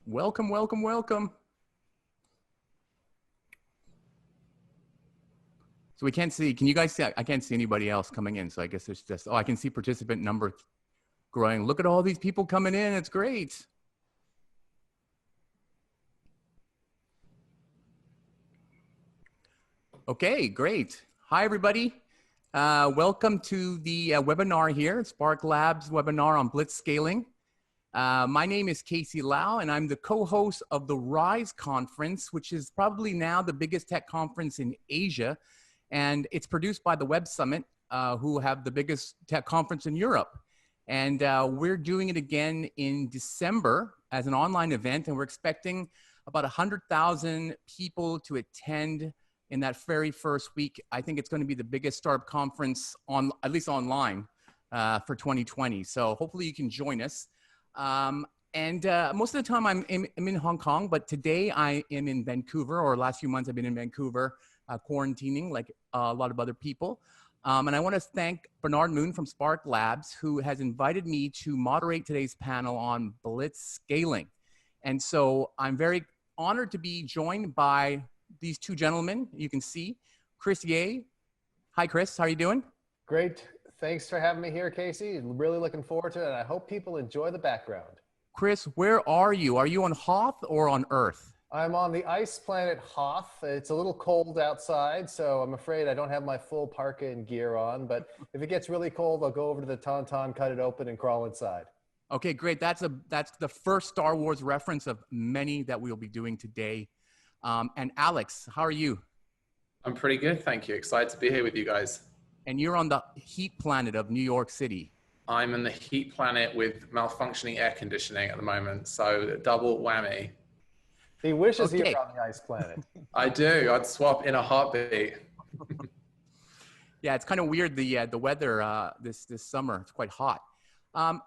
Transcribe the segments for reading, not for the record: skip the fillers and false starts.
Welcome, welcome, welcome. So we can't see, can you guys see? I can't see anybody else coming in. So I guess there's just, oh, I can see participant number growing. Look at all these people coming in. It's great. Okay, great. Hi, everybody. Welcome to the webinar here, Spark Labs webinar on blitzscaling. My name is Casey Lau, and I'm the co-host of the RISE conference, which is probably now the biggest tech conference in Asia. And it's produced by the Web Summit, who have the biggest tech conference in Europe. And we're doing it again in December as an online event, and we're expecting about 100,000 people to attend in that very first week. I think it's going to be the biggest startup conference, at least online, for 2020. So hopefully you can join us. Most of the time I'm in Hong Kong, but today I am in Vancouver, or last few months I've been in Vancouver, quarantining like a lot of other people. And I want to thank Bernard Moon from Spark Labs, who has invited me to moderate today's panel on blitzscaling. And so I'm very honored to be joined by these two gentlemen. You can see Chris Ye. Hi, Chris. How are you doing? Great. Thanks for having me here, Casey. Really looking forward to it. And I hope people enjoy the background. Chris, where are you? Are you on Hoth or on Earth? I'm on the ice planet Hoth. It's a little cold outside, so I'm afraid I don't have my full parka and gear on. But if it gets really cold, I'll go over to the Tauntaun, cut it open, and crawl inside. Okay, great. That's the first Star Wars reference of many that we'll be doing today. And Alex, how are you? I'm pretty good, thank you. Excited to be here with you guys. And you're on the heat planet of New York City. I'm in the heat planet with malfunctioning air conditioning at the moment, so double whammy. He wishes he were on the ice planet. I do. I'd swap in a heartbeat. Yeah, it's kind of weird, the weather this summer. It's quite hot.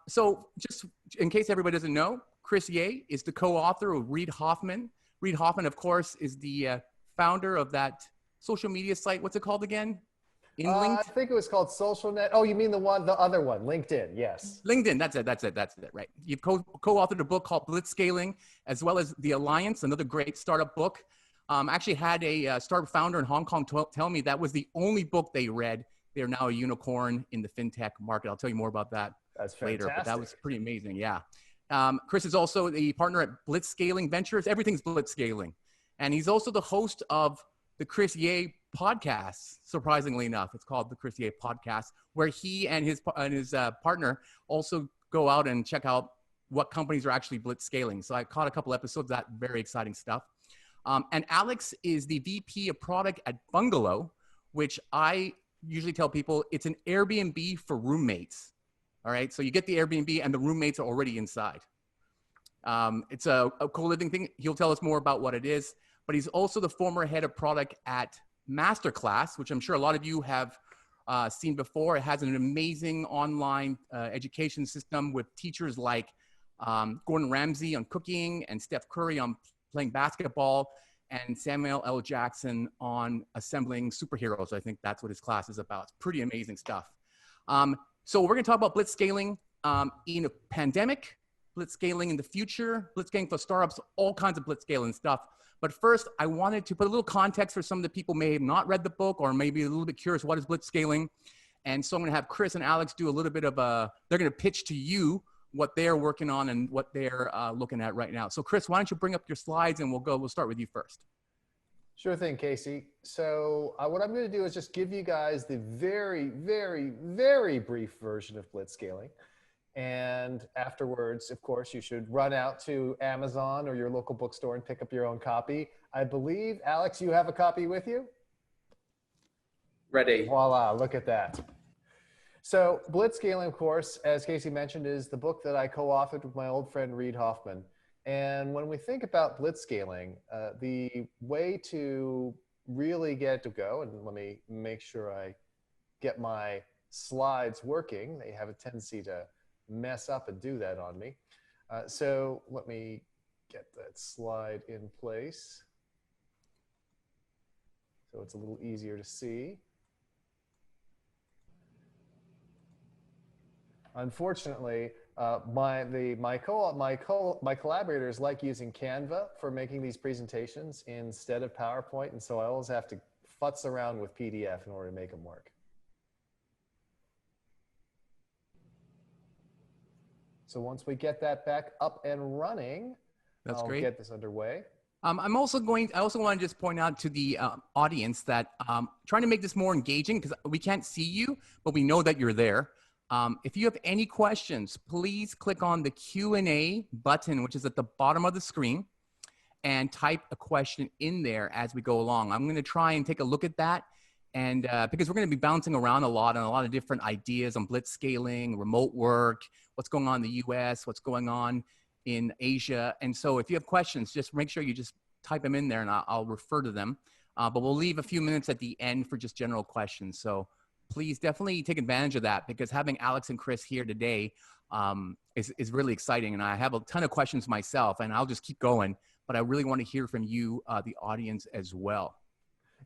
So just in case everybody doesn't know, Chris Ye is the co-author of Reid Hoffman. Reid Hoffman, of course, is the founder of that social media site. What's it called again? I think it was called SocialNet. Oh, you mean the other one, LinkedIn, yes. LinkedIn, that's it, right. You've co-authored a book called Blitzscaling, as well as The Alliance, another great startup book. Actually had a startup founder in Hong Kong tell me that was the only book they read. They're now a unicorn in the fintech market. I'll tell you more about that later, but that was pretty amazing, yeah. Chris is also the partner at Blitzscaling Ventures. Everything's blitzscaling. And he's also the host of the Chris Ye podcast, surprisingly enough. It's called the Chris Ye podcast, where he and his partner also go out and check out what companies are actually blitzscaling. So I caught a couple episodes of that, very exciting stuff. And Alex is the VP of product at Bungalow, which I usually tell people it's an Airbnb for roommates. All right, so you get the Airbnb and the roommates are already inside. It's a co-living thing. He'll tell us more about what it is, but he's also the former head of product at Masterclass, which I'm sure a lot of you have seen before. It has an amazing online education system with teachers like Gordon Ramsay on cooking and Steph Curry on playing basketball and Samuel L. Jackson on assembling superheroes. I think that's what his class is about. It's pretty amazing stuff. So we're going to talk about blitzscaling in a pandemic, blitzscaling in the future, blitzscaling for startups, all kinds of blitzscaling stuff. But first, I wanted to put a little context for some of the people who may have not read the book or maybe a little bit curious, what is blitzscaling? And so I'm going to have Chris and Alex do a little bit of they're going to pitch to you what they're working on and what they're looking at right now. So Chris, why don't you bring up your slides and we'll start with you first. Sure thing, Casey. So what I'm going to do is just give you guys the very, very, very brief version of blitzscaling. And afterwards, of course, you should run out to Amazon or your local bookstore and pick up your own copy. I believe, Alex, you have a copy with you? Ready. Voila, look at that. So blitzscaling, of course, as Casey mentioned, is the book that I co-authored with my old friend Reid Hoffman. And when we think about blitzscaling, the way to really get it to go, and let me make sure I get my slides working. They have a tendency to mess up and do that on me. So let me get that slide in place so it's a little easier to see. Unfortunately, My collaborators like using Canva for making these presentations instead of PowerPoint, and so I always have to futz around with PDF in order to make them work. So once we get that back up and running, That's I'll great. get this underway. I also want to just point out to the audience that trying to make this more engaging, because we can't see you, but we know that you're there. If you have any questions, please click on the Q&A button, which is at the bottom of the screen, and type a question in there as we go along. I'm going to try and take a look at that. And because we're going to be bouncing around a lot on a lot of different ideas on blitzscaling, remote work, what's going on in the US, what's going on in Asia. And so if you have questions, just make sure you just type them in there and I'll refer to them. But we'll leave a few minutes at the end for just general questions. So please definitely take advantage of that, because having Alex and Chris here today is really exciting. And I have a ton of questions myself, and I'll just keep going. But I really want to hear from you, the audience, as well.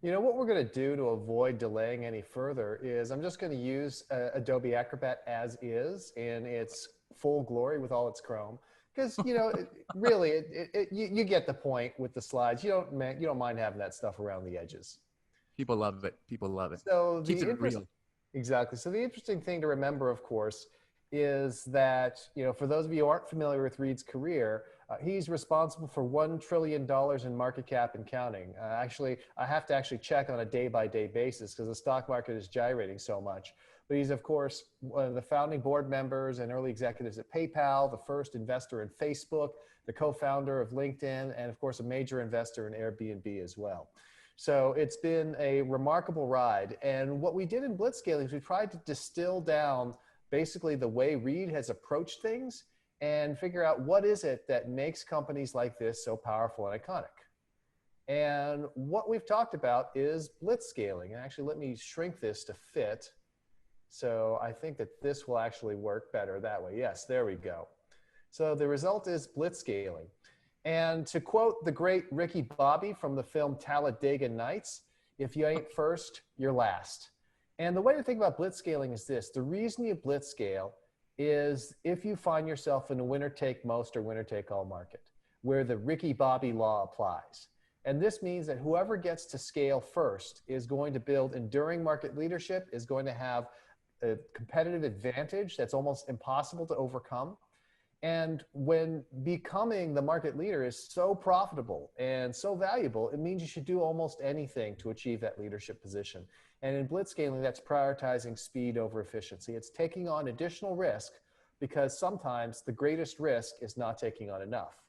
You know, what we're going to do to avoid delaying any further is I'm just going to use Adobe Acrobat as is in its full glory with all its Chrome. Because, you know, really, you get the point with the slides. You don't mind having that stuff around the edges. People love it. People love it. So Keeps it real. Exactly. So the interesting thing to remember, of course, is that, you know, for those of you who aren't familiar with Reed's career, he's responsible for $1 trillion in market cap and counting. Actually, I have to actually check on a day-by-day basis because the stock market is gyrating so much. But he's, of course, one of the founding board members and early executives at PayPal, the first investor in Facebook, the co-founder of LinkedIn, and, of course, a major investor in Airbnb as well. So it's been a remarkable ride. And what we did in blitzscaling is we tried to distill down basically the way Reed has approached things and figure out what is it that makes companies like this so powerful and iconic. And what we've talked about is blitzscaling. And actually, let me shrink this to fit. So I think that this will actually work better that way. Yes, there we go. So the result is blitzscaling. And to quote the great Ricky Bobby from the film Talladega Nights, if you ain't first, you're last. And the way to think about blitzscaling is this. The reason you blitzscale is if you find yourself in a winner-take-most or winner-take-all market, where the Ricky Bobby law applies. And this means that whoever gets to scale first is going to build enduring market leadership, is going to have a competitive advantage that's almost impossible to overcome. And when becoming the market leader is so profitable and so valuable, it means you should do almost anything to achieve that leadership position. And in blitzscaling, that's prioritizing speed over efficiency. It's taking on additional risk because sometimes the greatest risk is not taking on enough.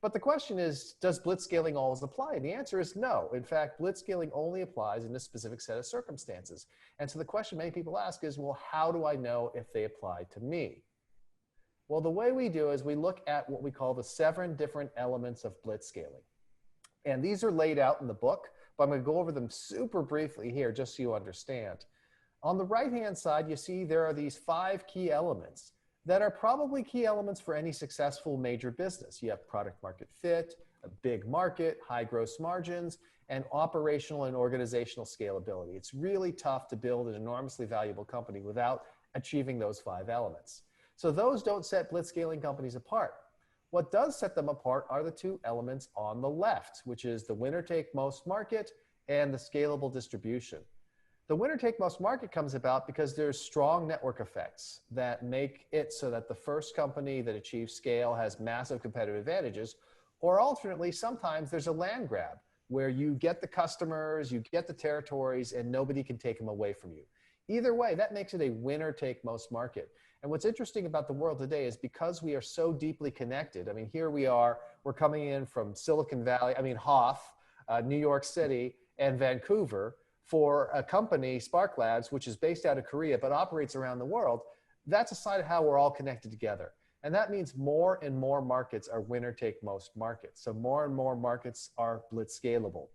But the question is, does blitzscaling always apply? And the answer is no. In fact, blitzscaling only applies in a specific set of circumstances. And so the question many people ask is, well, how do I know if they apply to me? Well, the way we do is we look at what we call the 7 different elements of blitzscaling. And these are laid out in the book, but I'm going to go over them super briefly here just so you understand. On the right-hand side, you see there are these 5 key elements that are probably key elements for any successful major business. You have product market fit, a big market, high gross margins, and operational and organizational scalability. It's really tough to build an enormously valuable company without achieving those 5 elements. So those don't set blitzscaling companies apart. What does set them apart are the 2 elements on the left, which is the winner-take-most market and the scalable distribution. The winner-take-most market comes about because there's strong network effects that make it so that the first company that achieves scale has massive competitive advantages, or alternately, sometimes there's a land grab where you get the customers, you get the territories, and nobody can take them away from you. Either way, that makes it a winner-take-most market. And what's interesting about the world today is because we are so deeply connected. I mean, here we are, we're coming in from Silicon Valley, Hoff, New York City, and Vancouver for a company, Spark Labs, which is based out of Korea but operates around the world. That's a sign of how we're all connected together. And that means more and more markets are winner-take-most markets. So more and more markets are blitzscalable.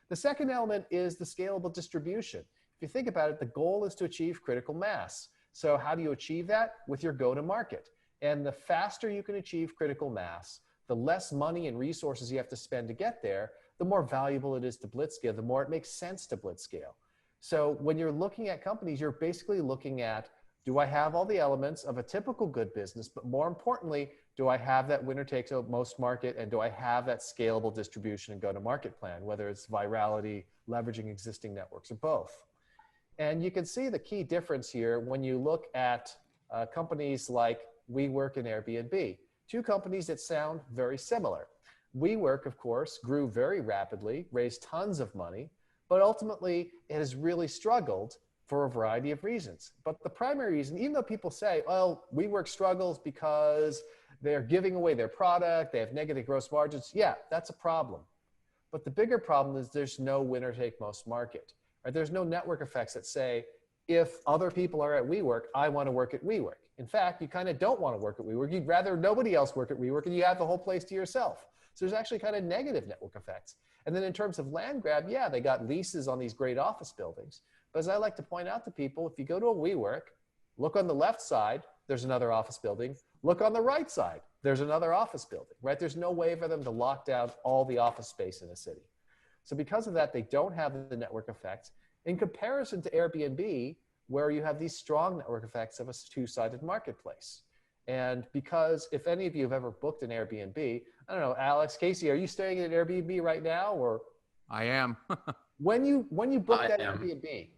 The second element is the scalable distribution. If you think about it, the goal is to achieve critical mass. So how do you achieve that? With your go-to-market. And the faster you can achieve critical mass, the less money and resources you have to spend to get there, the more valuable it is to blitzscale, the more it makes sense to blitzscale. So when you're looking at companies, you're basically looking at, do I have all the elements of a typical good business, but more importantly, do I have that winner takes most market, and do I have that scalable distribution and go-to-market plan, whether it's virality, leveraging existing networks, or both? And you can see the key difference here when you look at companies like WeWork and Airbnb, two companies that sound very similar. WeWork, of course, grew very rapidly, raised tons of money, but ultimately it has really struggled for a variety of reasons. But the primary reason, even though people say, well, WeWork struggles because they're giving away their product, they have negative gross margins, yeah, that's a problem. But the bigger problem is there's no winner take most market. Right? There's no network effects that say, if other people are at WeWork, I want to work at WeWork. In fact, you kind of don't want to work at WeWork. You'd rather nobody else work at WeWork and you have the whole place to yourself. So there's actually kind of negative network effects. And then in terms of land grab, yeah, they got leases on these great office buildings. But as I like to point out to people, if you go to a WeWork, look on the left side, there's another office building. Look on the right side, there's another office building, right? There's no way for them to lock down all the office space in a city. So because of that, they don't have the network effects. In comparison to Airbnb, where you have these strong network effects of a two-sided marketplace. And because if any of you have ever booked an Airbnb, I don't know, Alex, Casey, are you staying at an Airbnb right now? Or I am. when you booked that Airbnb,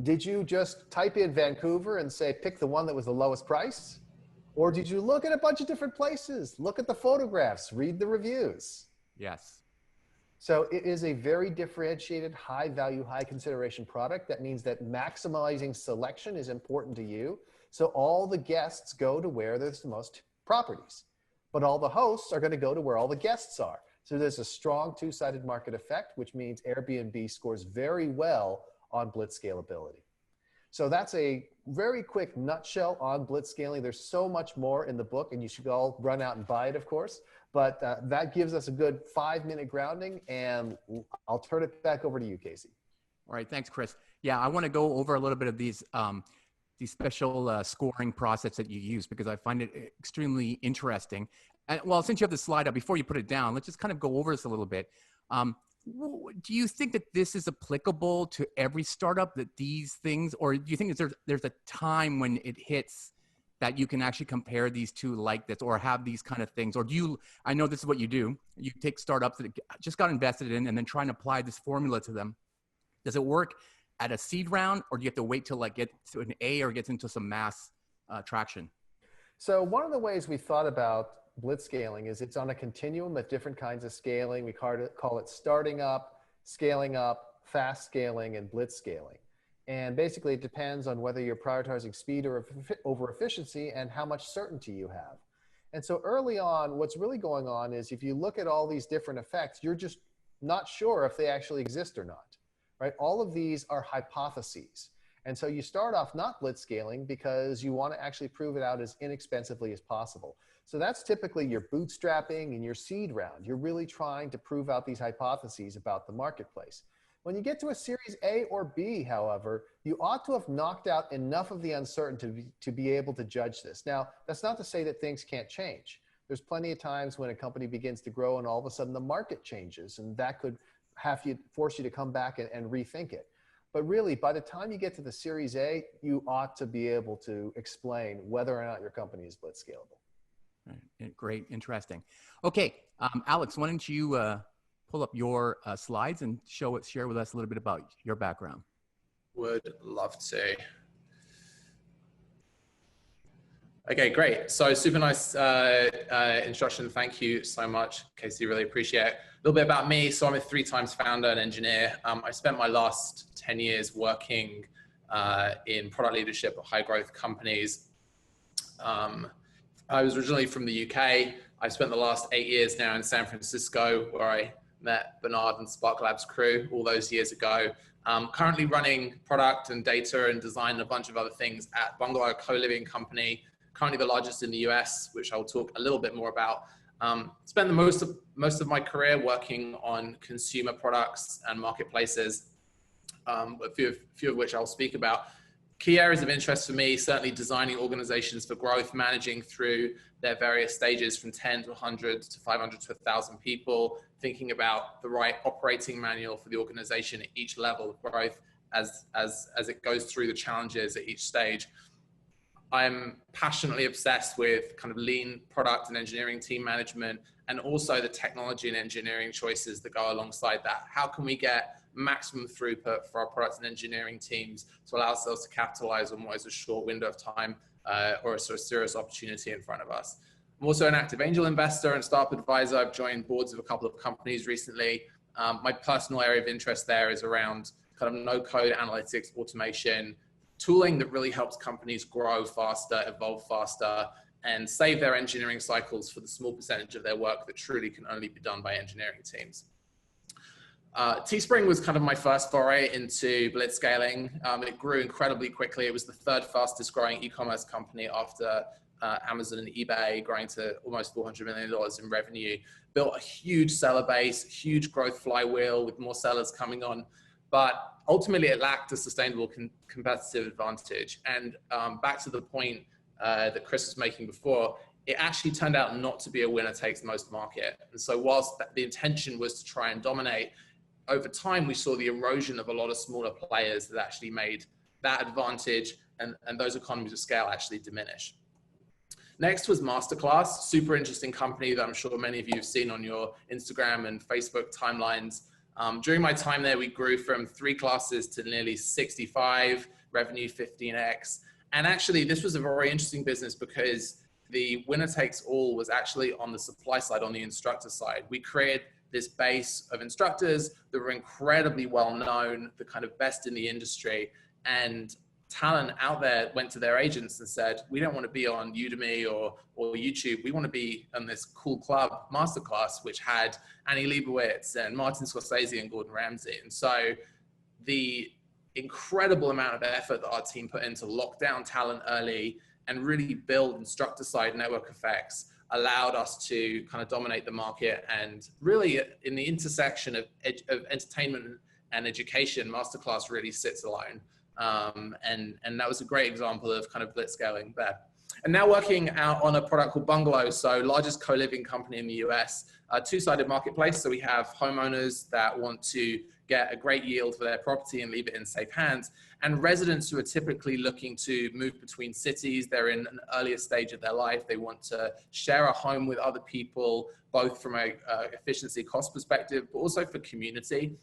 did you just type in Vancouver and say, pick the one that was the lowest price? Or did you look at a bunch of different places, look at the photographs, read the reviews? Yes. So it is a very differentiated, high value, high consideration product. That means that maximizing selection is important to you. So all the guests go to where there's the most properties, but all the hosts are going to go to where all the guests are. So there's a strong two-sided market effect, which means Airbnb scores very well on blitzscalability. So that's a very quick nutshell on blitzscaling. There's so much more in the book, and you should all run out and buy it, of course. But that gives us a good 5-minute grounding, and I'll turn it back over to you, Casey. All right, thanks, Chris. Yeah, I want to go over a little bit of these special scoring process that you use, because I find it extremely interesting. And well, since you have the slide up, before you put it down, let's just kind of go over this a little bit. Do you think that this is applicable to every startup, that these things, or do you think that there's a time when it hits that you can actually compare these two like this, or have these kind of things? Or do you, I know this is what you do, you take startups that just got invested in and then try and apply this formula to them. Does it work at a seed round, or do you have to wait till like get to an A or get into some mass traction? So one of the ways we thought about blitzscaling is it's on a continuum of different kinds of scaling. We call it starting up, scaling up, fast scaling, and blitzscaling. And basically it depends on whether you're prioritizing speed or over efficiency and how much certainty you have. And so early on, what's really going on is if you look at all these different effects, you're just not sure if they actually exist or not, right? All of these are hypotheses. And so you start off not blitzscaling because you want to actually prove it out as inexpensively as possible. So that's typically your bootstrapping and your seed round. You're really trying to prove out these hypotheses about the marketplace. When you get to a Series A or B, however, you ought to have knocked out enough of the uncertainty to be able to judge this. Now, that's not to say that things can't change. There's plenty of times when a company begins to grow and all of a sudden the market changes, and that could force you to come back and rethink it. But really, by the time you get to the Series A, you ought to be able to explain whether or not your company is blitzscalable. Right. Great, interesting. Okay, Alex, why don't you pull up your slides and share with us a little bit about your background? Would love to. Okay, great. So super nice introduction. Thank you so much, Casey. Really appreciate it. A little bit about me. So I'm a 3-time founder and engineer. I spent my last 10 years working in product leadership at high growth companies. I was originally from the UK. I've spent the last 8 years now in San Francisco, where I met Bernard and Sparklab's crew all those years ago. Currently running product and data and design and a bunch of other things at Bungalow Co-Living Company, currently the largest in the US, which I'll talk a little bit more about. Spent the most of my career working on consumer products and marketplaces, a few of which I'll speak about. Key areas of interest for me, certainly designing organizations for growth, managing through their various stages from 10 to 100 to 500 to 1,000 people, thinking about the right operating manual for the organization at each level of growth as it goes through the challenges at each stage. I'm passionately obsessed with kind of lean product and engineering team management, and also the technology and engineering choices that go alongside that. How can we get maximum throughput for our product and engineering teams to allow ourselves to capitalize on what is a short window of time or a sort of serious opportunity in front of us? I'm also an active angel investor and startup advisor. I've joined boards of a couple of companies recently. My personal area of interest there is around kind of no-code analytics, automation, tooling that really helps companies grow faster, evolve faster, and save their engineering cycles for the small percentage of their work that truly can only be done by engineering teams. Teespring was kind of my first foray into blitzscaling. It grew incredibly quickly. It was the third fastest growing e-commerce company after Amazon and eBay, growing to almost $400 million in revenue. Built a huge seller base, huge growth flywheel with more sellers coming on. But ultimately, it lacked a sustainable competitive advantage. And back to the point that Chris was making before, it actually turned out not to be a winner takes most market. And so whilst the intention was to try and dominate, over time, we saw the erosion of a lot of smaller players that actually made that advantage and those economies of scale actually diminish. Next was Masterclass, super interesting company that I'm sure many of you have seen on your Instagram and Facebook timelines. During my time there, we grew from 3 classes to nearly 65, revenue 15x. And actually, this was a very interesting business because the winner takes all was actually on the supply side, on the instructor side. We created this base of instructors that were incredibly well known, the kind of best in the industry, and talent out there went to their agents and said, we don't want to be on Udemy or YouTube. We want to be on this cool club Masterclass, which had Annie Leibovitz and Martin Scorsese and Gordon Ramsay. And so the incredible amount of effort that our team put into lock down talent early and really build instructor side network effects allowed us to kind of dominate the market. And really in the intersection of entertainment and education, Masterclass really sits alone. And that was a great example of kind of blitzscaling there. And now working out on a product called Bungalow, so largest co-living company in the US, two-sided marketplace. So we have homeowners that want to get a great yield for their property and leave it in safe hands, and residents who are typically looking to move between cities. They're in an earlier stage of their life. They want to share a home with other people, both from a efficiency cost perspective, but also for community,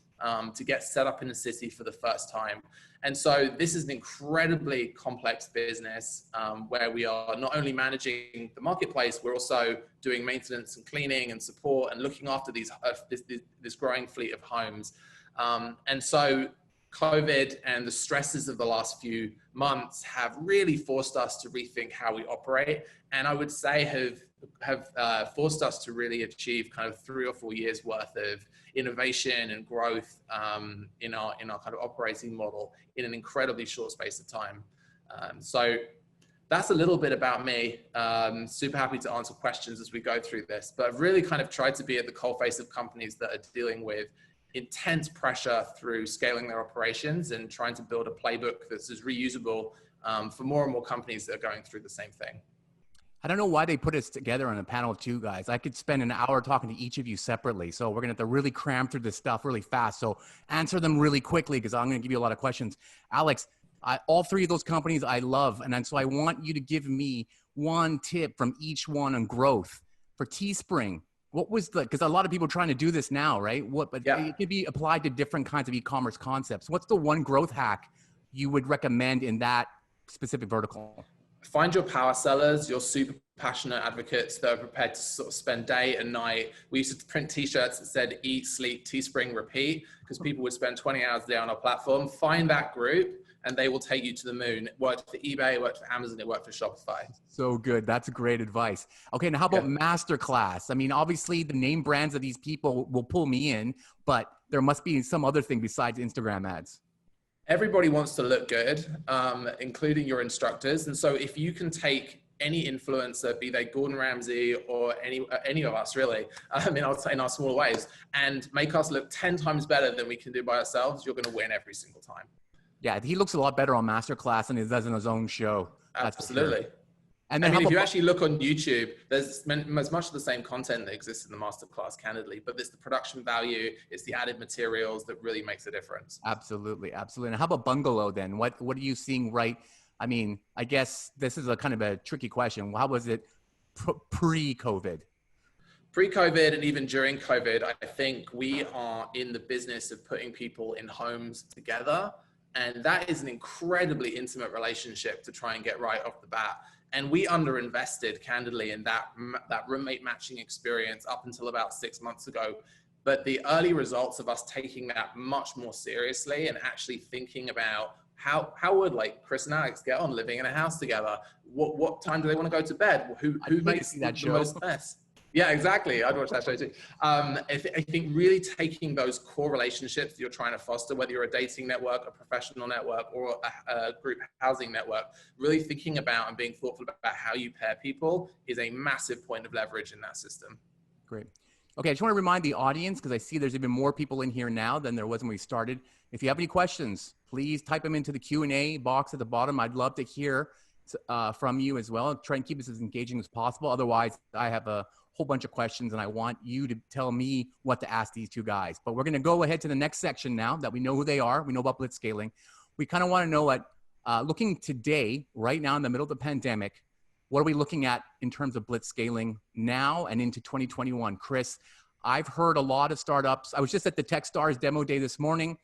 to get set up in a city for the first time. And so this is an incredibly complex business where we are not only managing the marketplace, we're also doing maintenance and cleaning and support and looking after this growing fleet of homes. And so COVID and the stresses of the last few months have really forced us to rethink how we operate. And I would say have forced us to really achieve kind of 3 or 4 years worth of innovation and growth in our kind of operating model in an incredibly short space of time. So that's a little bit about me. Super happy to answer questions as we go through this, but I've really kind of tried to be at the coalface of companies that are dealing with intense pressure through scaling their operations and trying to build a playbook that's as reusable for more and more companies that are going through the same thing. I don't know why they put us together on a panel of 2 guys. I could spend an hour talking to each of you separately. So we're going to have to really cram through this stuff really fast. So answer them really quickly because I'm going to give you a lot of questions. Alex, all 3 of those companies I love. And so I want you to give me one tip from each one on growth. For Teespring, what was because a lot of people are trying to do this now, right? It could be applied to different kinds of e-commerce concepts. What's the one growth hack you would recommend in that specific vertical? Find your power sellers, your super passionate advocates that are prepared to sort of spend day and night. We used to print t-shirts that said eat, sleep, Teespring, repeat, because people would spend 20 hours a day on our platform. Find that group and they will take you to the moon. It worked for eBay, it worked for Amazon, it worked for Shopify. So good. That's great advice. Okay, now how about Masterclass? I mean, obviously the name brands of these people will pull me in, but there must be some other thing besides Instagram ads. Everybody wants to look good, including your instructors. And so if you can take any influencer, be they Gordon Ramsay or any of us really, in our smaller ways, and make us look 10 times better than we can do by ourselves, you're going to win every single time. Yeah, he looks a lot better on Masterclass than he does in his own show. Absolutely. Sure. And then if you actually look on YouTube, there's as much of the same content that exists in the Masterclass, candidly, but it's the production value, it's the added materials that really makes a difference. Absolutely, absolutely. And how about Bungalow then? What are you seeing right I mean, I guess this is a kind of a tricky question. How was it pre-COVID? Pre-COVID and even during COVID, I think we are in the business of putting people in homes together. And that is an incredibly intimate relationship to try and get right off the bat. And we underinvested, candidly, in that roommate matching experience up until about 6 months ago. But the early results of us taking that much more seriously and actually thinking about how would like Chris and Alex get on living in a house together? What time do they want to go to bed? Who makes the most mess? Yeah, exactly. I'd watch that show too. I think really taking those core relationships that you're trying to foster, whether you're a dating network, a professional network, or a group housing network, really thinking about and being thoughtful about how you pair people is a massive point of leverage in that system. Great. Okay, I just want to remind the audience, because I see there's even more people in here now than there was when we started. If you have any questions, please type them into the Q&A box at the bottom. I'd love to hear from you as well. Try and keep this as engaging as possible. Otherwise, I have a whole bunch of questions and I want you to tell me what to ask these two guys. But we're going to go ahead to the next section now that we know who they are. We know about blitzscaling. We kind of want to know what, looking today, right now in the middle of the pandemic, what are we looking at in terms of blitzscaling now and into 2021? Chris, I've heard a lot of startups. I was just at the Techstars demo day this morning,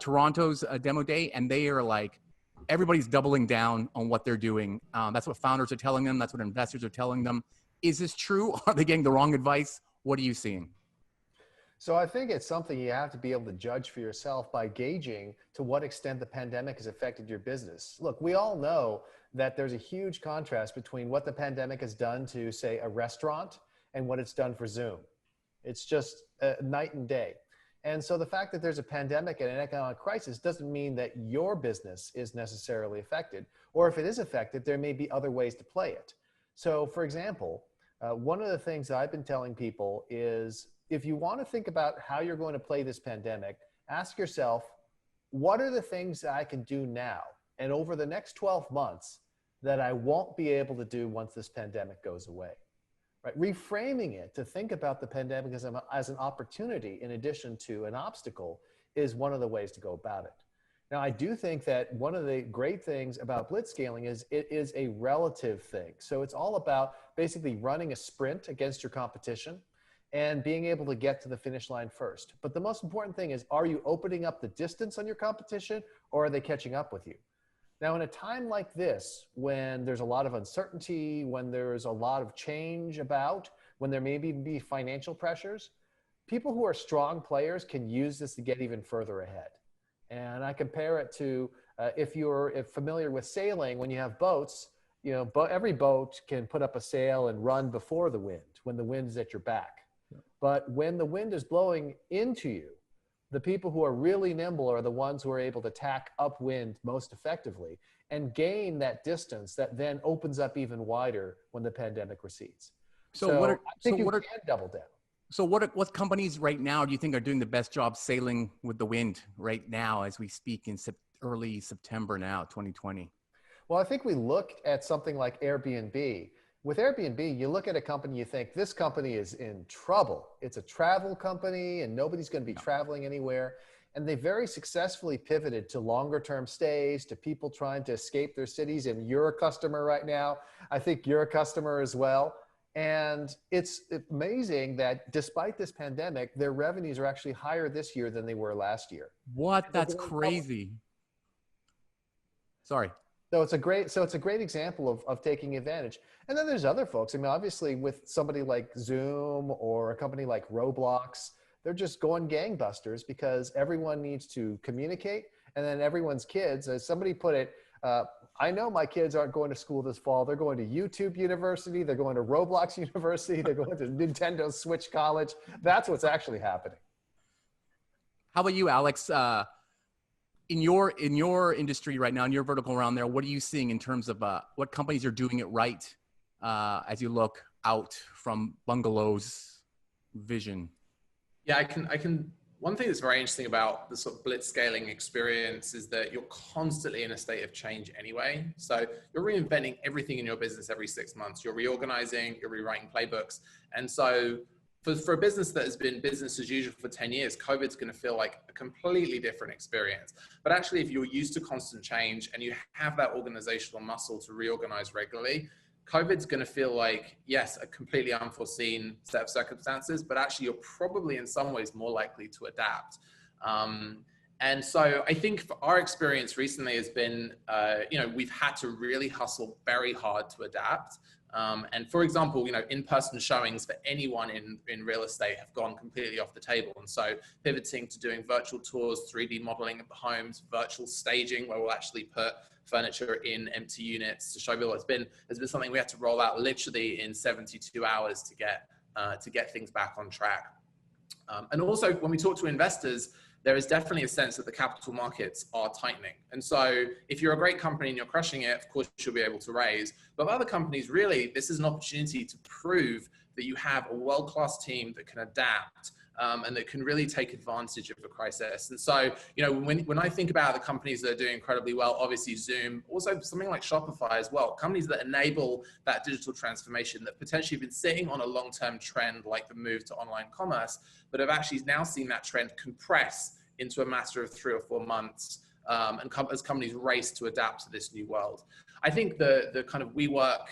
Toronto's demo day, and they are like, everybody's doubling down on what they're doing. That's what founders are telling them. That's what investors are telling them. Is this true? Are they getting the wrong advice? What are you seeing? So I think it's something you have to be able to judge for yourself by gauging to what extent the pandemic has affected your business. Look, we all know that there's a huge contrast between what the pandemic has done to, say, a restaurant and what it's done for Zoom. It's just night and day. And so the fact that there's a pandemic and an economic crisis doesn't mean that your business is necessarily affected. Or if it is affected, there may be other ways to play it. So for example, one of the things that I've been telling people is, if you want to think about how you're going to play this pandemic, ask yourself, what are the things that I can do now and over the next 12 months that I won't be able to do once this pandemic goes away? Right? Reframing it to think about the pandemic as an opportunity in addition to an obstacle is one of the ways to go about it. Now, I do think that one of the great things about blitzscaling is it is a relative thing. So it's all about basically running a sprint against your competition and being able to get to the finish line first. But the most important thing is, are you opening up the distance on your competition, or are they catching up with you? Now, in a time like this, when there's a lot of uncertainty, when there's a lot of change about, when there may be financial pressures, people who are strong players can use this to get even further ahead. And I compare it to if you're familiar with sailing, when you have boats, you know, every boat can put up a sail and run before the wind, when the wind is at your back. But when the wind is blowing into you, the people who are really nimble are the ones who are able to tack upwind most effectively and gain that distance that then opens up even wider when the pandemic recedes. So I think you can double down. So what companies right now do you think are doing the best job sailing with the wind right now as we speak in early September now, 2020? Well, I think we looked at something like Airbnb. With Airbnb, you look at a company, you think this company is in trouble. It's a travel company and nobody's going to be traveling anywhere. And they very successfully pivoted to longer term stays, to people trying to escape their cities. And you're a customer right now. I think you're a customer as well. And it's amazing that despite this pandemic, their revenues are actually higher this year than they were last year. What? That's crazy. Sorry. So it's a great example of taking advantage. And then there's other folks. I mean, obviously with somebody like Zoom or a company like Roblox, they're just going gangbusters because everyone needs to communicate. And then everyone's kids, as somebody put it, I know my kids aren't going to school this fall. They're going to YouTube University. They're going to Roblox University. They're going to Nintendo Switch College. That's what's actually happening. How about you, Alex? In your industry right now, in your vertical around there, what are you seeing in terms of what companies are doing it right as you look out from Bungalow's vision? Yeah, I can. One thing that's very interesting about the sort of blitzscaling experience is that you're constantly in a state of change anyway. So you're reinventing everything in your business every 6 months. You're reorganizing, you're rewriting playbooks. And so for a business that has been business as usual for 10 years, COVID's going to feel like a completely different experience. But actually, if you're used to constant change and you have that organizational muscle to reorganize regularly, COVID's going to feel like, yes, a completely unforeseen set of circumstances, but actually you're probably in some ways more likely to adapt. And so I think for our experience recently has been, we've had to really hustle very hard to adapt. And for example, in-person showings for anyone in real estate have gone completely off the table. And so pivoting to doing virtual tours, 3D modeling of the homes, virtual staging, where we'll actually put furniture in empty units to show people, has been something we had to roll out literally in 72 hours to get things back on track. And also when we talk to investors, there is definitely a sense that the capital markets are tightening. And so if you're a great company and you're crushing it, of course you'll be able to raise. But for other companies, really, this is an opportunity to prove that you have a world-class team that can adapt and that can really take advantage of a crisis. And so, when I think about the companies that are doing incredibly well, obviously Zoom, also something like Shopify as well, companies that enable that digital transformation that potentially have been sitting on a long-term trend like the move to online commerce, but have actually now seen that trend compress into a matter of 3 or 4 months as companies race to adapt to this new world. I think the kind of WeWork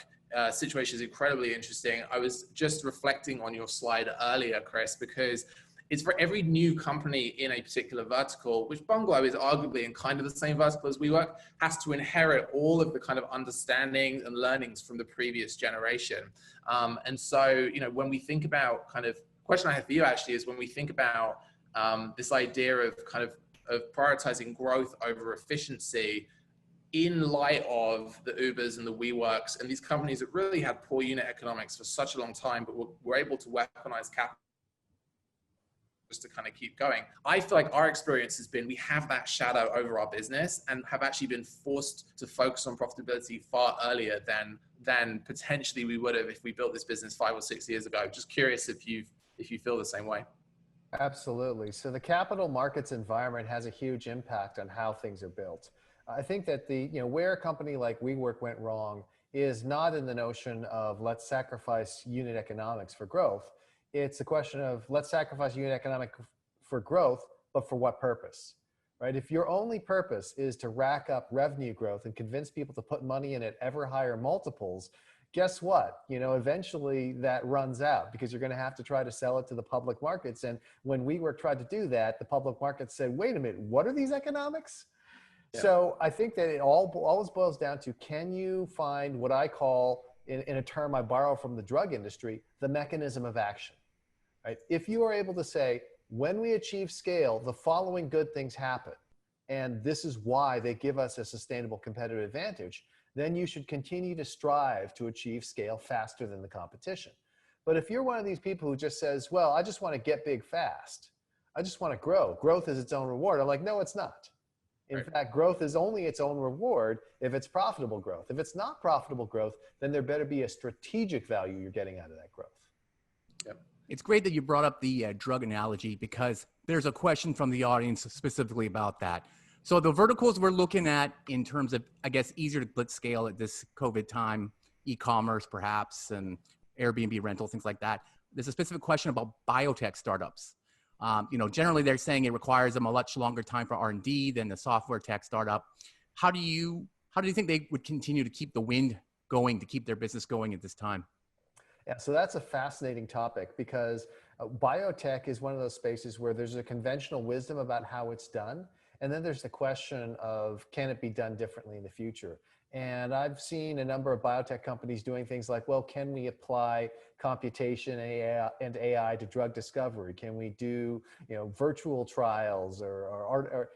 situation is incredibly interesting. I was just reflecting on your slide earlier, Chris, because it's for every new company in a particular vertical, which Bungalow is arguably in kind of the same vertical as WeWork, has to inherit all of the kind of understanding and learnings from the previous generation. And so, when we think about question I have for you actually is when we think about this idea of prioritizing growth over efficiency in light of the Ubers and the WeWorks and these companies that really had poor unit economics for such a long time, but were able to weaponize capital just to kind of keep going. I feel like our experience has been we have that shadow over our business and have actually been forced to focus on profitability far earlier than potentially we would have if we built this business 5 or 6 years ago. Just curious if you feel the same way. Absolutely. So the capital markets environment has a huge impact on how things are built. I think that where a company like WeWork went wrong is not in the notion of let's sacrifice unit economics for growth. It's a question of let's sacrifice unit economics for growth, but for what purpose, right? If your only purpose is to rack up revenue growth and convince people to put money in at ever higher multiples, guess what? Eventually that runs out because you're going to have to try to sell it to the public markets. And when WeWork tried to do that, the public markets said, wait a minute, what are these economics? Yeah. So I think that it always boils down to, can you find what I call, in a term I borrow from the drug industry, the mechanism of action, right? If you are able to say, when we achieve scale, the following good things happen, and this is why they give us a sustainable competitive advantage, then you should continue to strive to achieve scale faster than the competition. But if you're one of these people who just says, well, I just want to get big fast, I just want to grow, growth is its own reward, I'm like, no, it's not. In fact, growth is only its own reward if it's profitable growth. If it's not profitable growth, then there better be a strategic value you're getting out of that growth. Yep. It's great that you brought up the drug analogy because there's a question from the audience specifically about that. So the verticals we're looking at in terms of, I guess, easier to blitz scale at this COVID time, e-commerce perhaps, and Airbnb rental, things like that. There's a specific question about biotech startups. Generally they're saying it requires them a much longer time for R&D than the software tech startup. How do you think they would continue to keep the wind going, to keep their business going at this time? Yeah, so that's a fascinating topic because biotech is one of those spaces where there's a conventional wisdom about how it's done. And then there's the question of, can it be done differently in the future? And I've seen a number of biotech companies doing things like, well, can we apply computation and AI to drug discovery? Can we do, virtual trials or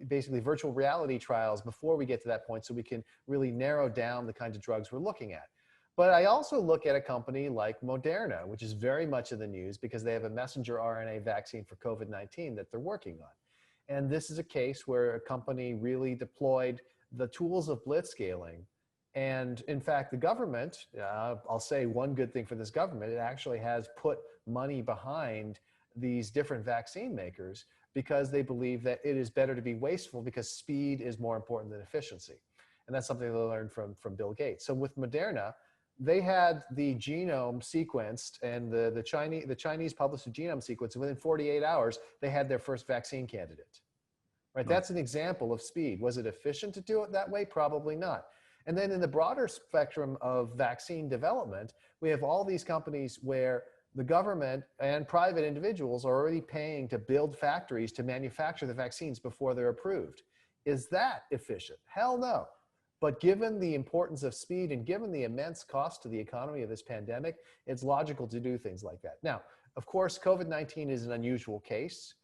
basically virtual reality trials before we get to that point so we can really narrow down the kinds of drugs we're looking at? But I also look at a company like Moderna, which is very much in the news because they have a messenger RNA vaccine for COVID-19 that they're working on. And this is a case where a company really deployed the tools of blitzscaling. And in fact, the government, I'll say one good thing for this government, it actually has put money behind these different vaccine makers because they believe that it is better to be wasteful because speed is more important than efficiency. And that's something they learned from Bill Gates. So with Moderna, they had the genome sequenced, and the Chinese published the genome sequence, and within 48 hours, they had their first vaccine candidate. Right? That's an example of speed. Was it efficient to do it that way? Probably not. And then in the broader spectrum of vaccine development, we have all these companies where the government and private individuals are already paying to build factories to manufacture the vaccines before they're approved. Is that efficient? Hell no. But given the importance of speed and given the immense cost to the economy of this pandemic, it's logical to do things like that. Now, of course, COVID-19 is an unusual case.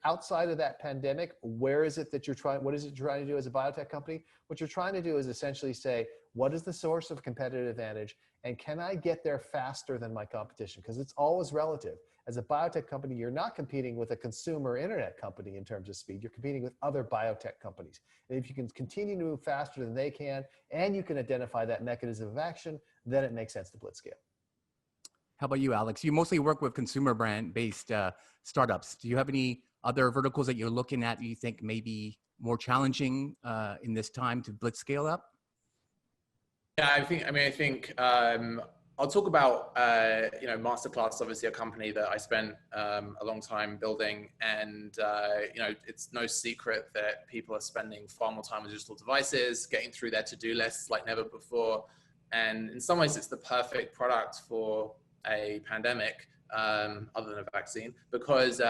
Outside of that pandemic, where is it that you're trying, what is it you're trying to do as a biotech company? What you're trying to do is essentially say, what is the source of competitive advantage? And can I get there faster than my competition? Because it's always relative. As a biotech company, you're not competing with a consumer internet company in terms of speed. You're competing with other biotech companies. And if you can continue to move faster than they can, and you can identify that mechanism of action, then it makes sense to blitzscale. How about you, Alex? You mostly work with consumer brand-based startups. Do you have any other verticals that you're looking at that you think may be more challenging in this time to blitzscale up? Yeah, I think I'll talk about Masterclass, obviously a company that I spent a long time building, and it's no secret that people are spending far more time with digital devices, getting through their to-do lists like never before, and in some ways it's the perfect product for a pandemic, other than a vaccine, because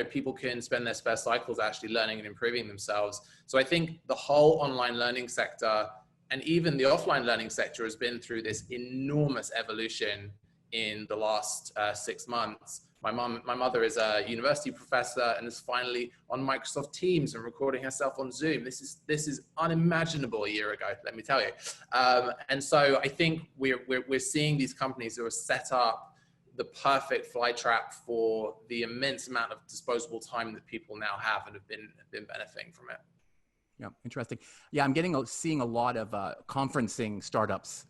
people can spend their spare cycles actually learning and improving themselves. So I think the whole online learning sector and even the offline learning sector has been through this enormous evolution in the last 6 months. My mother is a university professor and is finally on Microsoft Teams and recording herself on Zoom. This is unimaginable a year ago, let me tell you. And so I think we're seeing these companies who are set up the perfect flytrap for the immense amount of disposable time that people now have and have been benefiting from it. Yeah, interesting. Yeah, I'm seeing a lot of conferencing startups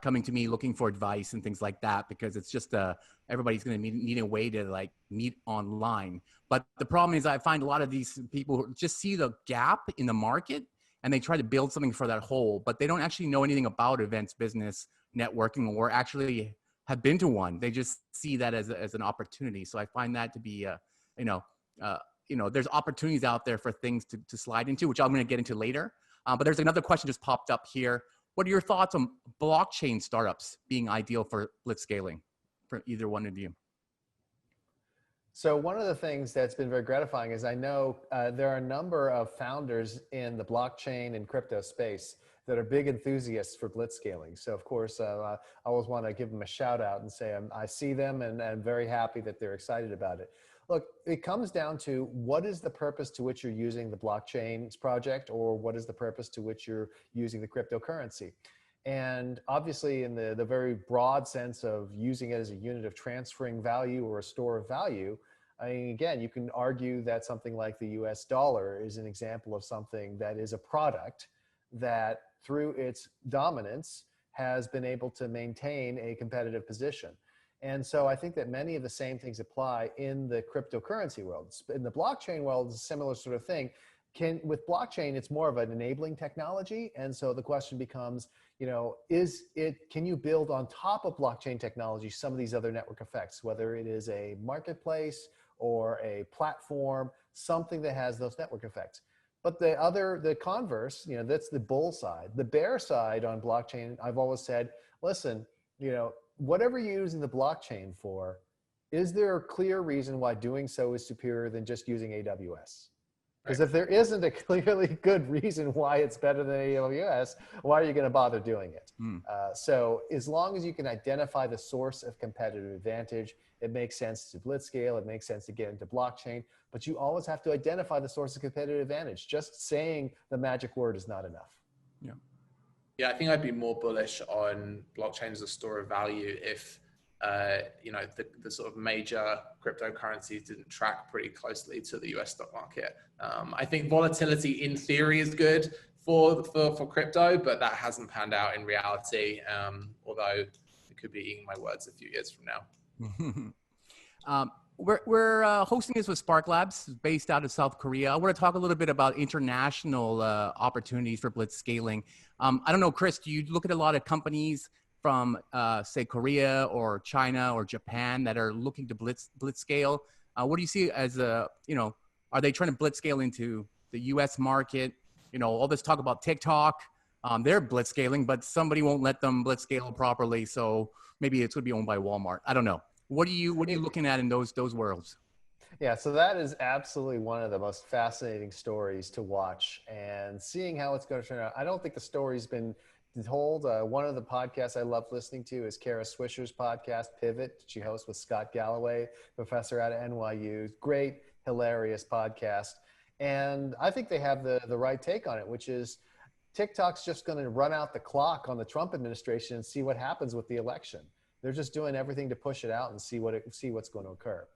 coming to me looking for advice and things like that, because it's just everybody's going to need a way to like meet online. But the problem is I find a lot of these people who just see the gap in the market and they try to build something for that hole, but they don't actually know anything about events, business, networking, or actually have been to one. They just see that as an opportunity. So I find that to be, there's opportunities out there for things to slide into, which I'm going to get into later. But there's another question just popped up here. What are your thoughts on blockchain startups being ideal for blitzscaling for either one of you? So one of the things that's been very gratifying is I know there are a number of founders in the blockchain and crypto space that are big enthusiasts for blitzscaling. So of course, I always want to give them a shout out and say I see them and I'm very happy that they're excited about it. Look, it comes down to what is the purpose to which you're using the blockchain project, or what is the purpose to which you're using the cryptocurrency. And obviously in the very broad sense of using it as a unit of transferring value or a store of value, I mean, again, you can argue that something like the US dollar is an example of something that is a product that through its dominance has been able to maintain a competitive position. And so I think that many of the same things apply in the cryptocurrency world. In the blockchain world, it's a similar sort of thing. With blockchain, it's more of an enabling technology. And so the question becomes, can you build on top of blockchain technology some of these other network effects, whether it is a marketplace or a platform, something that has those network effects. But the converse, that's the bull side. The bear side on blockchain, I've always said, listen, whatever you're using the blockchain for, is there a clear reason why doing so is superior than just using AWS? Because if there isn't a clearly good reason why it's better than AWS, why are you going to bother doing it? So as long as you can identify the source of competitive advantage, it makes sense to blitzscale, it makes sense to get into blockchain, but you always have to identify the source of competitive advantage. Just saying the magic word is not enough. Yeah, I think I'd be more bullish on blockchain as a store of value if the sort of major cryptocurrencies didn't track pretty closely to the US stock market. I think volatility in theory is good for crypto, but that hasn't panned out in reality, although it could be eating my words a few years from now. We're hosting this with Spark Labs, based out of South Korea. I want to talk a little bit about international opportunities for blitzscaling. I don't know, Chris, do you look at a lot of companies from, say, Korea or China or Japan that are looking to blitz scale? What do you see as a, are they trying to blitz scale into the U.S. market? All this talk about TikTok, they're blitz scaling, but somebody won't let them blitz scale properly. So maybe it's going to be owned by Walmart. I don't know. What are you looking at in those worlds? Yeah, so that is absolutely one of the most fascinating stories to watch, and seeing how it's going to turn out. I don't think the story's been told. One of the podcasts I love listening to is Kara Swisher's podcast, Pivot. She hosts with Scott Galloway, professor out of NYU. Great, hilarious podcast. And I think they have the right take on it, which is TikTok's just going to run out the clock on the Trump administration and see what happens with the election. They're just doing everything to push it out and see what's going to occur.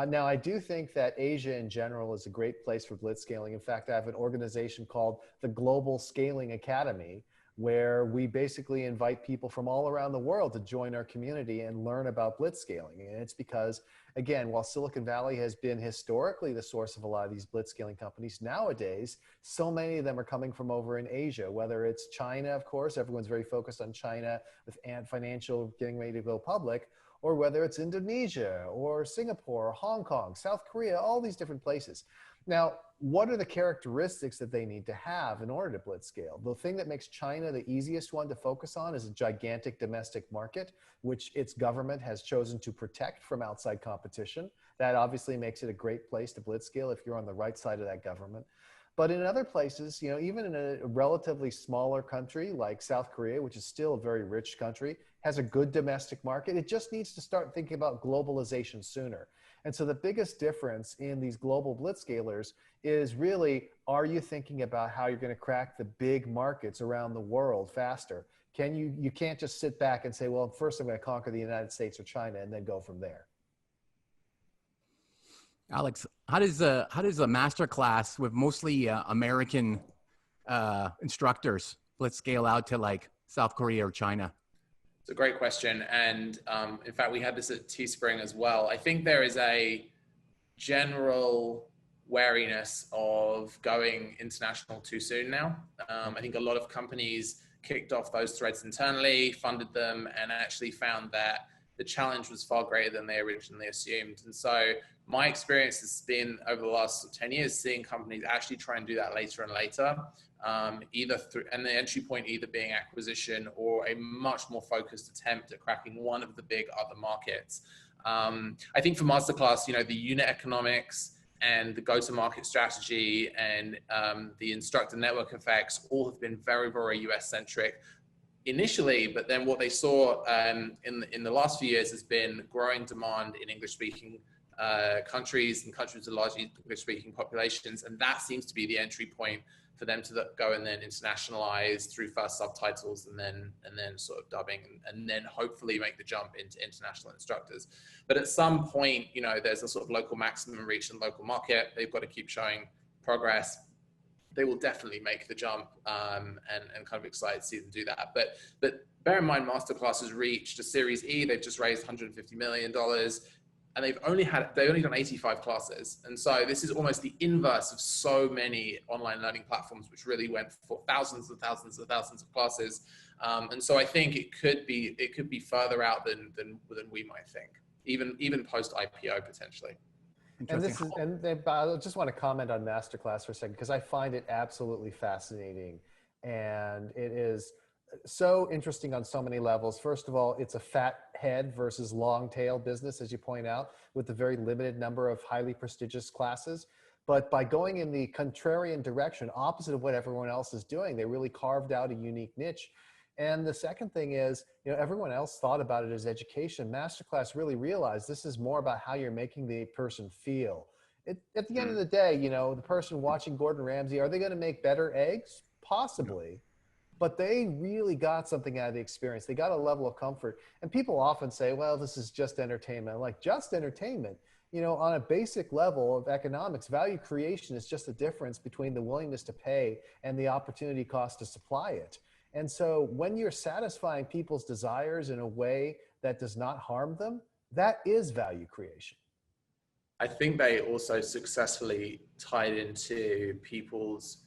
Now, I do think that Asia in general is a great place for blitz scaling. In fact, I have an organization called the Global Scaling Academy, where we basically invite people from all around the world to join our community and learn about blitz scaling. And it's because, again, while Silicon Valley has been historically the source of a lot of these blitz scaling companies, nowadays, so many of them are coming from over in Asia, whether it's China, of course, everyone's very focused on China with financial getting ready to go public, or whether it's Indonesia or Singapore or Hong Kong, South Korea, all these different places. Now, what are the characteristics that they need to have in order to blitz scale? The thing that makes China the easiest one to focus on is a gigantic domestic market, which its government has chosen to protect from outside competition. That obviously makes it a great place to blitz scale if you're on the right side of that government. But in other places, even in a relatively smaller country like South Korea, which is still a very rich country, has a good domestic market, it just needs to start thinking about globalization sooner. And so the biggest difference in these global blitzscalers is really, are you thinking about how you're going to crack the big markets around the world faster? You can't just sit back and say, well, first I'm going to conquer the United States or China and then go from there. Alex, how does a master class with mostly American instructors blitz scale out to like South Korea or China? It's a great question. And in fact, we had this at Teespring as well. I think there is a general wariness of going international too soon now. I think a lot of companies kicked off those threads internally, funded them, and actually found that the challenge was far greater than they originally assumed. And so my experience has been over the last 10 years, seeing companies actually try and do that later and later, either through, and the entry point either being acquisition or a much more focused attempt at cracking one of the big other markets. I think for Masterclass, the unit economics and the go-to-market strategy and the instructor network effects all have been very, very US-centric initially, but then what they saw in the last few years has been growing demand in English-speaking countries and countries with largely English-speaking populations, and that seems to be the entry point for them to go and then internationalize through first subtitles and then sort of dubbing and then hopefully make the jump into international instructors. But at some point, there's a sort of local maximum reach and local market. They've got to keep showing progress. They will definitely make the jump and kind of excited to see them do that. But bear in mind, Masterclass has reached a Series E. They've just raised $150 million. And they've only done 85 classes. And so this is almost the inverse of so many online learning platforms, which really went for thousands and thousands and thousands of classes. And so I think it could be further out than we might think, even post IPO potentially. I just want to comment on Masterclass for a second, because I find it absolutely fascinating. And it is so interesting on so many levels. First of all, it's a fat head versus long tail business, as you point out, with a very limited number of highly prestigious classes. But by going in the contrarian direction, opposite of what everyone else is doing, they really carved out a unique niche. And the second thing is, everyone else thought about it as education. Masterclass really realized this is more about how you're making the person feel. At the end of the day, the person watching Gordon Ramsay, are they going to make better eggs? Possibly. But they really got something out of the experience. They got a level of comfort. And people often say, well, this is just entertainment. Like, just entertainment. On a basic level of economics, value creation is just the difference between the willingness to pay and the opportunity cost to supply it. And so when you're satisfying people's desires in a way that does not harm them, that is value creation. I think they also successfully tied into people's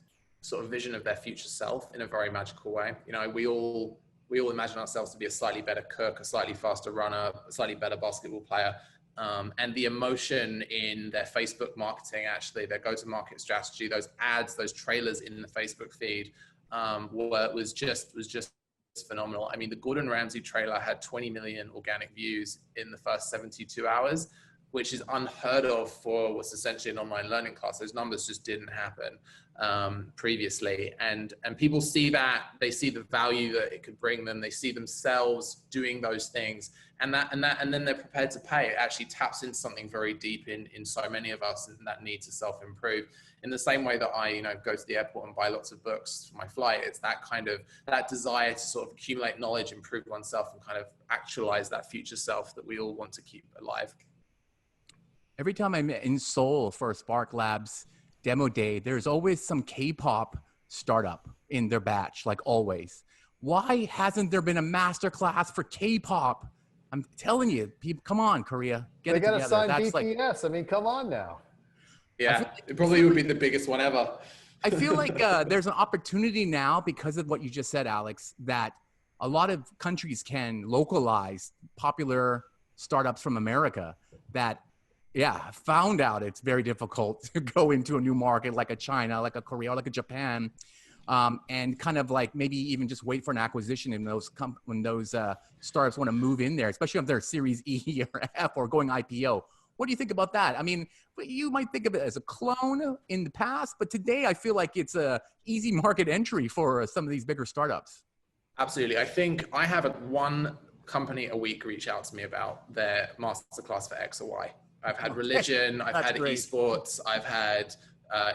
sort of vision of their future self in a very magical way. We all we all imagine ourselves to be a slightly better cook, a slightly faster runner, a slightly better basketball player. And the emotion in their Facebook marketing, actually, their go-to-market strategy, those ads, those trailers in the Facebook feed, was just phenomenal. I mean, the Gordon Ramsay trailer had 20 million organic views in the first 72 hours, which is unheard of for what's essentially an online learning class. Those numbers just didn't happen previously. And people see that, they see the value that it could bring them. They see themselves doing those things, and then they're prepared to pay. It actually taps into something very deep in so many of us, and that need to self-improve. In the same way that I, go to the airport and buy lots of books for my flight, it's that desire to sort of accumulate knowledge, improve oneself, and kind of actualize that future self that we all want to keep alive. Every time I'm in Seoul for a Spark Labs demo day, there's always some K-pop startup in their batch, like always. Why hasn't there been a masterclass for K-pop? I'm telling you, people, come on, Korea, get it together. They got to sign BTS. I mean, come on now. Yeah, it probably would be the biggest one ever. I feel like there's an opportunity now because of what you just said, Alex, that a lot of countries can localize popular startups from America that, found out it's very difficult to go into a new market like a China, like a Korea, like a Japan, and kind of like maybe even just wait for an acquisition in when those startups want to move in there, especially if they're Series E or F or going IPO. What do you think about that? I mean, you might think of it as a clone in the past, but today I feel like it's a easy market entry for some of these bigger startups. Absolutely. I think I have one company a week reach out to me about their masterclass for X or Y. I've had religion, I've had esports, I've had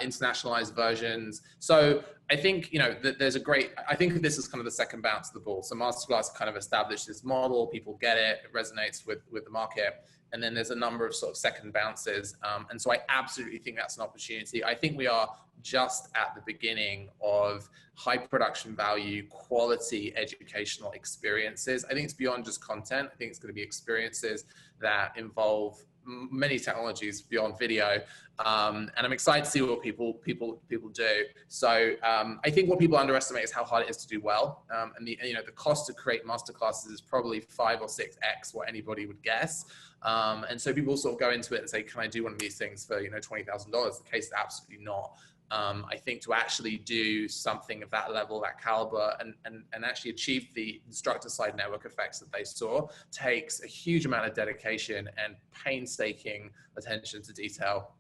internationalized versions. So I think, there's I think this is kind of the second bounce of the ball. So masterclass kind of established this model, people get it, it resonates with the market. And then there's a number of sort of second bounces. And so I absolutely think that's an opportunity. I think we are just at the beginning of high production value, quality educational experiences. I think it's beyond just content. I think it's going to be experiences that involve many technologies beyond video. And I'm excited to see what people do. So I think what people underestimate is how hard it is to do well. And the cost to create masterclasses is probably 5 or 6x what anybody would guess. And so people sort of go into it and say, can I do one of these things for, $20,000? The case is absolutely not. I think to actually do something of that level, that caliber, and actually achieve the instructor side network effects that they saw takes a huge amount of dedication and painstaking attention to detail.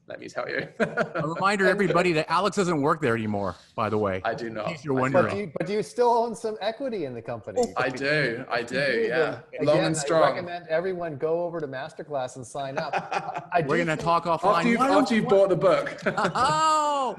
Let me tell you. A reminder, everybody, that Alex doesn't work there anymore, by the way. I do not. In case you're wondering. But do you still own some equity in the company? I do, yeah. Again, Long and strong. I recommend everyone go over to Masterclass and sign up. We're going to talk offline. After you've bought the book. Oh,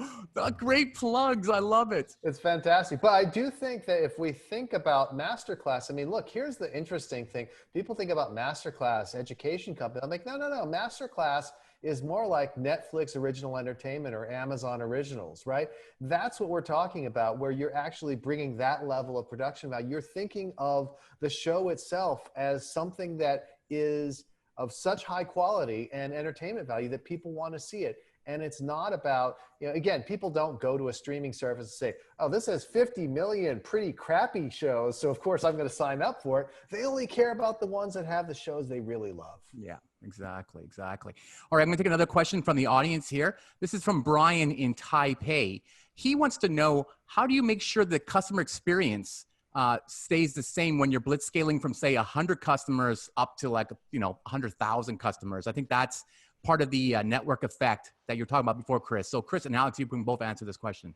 great plugs. I love it. It's fantastic. But I do think that if we think about Masterclass, I mean, look, here's the interesting thing. People think about Masterclass, education company. I'm like, no. Masterclass is more like Netflix original entertainment or Amazon originals, right? That's what we're talking about, where you're actually bringing that level of production value. You're thinking of the show itself as something that is of such high quality and entertainment value that people want to see it. And it's not about, again, people don't go to a streaming service and say, oh, this has 50 million pretty crappy shows, so of course I'm going to sign up for it. They only care about the ones that have the shows they really love. Yeah, exactly. All right, I'm going to take another question from the audience here. This is from Brian in Taipei. He wants to know, how do you make sure the customer experience stays the same when you're blitzscaling from, say, 100 customers up to 100,000 customers? I think that's part of the network effect that you're talking about before, Chris. So Chris and Alex, you can both answer this question.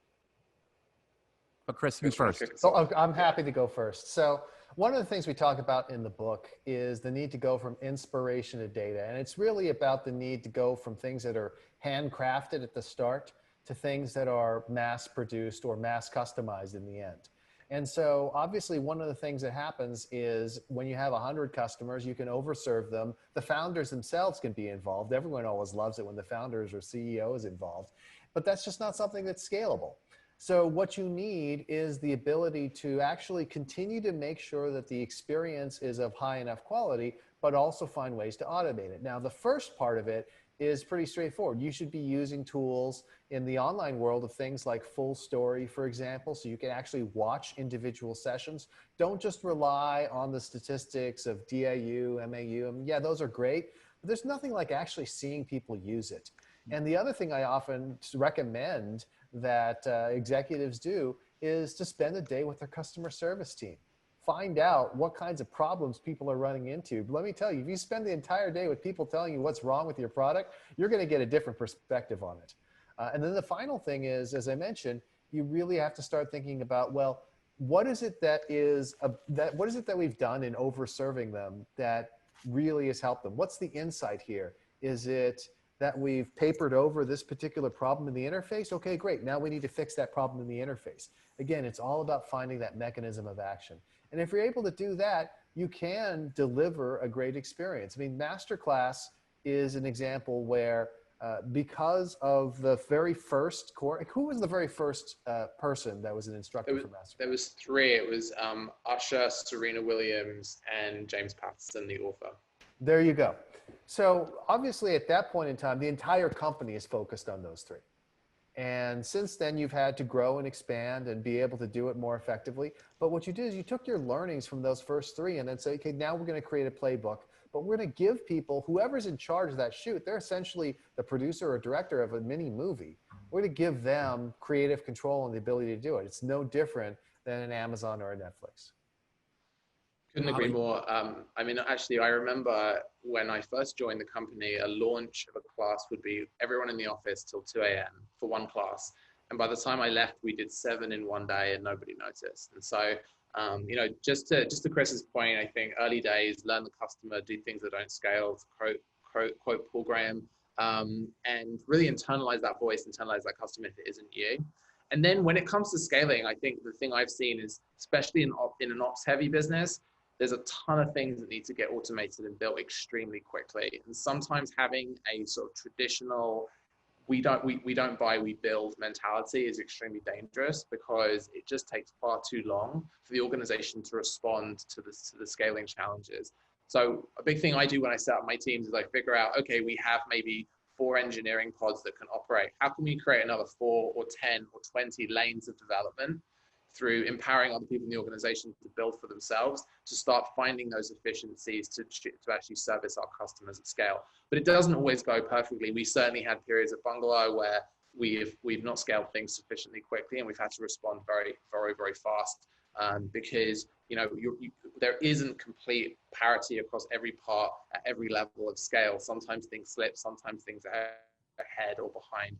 But Chris, who's first? So I'm happy to go first. So one of the things we talk about in the book is the need to go from inspiration to data. And it's really about the need to go from things that are handcrafted at the start to things that are mass produced or mass customized in the end. And so obviously one of the things that happens is when you have 100 customers, you can overserve them. The founders themselves can be involved. Everyone always loves it when the founders or CEO is involved, but that's just not something that's scalable. So what you need is the ability to actually continue to make sure that the experience is of high enough quality, but also find ways to automate it. Now, the first part of it is pretty straightforward. You should be using tools in the online world of things like Full Story, for example, so you can actually watch individual sessions. Don't just rely on the statistics of DAU, MAU. I mean, yeah, those are great, but there's nothing like actually seeing people use it. And the other thing I often recommend that executives do is to spend a day with their customer service team. Find out what kinds of problems people are running into. But let me tell you, if you spend the entire day with people telling you what's wrong with your product, you're going to get a different perspective on it. And then the final thing is, as I mentioned, you really have to start thinking about, well, what is it that we've done in over-serving them that really has helped them? What's the insight here? Is it that we've papered over this particular problem in the interface? Okay, great. Now we need to fix that problem in the interface. Again, it's all about finding that mechanism of action. And if you're able to do that, you can deliver a great experience. I mean, Masterclass is an example where because of the very first core, who was the very first person that was an instructor for Masterclass? There was three. It was Usher, Serena Williams, and James Patterson, the author. There you go. So obviously at that point in time, the entire company is focused on those three. And since then, you've had to grow and expand and be able to do it more effectively. But what you did is you took your learnings from those first three and then say, okay, now we're going to create a playbook, but we're going to give people, whoever's in charge of that shoot, they're essentially the producer or director of a mini movie. We're going to give them creative control and the ability to do it. It's no different than an Amazon or a Netflix. Couldn't agree more. I mean, actually, I remember when I first joined the company, a launch of a class would be everyone in the office till 2 a.m. for one class. And by the time I left, we did 7 in one day and nobody noticed. And so, you know, just to Chris's point, I think early days, learn the customer, do things that don't scale, quote Paul Graham, and really internalize that voice, internalize that customer if it isn't you. And then when it comes to scaling, I think the thing I've seen is, especially in an ops heavy business, there's a ton of things that need to get automated and built extremely quickly. And sometimes having a sort of traditional, we don't buy, we build mentality is extremely dangerous because it just takes far too long for the organization to respond to the scaling challenges. So a big thing I do when I set up my teams is I figure out, okay, we have maybe 4 engineering pods that can operate. How can we create another 4 or 10 or 20 lanes of development through empowering other people in the organization to build for themselves, to start finding those efficiencies to actually service our customers at scale. But it doesn't always go perfectly. We certainly had periods at Bungalow where we've not scaled things sufficiently quickly, and we've had to respond very, very, very fast because there isn't complete parity across every part at every level of scale. Sometimes things slip, sometimes things are ahead or behind.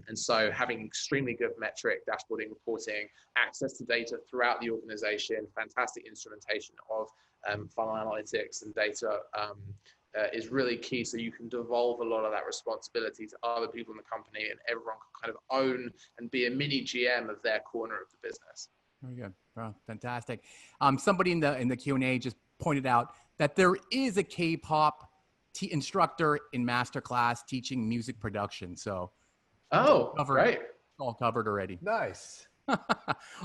And so having extremely good metric, dashboarding, reporting, access to data throughout the organization, fantastic instrumentation of funnel analytics and data is really key. So you can devolve a lot of that responsibility to other people in the company, and everyone can kind of own and be a mini GM of their corner of the business. Very good. Wow, fantastic. Somebody in the Q&A just pointed out that there is a K-pop instructor in Masterclass teaching music production. So, right, all covered already. Nice.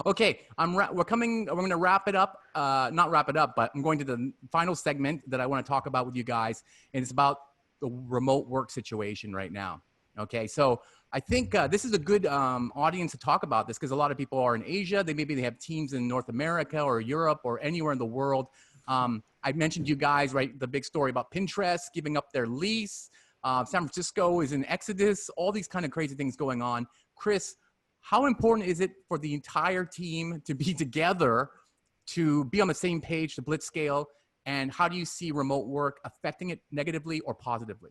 Okay, we're going to wrap it up. Not wrap it up, but I'm going to the final segment that I want to talk about with you guys, and it's about the remote work situation right now. Okay, so I think this is a good audience to talk about this because a lot of people are in Asia. Maybe they have teams in North America or Europe or anywhere in the world. I mentioned you guys, right, the big story about Pinterest giving up their lease. San Francisco is in exodus, all these kind of crazy things going on. Chris, how important is it for the entire team to be together, to be on the same page, to blitz scale? And how do you see remote work affecting it negatively or positively?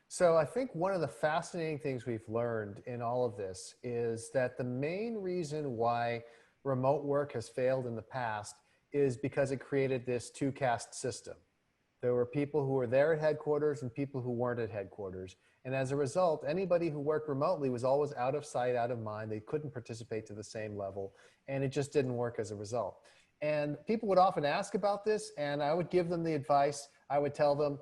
So I think one of the fascinating things we've learned in all of this is that the main reason why remote work has failed in the past is because it created this 2-caste system. There were people who were there at headquarters and people who weren't at headquarters. And as a result, anybody who worked remotely was always out of sight, out of mind. They couldn't participate to the same level, and it just didn't work as a result. And people would often ask about this, and I would give them the advice. I would tell them,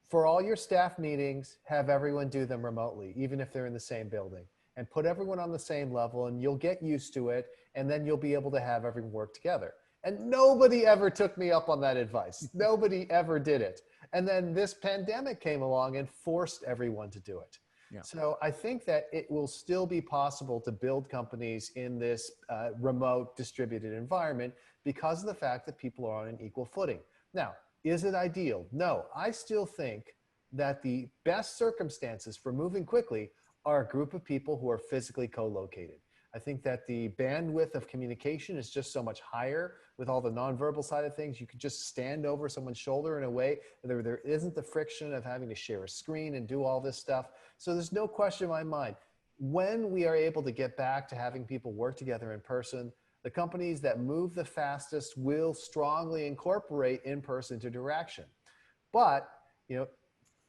for all your staff meetings, have everyone do them remotely, even if they're in the same building, and put everyone on the same level, and you'll get used to it, and then you'll be able to have everyone work together. And nobody ever took me up on that advice. Nobody ever did it. And then this pandemic came along and forced everyone to do it. Yeah. So I think that it will still be possible to build companies in this remote distributed environment because of the fact that people are on an equal footing. Now, is it ideal? No, I still think that the best circumstances for moving quickly are a group of people who are physically co-located. I think that the bandwidth of communication is just so much higher with all the nonverbal side of things. You could just stand over someone's shoulder in a way that there isn't the friction of having to share a screen and do all this stuff. So there's no question in my mind, when we are able to get back to having people work together in person, the companies that move the fastest will strongly incorporate in-person interaction. But, you know,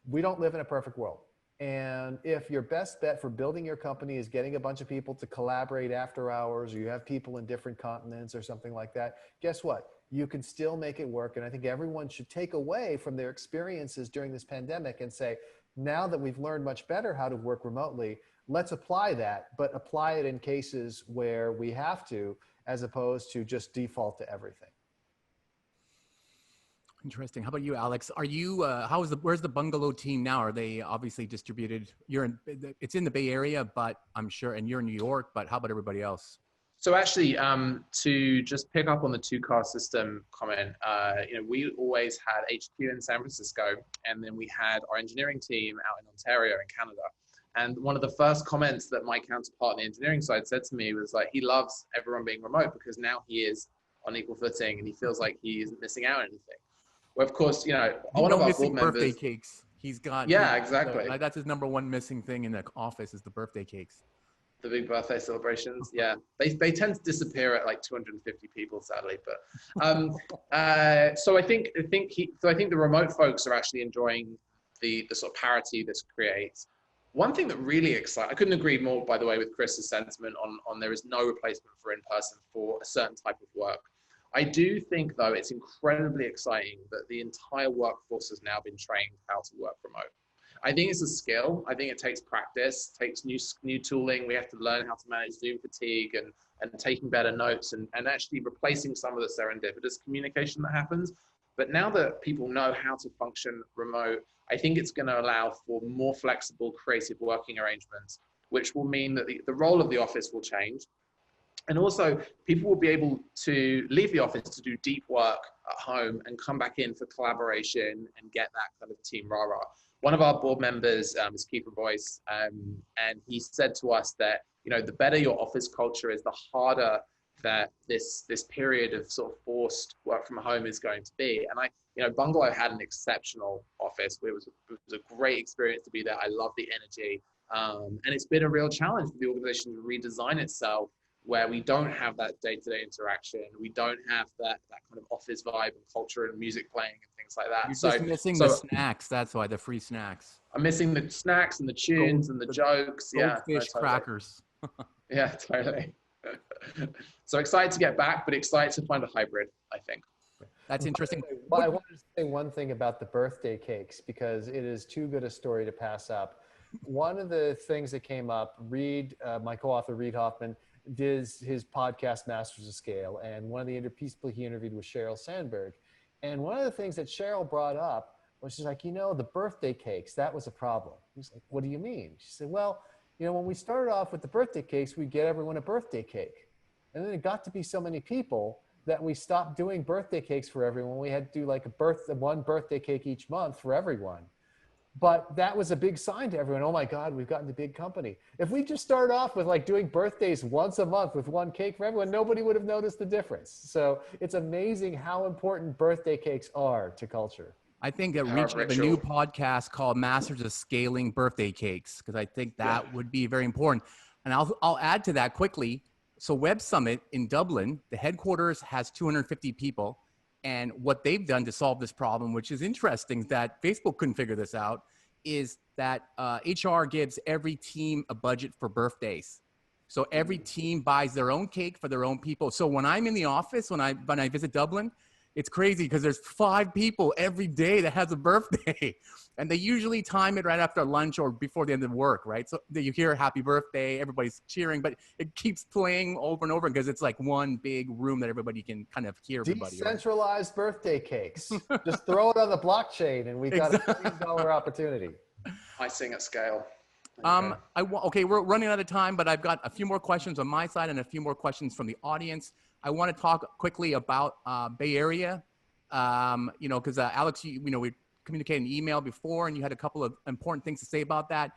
we don't live in a perfect world. And if your best bet for building your company is getting a bunch of people to collaborate after hours, or you have people in different continents or something like that, guess what? You can still make it work. And I think everyone should take away from their experiences during this pandemic and say, now that we've learned much better how to work remotely, let's apply that, but apply it in cases where we have to, as opposed to just default to everything. Interesting. How about you, Alex? Are you, where's the bungalow team now? Are they obviously distributed? It's in the Bay Area, but I'm sure, and you're in New York, but how about everybody else? So actually, to just pick up on the two-car system comment, we always had HQ in San Francisco, and then we had our engineering team out in Ontario in Canada. And one of the first comments that my counterpart on the engineering side said to me was like, he loves everyone being remote because now he is on equal footing and he feels like he isn't missing out on anything. Well, of course, one of our board members, birthday cakes. He's got, exactly. So that's his number one missing thing in the office is the birthday cakes. The big birthday celebrations, yeah. They tend to disappear at like 250 people, sadly. But so I think the remote folks are actually enjoying the sort of parity this creates. One thing that really excites, I couldn't agree more, by the way, with Chris's sentiment on there is no replacement for in-person for a certain type of work. I do think, though, it's incredibly exciting that the entire workforce has now been trained how to work remote. I think it's a skill. I think it takes practice, takes new tooling. We have to learn how to manage Zoom fatigue and taking better notes and actually replacing some of the serendipitous communication that happens. But now that people know how to function remote, I think it's going to allow for more flexible, creative working arrangements, which will mean that the role of the office will change. And also, people will be able to leave the office to do deep work at home and come back in for collaboration and get that kind of team rah-rah. One of our board members is Keith Boyce, and he said to us that, the better your office culture is, the harder that this period of sort of forced work from home is going to be. And Bungalow had an exceptional office. It was a great experience to be there. I love the energy. And it's been a real challenge for the organization to redesign itself, where we don't have that day-to-day interaction. We don't have that kind of office vibe and culture and music playing and things like that. You're just missing the snacks. That's why, the free snacks. I'm missing the snacks and the tunes and the jokes. Goldfish crackers. Yeah, totally. So excited to get back, but excited to find a hybrid, I think. That's interesting. Well, I wanted to say one thing about the birthday cakes, because it is too good a story to pass up. One of the things that came up, my co-author, Reid Hoffman, did his podcast, Masters of Scale. And one of the people he interviewed was Sheryl Sandberg. And one of the things that Sheryl brought up was she's like, the birthday cakes, that was a problem. He's like, what do you mean? She said, well, when we started off with the birthday cakes, we'd get everyone a birthday cake. And then it got to be so many people that we stopped doing birthday cakes for everyone. We had to do like one birthday cake each month for everyone. But that was a big sign to everyone. Oh my God, we've gotten a big company. If we just started off with like doing birthdays once a month with one cake for everyone, nobody would have noticed the difference. So it's amazing how important birthday cakes are to culture. I think that reaching a new podcast called Masters of Scaling Birthday Cakes, because I think that would be very important. And I'll add to that quickly. So Web Summit in Dublin, the headquarters has 250 people. And what they've done to solve this problem, which is interesting that Facebook couldn't figure this out, is that HR gives every team a budget for birthdays. So every team buys their own cake for their own people. So when I'm in the office, when I visit Dublin, it's crazy because there's 5 people every day that has a birthday. And they usually time it right after lunch or before the end of work, right? So you hear happy birthday, everybody's cheering, but it keeps playing over and over because it's like one big room that everybody can kind of hear everybody. Decentralized birthday cakes. Just throw it on the blockchain and we got a $1 million opportunity. Icing at scale. Okay, we're running out of time, but I've got a few more questions on my side and a few more questions from the audience. I want to talk quickly about Bay Area, because Alex, we communicated an email before, and you had a couple of important things to say about that.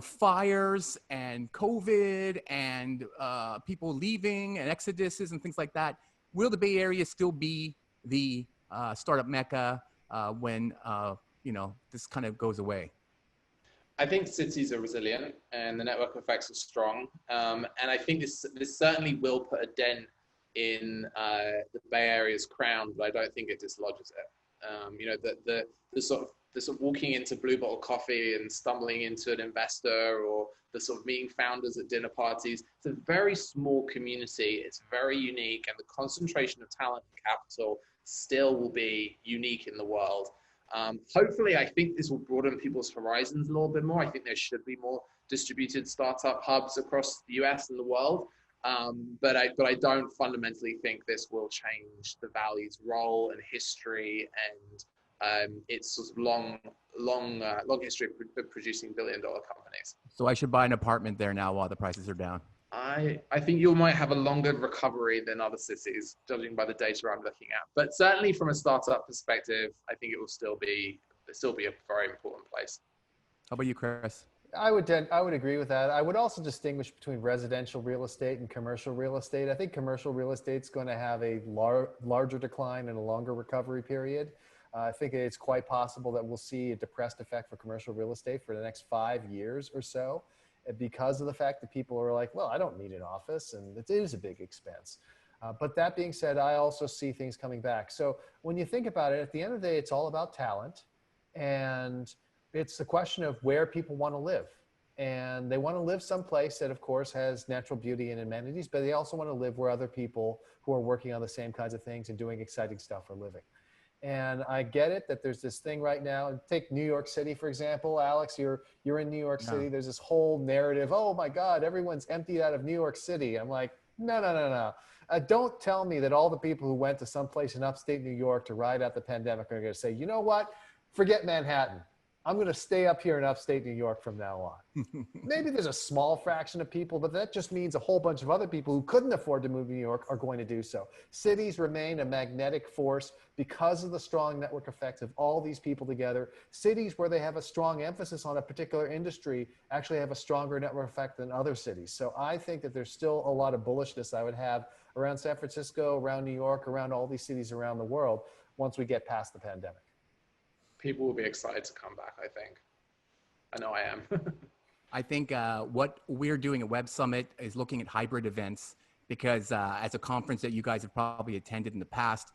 Fires and COVID and people leaving and exoduses and things like that. Will the Bay Area still be the startup mecca when this kind of goes away? I think cities are resilient and the network effects are strong. And I think this certainly will put a dent in the Bay Area's crown, but I don't think it dislodges it. The sort of walking into Blue Bottle Coffee and stumbling into an investor, or the sort of meeting founders at dinner parties, it's a very small community. It's very unique, and the concentration of talent and capital still will be unique in the world. Hopefully, I think this will broaden people's horizons a little bit more. I think there should be more distributed startup hubs across the US and the world. But I don't fundamentally think this will change the Valley's role and history and its sort of long history of producing billion-dollar companies. So I should buy an apartment there now while the prices are down. I think you might have a longer recovery than other cities, judging by the data I'm looking at. But certainly from a startup perspective, I think it will still be a very important place. How about you, Chris? I would agree with that. I would also distinguish between residential real estate and commercial real estate. I think commercial real estate is going to have a larger decline and a longer recovery period. I think it's quite possible that we'll see a depressed effect for commercial real estate for the next 5 years or so, because of the fact that people are like, well, I don't need an office, and it is a big expense. But that being said, I also see things coming back. So when you think about it, at the end of the day, it's all about talent, and it's the question of where people want to live. And they want to live someplace that, of course, has natural beauty and amenities, but they also want to live where other people who are working on the same kinds of things and doing exciting stuff are living. And I get it that there's this thing right now. Take New York City, for example. Alex, you're in New York City. There's this whole narrative, oh my God, everyone's emptied out of New York City. I'm like, no. Don't tell me that all the people who went to someplace in upstate New York to ride out the pandemic are going to say, you know what, forget Manhattan. I'm going to stay up here in upstate New York from now on. Maybe there's a small fraction of people, but that just means a whole bunch of other people who couldn't afford to move to New York are going to do so. Cities remain a magnetic force because of the strong network effects of all these people together. Cities where they have a strong emphasis on a particular industry actually have a stronger network effect than other cities. So I think that there's still a lot of bullishness I would have around San Francisco, around New York, around all these cities around the world once we get past the pandemic. People will be excited to come back, I think. I know I am. I think what we're doing at Web Summit is looking at hybrid events, because as a conference that you guys have probably attended in the past,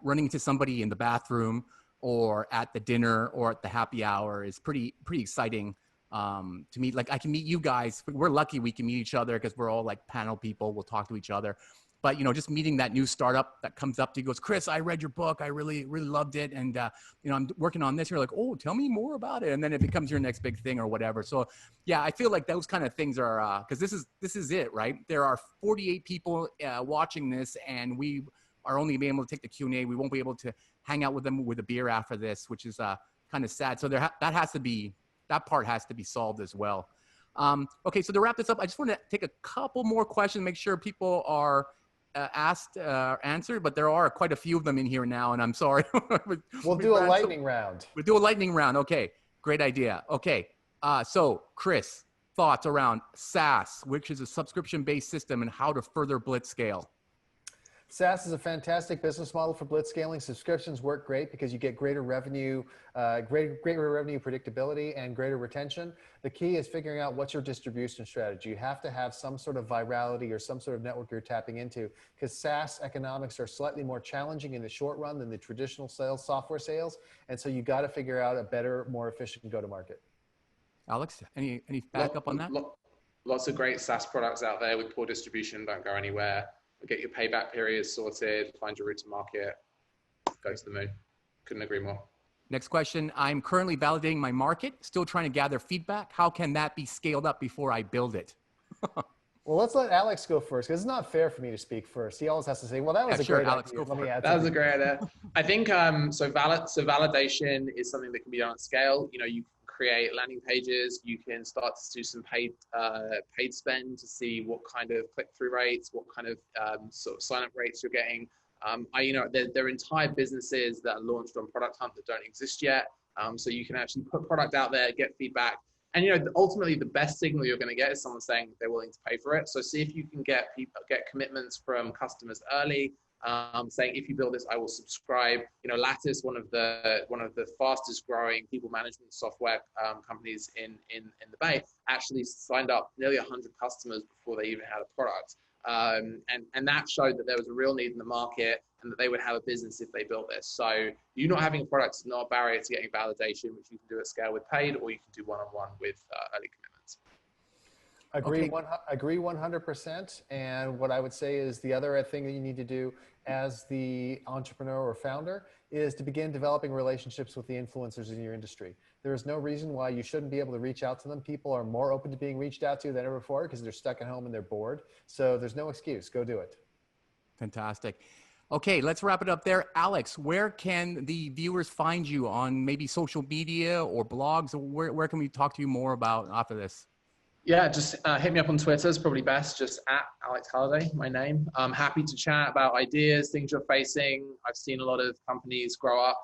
running into somebody in the bathroom or at the dinner or at the happy hour is pretty exciting to meet. Like, I can meet you guys. We're lucky we can meet each other because we're all like panel people. We'll talk to each other. But, just meeting that new startup that comes up to you, goes, Chris, I read your book. I really, really loved it. And, I'm working on this. You're like, oh, tell me more about it. And then it becomes your next big thing or whatever. So, I feel like those kind of things are, because this is it, right? There are 48 people watching this, and we are only being able to take the Q&A. We won't be able to hang out with them with a beer after this, which is kind of sad. So that part has to be solved as well. Okay, so to wrap this up, I just want to take a couple more questions, make sure people are answered, but there are quite a few of them in here now, and I'm sorry. We'll do a lightning round. We'll do a lightning round. Okay, great idea. Okay, so Chris, thoughts around SaaS, which is a subscription-based system, and how to further blitz scale? SaaS is a fantastic business model for blitzscaling. Subscriptions work great because you get greater revenue, greater revenue predictability and greater retention. The key is figuring out what's your distribution strategy. You have to have some sort of virality or some sort of network you're tapping into, because SaaS economics are slightly more challenging in the short run than the traditional software sales. And so you got to figure out a better, more efficient go-to-market. Alex, any backup on that? Lots of great SaaS products out there with poor distribution, don't go anywhere. get your payback periods sorted, find your route to market, go to the moon. Couldn't agree more. Next question. I'm currently validating my market, still trying to gather feedback. How can that be scaled up before I build it? Well, let's let Alex go first, because it's not fair for me to speak first. He always has to say, well, that was a great Alex, idea. go for it. That was a great idea. I think, so validation is something that can be done at scale. You know, you can create landing pages. You can start to do some paid spend to see what kind of click-through rates, what kind of sort of sign-up rates you're getting. There are entire businesses that are launched on Product Hunt that don't exist yet. So you can actually put product out there, get feedback. And, you know, ultimately the best signal you're going to get is someone saying they're willing to pay for it. So see if you can get commitments from customers early, saying, if you build this, I will subscribe. You know, Lattice, one of the fastest growing people management software companies in the Bay, actually signed up nearly 100 customers before they even had a product. And that showed that there was a real need in the market and that they would have a business if they built this. So you not having a product is not a barrier to getting validation, which you can do at scale with paid, or you can do one-on-one with early commitments. Agree 100%. And what I would say is the other thing that you need to do as the entrepreneur or founder is to begin developing relationships with the influencers in your industry. There is no reason why you shouldn't be able to reach out to them. People are more open to being reached out to than ever before because they're stuck at home and they're bored. So there's no excuse. Go do it. Fantastic. Okay, let's wrap it up there. Alex, where can the viewers find you on maybe social media or blogs? Where can we talk to you more about after this? Yeah, just hit me up on Twitter. It's probably best, just at Alex Halliday, my name. I'm happy to chat about ideas, things you're facing. I've seen a lot of companies grow up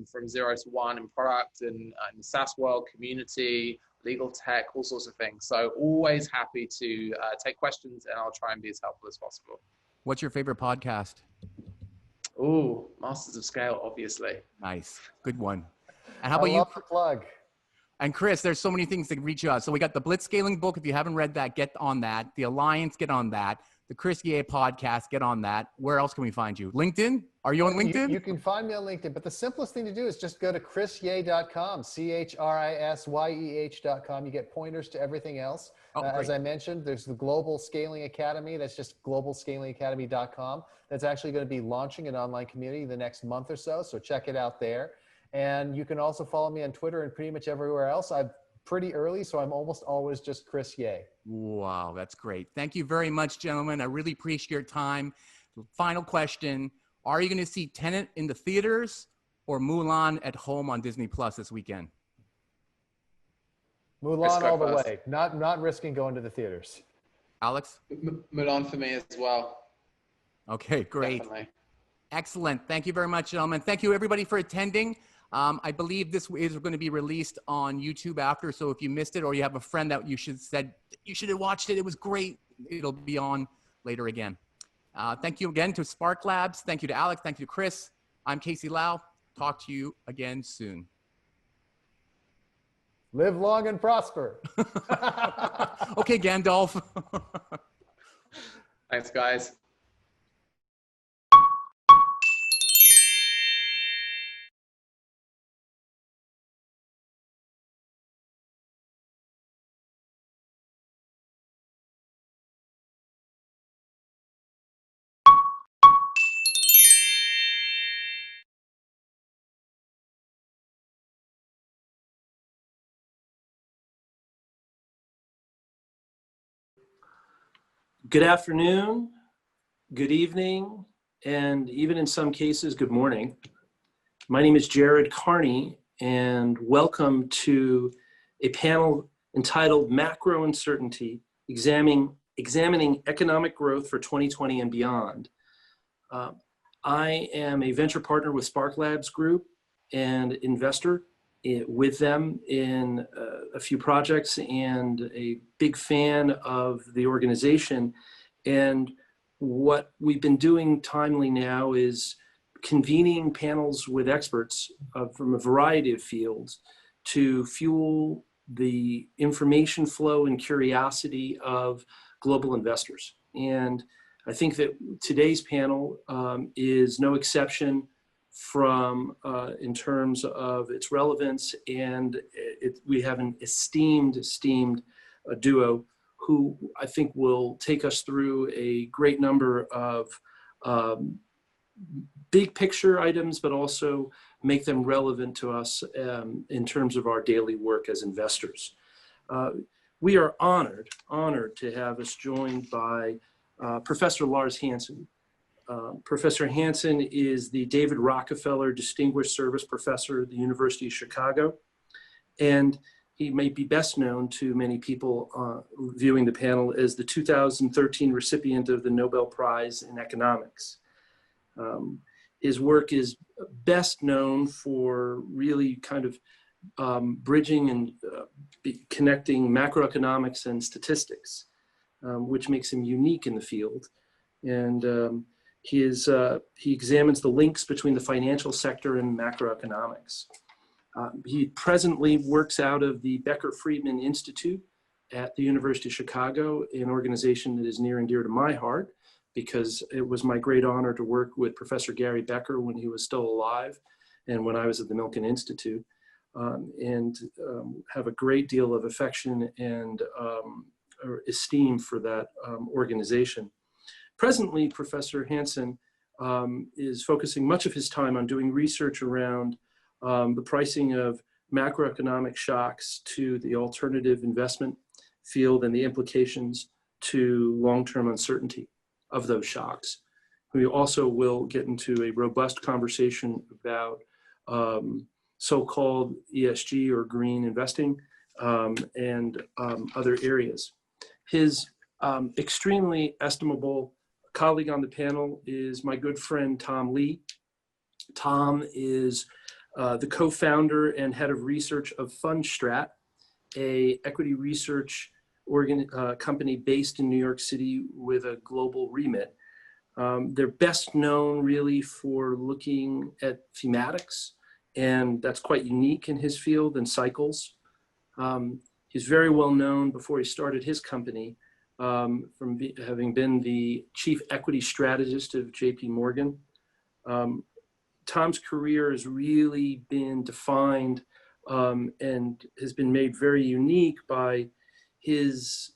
from 0 to 1 in product and in the SaaS world, community, legal tech, all sorts of things. So always happy to take questions, and I'll try and be as helpful as possible. What's your favorite podcast? Ooh, Masters of Scale, obviously. Nice. Good one. And how about you? I love the plug. And Chris, there's so many things to reach you out. So we got the Blitzscaling book. If you haven't read that, get on that. The Alliance, get on that. The Chris Ye podcast, get on that. Where else can we find you? LinkedIn? Are you on LinkedIn? You can find me on LinkedIn, but the simplest thing to do is just go to chrisye.com, CHRISYEH.com. You get pointers to everything else. As I mentioned, there's the Global Scaling Academy. That's just globalscalingacademy.com. That's actually going to be launching an online community the next month or so. So check it out there. And you can also follow me on Twitter and pretty much everywhere else. I'm pretty early, so I'm almost always just Chris Ye. Wow, that's great. Thank you very much, gentlemen. I really appreciate your time. Final question. Are you going to see Tenet in the theaters or Mulan at home on Disney Plus this weekend? Mulan all the way. Not risking going to the theaters. Alex? Mulan for me as well. Okay, great. Definitely. Excellent. Thank you very much, gentlemen. Thank you, everybody, for attending. I believe this is going to be released on YouTube after, so if you missed it or you have a friend that you should have watched it, it was great, it'll be on later again. Thank you again to Spark Labs. Thank you to Alex. Thank you to Chris. I'm Casey Lau. Talk to you again soon. Live long and prosper. Okay, Gandalf. Thanks, guys. Good afternoon, good evening, and even in some cases, good morning. My name is Jared Carney, and welcome to a panel entitled Macro Uncertainty, Examining Economic Growth for 2020 and Beyond. I am a venture partner with Spark Labs Group and investor with them in a few projects and a big fan of the organization. And what we've been doing timely now is convening panels with experts from a variety of fields to fuel the information flow and curiosity of global investors. And I think that today's panel is no exception from in terms of its relevance, and we have an esteemed duo who I think will take us through a great number of big picture items, but also make them relevant to us in terms of our daily work as investors. We are honored to have us joined by Professor Lars Hansen. Professor Hansen is the David Rockefeller Distinguished Service Professor at the University of Chicago, and he may be best known to many people viewing the panel as the 2013 recipient of the Nobel Prize in Economics. His work is best known for really kind of bridging and connecting macroeconomics and statistics, which makes him unique in the field. And he examines the links between the financial sector and macroeconomics. He presently works out of the Becker-Friedman Institute at the University of Chicago, an organization that is near and dear to my heart, because it was my great honor to work with Professor Gary Becker when he was still alive and when I was at the Milken Institute, and have a great deal of affection and esteem for that organization. Presently, Professor Hansen is focusing much of his time on doing research around the pricing of macroeconomic shocks to the alternative investment field and the implications to long-term uncertainty of those shocks. We also will get into a robust conversation about so-called ESG or green investing and other areas. His extremely estimable colleague on the panel is my good friend, Tom Lee. Tom is the co-founder and head of research of Fundstrat, a equity research company based in New York City with a global remit. They're best known really for looking at thematics, and that's quite unique in his field, and cycles. He's very well known before he started his company from having been the chief equity strategist of JP Morgan. Tom's career has really been defined and has been made very unique by his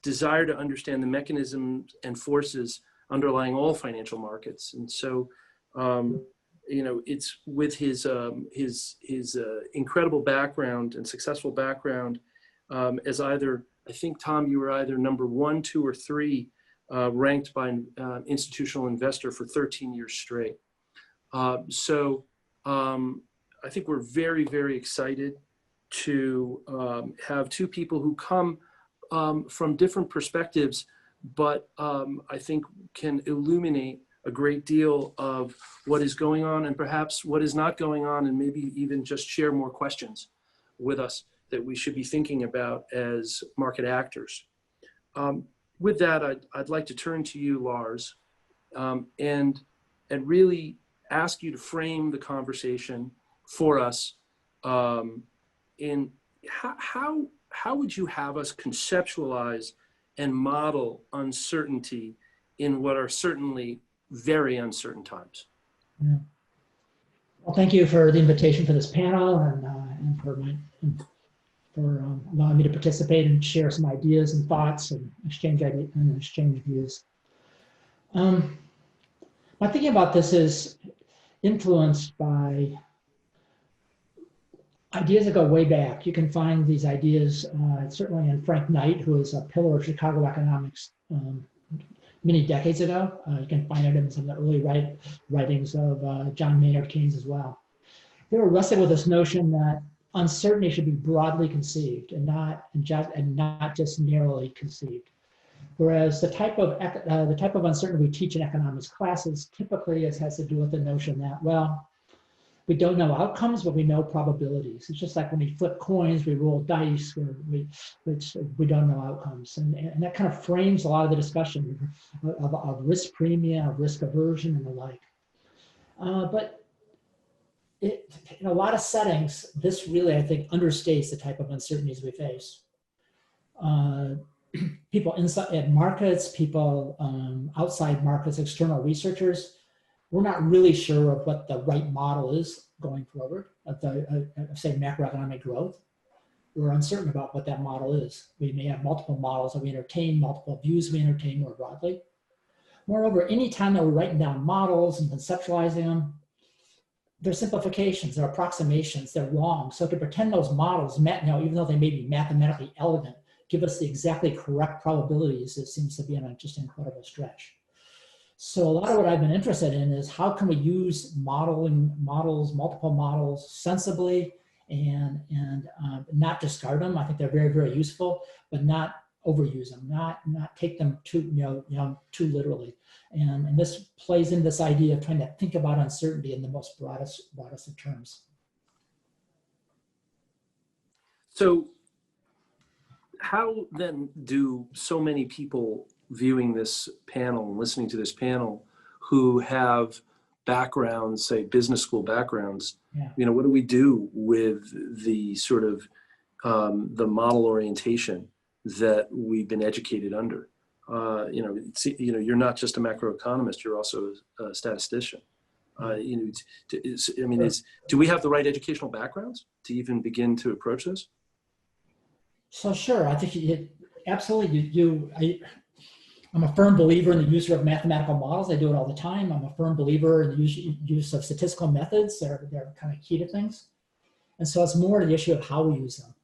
desire to understand the mechanisms and forces underlying all financial markets. And so, you know, it's with his incredible background and successful background as either, I think, Tom, you were either number 1, 2, or 3 ranked by Institutional Investor for 13 years straight. So I think we're very, very excited to have two people who come from different perspectives, but I think can illuminate a great deal of what is going on and perhaps what is not going on, and maybe even just share more questions with us that we should be thinking about as market actors. With that, I'd like to turn to you, Lars, and really ask you to frame the conversation for us in how would you have us conceptualize and model uncertainty in what are certainly very uncertain times? Yeah. Well, thank you for the invitation for this panel and for allowing me to participate and share some ideas and thoughts and exchange views. My thinking about this is influenced by ideas that go way back. You can find these ideas certainly in Frank Knight, who is a pillar of Chicago economics many decades ago. You can find it in some of the early writings of John Maynard Keynes as well. They were wrestling with this notion that uncertainty should be broadly conceived and not just narrowly conceived. Whereas the type of uncertainty we teach in economics classes typically has to do with the notion that, well, we don't know outcomes, but we know probabilities. It's just like when we flip coins, we roll dice, which we don't know outcomes. And that kind of frames a lot of the discussion of risk premium, of risk aversion, and the like. But in a lot of settings, this really, I think, understates the type of uncertainties we face. People inside markets, people outside markets, external researchers, we're not really sure of what the right model is going forward of say macroeconomic growth. we're uncertain about what that model is. We may have multiple models that we entertain, multiple views we entertain more broadly. Moreover, anytime that we're writing down models and conceptualizing them, they're simplifications, they're approximations, they're wrong. So to pretend those models, even though they may be mathematically elegant, give us the exactly correct probabilities, it seems to be an just incredible stretch. So a lot of what I've been interested in is how can we use multiple models sensibly and not discard them. I think they're very, very useful, but not overuse them, not take them too literally. And this plays in this idea of trying to think about uncertainty in the most broadest of terms. So how then do so many people viewing this panel, listening to this panel, who have backgrounds, say business school backgrounds, what do we do with the sort of the model orientation that we've been educated under? You're not just a macroeconomist, you're also a statistician. Do we have the right educational backgrounds to even begin to approach this? So sure, I think absolutely. I'm a firm believer in the use of mathematical models. I do it all the time. I'm a firm believer in the use of statistical methods. They're kind of key to things. And so it's more the issue of how we use them.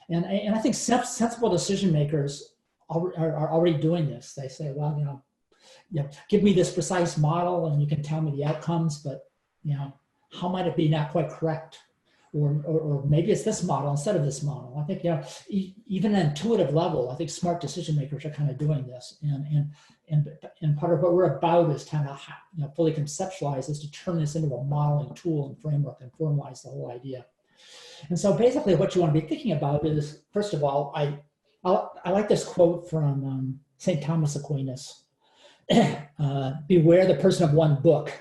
And I think sensible decision makers are already doing this. They say, well, give me this precise model and you can tell me the outcomes, but how might it be not quite correct? Or maybe it's this model instead of this model. I think, even at an intuitive level, I think smart decision makers are kind of doing this. And part of what we're about is kind of fully conceptualize this to turn this into a modeling tool and framework and formalize the whole idea. And so basically what you want to be thinking about is, first of all, I like this quote from St. Thomas Aquinas, beware the person of one book.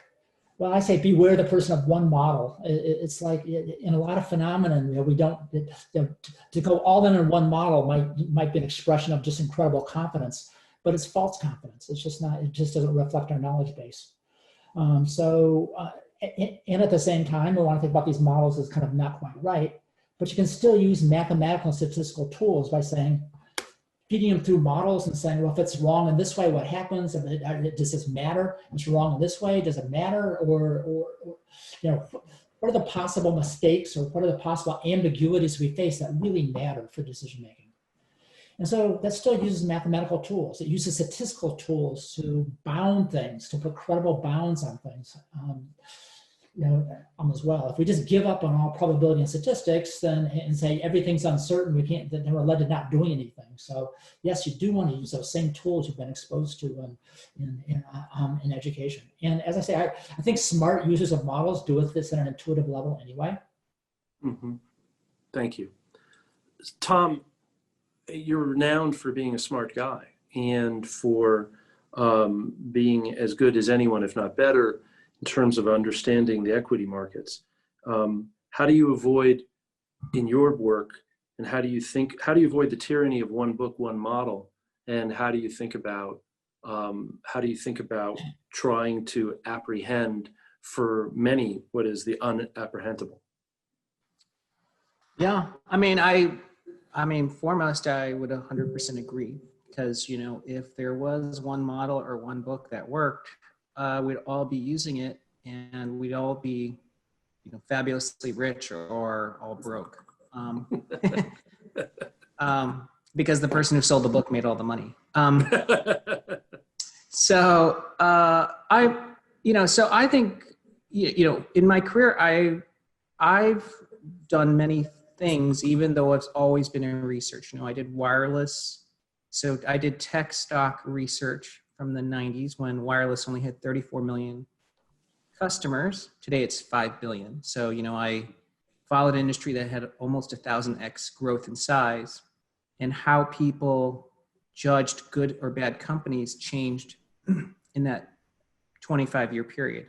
Well, I say beware the person of one model. It's like in a lot of phenomenon, we don't, to go all in on one model might be an expression of just incredible confidence, but it's false confidence. It's just not, it just doesn't reflect our knowledge base. And at the same time, we want to think about these models as kind of not quite right, but you can still use mathematical and statistical tools by saying, feeding them through models and saying, well, if it's wrong in this way, what happens? Does this matter? If it's wrong in this way, does it matter? Or what are the possible mistakes or what are the possible ambiguities we face that really matter for decision making? And so that still uses mathematical tools. It uses statistical tools to bound things, to put credible bounds on things. As well. If we just give up on all probability and statistics and say everything's uncertain, then we're led to not doing anything. So yes, you do want to use those same tools you've been exposed to in education. And as I say, I think smart users of models do this at an intuitive level anyway. Mm-hmm. Thank you. Tom, you're renowned for being a smart guy and for being as good as anyone, if not better, in terms of understanding the equity markets. How do you avoid in your work, and how do you avoid the tyranny of one book, one model? And how do you think about trying to apprehend for many what is the unapprehendable? Yeah, I mean, foremost, I would 100% agree, because if there was one model or one book that worked, we'd all be using it, and we'd all be, fabulously rich or all broke, because the person who sold the book made all the money. So I think, in my career, I've done many things, even though it's always been in research. I did wireless, so I did tech stock research from the 90s when wireless only had 34 million customers. Today it's 5 billion. So, I followed an industry that had almost 1,000x growth in size, and how people judged good or bad companies changed in that 25-year period.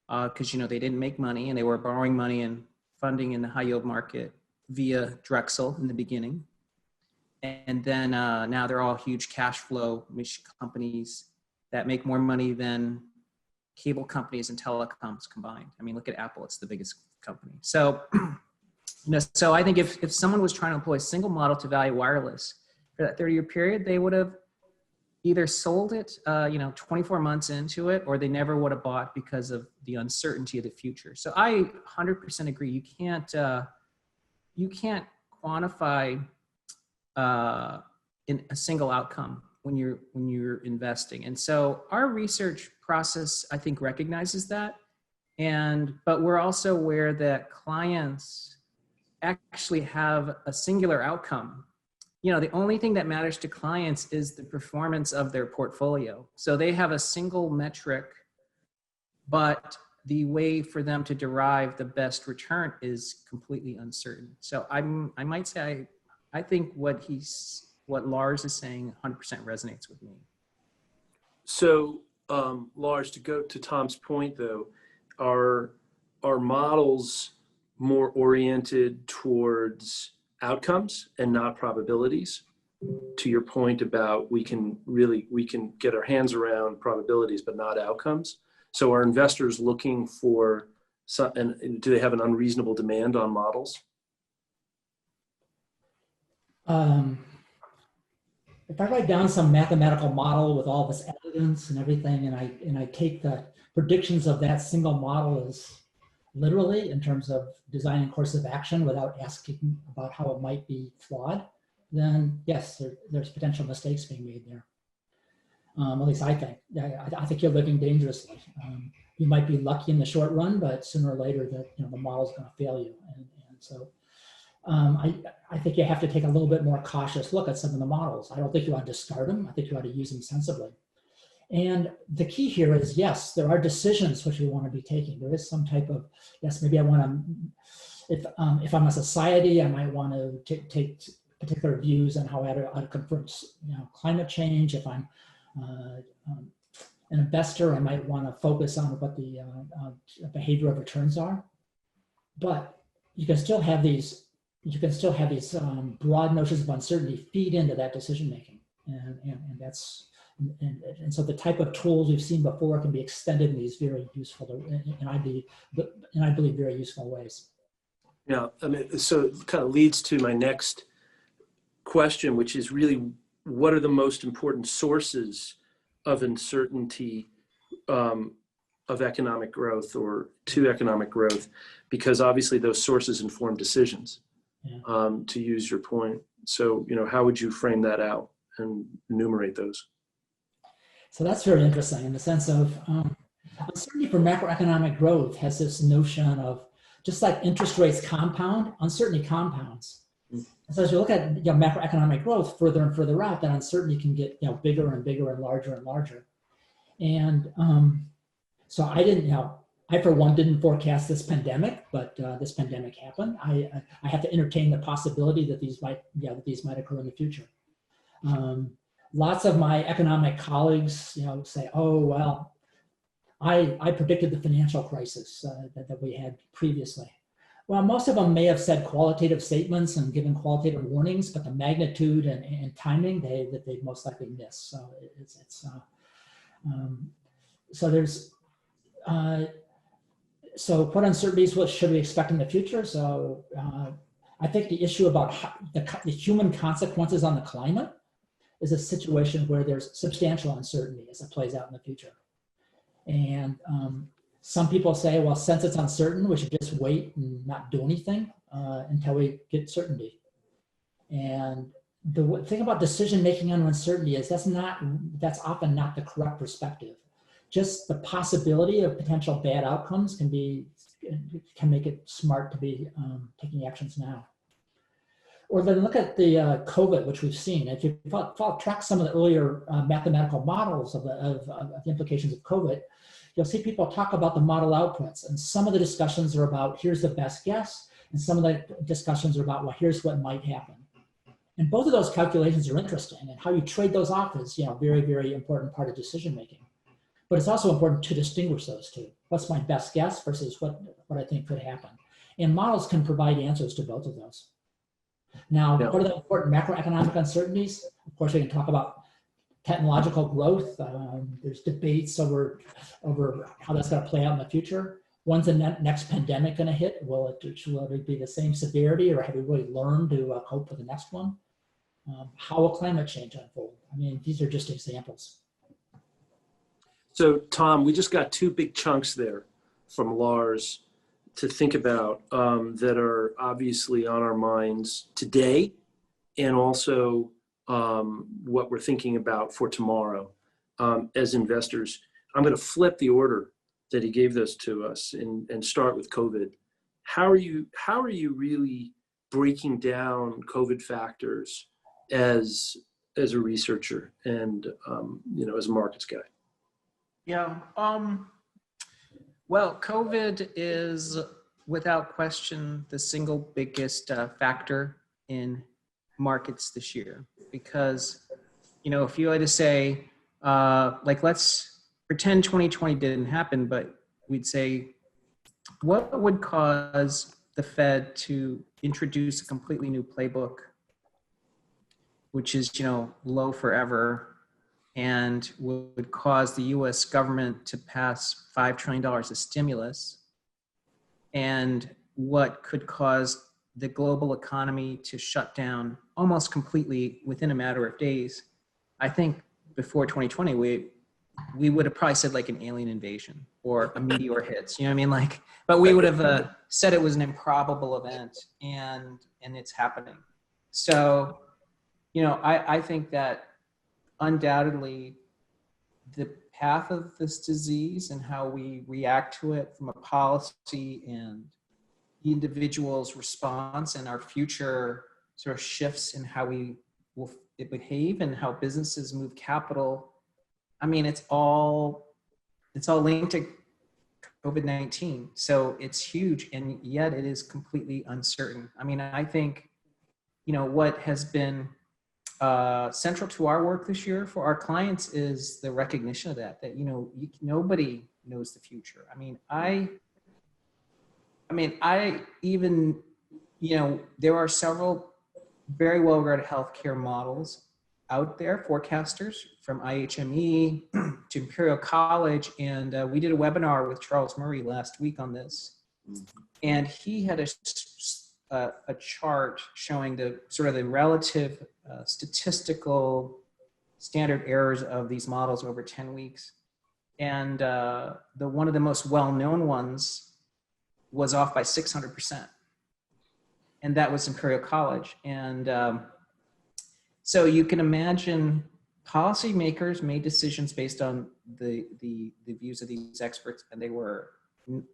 Because, they didn't make money, and they were borrowing money and funding in the high yield market via Drexel in the beginning. And then now they're all huge cash flow companies that make more money than cable companies and telecoms combined. I mean, look at Apple, it's the biggest company. So So I think if someone was trying to employ a single model to value wireless for that 30-year period, they would have either sold it, 24 months into it, or they never would have bought because of the uncertainty of the future. So I 100% agree. You can't quantify in a single outcome when you're investing. And so our research process, I think, recognizes that. But we're also aware that clients actually have a singular outcome. The only thing that matters to clients is the performance of their portfolio. So they have a single metric, but the way for them to derive the best return is completely uncertain. So I might say I think what Lars is saying 100% resonates with me. So Lars, to go to Tom's point though, are models more oriented towards outcomes and not probabilities? To your point about we can get our hands around probabilities but not outcomes. So are investors looking for some, and do they have an unreasonable demand on models? If I write down some mathematical model with all this evidence and everything, and I take the predictions of that single model as literally in terms of designing course of action without asking about how it might be flawed, then yes, there's potential mistakes being made there. At least I think. I think you're living dangerously. You might be lucky in the short run, but sooner or later the model's going to fail you. And so I think you have to take a little bit more cautious look at some of the models. I don't think you ought to discard them. I think you ought to use them sensibly. And the key here is, yes, there are decisions which we want to be taking. There is some type of, yes, maybe I want to, if I'm a society, I might want to take particular views on how to confront climate change. If I'm an investor, I might want to focus on what the behavior of returns are. But you can still have these broad notions of uncertainty feed into that decision making, and so the type of tools we've seen before can be extended in these very useful and I believe very useful ways. Yeah, I mean, so it kind of leads to my next question, which is really what are the most important sources of uncertainty of economic growth or to economic growth, because obviously those sources inform decisions. Yeah. To use your point. So, how would you frame that out and enumerate those? So that's very interesting in the sense of uncertainty for macroeconomic growth has this notion of just like interest rates compound, uncertainty compounds. Mm. And so as you look at macroeconomic growth further and further out, that uncertainty can get bigger and bigger and larger. And so I for one didn't forecast this pandemic, but this pandemic happened. I have to entertain the possibility that these might occur in the future. Lots of my economic colleagues, say, "Oh well, I predicted the financial crisis that we had previously." Well, most of them may have said qualitative statements and given qualitative warnings, but the magnitude and timing they most likely miss. So so there's. So what uncertainties should we expect in the future? So I think the issue about the human consequences on the climate is a situation where there's substantial uncertainty as it plays out in the future. And some people say, well, since it's uncertain, we should just wait and not do anything until we get certainty. And the thing about decision-making on uncertainty is that's often not the correct perspective. Just the possibility of potential bad outcomes can make it smart to be taking actions now. Or then look at the COVID, which we've seen. If you track some of the earlier mathematical models of the implications of COVID, you'll see people talk about the model outputs. And some of the discussions are about, here's the best guess. And some of the discussions are about, well, here's what might happen. And both of those calculations are interesting. And how you trade those off is very, very important part of decision making. But it's also important to distinguish those two. What's my best guess versus what I think could happen? And models can provide answers to both of those. Now, what are the important macroeconomic uncertainties? Of course, we can talk about technological growth. There's debates over how that's going to play out in the future. When's the next pandemic going to hit? Will it be the same severity, or have we really learned to cope with the next one? How will climate change unfold? I mean, these are just examples. So, Tom, we just got two big chunks there from Lars to think about that are obviously on our minds today, and also what we're thinking about for tomorrow as investors. I'm going to flip the order that he gave those to us and start with COVID. How are you really breaking down COVID factors as a researcher and as a markets guy? Yeah. Well, COVID is without question the single biggest factor in markets this year, because if you had to say let's pretend 2020 didn't happen, but we'd say, what would cause the Fed to introduce a completely new playbook, which is, low forever, and would cause the US government to pass $5 trillion of stimulus, and what could cause the global economy to shut down almost completely within a matter of days? I think before 2020, we would have probably said like an alien invasion or a meteor hits, but we would have said it was an improbable event, and it's happening. So, I think that undoubtedly the path of this disease and how we react to it from a policy and the individual's response and our future sort of shifts in how we will behave and how businesses move capital. I mean, it's all linked to COVID-19. So it's huge, and yet it is completely uncertain. I mean, I think, what has been central to our work this year for our clients is the recognition of that nobody knows the future. I even, there are several very well-regarded healthcare models out there, forecasters from IHME to Imperial College, and we did a webinar with Charles Murray last week on this, and he had a chart showing the sort of the relative statistical standard errors of these models over 10 weeks, and one of the most well-known ones was off by 600%, and that was Imperial College. And so you can imagine policymakers made decisions based on the views of these experts, and they were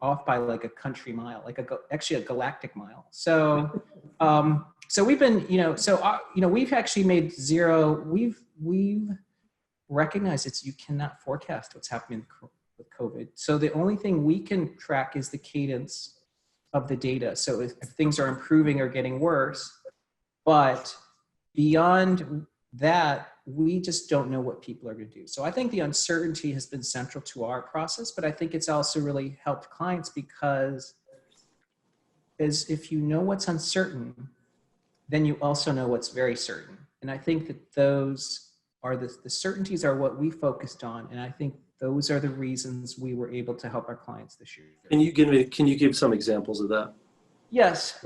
off by like a country mile, actually a galactic mile. So so we've been, we've actually made we've recognized you cannot forecast what's happening with COVID. So the only thing we can track is the cadence of the data. So if things are improving or getting worse, but beyond that, we just don't know what people are going to do. So I think the uncertainty has been central to our process, but I think it's also really helped clients, because if you know what's uncertain, then you also know what's very certain. And I think that those are the certainties are what we focused on. And I think those are the reasons we were able to help our clients this year. Can you give some examples of that? Yes.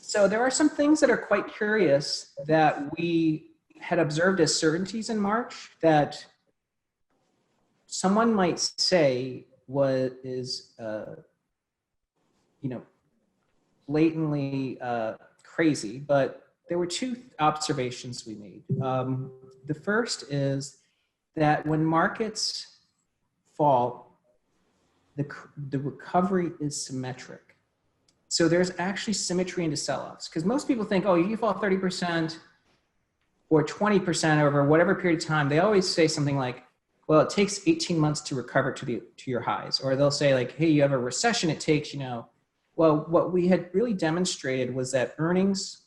So there are some things that are quite curious that we had observed as certainties in March that someone might say is blatantly crazy, but there were two observations we made. The first is that when markets fall, the recovery is symmetric. So there's actually symmetry into sell-offs, because most people think, oh, you fall 30% or 20% over whatever period of time. They always say something like, well, it takes 18 months to recover to your highs. Or they'll say like, hey, you have a recession, it takes, well, what we had really demonstrated was that earnings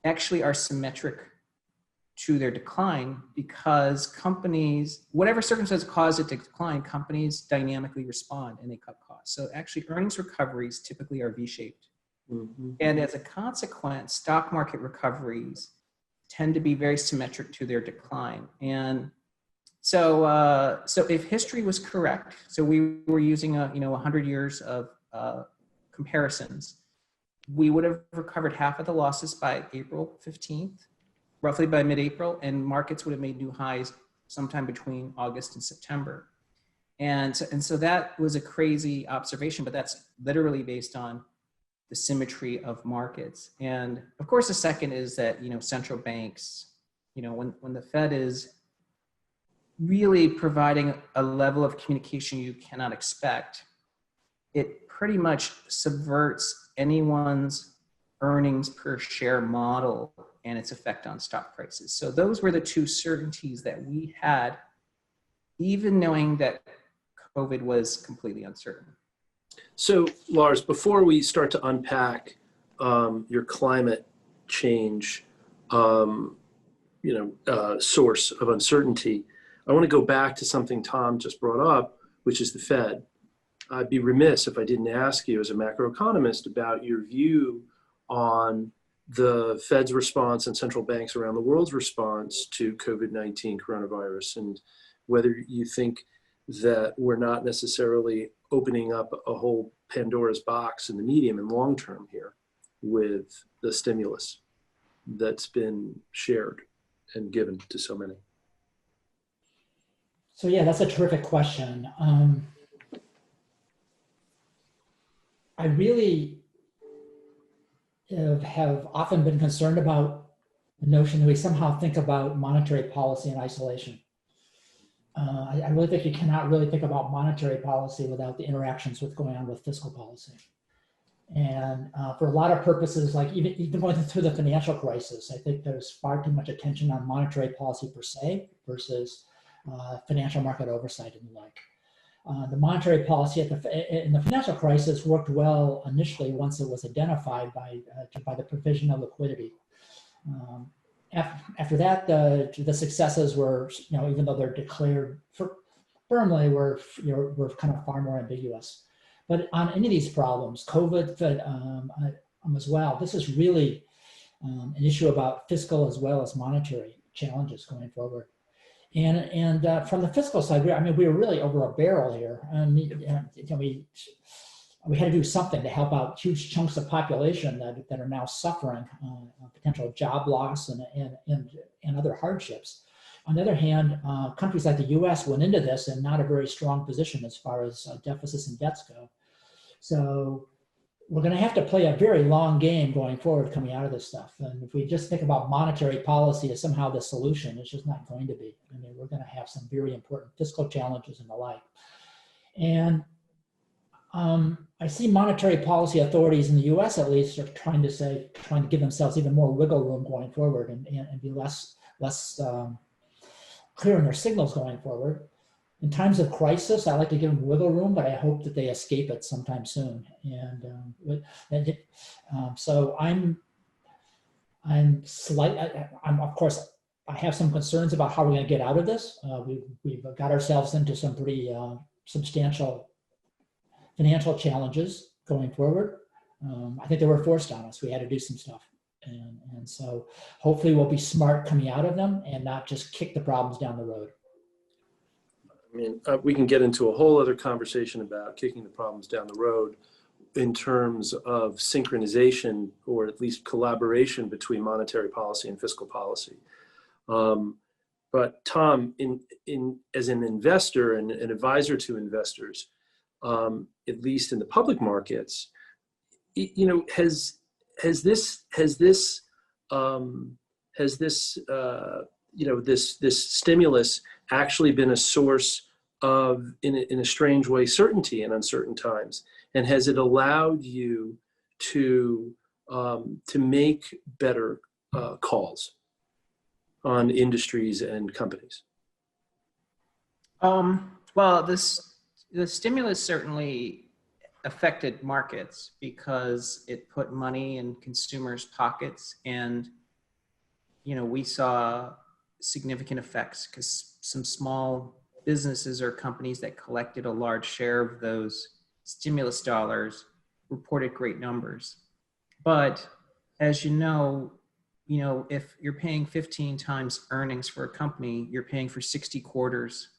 actually are symmetric to their decline, because companies, whatever circumstance caused it to decline, companies dynamically respond and they cut costs. So actually earnings recoveries typically are V-shaped. Mm-hmm. And as a consequence, stock market recoveries tend to be very symmetric to their decline. And So if history was correct, so we were using 100 years of comparisons, we would have recovered half of the losses by April 15th, roughly by mid-April, and markets would have made new highs sometime between August and September. And so that was a crazy observation, but that's literally based on the symmetry of markets. And of course, the second is that, central banks, when the Fed is really providing a level of communication you cannot expect, it pretty much subverts anyone's earnings per share model and its effect on stock prices. So those were the two certainties that we had, even knowing that COVID was completely uncertain. So Lars, before we start to unpack your climate change, source of uncertainty, I want to go back to something Tom just brought up, which is the Fed. I'd be remiss if I didn't ask you as a macroeconomist about your view on the Fed's response and central banks around the world's response to COVID-19 coronavirus, and whether you think that we're not necessarily opening up a whole Pandora's box in the medium and long term here with the stimulus that's been shared and given to so many. So yeah, that's a terrific question. I really have often been concerned about the notion that we somehow think about monetary policy in isolation. I really think you cannot really think about monetary policy without the interactions with going on with fiscal policy. And for a lot of purposes, like even going through the financial crisis, I think there's far too much attention on monetary policy per se versus financial market oversight and the like. The monetary policy in the financial crisis worked well initially once it was identified by the provision of liquidity. After that, the successes were, even though they're declared firmly, were kind of far more ambiguous. But on any of these problems, COVID as well, this is really an issue about fiscal as well as monetary challenges going forward. And from the fiscal side, we were really over a barrel here. We had to do something to help out huge chunks of population that are now suffering potential job loss and other hardships. On the other hand, countries like the US went into this in not a very strong position as far as deficits and debts go. So we're going to have to play a very long game going forward coming out of this stuff. And if we just think about monetary policy as somehow the solution, it's just not going to be. We're going to have some very important fiscal challenges and the like. And I see monetary policy authorities in the US at least are trying to give themselves even more wiggle room going forward and be less clear in their signals going forward. In times of crisis, I like to give them wiggle room, but I hope that they escape it sometime soon. So of course, I have some concerns about how we're going to get out of this. We've got ourselves into some pretty substantial financial challenges going forward. I think they were forced on us. We had to do some stuff. And so hopefully we'll be smart coming out of them and not just kick the problems down the road. We can get into a whole other conversation about kicking the problems down the road in terms of synchronization or at least collaboration between monetary policy and fiscal policy. But Tom, as an investor and an advisor to investors, at least in the public markets, has this stimulus actually been a source of, in a strange way, certainty in uncertain times? And has it allowed you to make better calls on industries and companies? Well, the stimulus certainly affected markets because it put money in consumers' pockets, and we saw significant effects because some small businesses or companies that collected a large share of those stimulus dollars reported great numbers. But as you know, you know, if you're paying 15 times earnings for a company, you're paying for 60 quarters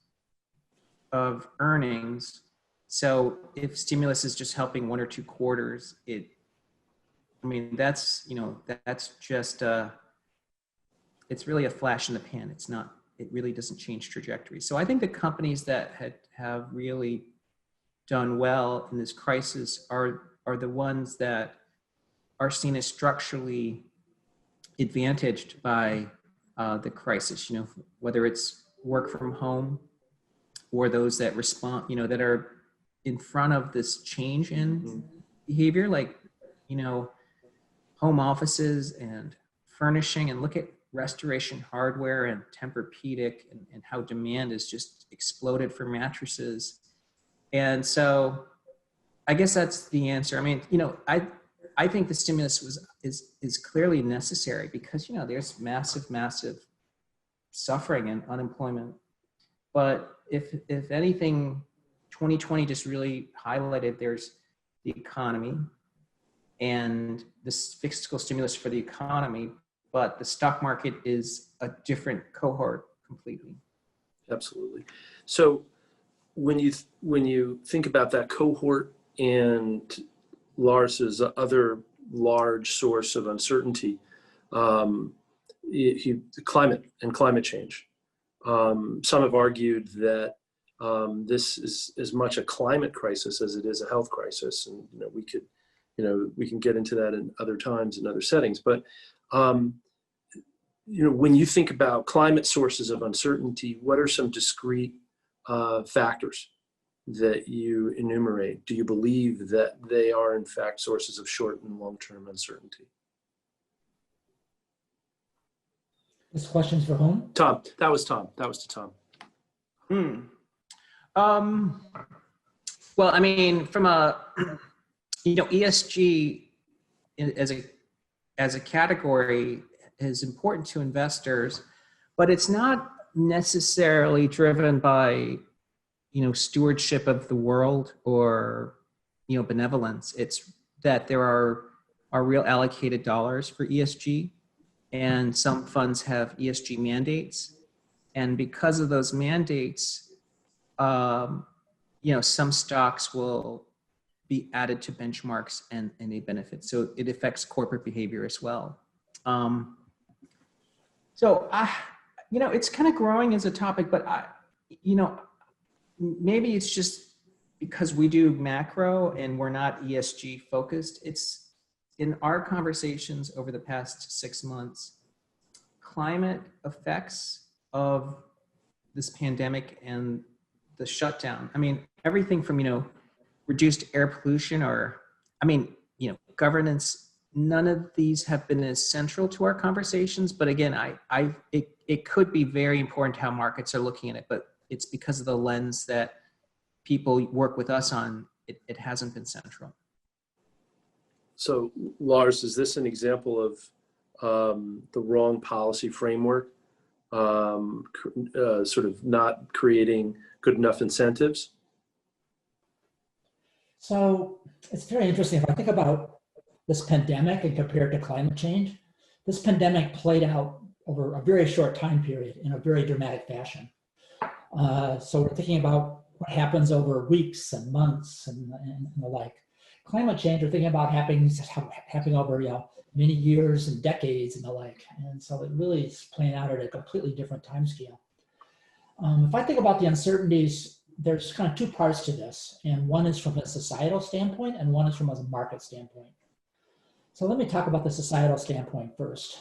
of earnings. So if stimulus is just helping 1 or 2 quarters, I mean, that's, you know, that's just, it's really a flash in the pan. It's not, it really doesn't change trajectory. So I think the companies that have really done well in this crisis are the ones that are seen as structurally advantaged by the crisis, you know, whether it's work from home or those that respond, you know, that are in front of this change in behavior, like, you know, home offices and furnishing, and look at restoration hardware and Tempur-Pedic and how demand has just exploded for mattresses. And so I guess that's the answer. I mean, you know, I think the stimulus is clearly necessary because, you know, there's massive suffering and unemployment. But if anything, 2020 just really highlighted there's the economy and this fiscal stimulus for the economy, but the stock market is a different cohort completely. Absolutely. So when you think about that cohort and Lars's other large source of uncertainty, climate and climate change. Some have argued that this is as much a climate crisis as it is a health crisis, and we can get into that in other times in other settings. But when you think about climate sources of uncertainty, what are some discrete factors that you enumerate? Do you believe that they are in fact sources of short and long-term uncertainty? This question's for whom? Tom. That was Tom. That was to Tom. Well, I mean, from a, ESG as a category is important to investors, but it's not necessarily driven by, stewardship of the world or, benevolence. It's that there are real allocated dollars for ESG, and some funds have ESG mandates. And because of those mandates, some stocks will be added to benchmarks and they benefit. So it affects corporate behavior as well. It's kind of growing as a topic, but maybe it's just because we do macro and we're not ESG focused. It's in our conversations over the past 6 months, climate effects of this pandemic and the shutdown. I mean, everything from, reduced air pollution or, governance, none of these have been as central to our conversations. But again, it could be very important how markets are looking at it, but it's because of the lens that people work with us on, it hasn't been central. So Lars, is this an example of the wrong policy framework, sort of not creating good enough incentives? So it's very interesting. If I think about this pandemic and compare it to climate change, this pandemic played out over a very short time period in a very dramatic fashion. So we're thinking about what happens over weeks and months and the like. Climate change, we're thinking about happening over many years and decades and the like. And so it really is playing out at a completely different time scale. If I think about the uncertainties, there's kind of two parts to this. And one is from a societal standpoint and one is from a market standpoint. So let me talk about the societal standpoint first.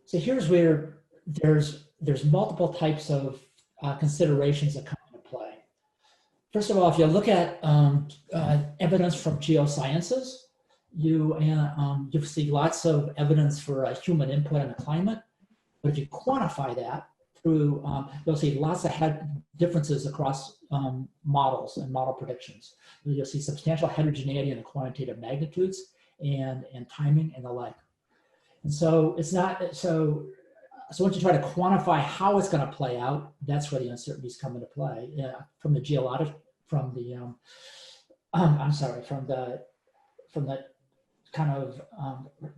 So here's where there's multiple types of considerations that come into play. First of all, if you look at evidence from geosciences, you see lots of evidence for human input on the climate. But if you quantify that through, you'll see lots of differences across models and model predictions. You'll see substantial heterogeneity in the quantitative magnitudes and timing and the like. And so it's not, so once you try to quantify how it's going to play out, that's where the uncertainties come into play. From the kind of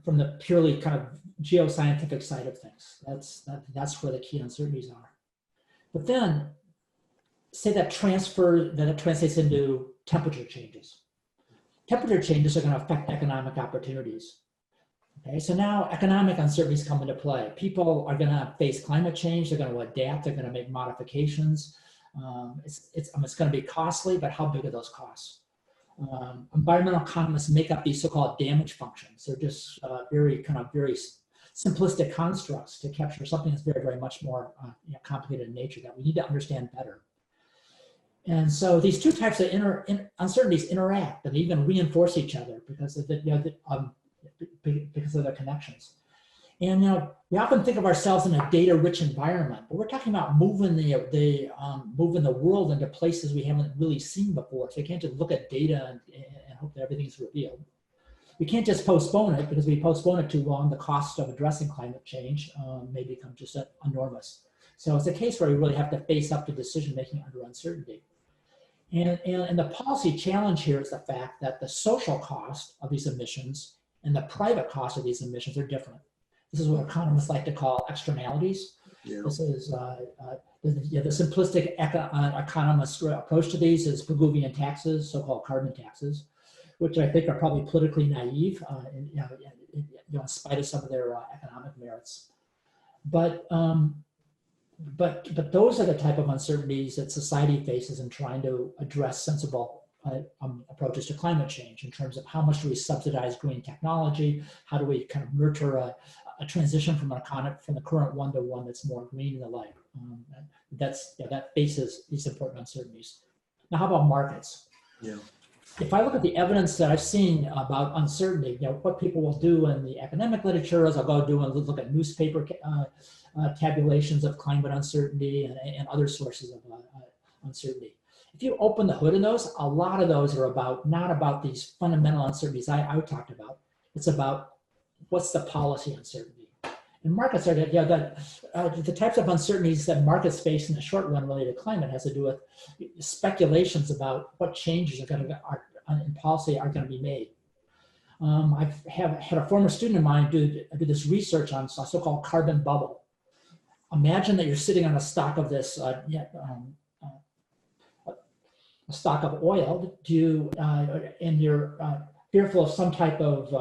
from the purely kind of geoscientific side of things. That's where the key uncertainties are. But then, say that it translates into temperature changes. Temperature changes are going to affect economic opportunities. Okay, so now economic uncertainties come into play. People are going to face climate change. They're going to adapt. They're going to make modifications. It's going to be costly, but how big are those costs? Environmental economists make up these so-called damage functions. They're just very simplistic constructs to capture something that's very, very much more complicated in nature that we need to understand better. And so these two types of uncertainties interact and even reinforce each other because of because of their connections. And we often think of ourselves in a data-rich environment, but we're talking about moving the world into places we haven't really seen before. So you can't just look at data and hope that everything's revealed. We can't just postpone it, because if we postpone it too long, the cost of addressing climate change may become just enormous. So it's a case where we really have to face up to decision-making under uncertainty. And the policy challenge here is the fact that the social cost of these emissions and the private cost of these emissions are different. This is what economists like to call externalities. Yeah. This is the simplistic economist approach to these is Pigouvian taxes, so-called carbon taxes, which I think are probably politically naive, in spite of some of their economic merits. But those are the type of uncertainties that society faces in trying to address sensible approaches to climate change, in terms of how much do we subsidize green technology, how do we kind of nurture a transition from the current one to one that's more green and the like. That faces these important uncertainties. Now, how about markets? Yeah. If I look at the evidence that I've seen about uncertainty, what people will do in the academic literature is I'll go do and look at newspaper tabulations of climate uncertainty and other sources of uncertainty. If you open the hood in those, a lot of those are not about these fundamental uncertainties I talked about. It's about what's the policy uncertainty. And markets are the types of uncertainties that markets face in the short run related to climate has to do with speculations about what changes in policy are going to be made. I have had a former student of mine do this research on a so-called carbon bubble. Imagine that you're sitting on a stock of this a stock of oil, and you're fearful of some type of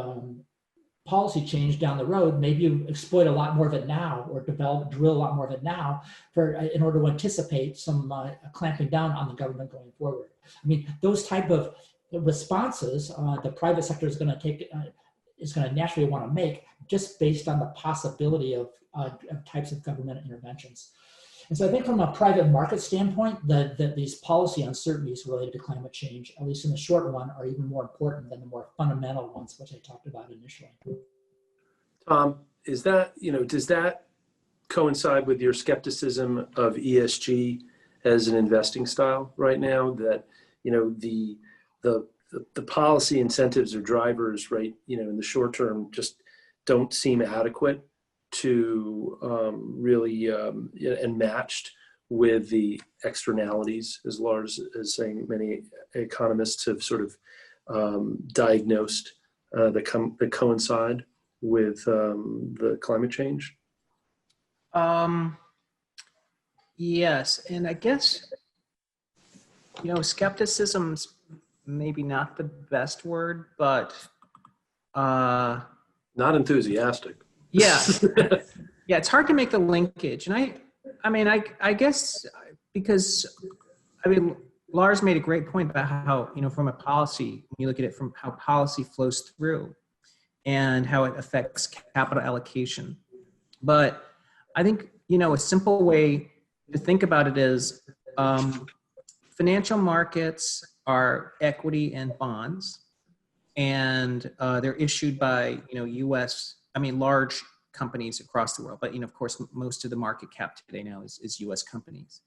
policy change down the road. Maybe you exploit a lot more of it now, or drill a lot more of it now in order to anticipate some clamping down on the government going forward. I mean, those type of responses the private sector is going to naturally want to make, just based on the possibility of types of government interventions. And so I think from a private market standpoint, that these policy uncertainties related to climate change, at least in the short run, are even more important than the more fundamental ones, which I talked about initially. Tom, does that coincide with your skepticism of ESG as an investing style right now? That, the policy incentives or drivers, right, in the short term just don't seem adequate to really and matched with the externalities, as Lars is saying. Many economists have sort of diagnosed that coincide with the climate change. Yes, and I guess skepticism's maybe not the best word, but not enthusiastic. Yeah, yeah, it's hard to make the linkage, and I guess because Lars made a great point about how from a policy, when you look at it from how policy flows through, and how it affects capital allocation. But I think a simple way to think about it is financial markets are equity and bonds, and they're issued by large companies across the world, but of course most of the market cap today now is US companies.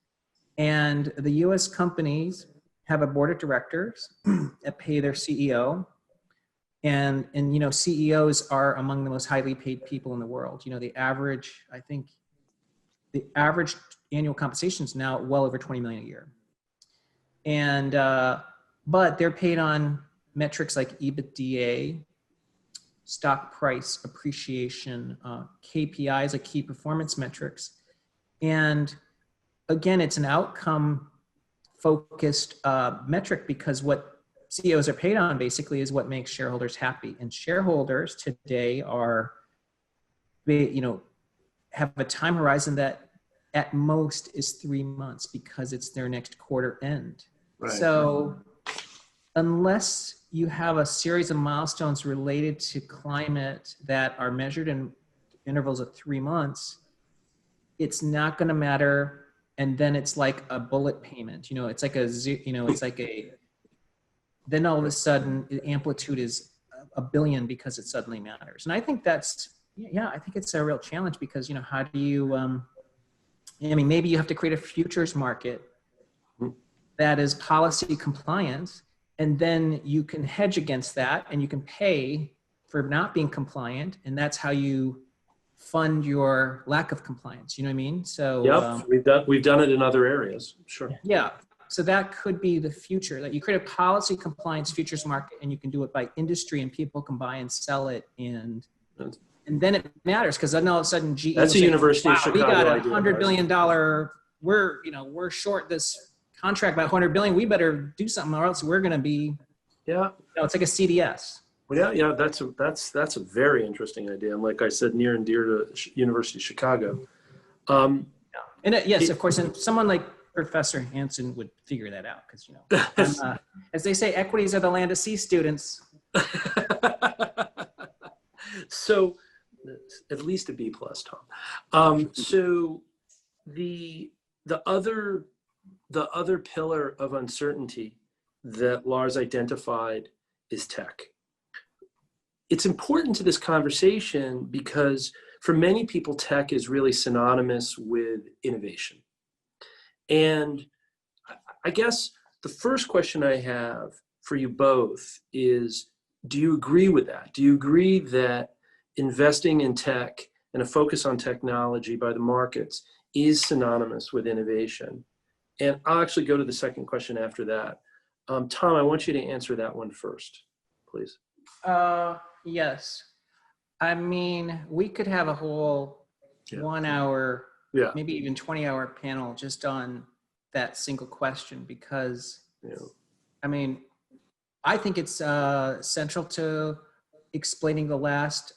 And the US companies have a board of directors that pay their CEO, and CEOs are among the most highly paid people in the world. The average annual compensation is now well over 20 million a year. And but they're paid on metrics like EBITDA, stock price appreciation, KPIs, like key performance metrics. And again, it's an outcome focused metric, because what CEOs are paid on basically is what makes shareholders happy. And shareholders today are, have a time horizon that at most is 3 months, because it's their next quarter end. Right. So unless you have a series of milestones related to climate that are measured in intervals of 3 months, it's not going to matter. And then it's like a bullet payment, it's like then all of a sudden the amplitude is a billion because it suddenly matters. And I think that's, I think it's a real challenge, because, how do you, maybe you have to create a futures market that is policy compliant, and then you can hedge against that, and you can pay for not being compliant. And that's how you fund your lack of compliance. You know what I mean? So we've done it in other areas. Sure. Yeah. So that could be the future, that you create a policy compliance futures market, and you can do it by industry, and people can buy and sell it. And then it matters, because then all of a sudden GE, that's a University of Chicago. We got $100 billion. We're short this contract by $100 billion. We better do something, or else we're going to be. Yeah. It's like a CDS. Well, yeah. That's a very interesting idea, and like I said, near and dear to University of Chicago. And yes, of course, and someone like Professor Hansen would figure that out, because as they say, equities are the land of C students. So, at least a B+, Tom. So, the other pillar of uncertainty that Lars identified is tech. It's important to this conversation because for many people, tech is really synonymous with innovation. And I guess the first question I have for you both is, do you agree with that? Do you agree that investing in tech and a focus on technology by the markets is synonymous with innovation? And I'll actually go to the second question after that. Tom, I want you to answer that one first, please. Yes. I mean, we could have a whole 1 hour, maybe even 20-hour panel just on that single question, because, I mean, I think it's central to explaining the last,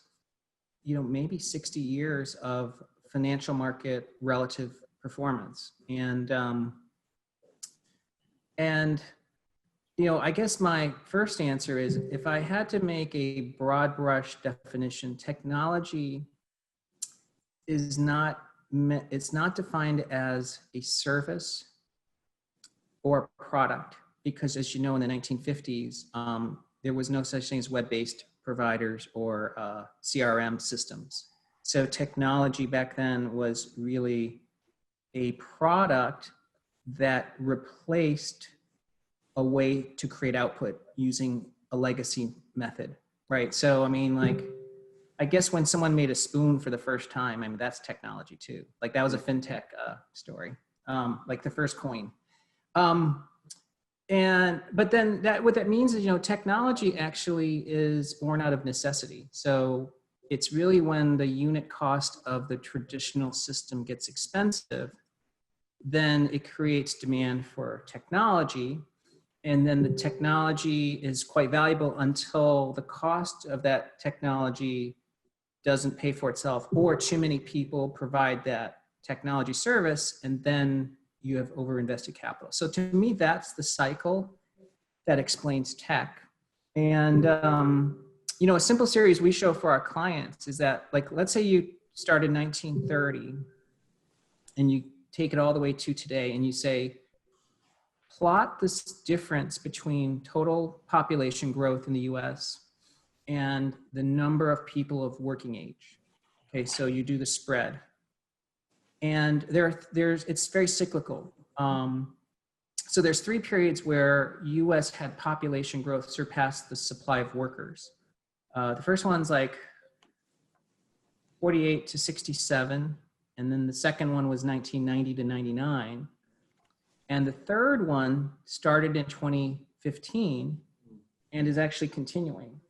maybe 60 years of financial market relative performance. And I guess my first answer is, if I had to make a broad brush definition, technology is it's not defined as a service or a product, because as you know, in the 1950s, there was no such thing as web-based providers or CRM systems. So technology back then was really a product that replaced a way to create output using a legacy method, right? So, I mean, like, I guess when someone made a spoon for the first time, I mean, that's technology too. Like, that was a fintech story, like the first coin. But then what that means is, technology actually is born out of necessity. So it's really when the unit cost of the traditional system gets expensive, then it creates demand for technology. And then the technology is quite valuable until the cost of that technology doesn't pay for itself, or too many people provide that technology service, and then you have overinvested capital. So to me, that's the cycle that explains tech. And, a simple series we show for our clients is that, like, let's say you start in 1930 and you take it all the way to today, and you say, plot this difference between total population growth in the US and the number of people of working age. Okay, so you do the spread. And it's very cyclical. So there's 3 periods where US had population growth surpass the supply of workers. The first one's like 48 to 67. And then the second one was 1990 to 99. And the third one started in 2015 and is actually continuing.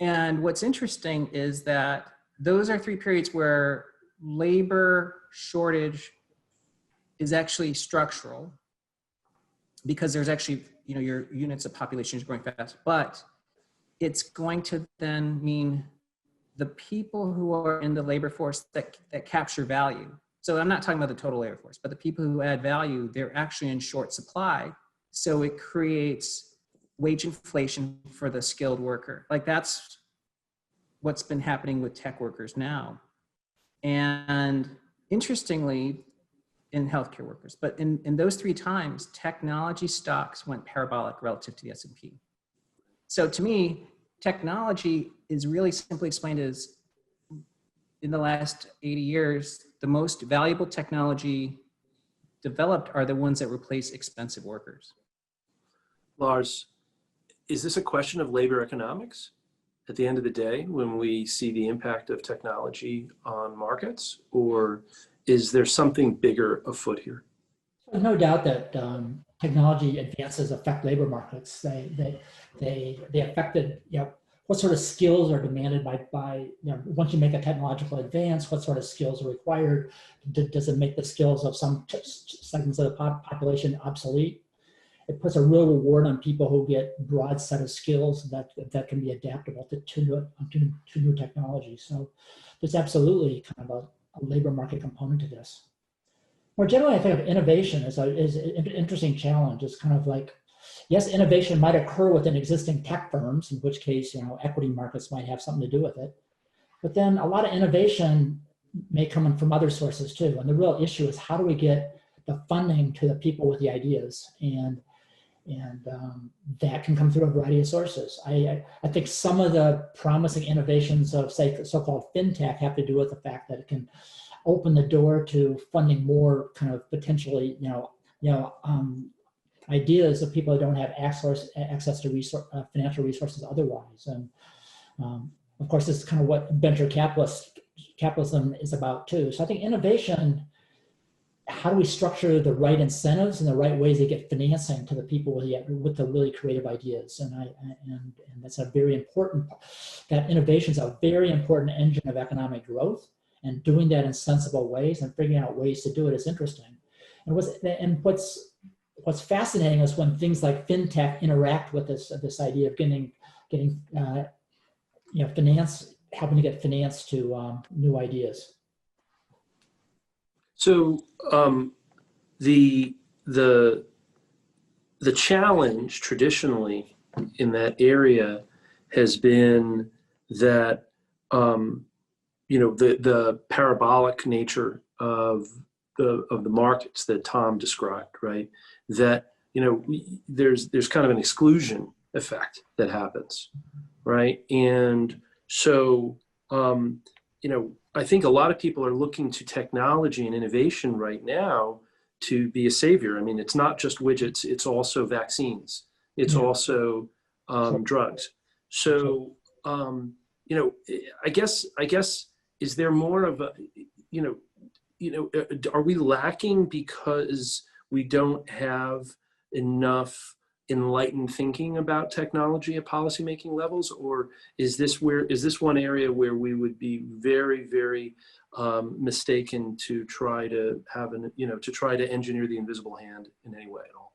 And what's interesting is that those are 3 periods where labor shortage is actually structural, because there's actually, your units of population is growing fast, but it's going to then mean the people who are in the labor force that capture value. So I'm not talking about the total labor force, but the people who add value, they're actually in short supply. So it creates wage inflation for the skilled worker. Like, that's what's been happening with tech workers now. And interestingly, in healthcare workers, but in those 3 times, technology stocks went parabolic relative to the S&P. So to me, technology is really simply explained as, in the last 80 years, the most valuable technology developed are the ones that replace expensive workers. Lars, is this a question of labor economics at the end of the day when we see the impact of technology on markets, or is there something bigger afoot here? There's no doubt that technology advances affect labor markets. They affected, what sort of skills are demanded by once you make a technological advance, what sort of skills are required? Does it make the skills of some segments of the population obsolete? It puts a real reward on people who get a broad set of skills that can be adaptable to new technology. So there's absolutely kind of a labor market component to this. More generally, I think of innovation as an interesting challenge. It's kind of like, yes, innovation might occur within existing tech firms, in which case, equity markets might have something to do with it. But then a lot of innovation may come in from other sources too. And the real issue is, how do we get the funding to the people with the ideas? And that can come through a variety of sources. I think some of the promising innovations of, say, so-called fintech have to do with the fact that it can open the door to funding more kind of potentially, ideas of people who don't have access to financial resources otherwise. And of course, this is kind of what venture capitalism is about too. So I think innovation, how do we structure the right incentives and the right ways to get financing to the people with the really creative ideas? And that's a very important, that innovation is a very important engine of economic growth, and doing that in sensible ways and figuring out ways to do it is interesting. And what's fascinating is when things like fintech interact with this idea of getting finance, helping to get finance to new ideas. So the challenge traditionally in that area has been that the parabolic nature of the markets that Tom described, right? That there's kind of an exclusion effect that happens, right? And so I think a lot of people are looking to technology and innovation right now to be a savior. I mean, it's not just widgets, it's also vaccines. It's also drugs. So, I guess, is there more of a, are we lacking because we don't have enough enlightened thinking about technology at policymaking levels, or is this one area where we would be very, very mistaken to try to have to try to engineer the invisible hand in any way at all?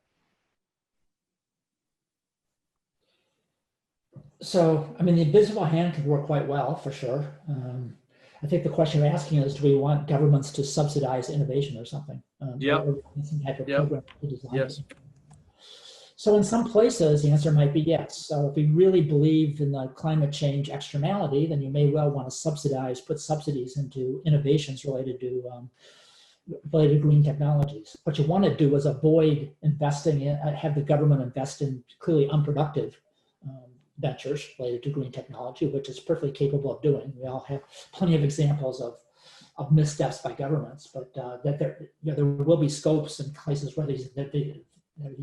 So, I mean, the invisible hand can work quite well, for sure. I think the question you're asking is, do we want governments to subsidize innovation or something? Or some type of program to design it? So in some places, the answer might be yes. So if we really believe in the climate change externality, then you may well want to put subsidies into innovations related to green technologies. What you want to do is avoid investing in, have the government invest in clearly unproductive ventures related to green technology, which it's perfectly capable of doing. We all have plenty of examples of missteps by governments, but that there will be scopes and places where these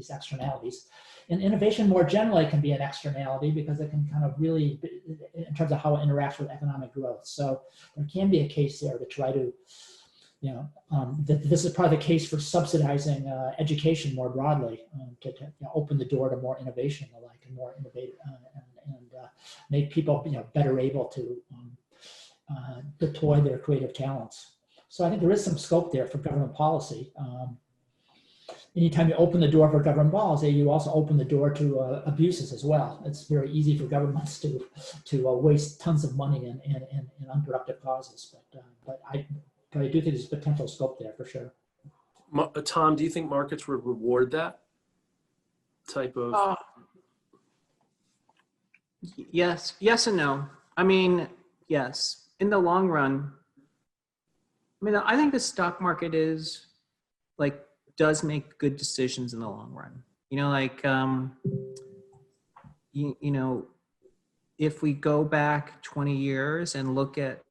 externalities. And innovation more generally can be an externality because it can kind of really, in terms of how it interacts with economic growth. So there can be a case there to try to, this is probably the case for subsidizing education more broadly to open the door to more innovation and the like, and more innovative. make people better able to deploy their creative talents. So I think there is some scope there for government policy. Anytime you open the door for government policy, you also open the door to abuses as well. It's very easy for governments to waste tons of money in unproductive causes. But I do think there's potential scope there for sure. Tom, do you think markets would reward that type of? Yes and no. I mean, yes, in the long run. I mean, I think the stock market does make good decisions in the long run. If we go back 20 years and look at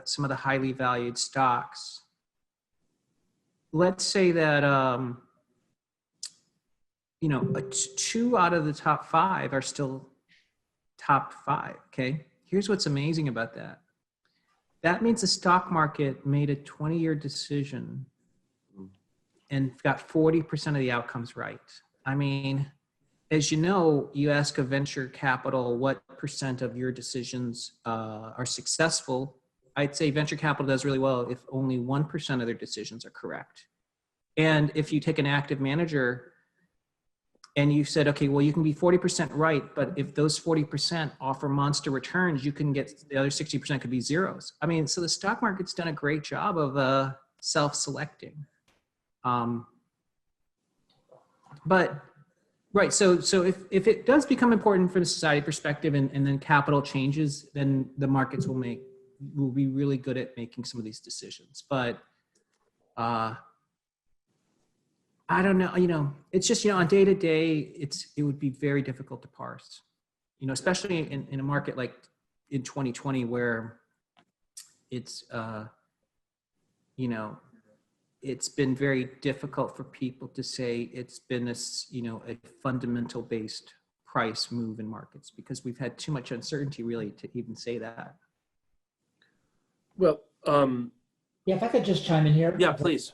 some of the highly valued stocks, let's say that, 2 out of the top 5 are still top 5, okay? Here's what's amazing about that. That means the stock market made a 20-year decision and got 40% of the outcomes right. I mean, as you know, you ask a venture capital what % of your decisions are successful. I'd say venture capital does really well if only 1% of their decisions are correct. And if you take an active manager and you said, okay, well, you can be 40% right, but if those 40% offer monster returns, you can get the other 60% could be zeros. I mean, so the stock market's done a great job of self-selecting. But right, so if it does become important from a society perspective and then capital changes, then the markets will be really good at making some of these decisions. But I don't know, it's just, on day to day, it would be very difficult to parse, especially in a market like in 2020 where it's, it's been very difficult for people to say it's been a fundamental based price move in markets because we've had too much uncertainty really to even say that. Well, yeah, if I could just chime in here. Yeah, please,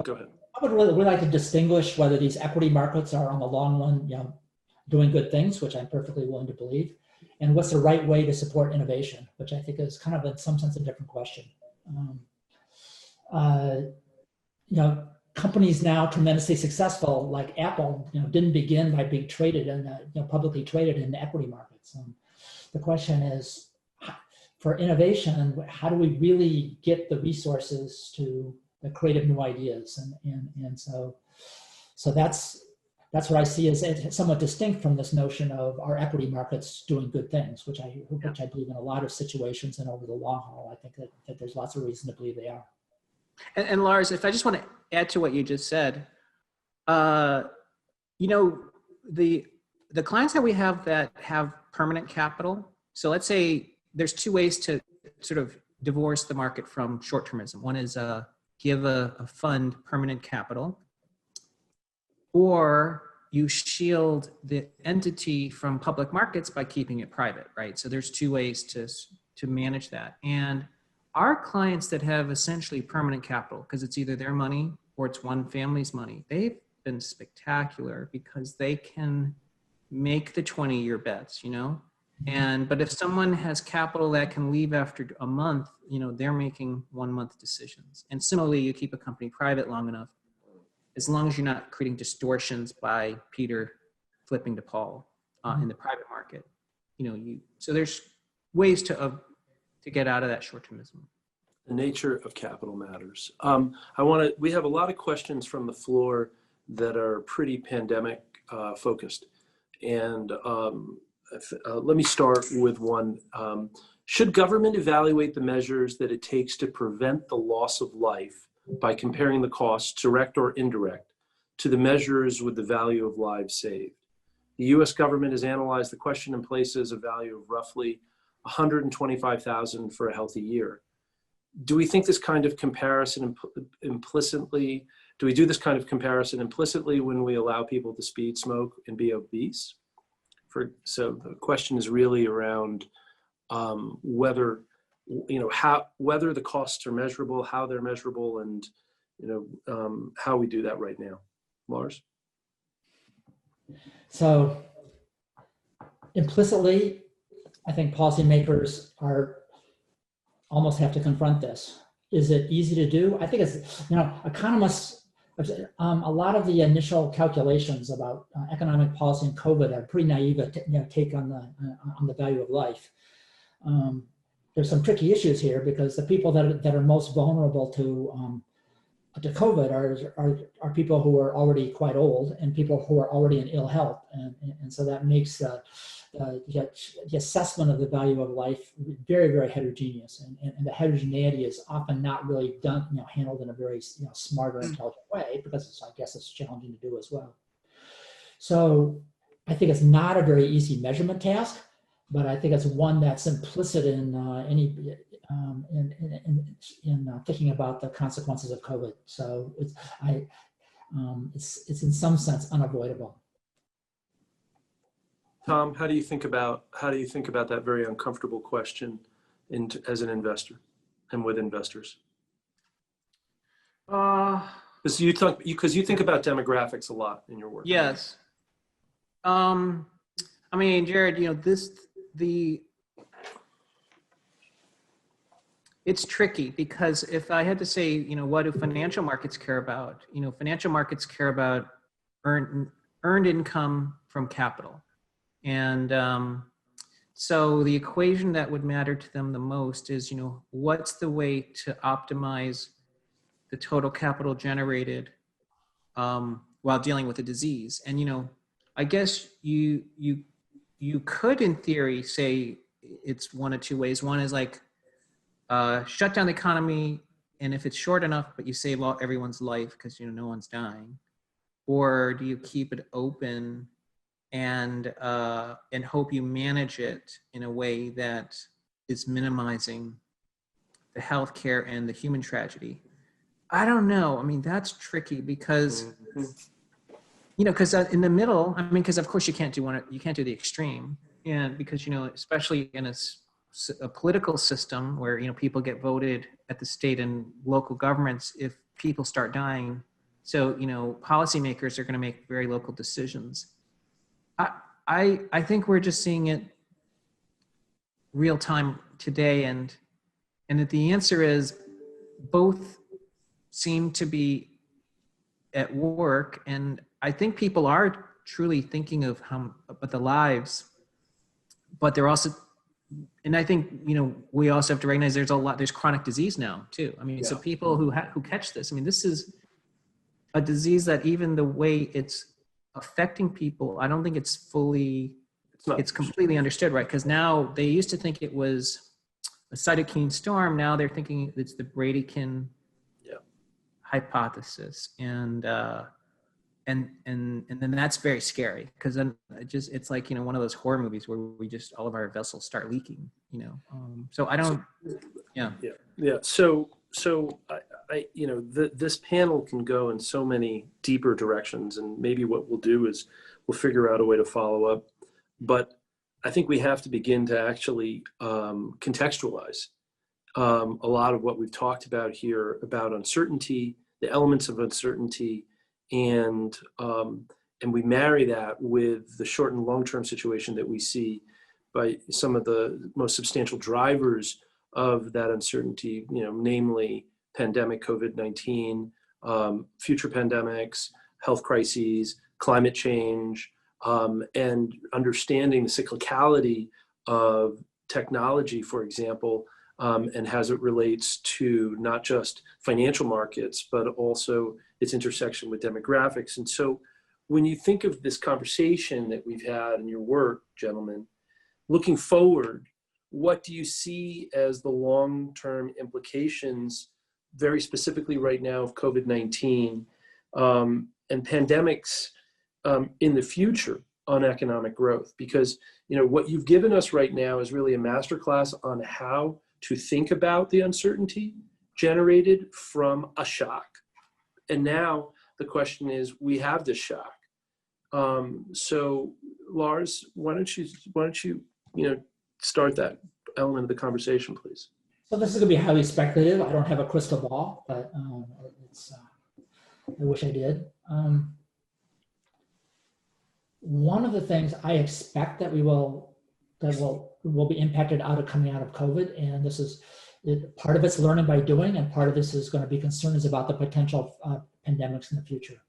go ahead. I would really like to distinguish whether these equity markets are on the long run, doing good things, which I'm perfectly willing to believe, and what's the right way to support innovation, which I think is kind of in some sense a different question. Companies now tremendously successful, like Apple, didn't begin by being traded and publicly traded in the equity markets. The question is, for innovation, how do we really get the resources to the creative new ideas? And so that's what I see as somewhat distinct from this notion of our equity markets doing good things, which I believe in a lot of situations and over the long haul, I think that there's lots of reason to believe they are. And Lars, if I just want to add to what you just said, the clients that we have that have permanent capital. So let's say there's 2 ways to sort of divorce the market from short-termism. One is give a fund permanent capital, or you shield the entity from public markets by keeping it private, right? So there's 2 ways to manage that. And our clients that have essentially permanent capital, because it's either their money or it's one family's money, they've been spectacular because they can make the 20-year bets, but if someone has capital that can leave after a month, they're making 1-month decisions. And similarly, you keep a company private long enough, as long as you're not creating distortions by Peter flipping to Paul in the private market, so there's ways to get out of that short-termism. The nature of capital matters. We have a lot of questions from the floor that are pretty pandemic focused. And let me start with one. Should government evaluate the measures that it takes to prevent the loss of life by comparing the costs, direct or indirect, to the measures with the value of lives saved? The US government has analyzed the question and places a value of roughly $125,000 for a healthy year. Do we think this kind of comparison implicitly, do we do this kind of comparison implicitly when we allow people to speed, smoke, and be obese? So the question is really around whether the costs are measurable, how they're measurable, and how we do that right now. Lars? So implicitly, I think policymakers almost have to confront this. Is it easy to do? I think it's, economists, a lot of the initial calculations about economic policy and COVID are pretty naive take on the value of life. There's some tricky issues here because the people that are most vulnerable to COVID are people who are already quite old and people who are already in ill health, and so that makes the assessment of the value of life very, very heterogeneous, and the heterogeneity is often not really done, handled in a very smart or intelligent way because I guess it's challenging to do as well. So I think it's not a very easy measurement task, but I think it's one that's implicit in thinking about the consequences of COVID. So it's in some sense unavoidable. Tom, how do you think about that very uncomfortable question as an investor and with investors? Because you think about demographics a lot in your work. Yes. I mean, Jared, it's tricky because if I had to say, what do financial markets care about? Financial markets care about earned income from capital. And so the equation that would matter to them the most is, what's the way to optimize the total capital generated while dealing with a disease? And, I guess you could, in theory, say it's one of two ways. One is like shut down the economy, and if it's short enough, but you save everyone's life because no one's dying, or do you keep it open and hope you manage it in a way that is minimizing the healthcare and the human tragedy? I don't know. I mean, that's tricky because, because in the middle, because of course you can't do the extreme, and because especially in a political system where people get voted at the state and local governments if people start dying, so policymakers are going to make very local decisions. I think we're just seeing it real time today, and the answer is both seem to be at work, and I think people are truly thinking of about the lives, but they're also, and I think we also have to recognize there's chronic disease now too. So people who catch this, this is a disease that even the way it's affecting people, I don't think it's completely understood, right? Because now they used to think it was a cytokine storm. Now they're thinking it's the Bradykin hypothesis, and then that's very scary because then it's like one of those horror movies where we just all of our vessels start leaking. So I don't. So I this panel can go in so many deeper directions, and maybe what we'll do is we'll figure out a way to follow up. But I think we have to begin to actually contextualize a lot of what we've talked about here about uncertainty, the elements of uncertainty, and we marry that with the short and long-term situation that we see by some of the most substantial drivers of that uncertainty, namely pandemic COVID-19, future pandemics, health crises, climate change, and understanding the cyclicality of technology, for example, and as it relates to not just financial markets, but also its intersection with demographics. And so when you think of this conversation that we've had in your work, gentlemen, looking forward, what do you see as the long-term implications, very specifically right now, of COVID-19 and pandemics in the future on economic growth? Because what you've given us right now is really a masterclass on how to think about the uncertainty generated from a shock. And now the question is, we have this shock. So Lars, why don't you start that element of the conversation, please? So this is going to be highly speculative. I don't have a crystal ball, but I wish I did. One of the things I expect that we will that will be impacted coming out of COVID. And this is part of it's learning by doing, and part of this is going to be concerns about the potential pandemics in the future.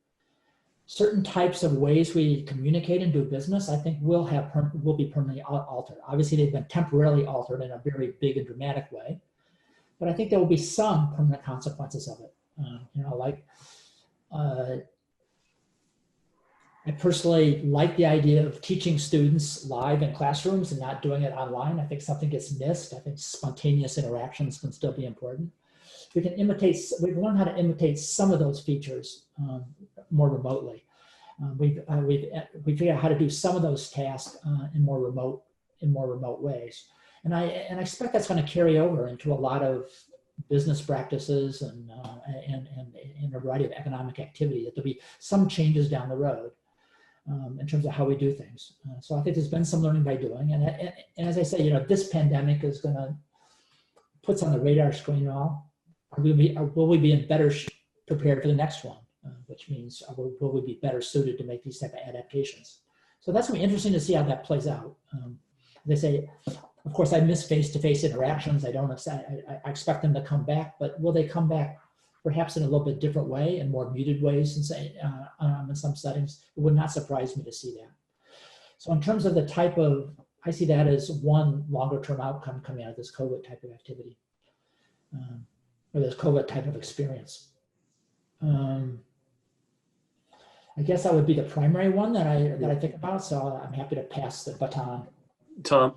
Certain types of ways we communicate and do business, I think, will be permanently altered. Obviously, they've been temporarily altered in a very big and dramatic way, but I think there will be some permanent consequences of it. I personally like the idea of teaching students live in classrooms and not doing it online. I think something gets missed. I think spontaneous interactions can still be important. We've learned how to imitate some of those features more remotely. We figured out how to do some of those tasks in more remote ways. And I expect that's going to carry over into a lot of business practices and a variety of economic activity. That there'll be some changes down the road in terms of how we do things. So I think there's been some learning by doing. And as I say, this pandemic is going to put on the radar screen all. Will we be in better prepared for the next one? Which means will we be better suited to make these type of adaptations? So that's going to be interesting to see how that plays out. They say, of course, I miss face-to-face interactions. I expect them to come back, but will they come back perhaps in a little bit different way and more muted ways in some settings? It would not surprise me to see that. So in terms of the type of, I see that as one longer-term outcome coming out of this COVID type of activity, or this COVID type of experience. I guess that would be the primary one that I think about. So I'm happy to pass the baton. Tom.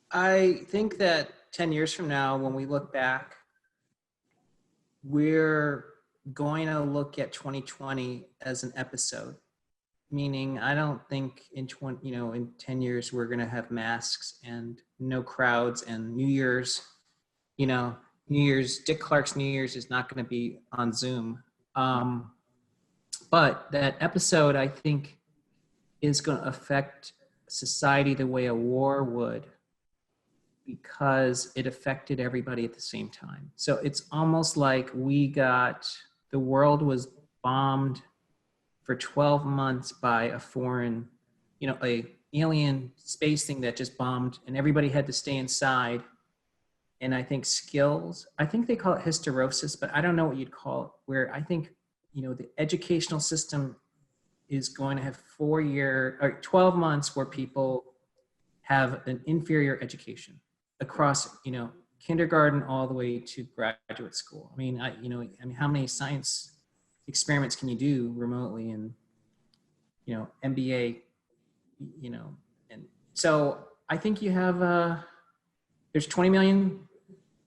I think that 10 years from now, when we look back, we're going to look at 2020 as an episode. Meaning, I don't think in 10 years we're going to have masks and no crowds and New Year's. Dick Clark's New Year's is not going to be on Zoom. But that episode, I think, is going to affect society the way a war would, because it affected everybody at the same time. So it's almost like the world was bombed for 12 months by a foreign, a alien space thing that just bombed, and everybody had to stay inside. And I think I think they call it hysterosis, but I don't know what you'd call it, where I think, the educational system is going to have 12 months where people have an inferior education across, kindergarten all the way to graduate school. I mean, how many science experiments can you do remotely and, MBA, and so I think you have, there's 20 million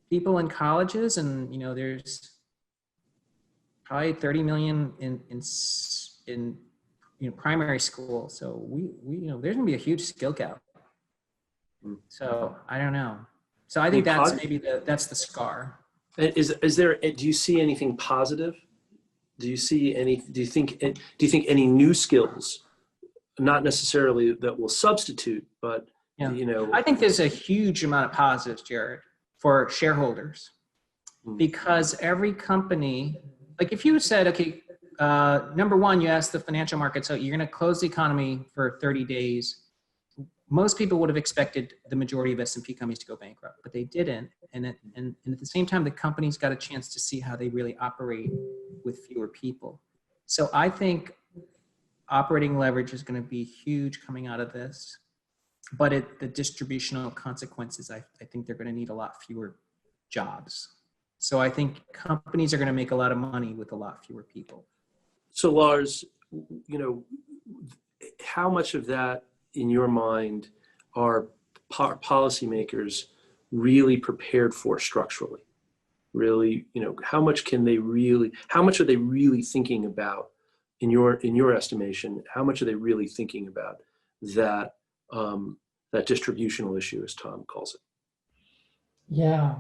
people in colleges, and, there's probably 30 million in primary school. So there's gonna be a huge skill gap. So I don't know. So I think that's the scar. Is there, do you see anything positive? Do you think any new skills, not necessarily that will substitute, but, I think there's a huge amount of positives, Jared, for shareholders, because every company, like if you said, okay, number one, you asked the financial market, so you're going to close the economy for 30 days. Most people would have expected the majority of S&P companies to go bankrupt, but they didn't. And at the same time, the companies got a chance to see how they really operate with fewer people. So I think operating leverage is going to be huge coming out of this, but the distributional consequences, I think they're going to need a lot fewer jobs. So I think companies are going to make a lot of money with a lot fewer people. So Lars, how much of that in your mind are policymakers really prepared for structurally? Really, how much are they really thinking about, in your estimation, how much are they really thinking about that, that distributional issue, as Tom calls it? Yeah.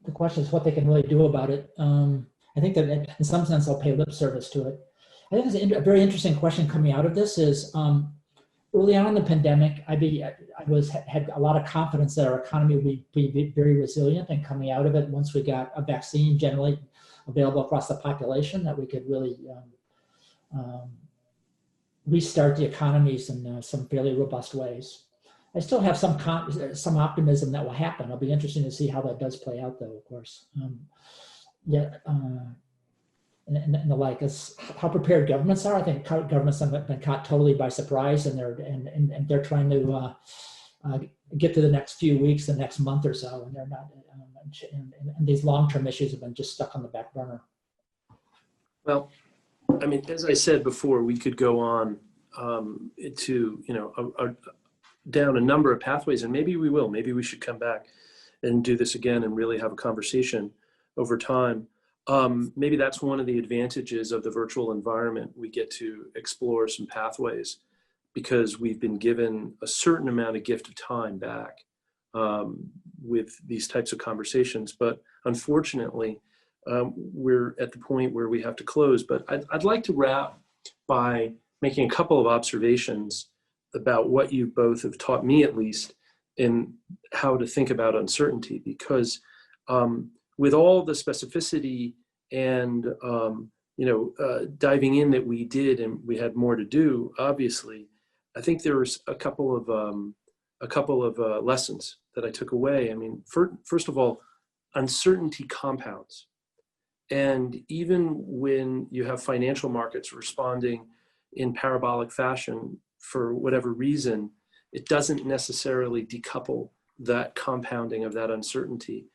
The question is what they can really do about it. I think that in some sense they'll pay lip service to it. I think there's a very interesting question coming out of this is early on in the pandemic, I had a lot of confidence that our economy would be very resilient, and coming out of it, once we got a vaccine, generally available across the population, that we could really restart the economies in some fairly robust ways. I still have some optimism that will happen. It'll be interesting to see how that does play out, though, of course. And the like is how prepared governments are. I think governments have been caught totally by surprise, and they're trying to get to the next few weeks, the next month or so, and they're not. And these long-term issues have been just stuck on the back burner. Well, I mean, as I said before, we could go on to down a number of pathways, and maybe we will. Maybe we should come back and do this again and really have a conversation over time. Maybe that's one of the advantages of the virtual environment. We get to explore some pathways because we've been given a certain amount of gift of time back with these types of conversations. But unfortunately, we're at the point where we have to close. But I'd like to wrap by making a couple of observations about what you both have taught me, at least, in how to think about uncertainty. Because with all the specificity and diving in that we did, and we had more to do, obviously, I think there was a couple of lessons that I took away. I mean, first of all, uncertainty compounds. And even when you have financial markets responding in parabolic fashion for whatever reason, it doesn't necessarily decouple that compounding of that uncertainty.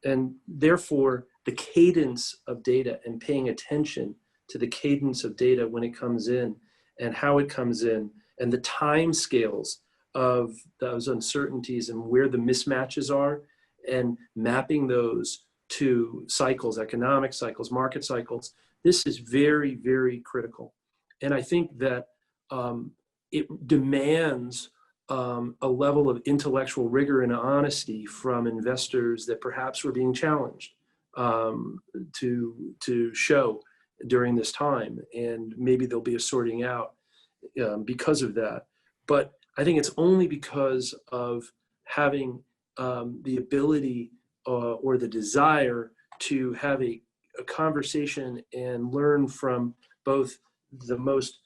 And therefore, the cadence of data and paying attention to the cadence of data when it comes in and how it comes in and the time scales of those uncertainties and where the mismatches are, and mapping those to cycles, economic cycles, market cycles. This is very, very critical. And I think that it demands a level of intellectual rigor and honesty from investors that perhaps were being challenged to show during this time. And maybe there'll be a sorting out because of that. But I think it's only because of having the ability or the desire to have a conversation and learn from both the most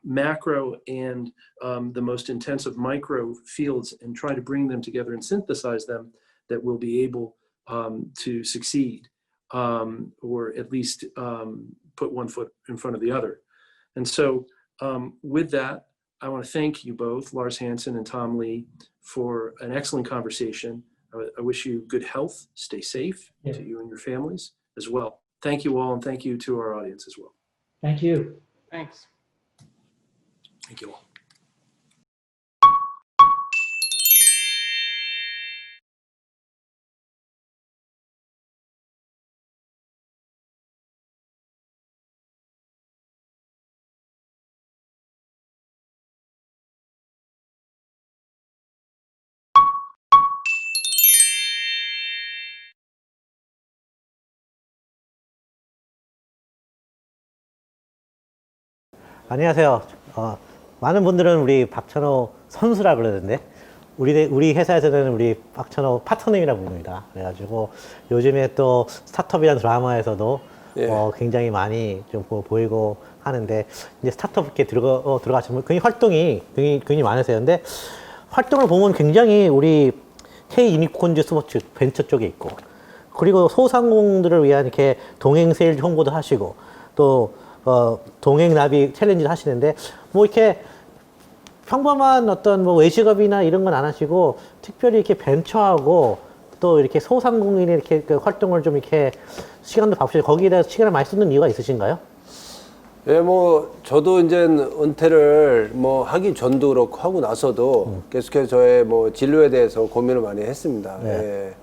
macro and the most intensive micro fields, and try to bring them together and synthesize them, that we'll be able to succeed, or at least put one foot in front of the other. And so with that, I want to thank you both, Lars Hansen and Tom Lee, for an excellent conversation. I wish you good health, stay safe to you and your families as well. Thank you all, and thank you to our audience as well. Thank you. Thanks. Thank you all. 안녕하세요. 많은 분들은 우리 박찬호 선수라 그러는데 우리 회사에서는 우리 박찬호 파트너님이라고 부릅니다. 그래가지고 요즘에 또 스타트업이라는 드라마에서도 굉장히 많이 좀 보이고 하는데, 이제 스타트업에 들어가시면 굉장히 활동이 굉장히 많으세요. 근데 활동을 보면 굉장히 우리 K 유니콘즈 스포츠 벤처 쪽에 있고, 그리고 소상공들을 위한 이렇게 동행 세일 홍보도 하시고, 또 동행 나비 챌린지를 하시는데, 뭐 이렇게 평범한 어떤 뭐 외식업이나 이런 건 안 하시고, 특별히 이렇게 벤처하고 또 이렇게 소상공인의 이렇게 그 활동을 좀 이렇게 시간도 바쁘시고, 거기에 대해서 시간을 많이 쓰는 이유가 있으신가요? 예, 뭐 저도 이제 은퇴를 뭐 하기 전도 그렇고 하고 나서도 계속해서 저의 뭐 진로에 대해서 고민을 많이 했습니다. 네. 예.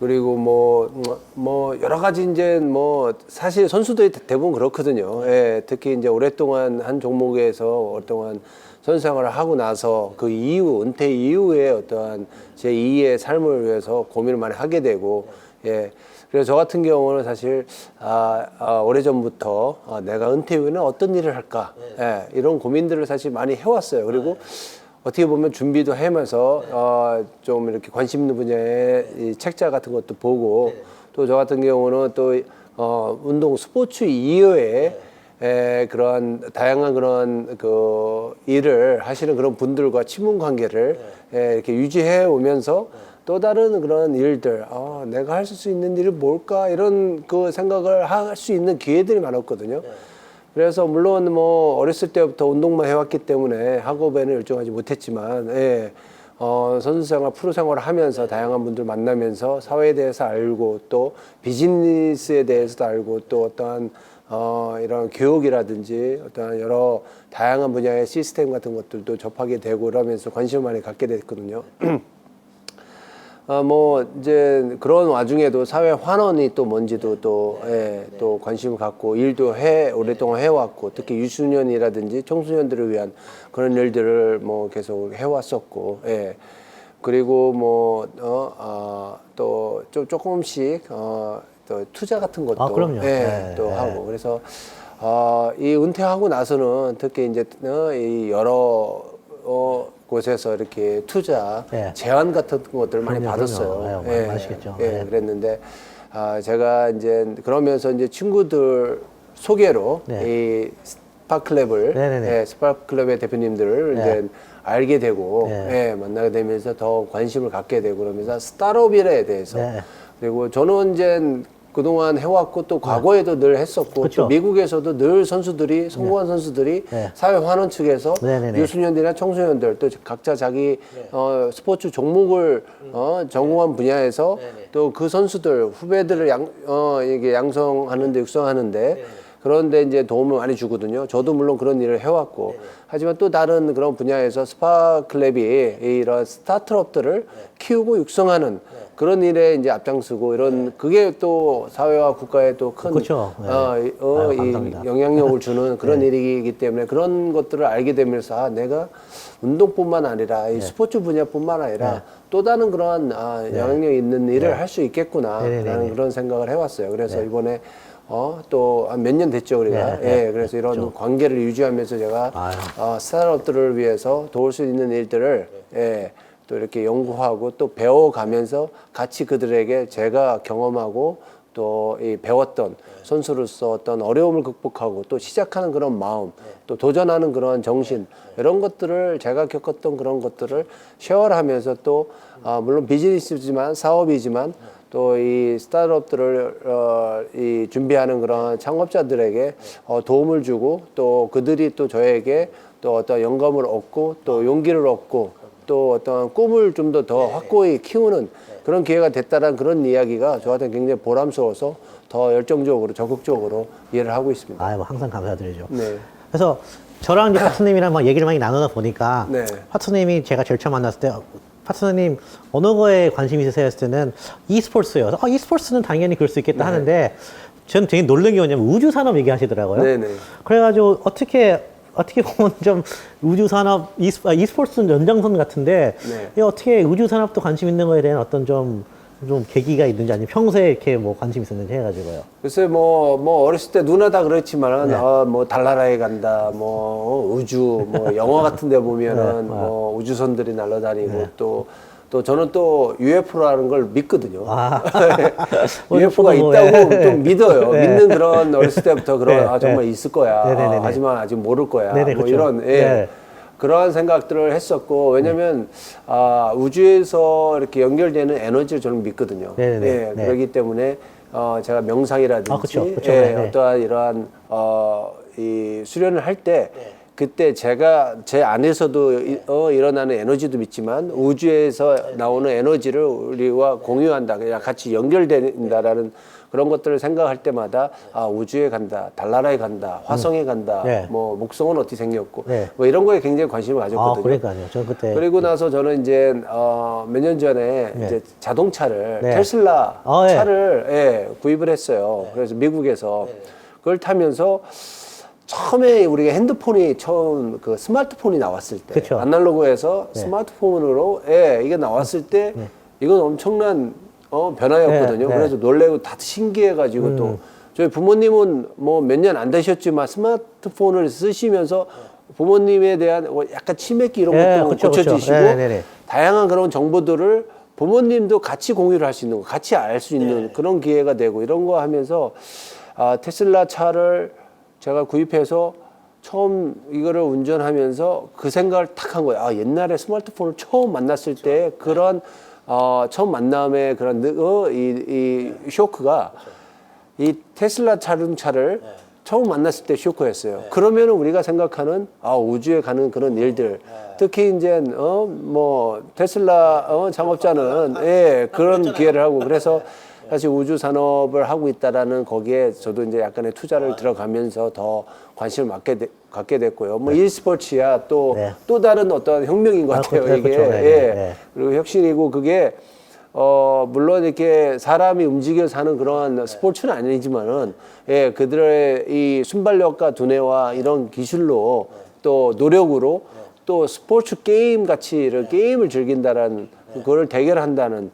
그리고 뭐 여러 가지 이제 뭐 사실 선수들이 대부분 그렇거든요. 예, 특히 이제 오랫동안 한 종목에서 오랫동안 선수 생활을 하고 나서 그 이후, 은퇴 이후에 어떠한 제 2의 삶을 위해서 고민을 많이 하게 되고, 예. 그래서 저 같은 경우는 사실 오래전부터 내가 은퇴 이후에는 어떤 일을 할까, 예, 이런 고민들을 사실 많이 해왔어요. 그리고 어떻게 보면 준비도 하면서 좀 이렇게 관심 있는 분야의 이 책자 같은 것도 보고, 또 저 같은 경우는 또 운동 스포츠 이외에 그런 다양한 그런 그 일을 하시는 그런 분들과 친분 관계를 이렇게 유지해 오면서 또 다른 그런 일들, 내가 할 수 있는 일이 뭘까 이런 그 생각을 할 수 있는 기회들이 많았거든요. 그래서 물론 뭐 어렸을 때부터 운동만 해왔기 때문에 학업에는 열중하지 못했지만, 선수 생활, 프로 생활을 하면서 다양한 분들 만나면서 사회에 대해서 알고 또 비즈니스에 대해서도 알고 또 어떠한 이런 교육이라든지 어떠한 여러 다양한 분야의 시스템 같은 것들도 접하게 되고 그러면서 관심을 많이 갖게 됐거든요. 뭐 이제 그런 와중에도 사회 환원이 또 뭔지도 또 관심을 갖고 일도 오랫동안 해왔고 특히 유소년이라든지 청소년들을 위한 그런 일들을 뭐 계속 해왔었고, 그리고 뭐 또 조금씩 또 투자 같은 것도 또 하고 그래서 이 은퇴하고 나서는 특히 이제 이 여러 곳에서 이렇게 투자 제안 같은 것들을 많이 받았어요. 많이 하시겠죠. 그랬는데 제가 이제 그러면서 이제 친구들 소개로 이 스파크랩을 스파크랩의 대표님들을 이제 알게 되고 만나게 되면서 더 관심을 갖게 되고 그러면서 스타트업에 대해서 그리고 저는 이제 그동안 해왔고 또 과거에도 늘 했었고 또 미국에서도 늘 선수들이 성공한 선수들이 사회 환원 측에서 유소년들이나 청소년들 또 각자 자기 스포츠 종목을 전공한 분야에서 또 그 선수들 후배들을 이게 양성하는데 육성하는데 그런데 이제 도움을 많이 주거든요. 저도 물론 그런 일을 해왔고 하지만 또 다른 그런 분야에서 스파클랩이 이런 스타트업들을 키우고 육성하는 그런 일에 이제 앞장서고 이런 그게 또 사회와 국가에 또 큰 영향력을 주는 그런 일이기 때문에 그런 것들을 알게 되면서 내가 운동뿐만 아니라 이 스포츠 분야뿐만 아니라 또 다른 그런 영향력 있는 일을 할 수 있겠구나라는 그런 생각을 해왔어요. 그래서 이번에 또 몇 년 됐죠, 우리가. 그래서 이런 관계를 유지하면서 제가 스타트업들을 위해서 도울 수 있는 일들을 또 이렇게 연구하고 또 배워가면서 같이 그들에게 제가 경험하고 또 이 배웠던 선수로서 어떤 어려움을 극복하고 또 시작하는 그런 마음, 또 도전하는 그런 정신 이런 것들을 제가 겪었던 그런 것들을 쉐어를 하면서 또 물론 비즈니스지만 사업이지만 또 이 스타트업들을 이 준비하는 그런 창업자들에게 도움을 주고 또 그들이 또 저에게 또 어떤 영감을 얻고 또 용기를 얻고 또 어떤 꿈을 좀 더 확고히 키우는 그런 기회가 됐다는 그런 이야기가 저한테 굉장히 보람스러워서 더 열정적으로 적극적으로 일을 하고 있습니다. 뭐 항상 감사드리죠. 그래서 저랑 이제 파트너님이랑 막 얘기를 많이 나누다 보니까 파트너님이 제가 제일 처음 만났을 때 파트너님 어느 거에 관심이 있으세요 했을 때는 e스포츠요. e스포츠는 당연히 그럴 수 있겠다 하는데 저는 되게 놀란 게 뭐냐면 우주산업 얘기하시더라고요. 그래가지고 어떻게 보면 좀 우주산업, e스포츠는 연장선 같은데 어떻게 우주산업도 관심 있는 거에 대한 어떤 좀 계기가 있는지 아니면 평소에 이렇게 뭐 관심 있었는지 해가지고요. 글쎄 뭐 어렸을 때 누나 다 그랬지만 뭐 달나라에 간다, 뭐 우주, 뭐 영화 같은 데 보면은 뭐 우주선들이 날아다니고 또 저는 또 UFO라는 걸 믿거든요. UFO가 있다고 좀 믿어요. 믿는 그런 어렸을 때부터 그런 정말 있을 거야. 하지만 아직 모를 거야. 뭐 이런 그러한 생각들을 했었고 왜냐면 우주에서 이렇게 연결되는 에너지를 저는 믿거든요. 그렇기 때문에 제가 명상이라든지 어떠한 이러한 이 수련을 할 때 그때 제가 제 안에서도 일어나는 에너지도 믿지만 우주에서 나오는 에너지를 우리와 공유한다, 그냥 같이 연결된다라는 그런 것들을 생각할 때마다 우주에 간다, 달나라에 간다, 화성에 간다, 뭐 목성은 어떻게 생겼고 뭐 이런 거에 굉장히 관심을 가졌거든요. 그러니까요. 저 그때 그리고 나서 저는 이제 몇 년 전에 이제 자동차를 테슬라 차를 구입을 했어요. 그래서 미국에서 그걸 타면서 처음에 우리가 핸드폰이 처음 그 스마트폰이 나왔을 때 아날로그에서 스마트폰으로 이게 나왔을 때 이건 엄청난 변화였거든요. 그래서 놀래고 다 신기해가지고 또 저희 부모님은 뭐 몇 년 안 되셨지만 스마트폰을 쓰시면서 부모님에 대한 약간 치매기 이런 것도 고쳐지시고 다양한 그런 정보들을 부모님도 같이 공유를 할 수 있는 거, 같이 알 수 있는 그런 기회가 되고 이런 거 하면서 테슬라 차를 제가 구입해서 처음 이거를 운전하면서 그 생각을 탁 한 거예요. 옛날에 스마트폰을 처음 만났을 때 그런 처음 만남의 그런 이 쇼크가 이 테슬라 자동차를 처음 만났을 때 쇼크였어요. 그러면 우리가 생각하는 우주에 가는 그런 일들, 특히 이제 뭐 테슬라 창업자는 그런 기회를 하고 그래서 사실 우주 산업을 하고 있다라는 거기에 저도 이제 약간의 투자를 들어가면서 더 관심을 갖게 됐고요. 뭐 e스포츠야 또 다른 어떤 혁명인 것 같아요. 그렇죠. 이게 그리고 혁신이고 그게 물론 이렇게 사람이 움직여서 하는 그런 스포츠는 아니지만은 그들의 이 순발력과 두뇌와 이런 기술로 또 노력으로 또 스포츠 게임 같이 이런 게임을 즐긴다라는 그걸 대결한다는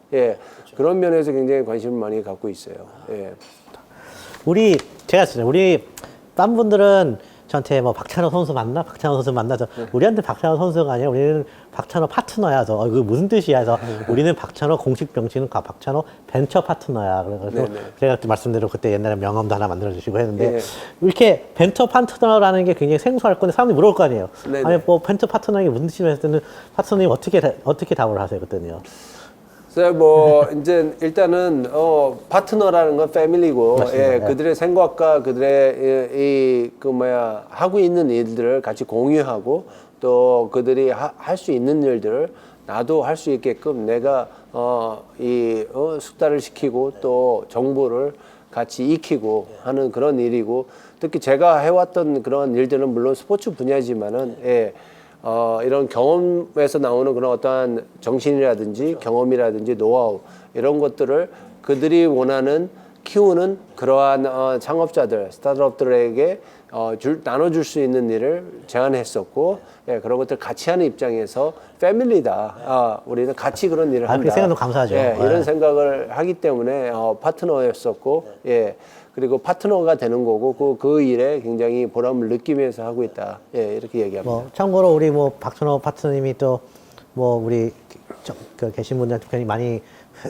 그런 면에서 굉장히 관심을 많이 갖고 있어요. 우리 딴 분들은 저한테 뭐 박찬호 선수 만나? 박찬호 선수 만나서 우리한테 박찬호 선수가 아니라 우리는 박찬호 파트너야. 그래서 이거 무슨 뜻이야? 해서 우리는 박찬호 공식 명칭은 박찬호 벤처 파트너야. 그래서 제가 말씀대로 그때 옛날에 명함도 하나 만들어 주시고 했는데 이렇게 벤처 파트너라는 게 굉장히 생소할 건데 사람들이 물어볼 거 아니에요. 아니 뭐 벤처 파트너가 무슨 뜻이냐 했을 때는 파트너님 어떻게 답을 하세요 그때는요? 그래서 뭐 이제 일단은 파트너라는 건 패밀리고 그들의 생각과 그들의 하고 있는 일들을 같이 공유하고 또 그들이 할 수 있는 일들을 나도 할 수 있게끔 내가 숙달을 시키고 또 정보를 같이 익히고 하는 그런 일이고 특히 제가 해왔던 그런 일들은 물론 스포츠 분야지만은 이런 경험에서 나오는 그런 어떠한 정신이라든지 경험이라든지 노하우 이런 것들을 그들이 원하는 키우는 그러한 창업자들, 스타트업들에게 나눠줄 수 있는 일을 제안했었고 그런 것들 같이 하는 입장에서 패밀리다. 우리는 같이 그런 일을 한다. 그 생각도 감사하죠. 이런 생각을 하기 때문에 파트너였었고 그리고 파트너가 되는 거고 그 일에 굉장히 보람을 느끼면서 하고 있다. 이렇게 얘기합니다. 참고로 우리 뭐 박찬호 파트너님이 또 뭐 우리 계신 분들한테 굉장히 많이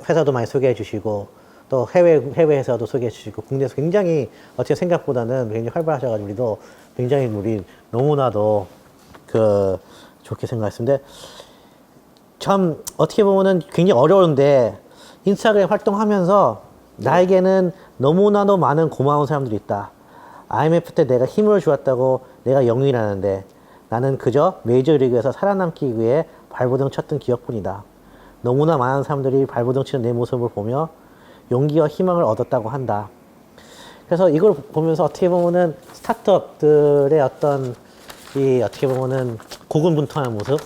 회사도 많이 소개해 주시고 또 해외 회사도 소개해 주시고 국내에서 굉장히 어떻게 생각보다는 굉장히 활발하셔가지고 우리도 굉장히 우리 너무나도 좋게 생각했습니다. 참 어떻게 보면은 굉장히 어려운데 인스타그램 활동하면서 나에게는 너무나도 많은 고마운 사람들이 있다. IMF 때 내가 힘을 주었다고 내가 영위하는데 나는 그저 메이저리그에서 살아남기 위해 발버둥 쳤던 기억뿐이다. 너무나 많은 사람들이 발버둥 치는 내 모습을 보며 용기와 희망을 얻었다고 한다. 그래서 이걸 보면서 어떻게 보면은 스타트업들의 어떤 어떻게 보면은 고군분투하는 모습.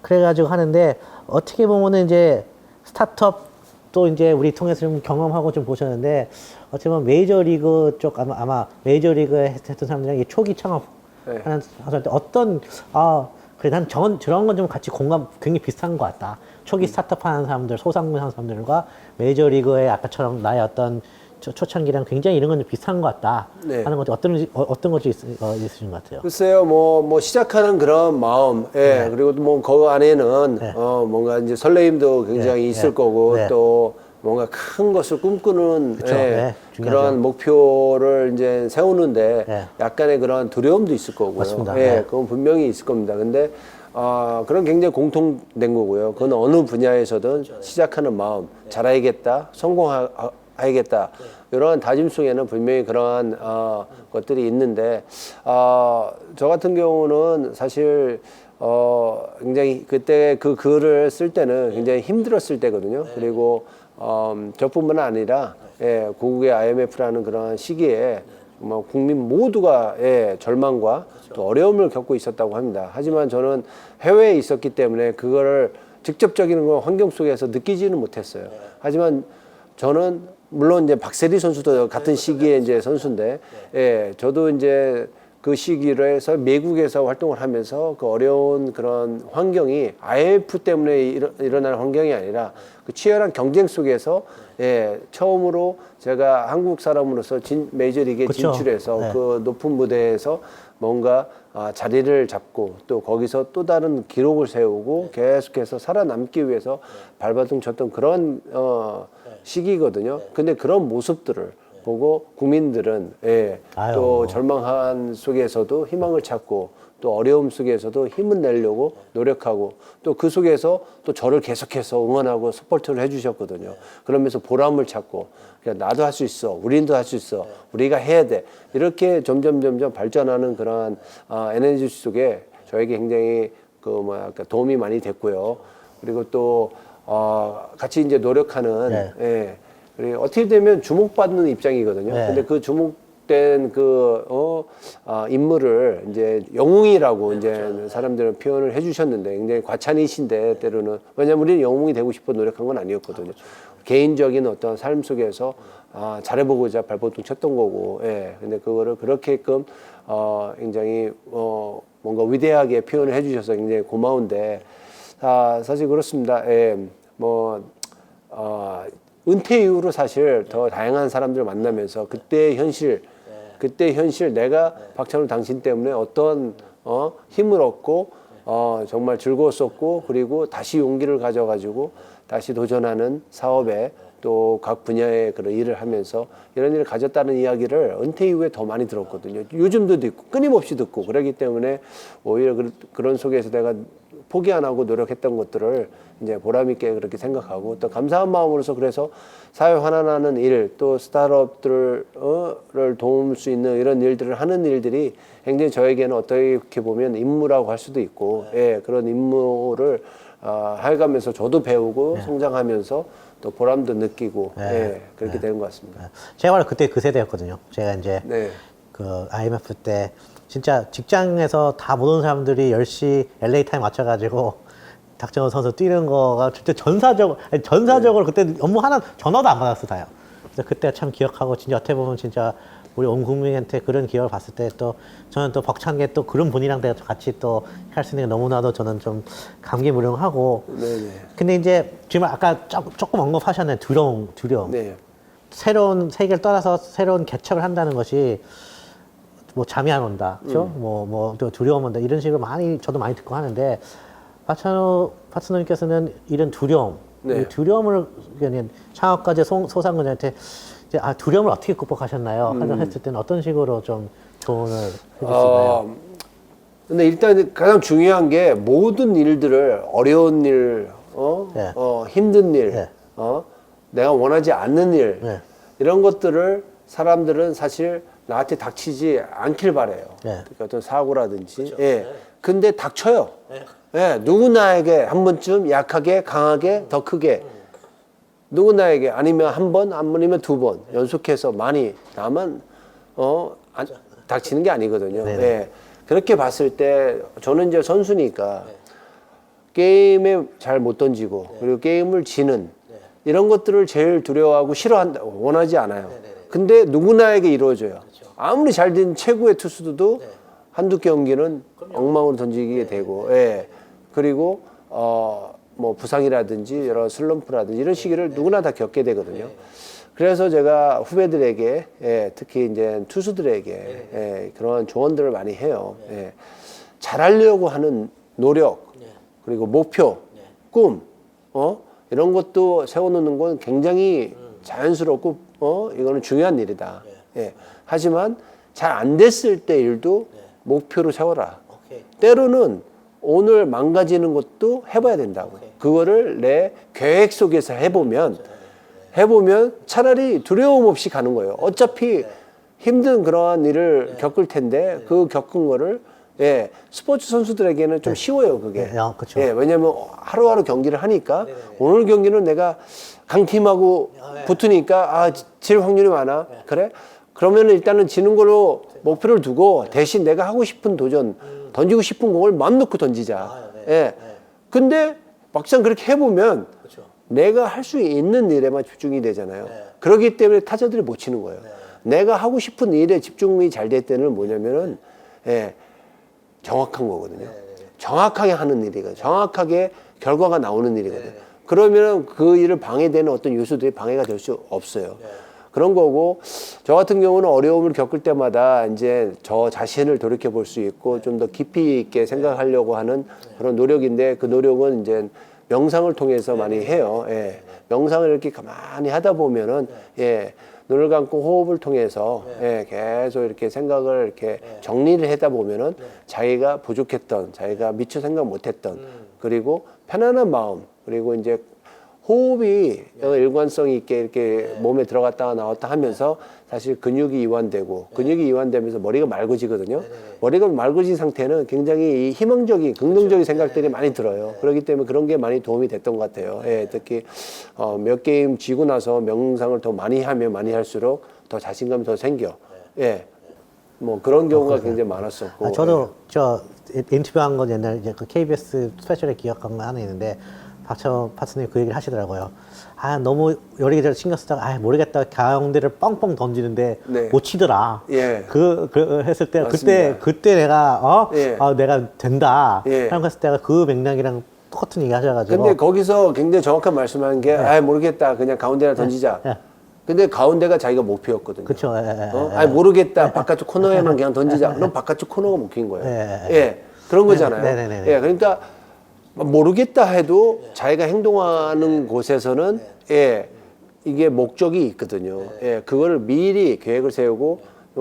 그래가지고 하는데 어떻게 보면은 이제 스타트업도 이제 우리 통해서 좀 경험하고 좀 보셨는데 어떻게 보면 메이저리그 쪽 아마 메이저리그에 했던 사람들이랑 초기 창업 하는 때 어떤 그래 난 저런 건 좀 같이 공감 굉장히 비슷한 것 같다. 초기 스타트업 하는 사람들, 소상공인 하는 사람들과 메이저리그의 아까처럼 나의 어떤 초창기랑 굉장히 이런 건 좀 비슷한 것 같다 하는 것도 어떤 것이 있으신 것 같아요. 글쎄요, 뭐 시작하는 그런 마음, 그리고 뭐 그 안에는 뭔가 이제 설레임도 굉장히 있을 거고 또 뭔가 큰 것을 꿈꾸는 그런 목표를 이제 세우는데 약간의 그런 두려움도 있을 거고요. 맞습니다. 그건 분명히 있을 겁니다. 근데 그런 굉장히 공통된 거고요. 그건 어느 분야에서든 시작하는 마음, 잘해야겠다, 성공하겠다. 이런 다짐 속에는 분명히 그러한 것들이 있는데 저 같은 경우는 사실 굉장히 그때 그 글을 쓸 때는 굉장히 힘들었을 때거든요. 그리고 저뿐만 아니라 고국의 IMF라는 그런 시기에 뭐 국민 모두가 절망과 또 어려움을 겪고 있었다고 합니다. 하지만 저는 해외에 있었기 때문에 그거를 직접적인 환경 속에서 느끼지는 못했어요. 하지만 저는 물론 이제 박세리 선수도 같은 시기에 이제 선수인데 저도 이제 그 시기에서 미국에서 활동을 하면서 그 어려운 그런 환경이 IMF 때문에 일어나는 환경이 아니라 그 치열한 경쟁 속에서 예, 처음으로 제가 한국 사람으로서 메이저리그에 그쵸? 진출해서 네. 그 높은 무대에서 뭔가 자리를 잡고 또 거기서 또 다른 기록을 세우고 계속해서 살아남기 위해서 발버둥 쳤던 그런 시기거든요. 근데 그런 모습들을 보고 국민들은 예, 또 절망한 속에서도 희망을 찾고 또 어려움 속에서도 힘을 내려고 노력하고 또 그 속에서 또 저를 계속해서 응원하고 서포트를 해주셨거든요. 그러면서 보람을 찾고 나도 할 수 있어, 우리도 할 수 있어, 우리가 해야 돼 이렇게 점점 발전하는 그런 에너지 속에 저에게 굉장히 도움이 많이 됐고요. 그리고 또 같이 이제 노력하는 예, 그리고 어떻게 되면 주목받는 입장이거든요. 근데 그 주목된 인물을 이제 영웅이라고 이제 사람들은 표현을 해주셨는데 굉장히 과찬이신데 때로는 왜냐면 우리는 영웅이 되고 싶어 노력한 건 아니었거든요. 개인적인 어떤 삶 속에서 잘해보고자 발버둥 쳤던 거고, 예. 근데 그거를 그렇게끔 굉장히 뭔가 위대하게 표현을 해주셔서 굉장히 고마운데, 사실 그렇습니다. 예. 은퇴 이후로 사실 더 다양한 사람들을 만나면서 그때의 현실 내가 박찬호 당신 때문에 어떤 힘을 얻고 정말 즐거웠었고 그리고 다시 용기를 가져가지고 다시 도전하는 사업에 또 각 분야의 그런 일을 하면서 이런 일을 가졌다는 이야기를 은퇴 이후에 더 많이 들었거든요. 요즘도 듣고 끊임없이 듣고 그러기 때문에 오히려 그런 속에서 내가 포기 안 하고 노력했던 것들을 이제 보람 있게 그렇게 생각하고 또 감사한 마음으로서 그래서 사회 환원하는 일 또 스타트업들을 도울 수 있는 이런 일들을 하는 일들이 굉장히 저에게는 어떻게 보면 임무라고 할 수도 있고 예, 그런 임무를 해가면서 저도 배우고 성장하면서 또 보람도 느끼고 예, 그렇게 되는 것 같습니다. 제가 바로 그때 그 세대였거든요. 제가 이제 그 IMF 때 진짜 직장에서 다 모든 사람들이 10시 LA 타임 맞춰가지고 박찬호 선수 뛰는 거가 진짜 전사적으로 그때 업무 하나 전화도 안 받았어 다요. 그래서 그때 참 기억하고 진짜 어떻게 보면 진짜 우리 온 국민한테 그런 기억을 봤을 때 또 저는 또 벅찬 게 또 그런 분이랑 내가 같이 또 할 수 있는 게 너무나도 저는 좀 감개무량하고. 근데 이제 지금 아까 조금 언급하셨네 두려움. 새로운 세계를 떠나서 새로운 개척을 한다는 것이 뭐 잠이 안 온다, 그렇죠? 또 두려움 온다 이런 식으로 저도 많이 듣고 하는데 박찬호 파트너님께서는 이런 두려움, 이 두려움을 창업가제 소상공인한테 두려움을 어떻게 극복하셨나요? 했을 때는 어떤 식으로 좀 조언을 해주시나요? 근데 일단 가장 중요한 게 모든 일들을 어려운 일, 힘든 일, 내가 원하지 않는 일 이런 것들을 사람들은 사실 나한테 닥치지 않길 바래요. 그러니까 어떤 사고라든지. 근데 닥쳐요. 누구나에게 한 번쯤 약하게, 강하게, 더 크게. 누구나에게 아니면 한 번, 아니면 두 번 연속해서 많이 나만 닥치는 게 아니거든요. 그렇게 봤을 때 저는 이제 선수니까 게임에 잘 못 던지고 그리고 게임을 지는 이런 것들을 제일 두려워하고 싫어한다, 원하지 않아요. 근데 누구나에게 이루어져요. 아무리 잘 된 최고의 투수도 한두 경기는 엉망으로 던지게 되고, 그리고 뭐 부상이라든지 여러 슬럼프라든지 이런 시기를 누구나 다 겪게 되거든요. 그래서 제가 후배들에게 특히 이제 투수들에게 그런 조언들을 많이 해요. 잘하려고 하는 노력 그리고 목표, 꿈, 이런 것도 세워놓는 건 굉장히 자연스럽고 이거는 중요한 일이다. 하지만 잘 안 됐을 때 일도 목표로 세워라. 때로는 오늘 망가지는 것도 해봐야 된다고. 그거를 내 계획 속에서 해보면 차라리 두려움 없이 가는 거예요. 어차피 힘든 그러한 일을 겪을 텐데 그 겪은 거를 스포츠 선수들에게는 좀 쉬워요, 그게. 왜냐면 하루하루 경기를 하니까 오늘 경기는 내가 강팀하고 붙으니까 질 확률이 많아. 그래? 그러면 일단은 지는 걸로 목표를 두고 대신 내가 하고 싶은 도전, 던지고 싶은 공을 마음 놓고 던지자. 근데 막상 그렇게 해보면 내가 할 수 있는 일에만 집중이 되잖아요. 그렇기 때문에 타자들이 못 치는 거예요. 내가 하고 싶은 일에 집중이 잘 될 때는 뭐냐면은 예, 정확한 거거든요. 정확하게 하는 일이거든요. 정확하게 결과가 나오는 일이거든요. 그러면 그 일을 방해되는 어떤 요소들이 방해가 될 수 없어요. 그런 거고, 저 같은 경우는 어려움을 겪을 때마다 이제 저 자신을 돌이켜 볼 수 있고 좀 더 깊이 있게 생각하려고 하는 그런 노력인데, 그 노력은 이제 명상을 통해서 많이 해요. 예. 명상을 이렇게 가만히 하다 보면은, 예, 눈을 감고 호흡을 통해서 예, 계속 이렇게 생각을 이렇게 정리를 하다 보면은 자기가 부족했던, 자기가 미처 생각 못했던, 그리고 편안한 마음, 그리고 이제 호흡이 일관성 있게 이렇게 몸에 들어갔다가 나왔다 하면서 사실 근육이 이완되고, 근육이 이완되면서 머리가 맑아지거든요. 머리가 맑아진 상태는 굉장히 이 희망적인, 긍정적인 생각들이 많이 들어요. 그렇기 때문에 그런 게 많이 도움이 됐던 것 같아요. 예, 특히 몇 게임 지고 나서 명상을 더 많이 하면 많이 할수록 더 자신감이 더 생겨. 예, 뭐 그런 경우가 굉장히 많았었고. 저도 저 인터뷰한 건 옛날 이제 그 KBS 스페셜에 기억한 거 하나 있는데, 박찬호 파트너님 그 얘기를 하시더라고요. 아, 너무 여기저기 신경 쓰다가, 아, 모르겠다. 가운데를 뻥뻥 던지는데 못 치더라. 예. 그 했을 때, 맞습니다. 그때 내가, 예. 내가 된다. 예. 라고 했을 때가 그 맥락이랑 똑같은 얘기 하셔가지고. 근데 거기서 굉장히 정확한 말씀하는 게, 아, 모르겠다. 그냥 가운데나 던지자. 근데 가운데가 자기가 목표였거든요. 그쵸. 아, 모르겠다. 바깥쪽 코너에만 그냥 던지자. 그럼 바깥쪽 코너가 목표인 거예요. 예. 그런 거잖아요. 예. 그러니까 모르겠다 해도 자기가 행동하는 곳에서는 예, 이게 목적이 있거든요. 예, 그거를 미리 계획을 세우고,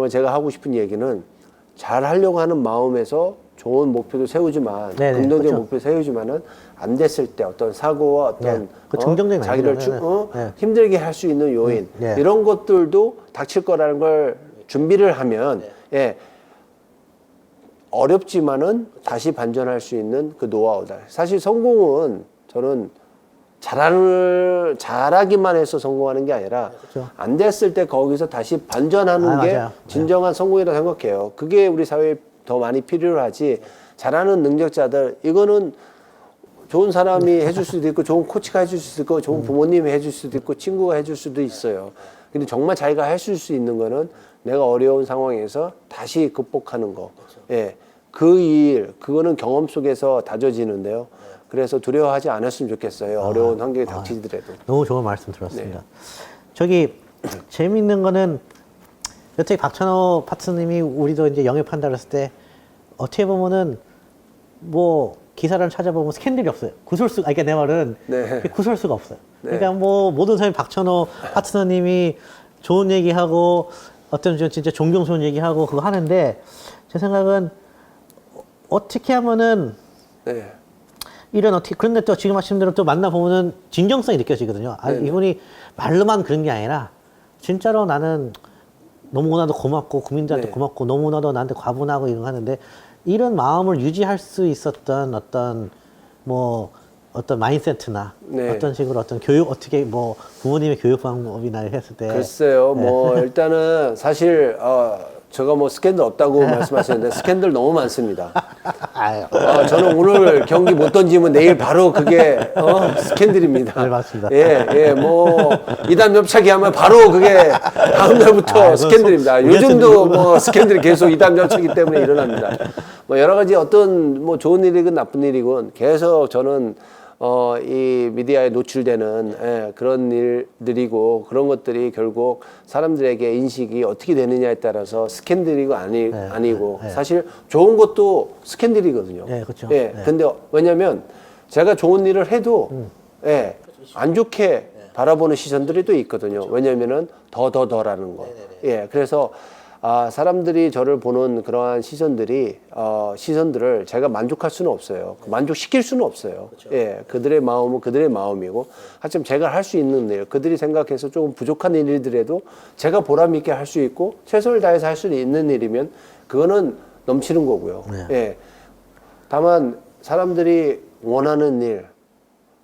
제가 하고 싶은 얘기는 잘 하려고 하는 마음에서 좋은 목표도 세우지만, 긍정적인 그렇죠. 목표 세우지만은 안 됐을 때 어떤 사고와 어떤 긍정적인 자기를 힘들게 할 수 있는 요인 이런 것들도 닥칠 거라는 걸 준비를 하면 예. 어렵지만은 다시 반전할 수 있는 그 노하우다. 사실 성공은 저는 잘하기만 해서 성공하는 게 아니라 그렇죠. 안 됐을 때 거기서 다시 반전하는 게 맞아요. 진정한 성공이라고 생각해요. 그게 우리 사회에 더 많이 필요하지. 잘하는 능력자들, 이거는 좋은 사람이 해줄 수도 있고, 좋은 코치가 해줄 수도 있고, 좋은 부모님이 해줄 수도 있고, 친구가 해줄 수도 있어요. 근데 정말 자기가 해줄 수 있는 거는 내가 어려운 상황에서 다시 극복하는 거. 예. 그 일, 그거는 경험 속에서 다져지는데요. 그래서 두려워하지 않았으면 좋겠어요. 어려운 환경에 닥치더라도. 너무 좋은 말씀 들었습니다. 저기, 재미있는 거는, 여태 박찬호 파트님이 우리도 이제 영입한다 그랬을 때, 어떻게 보면은, 뭐, 기사를 찾아보면 스캔들이 없어요. 그러니까 내 말은, 구설 수가 없어요. 그러니까 뭐, 모든 사람이 박찬호 파트너님이 좋은 얘기하고, 어떤 진짜 존경스러운 얘기하고 그거 하는데, 제 생각은 어떻게 하면은 이런 어떻게 그런데 또 지금 하신 대로 또 만나보면은 진정성이 느껴지거든요. 아, 이분이 말로만 그런 게 아니라 진짜로 나는 너무나도 고맙고 국민들한테 고맙고 너무나도 나한테 과분하고 이런 거 하는데, 이런 마음을 유지할 수 있었던 어떤 뭐 어떤 마인드세트나 어떤 식으로 어떤 교육, 어떻게 뭐 부모님의 교육 방법이나 했을 때. 글쎄요, 뭐 일단은 사실 제가 뭐 스캔들 없다고 말씀하셨는데 스캔들 너무 많습니다. 저는 오늘 경기 못 던지면 내일 바로 그게 스캔들입니다. 네, 맞습니다. 예, 뭐 이단 접착이 하면 바로 그게 다음 날부터 스캔들입니다. 요즘도 뭐 스캔들이 계속 이단 접착이기 때문에 일어납니다. 뭐 여러 가지 어떤 뭐 좋은 일이건 나쁜 일이건 계속 저는 이 미디어에 노출되는 그런 일들이고, 그런 것들이 결국 사람들에게 인식이 어떻게 되느냐에 따라서 스캔들이고 아니고 사실 좋은 것도 스캔들이거든요. 그렇죠. 근데 왜냐면 제가 좋은 일을 해도 안 좋게 바라보는 시선들이 또 있거든요. 왜냐면은 더라는 거. 그래서 사람들이 저를 보는 그러한 시선들을 제가 만족할 수는 없어요. 만족시킬 수는 없어요. 그들의 마음은 그들의 마음이고, 하여튼 제가 할 수 있는 일, 그들이 생각해서 조금 부족한 일이더라도 제가 보람 있게 할 수 있고 최선을 다해서 할 수 있는 일이면 그거는 넘치는 거고요. 다만 사람들이 원하는 일,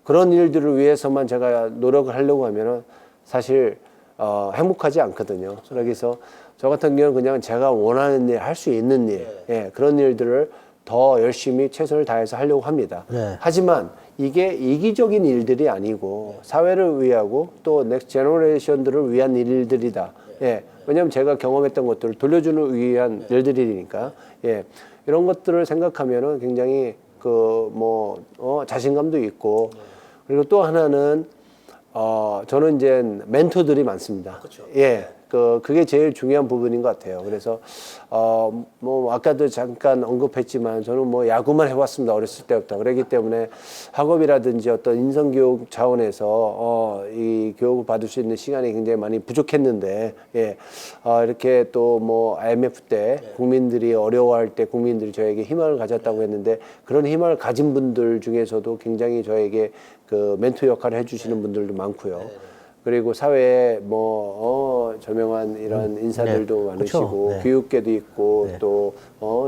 그런 일들을 위해서만 제가 노력을 하려고 하면은 사실 행복하지 않거든요. 그래서 저 같은 경우는 그냥 제가 원하는 일, 할 수 있는 일, 그런 일들을 더 열심히 최선을 다해서 하려고 합니다. 네. 하지만 이게 이기적인 일들이 아니고 사회를 위하고 또 넥스트 제너레이션들을 위한 일들이다. 예. 왜냐하면 제가 경험했던 것들을 돌려주는 위한 일들이니까. 예. 이런 것들을 생각하면은 굉장히 자신감도 있고, 그리고 또 하나는 저는 이제 멘토들이 많습니다. 그렇죠. 예. 그게 제일 중요한 부분인 것 같아요. 그래서 아까도 잠깐 언급했지만 저는 야구만 해왔습니다. 어렸을 때부터. 그렇기 때문에 학업이라든지 어떤 인성교육 차원에서 이 교육을 받을 수 있는 시간이 굉장히 많이 부족했는데, 예. 이렇게 또 IMF 때 국민들이 어려워할 때 국민들이 저에게 희망을 가졌다고 했는데, 그런 희망을 가진 분들 중에서도 굉장히 저에게 그 멘토 역할을 해주시는 분들도 많고요. 그리고 사회에 저명한 이런 인사들도 많으시고, 네. 교육계도 있고, 네. 또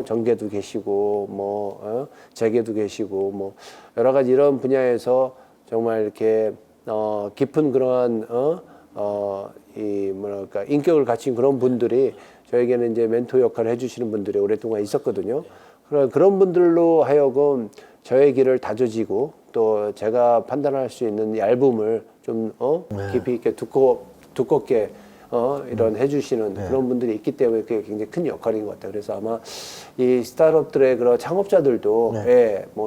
정계도 계시고, 재계도 계시고, 여러 가지 이런 분야에서 정말 이렇게 깊은 그러한 인격을 갖춘 그런 분들이 저에게는 이제 멘토 역할을 해주시는 분들이 오랫동안 있었거든요. 그런 분들로 하여금 저의 길을 다져지고, 또 제가 판단할 수 있는 얇음을 좀 깊이 있게 두껍게 이런 해주시는 그런 분들이 있기 때문에 그게 굉장히 큰 역할인 것 같아요. 그래서 아마 이 스타트업들의 그런 창업자들도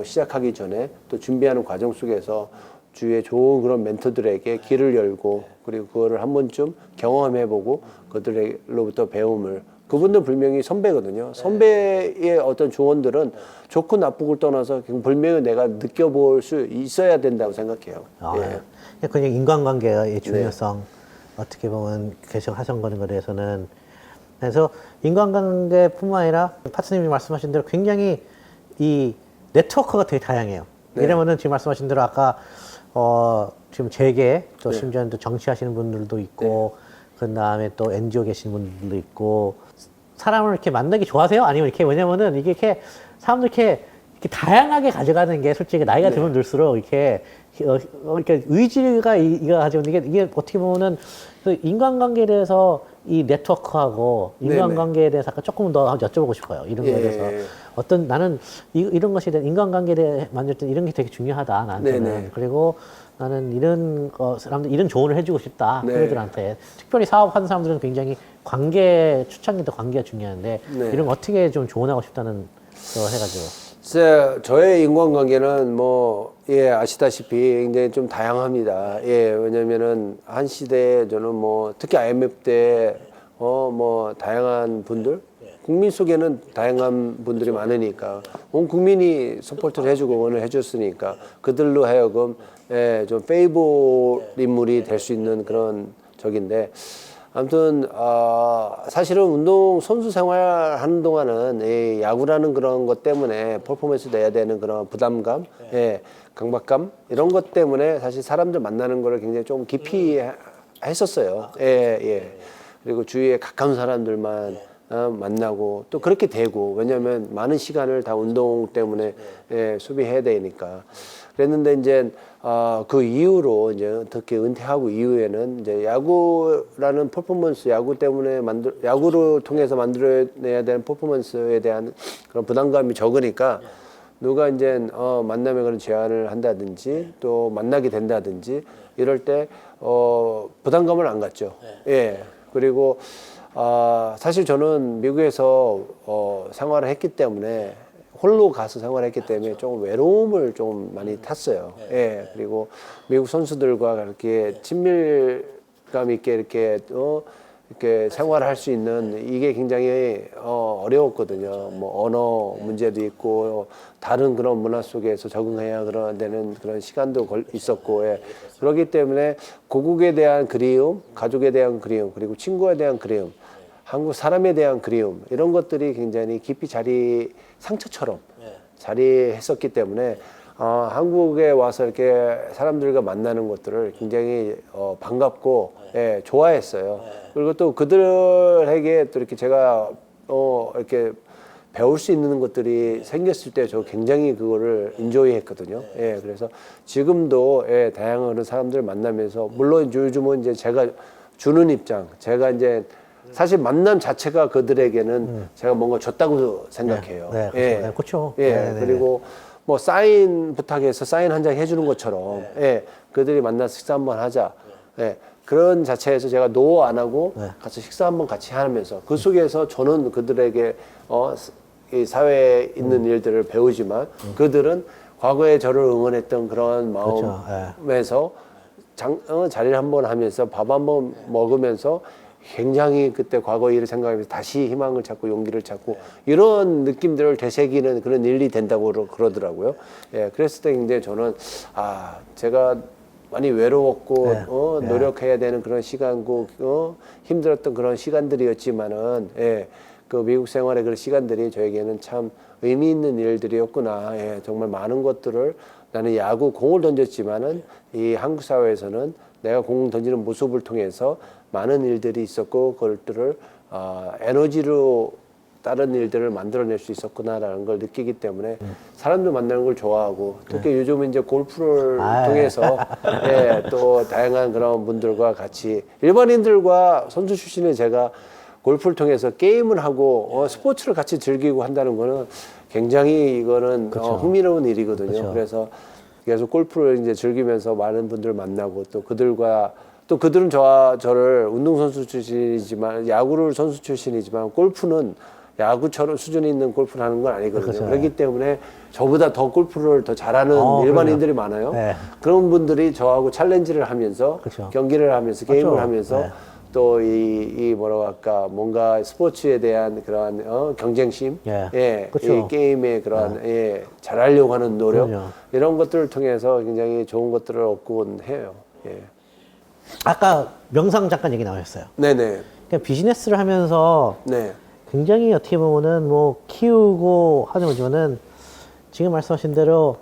시작하기 전에 또 준비하는 과정 속에서 주위에 좋은 그런 멘토들에게 길을 열고, 그리고 그거를 한 번쯤 경험해보고 그들로부터 배움을, 그분들 분명히 선배거든요. 선배의 어떤 조언들은 좋고 나쁘고를 떠나서 분명히 내가 느껴볼 수 있어야 된다고 생각해요. 예. 그냥 인간관계의 중요성, 어떻게 보면 개척하신 거에 대해서는, 그래서 인간관계뿐만 아니라 파트너님이 말씀하신 대로 굉장히 이 네트워크가 되게 다양해요. 이러면은 지금 말씀하신 대로 아까 지금 재계, 또 심지어는 또 정치하시는 분들도 있고, 그 다음에 또 NGO 계시는 분들도 있고, 사람을 이렇게 만나기 좋아하세요? 아니면 이렇게, 왜냐면은 이게 이렇게 사람들 이렇게 다양하게 가져가는 게 솔직히 나이가 들면 들수록 이렇게 의지가 이거 가지고 이게 어떻게 보면은 그 인간관계에 대해서 이 네트워크하고 인간관계에 대해서 아까 조금 더 여쭤보고 싶어요. 이런 거에 대해서 나는 이런 것에 대한 인간관계에 대해 만들 때 이런 게 되게 중요하다 나한테는. 그리고 나는 이런 사람들 이런 조언을 해주고 싶다 그들한테. 특별히 사업하는 사람들은 굉장히 초창기도 관계가 중요한데 이런 거 어떻게 좀 조언하고 싶다는 거 해가지고. 저의 인간관계는 아시다시피 굉장히 좀 다양합니다. 왜냐면은 한 시대에 저는 특히 IMF 때 다양한 분들, 국민 속에는 다양한 분들이 많으니까 온 국민이 서포트를 해주고 응원을 해줬으니까 그들로 하여금 좀 페이보 인물이 될 수 있는 그런 적인데, 아무튼 사실은 운동 선수 생활하는 동안은 이 야구라는 그런 것 때문에 퍼포먼스 내야 되는 그런 부담감, 강박감 이런 것 때문에 사실 사람들 만나는 거를 굉장히 좀 깊이 했었어요. 그리고 주위에 가까운 사람들만 만나고 또 그렇게 되고, 왜냐하면 많은 시간을 다 운동 때문에 소비해야 되니까. 그랬는데 이제 그 이후로 이제 특히 은퇴하고 이후에는 이제 야구라는 퍼포먼스, 야구를 통해서 만들어내야 되는 퍼포먼스에 대한 그런 부담감이 적으니까 누가 이제 만남에 그런 제안을 한다든지 또 만나게 된다든지 이럴 때 부담감을 안 갖죠. 그리고 사실 저는 미국에서 생활을 했기 때문에, 홀로 가서 생활했기 때문에 조금 외로움을 좀 많이 탔어요. 그리고 미국 선수들과 그렇게 친밀감 있게 이렇게 생활할 수 있는 이게 굉장히 어려웠거든요. 언어 문제도 있고 다른 그런 문화 속에서 적응해야 되는 그런 시간도 있었고, 그렇기 때문에 고국에 대한 그리움, 가족에 대한 그리움, 그리고 친구에 대한 그리움, 한국 사람에 대한 그리움, 이런 것들이 굉장히 깊이 상처처럼 자리했었기 때문에 한국에 와서 이렇게 사람들과 만나는 것들을 굉장히 반갑고 좋아했어요. 그리고 또 그들에게 또 이렇게 제가 이렇게 배울 수 있는 것들이 생겼을 때 저 굉장히 그거를 인조이 했거든요. 그래서 지금도 다양한 사람들 만나면서, 물론 요즘은 이제 제가 주는 입장, 제가 이제 사실 만남 자체가 그들에게는 제가 뭔가 줬다고 생각해요. 네, 예. 그렇죠. 예. 네, 네, 그리고 뭐 사인 부탁해서 사인 한 장 해주는 것처럼 예. 그들이 만나서 식사 한번 하자. 예. 그런 자체에서 제가 노 안 하고 같이 식사 한번 같이 하면서 그 속에서 저는 그들에게 이 사회에 있는 일들을 배우지만 그들은 과거에 저를 응원했던 그런 마음에서 자리를 한번 하면서 밥 한번 먹으면서 굉장히 그때 과거 일을 생각하면서 다시 희망을 찾고 용기를 찾고 이런 느낌들을 되새기는 그런 일이 된다고 그러더라고요. 예, 그랬을 때 근데 저는 제가 많이 외로웠고 노력해야 되는 그런 시간고 힘들었던 그런 시간들이었지만은 그 미국 생활의 그런 시간들이 저에게는 참 의미 있는 일들이었구나. 정말 많은 것들을 나는 야구 공을 던졌지만은 이 한국 사회에서는 내가 공 던지는 모습을 통해서 많은 일들이 있었고 그것들을 에너지로 다른 일들을 만들어낼 수 있었구나라는 걸 느끼기 때문에 사람들 만나는 걸 좋아하고 특히 요즘은 이제 골프를 통해서 또 다양한 그런 분들과 같이 일반인들과 선수 출신의 제가 골프를 통해서 게임을 하고 스포츠를 같이 즐기고 한다는 거는 굉장히 이거는 흥미로운 일이거든요. 그래서 계속 골프를 이제 즐기면서 많은 분들 만나고 또 그들과 또 그들은 저를 운동선수 출신이지만 야구를 선수 출신이지만 골프는 야구처럼 수준이 있는 골프를 하는 건 아니거든요. 그렇기 때문에 저보다 더 골프를 더 잘하는 일반인들이 많아요. 그런 분들이 저하고 챌린지를 하면서 경기를 하면서 게임을 하면서 또 이 뭐라고 할까 뭔가 스포츠에 대한 그러한 경쟁심, 이 게임의 그러한 잘하려고 하는 노력 이런 것들을 통해서 굉장히 좋은 것들을 얻곤 해요. 아까 명상 잠깐 얘기 나오셨어요. 네네. 그러니까 비즈니스를 하면서 굉장히 어떻게 보면은 뭐 키우고 하는 거지만은 지금 말씀하신 대로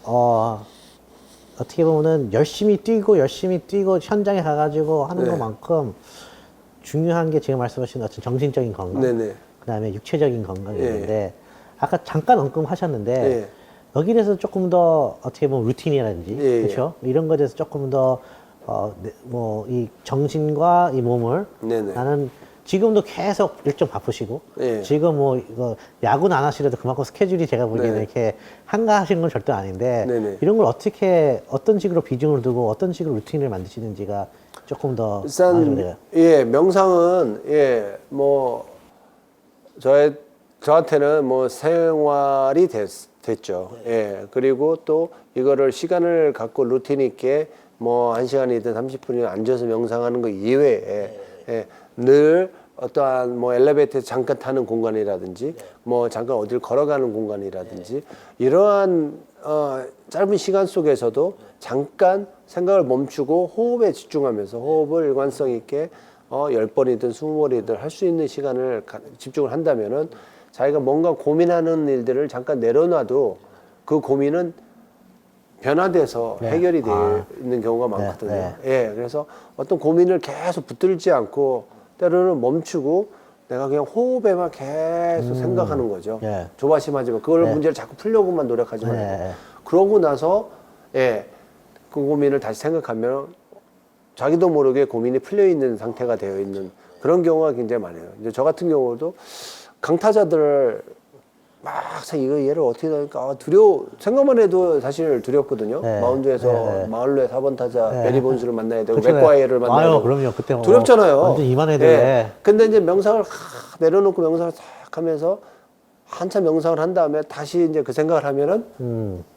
어떻게 보면은 열심히 뛰고 현장에 가가지고 하는 것만큼 중요한 게 지금 말씀하신 어떤 정신적인 건강, 그다음에 육체적인 건강인데 아까 잠깐 언급하셨는데 여기에 대해서 조금 더 어떻게 보면 루틴이라든지 그렇죠? 이런 것에 대해서 조금 더 뭐 이 정신과 이 몸을 나는 지금도 계속 일정 바쁘시고 지금 뭐 이거 야구는 안 하시려도 그만큼 스케줄이 제가 보기에는 이렇게 한가하신 건 절대 아닌데 이런 걸 어떻게 어떤 식으로 비중을 두고 어떤 식으로 루틴을 만드시는지가 조금 더 일단 명상은 뭐 저한테는 뭐 생활이 됐죠. 그리고 또 이거를 시간을 갖고 루틴 있게 뭐 1시간이든 30분이든 앉아서 명상하는 거 이외에 늘 어떠한 뭐 엘리베이터에서 잠깐 타는 공간이라든지 뭐 잠깐 어딜 걸어가는 공간이라든지 이러한 짧은 시간 속에서도 잠깐 생각을 멈추고 호흡에 집중하면서 호흡을 일관성 있게 10번이든 20번이든 할 수 있는 시간을 집중을 한다면은 자기가 뭔가 고민하는 일들을 잠깐 내려놔도 그 고민은 변화돼서 해결이 되어 있는 경우가 많거든요. 그래서 어떤 고민을 계속 붙들지 않고 때로는 멈추고 내가 그냥 호흡에만 계속 생각하는 거죠. 조바심하지 마. 그걸 문제를 자꾸 풀려고만 노력하지 말고. 그러고 나서 그 고민을 다시 생각하면 자기도 모르게 고민이 풀려 있는 상태가 되어 있는 그런 경우가 굉장히 많아요. 이제 저 같은 경우도 강타자들 막상 이거 얘를 어떻게 하니까 생각만 해도 사실 두렵거든요. 마운드에서 마을로의 4번 타자 베리 본스를 만나야 되고 맥과이어를 만나야 되고 그럼요. 그때 두렵잖아요. 완전 이만 애들. 근데 이제 명상을 내려놓고 명상을 싹 하면서 한참 명상을 한 다음에 다시 이제 그 생각을 하면은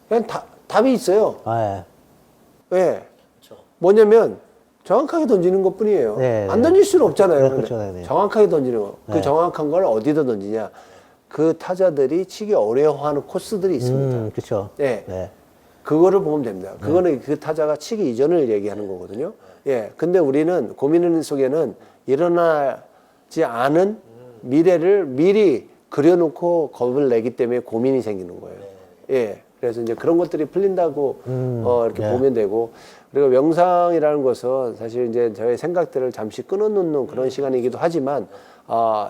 그냥 답이 있어요. 뭐냐면 정확하게 던지는 것 뿐이에요. 안 던질 수는 없잖아요. 정확하게 던지는 거. 그 정확한 걸 어디다 던지냐. 그 타자들이 치기 어려워하는 코스들이 있습니다. 그렇죠. 그거를 보면 됩니다. 그거는 그 타자가 치기 이전을 얘기하는 거거든요. 근데 우리는 고민 속에는 일어나지 않은 미래를 미리 그려놓고 겁을 내기 때문에 고민이 생기는 거예요. 그래서 이제 그런 것들이 풀린다고 이렇게 보면 되고, 그리고 명상이라는 것은 사실 이제 저의 생각들을 잠시 끊어놓는 그런 시간이기도 하지만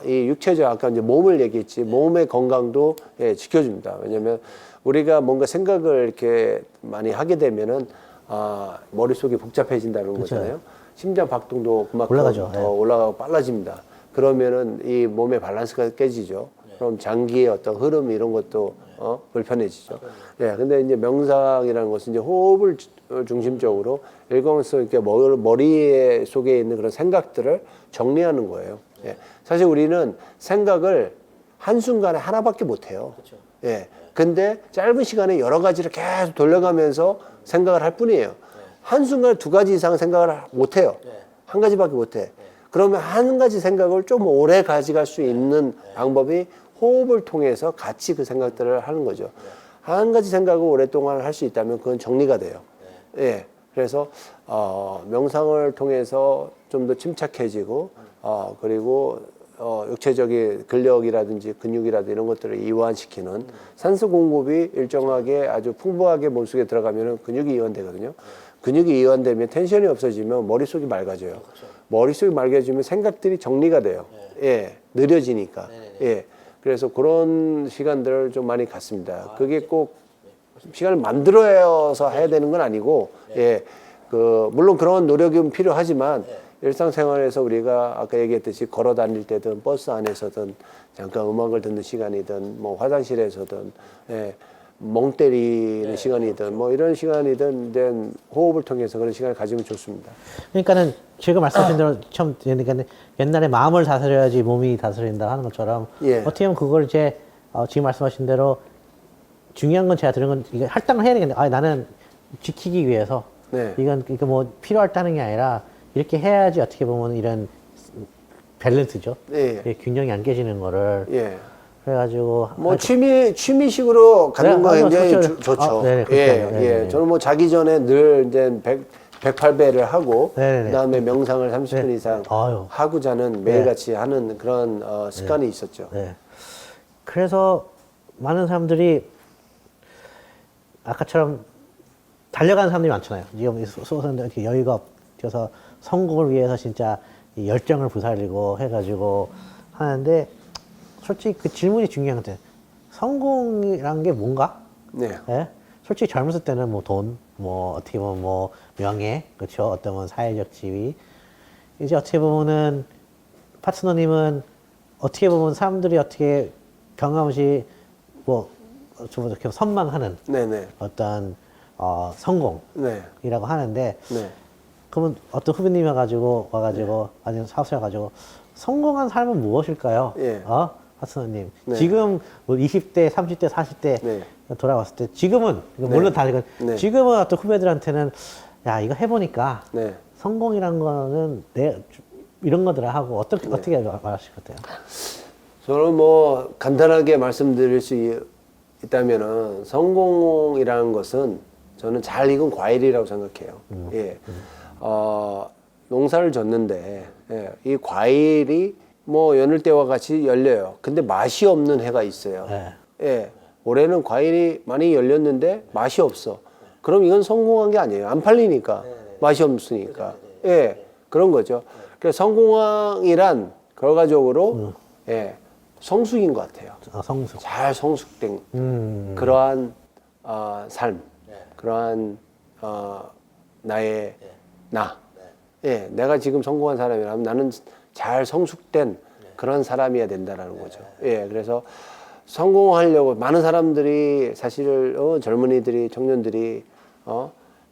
이 육체적 아까 이제 몸을 얘기했지 몸의 건강도 지켜줍니다. 왜냐하면 우리가 뭔가 생각을 이렇게 많이 하게 되면은 머릿속이 복잡해진다는 거잖아요. 심장 박동도 그만큼 더 올라가고 빨라집니다. 그러면은 이 몸의 밸런스가 깨지죠. 그럼 장기의 어떤 흐름 이런 것도 불편해지죠. 예, 근데 이제 명상이라는 것은 이제 호흡을 중심적으로 일관성 있게 머리 속에 있는 그런 생각들을 정리하는 거예요. 예, 사실 우리는 생각을 한순간에 하나밖에 못 해요. 예, 근데 짧은 시간에 여러 가지를 계속 돌려가면서 생각을 할 뿐이에요. 한순간에 2가지 이상 생각을 못 해요. 한 가지밖에 못 해. 그러면 한 가지 생각을 좀 오래 가져갈 수 있는 방법이 호흡을 통해서 같이 그 생각들을 하는 거죠. 한 가지 생각을 오랫동안 할 수 있다면 그건 정리가 돼요. 예. 그래서 명상을 통해서 좀 더 침착해지고 그리고 육체적인 근력이라든지 근육이라든지 이런 것들을 이완시키는 산소 공급이 일정하게 아주 풍부하게 몸속에 들어가면 근육이 이완되거든요. 근육이 이완되면 텐션이 없어지면 머릿속이 맑아져요. 머릿속이 맑아지면 생각들이 정리가 돼요. 예, 느려지니까. 예, 그래서 그런 시간들을 좀 많이 갖습니다. 그게 꼭 시간을 만들어서 해야 되는 건 아니고, 예, 물론 그런 노력은 필요하지만 일상생활에서 우리가 아까 얘기했듯이 걸어 다닐 때든 버스 안에서든 잠깐 음악을 듣는 시간이든 뭐 화장실에서든 예, 멍 때리는 시간이든 뭐 이런 시간이든 호흡을 통해서 그런 시간을 가지면 좋습니다. 그러니까는 지금 말씀하신 대로 처음 그러니까 옛날에 마음을 다스려야지 몸이 다스린다 하는 것처럼 예. 어떻게 보면 그걸 이제 지금 말씀하신 대로 중요한 건 제가 들은 건 이게 할당을 해야 되겠네. 나는 지키기 위해서 이건 뭐 필요할다는 게 아니라 이렇게 해야지 어떻게 보면 이런 밸런스죠. 균형이 안 깨지는 거를. 그래가지고 뭐 취미식으로 갖는 거 굉장히 좋죠. 예. 저는 뭐 자기 전에 늘 이제 108배를 하고 그다음에 명상을 30분 이상 하고 자는 매일같이 하는 그런 습관이 있었죠. 그래서 많은 사람들이 아까처럼 달려가는 사람들이 많잖아요. 지금 소선들 이렇게 여유가 없어서 성공을 위해서 진짜 이 열정을 부살리고 해가지고 하는데 솔직히 그 질문이 중요한 것 같아요. 성공이란 게 뭔가? 예? 솔직히 젊었을 때는 뭐 돈, 뭐 어떻게 보면 뭐 명예, 그렇죠? 어떤 뭐 사회적 지위. 이제 어떻게 보면은 파트너님은 어떻게 보면 사람들이 어떻게 경험없이 뭐 좀 이렇게 선망하는 어떤 성공이라고 하는데 그러면 어떤 후배님이 와가지고 아니면 사업자 와가지고 성공한 삶은 무엇일까요? 파트너님. 지금 뭐 20대, 30대, 40대 돌아왔을 때 지금은 물론 다 지금은 어떤 후배들한테는 야 이거 해보니까 성공이란 거는 이런 거더라 하고 어떻게 말하실 것 같아요? 저는 뭐 간단하게 말씀드릴 수 있다면은 성공이라는 것은 저는 잘 익은 과일이라고 생각해요. 농사를 졌는데 이 과일이 뭐 여느 때와 같이 열려요. 근데 맛이 없는 해가 있어요. 올해는 과일이 많이 열렸는데 맛이 없어. 그럼 이건 성공한 게 아니에요. 안 팔리니까 맛이 없으니까. 그런 거죠. 그래서 성공이란 결과적으로 성숙인 것 같아요. 성숙. 잘 성숙된 그러한 삶, 그러한 나의 내가 지금 성공한 사람이라면 나는 잘 성숙된 그런 사람이어야 된다라는 거죠. 그래서 성공하려고 많은 사람들이 사실 젊은이들이 청년들이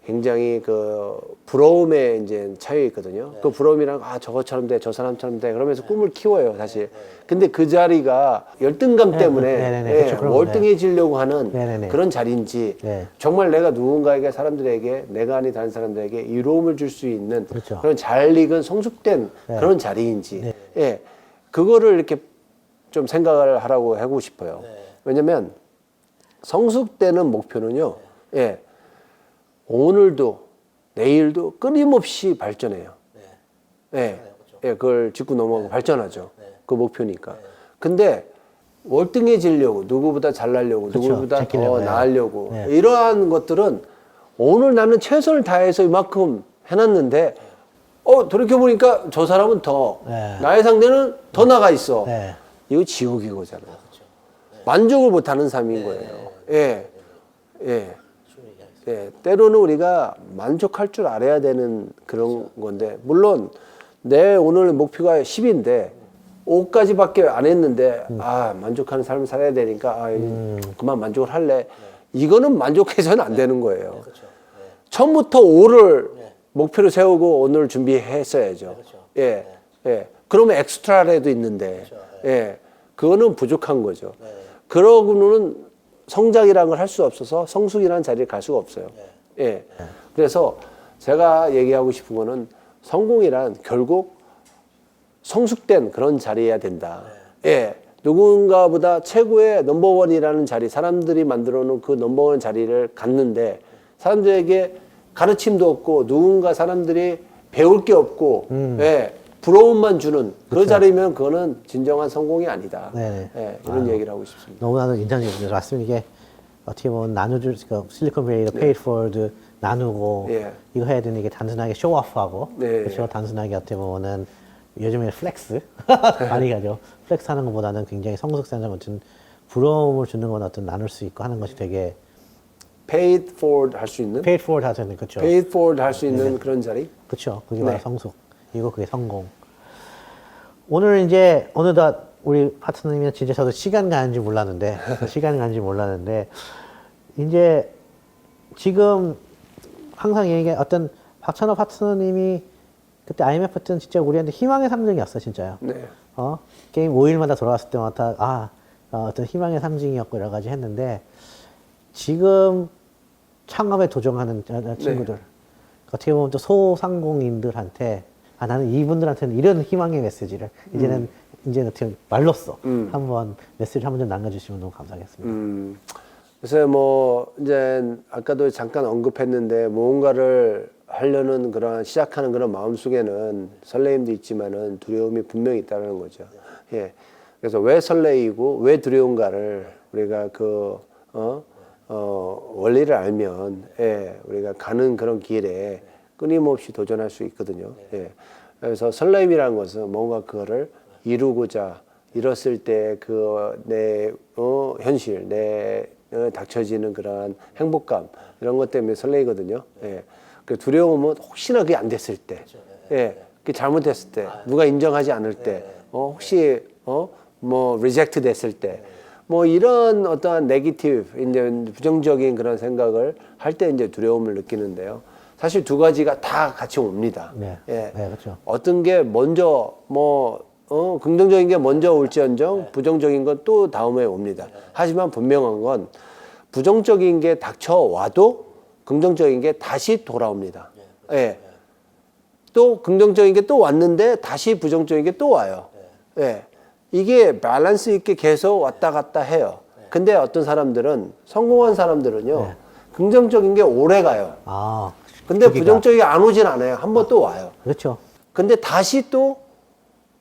굉장히 그 부러움에 이제 차여 있거든요. 그 부러움이란 저것처럼 돼, 저 사람처럼 돼 그러면서 꿈을 키워요, 사실. 근데 그 자리가 열등감 때문에 월등해지려고 하는 그런 자리인지 정말 내가 누군가에게 사람들에게 내가 아닌 다른 사람들에게 이로움을 줄 수 있는 그런 잘 익은 성숙된 그런 자리인지 그거를 이렇게 좀 생각을 하고 싶어요. 왜냐면 성숙되는 목표는요. 오늘도 내일도 끊임없이 발전해요. 그걸 짚고 넘어가고 발전하죠. 그 목표니까. 근데 월등해지려고 누구보다 잘나려고 누구보다 더 나으려고 이러한 것들은 오늘 나는 최선을 다해서 이만큼 해놨는데 돌이켜보니까 저 사람은 더 나의 상대는 더 나가 있어. 이거 지옥이거잖아요. 만족을 못하는 삶인 거예요. 때로는 우리가 만족할 줄 알아야 되는 그런 건데 물론 내 오늘 목표가 10인데 5까지밖에 안 했는데 만족하는 삶을 살아야 되니까 그만 만족을 할래. 이거는 만족해서는 안 되는 거예요. 네, 그렇죠. 네. 처음부터 5를 네. 목표로 세우고 오늘 준비했어야죠. 네, 그렇죠. 예, 예. 그러면 엑스트라라도 있는데, 그렇죠. 예, 그거는 부족한 거죠. 네. 그러고는 성장이라는 걸 할 수 없어서 성숙이라는 자리에 갈 수가 없어요. 네. 예. 그래서 제가 얘기하고 싶은 거는 성공이란 결국 성숙된 그런 자리여야 된다. 예. 누군가보다 최고의 넘버원이라는 자리, 사람들이 만들어 놓은 그 넘버원 자리를 갖는데 사람들에게 가르침도 없고 누군가 사람들이 배울 게 없고 예, 부러움만 주는 그 자리면 그거는 진정한 성공이 아니다. 예, 이런 얘기를 하고 싶습니다. 너무나도 인상적이죠. 맞습니다. 이게 어떻게 보면 나눠줄, 그러니까 실리콘밸리도 paid forward 나누고 이거 해야 되는 게 단순하게 쇼오프하고 그렇죠. 단순하게 어떻게 보면은 요즘에 플렉스 많이 가죠. 플렉스 하는 것보다는 굉장히 성숙성장 같은 부러움을 주는 건 어떤 나눌 수 있고 하는 것이 되게 paid forward 할 수 있는? paid forward 하자면 그렇죠. paid forward 할 수 있는 그런 자리? 그렇죠. 그게 바로 성숙. 이거 그게 성공. 오늘 이제 어느덧 우리 파트너님이 진짜 저도 시간 가는지 몰랐는데 이제 지금 항상 얘기해 어떤 박찬호 파트너님이 그때 IMF 때는 진짜 우리한테 희망의 상징이었어 진짜요. 네. 게임 5일마다 돌아왔을 때마다 어떤 희망의 상징이었고 여러 가지 했는데 지금 창업에 도전하는 친구들 어떻게 보면 또 소상공인들한테 나는 이분들한테는 이런 희망의 메시지를 이제는 어떻게 말로써 한번 메시지를 한번 좀 남겨주시면 너무 감사하겠습니다. 그래서 뭐 이제 아까도 잠깐 언급했는데 무언가를 하려는 그런 시작하는 그런 마음 속에는 설레임도 있지만은 두려움이 분명히 있다는 거죠. 예. 그래서 왜 설레이고 왜 두려운가를 우리가 원리를 알면 우리가 가는 그런 길에 끊임없이 도전할 수 있거든요. 예. 그래서 설렘이라는 것은 뭔가 그거를 이뤘을 때 내 현실, 내 닥쳐지는 그러한 행복감 이런 것 때문에 설레이거든요. 예. 그 두려움은 혹시나 그게 안 됐을 때, 그게 잘못됐을 때, 누가 인정하지 않을 때, 혹시 뭐 리젝트 됐을 때, 뭐 이런 어떠한 네기티브, 이제 부정적인 그런 생각을 할 때 이제 두려움을 느끼는데요. 사실 두 가지가 다 같이 옵니다. 그렇죠. 어떤 게 먼저 긍정적인 게 먼저 올지언정 부정적인 건 또 다음에 옵니다. 하지만 분명한 건 부정적인 게 닥쳐와도 긍정적인 게 다시 돌아옵니다. 예. 또 긍정적인 게 또 왔는데 다시 부정적인 게 또 와요. 예. 이게 밸런스 있게 계속 왔다 갔다 해요. 근데 어떤 사람들은 성공한 사람들은요. 긍정적인 게 오래 가요. 근데 부정적인 게 안 오진 않아요. 한 번 또 와요. 그렇죠. 근데 다시 또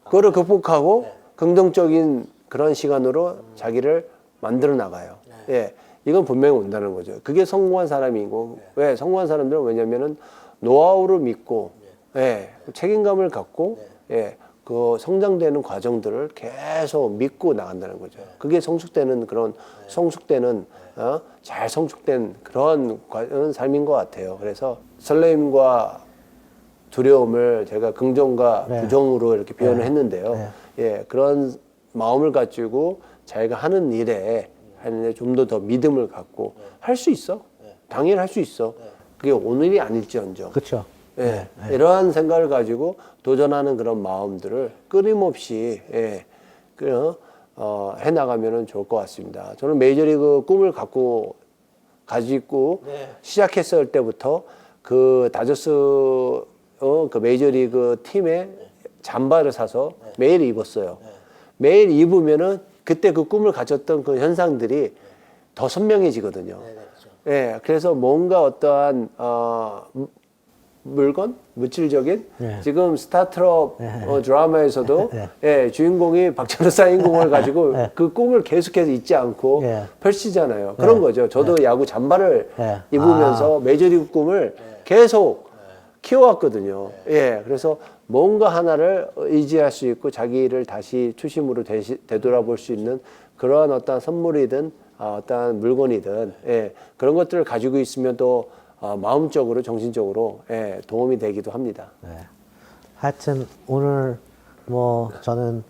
그거를 극복하고 긍정적인 그런 시간으로 자기를 만들어 나가요. 예. 이건 분명히 온다는 거죠. 그게 성공한 사람이고, 왜? 성공한 사람들은 왜냐면은 노하우를 믿고, 책임감을 갖고, 그 성장되는 과정들을 계속 믿고 나간다는 거죠. 그게 성숙되는 그런, 잘 성숙된 그런 삶인 것 같아요. 그래서 설렘과 두려움을 제가 긍정과 부정으로 이렇게 표현을 했는데요. 그런 마음을 가지고 자기가 하는 일에 하는데 좀 더 믿음을 갖고 할 수 있어. 당연히 할 수 있어. 그게 오늘이 아닐지언정. 그렇죠. 이러한 생각을 가지고 도전하는 그런 마음들을 끊임없이 해나가면 좋을 것 같습니다. 저는 메이저리그 꿈을 가지고 시작했을 때부터 그 다저스 그 메이저리그 팀의 잠바를 사서 매일 입었어요. 매일 입으면은 그때 그 꿈을 가졌던 그 현상들이 더 선명해지거든요. 그래서 뭔가 어떠한 물질적인 지금 스타트업 드라마에서도 주인공이 박찬호 사인공을 가지고 그 꿈을 계속해서 잊지 않고 펼치잖아요. 그런 거죠. 저도 야구 잠바를 입으면서 메이저리그 꿈을 계속 키워왔거든요. 그래서 뭔가 하나를 의지할 수 있고 자기를 다시 초심으로 되돌아볼 수 있는 그러한 어떤 선물이든 어떤 물건이든 그런 것들을 가지고 있으면 또 마음적으로 정신적으로 도움이 되기도 합니다. 하여튼 오늘 뭐 저는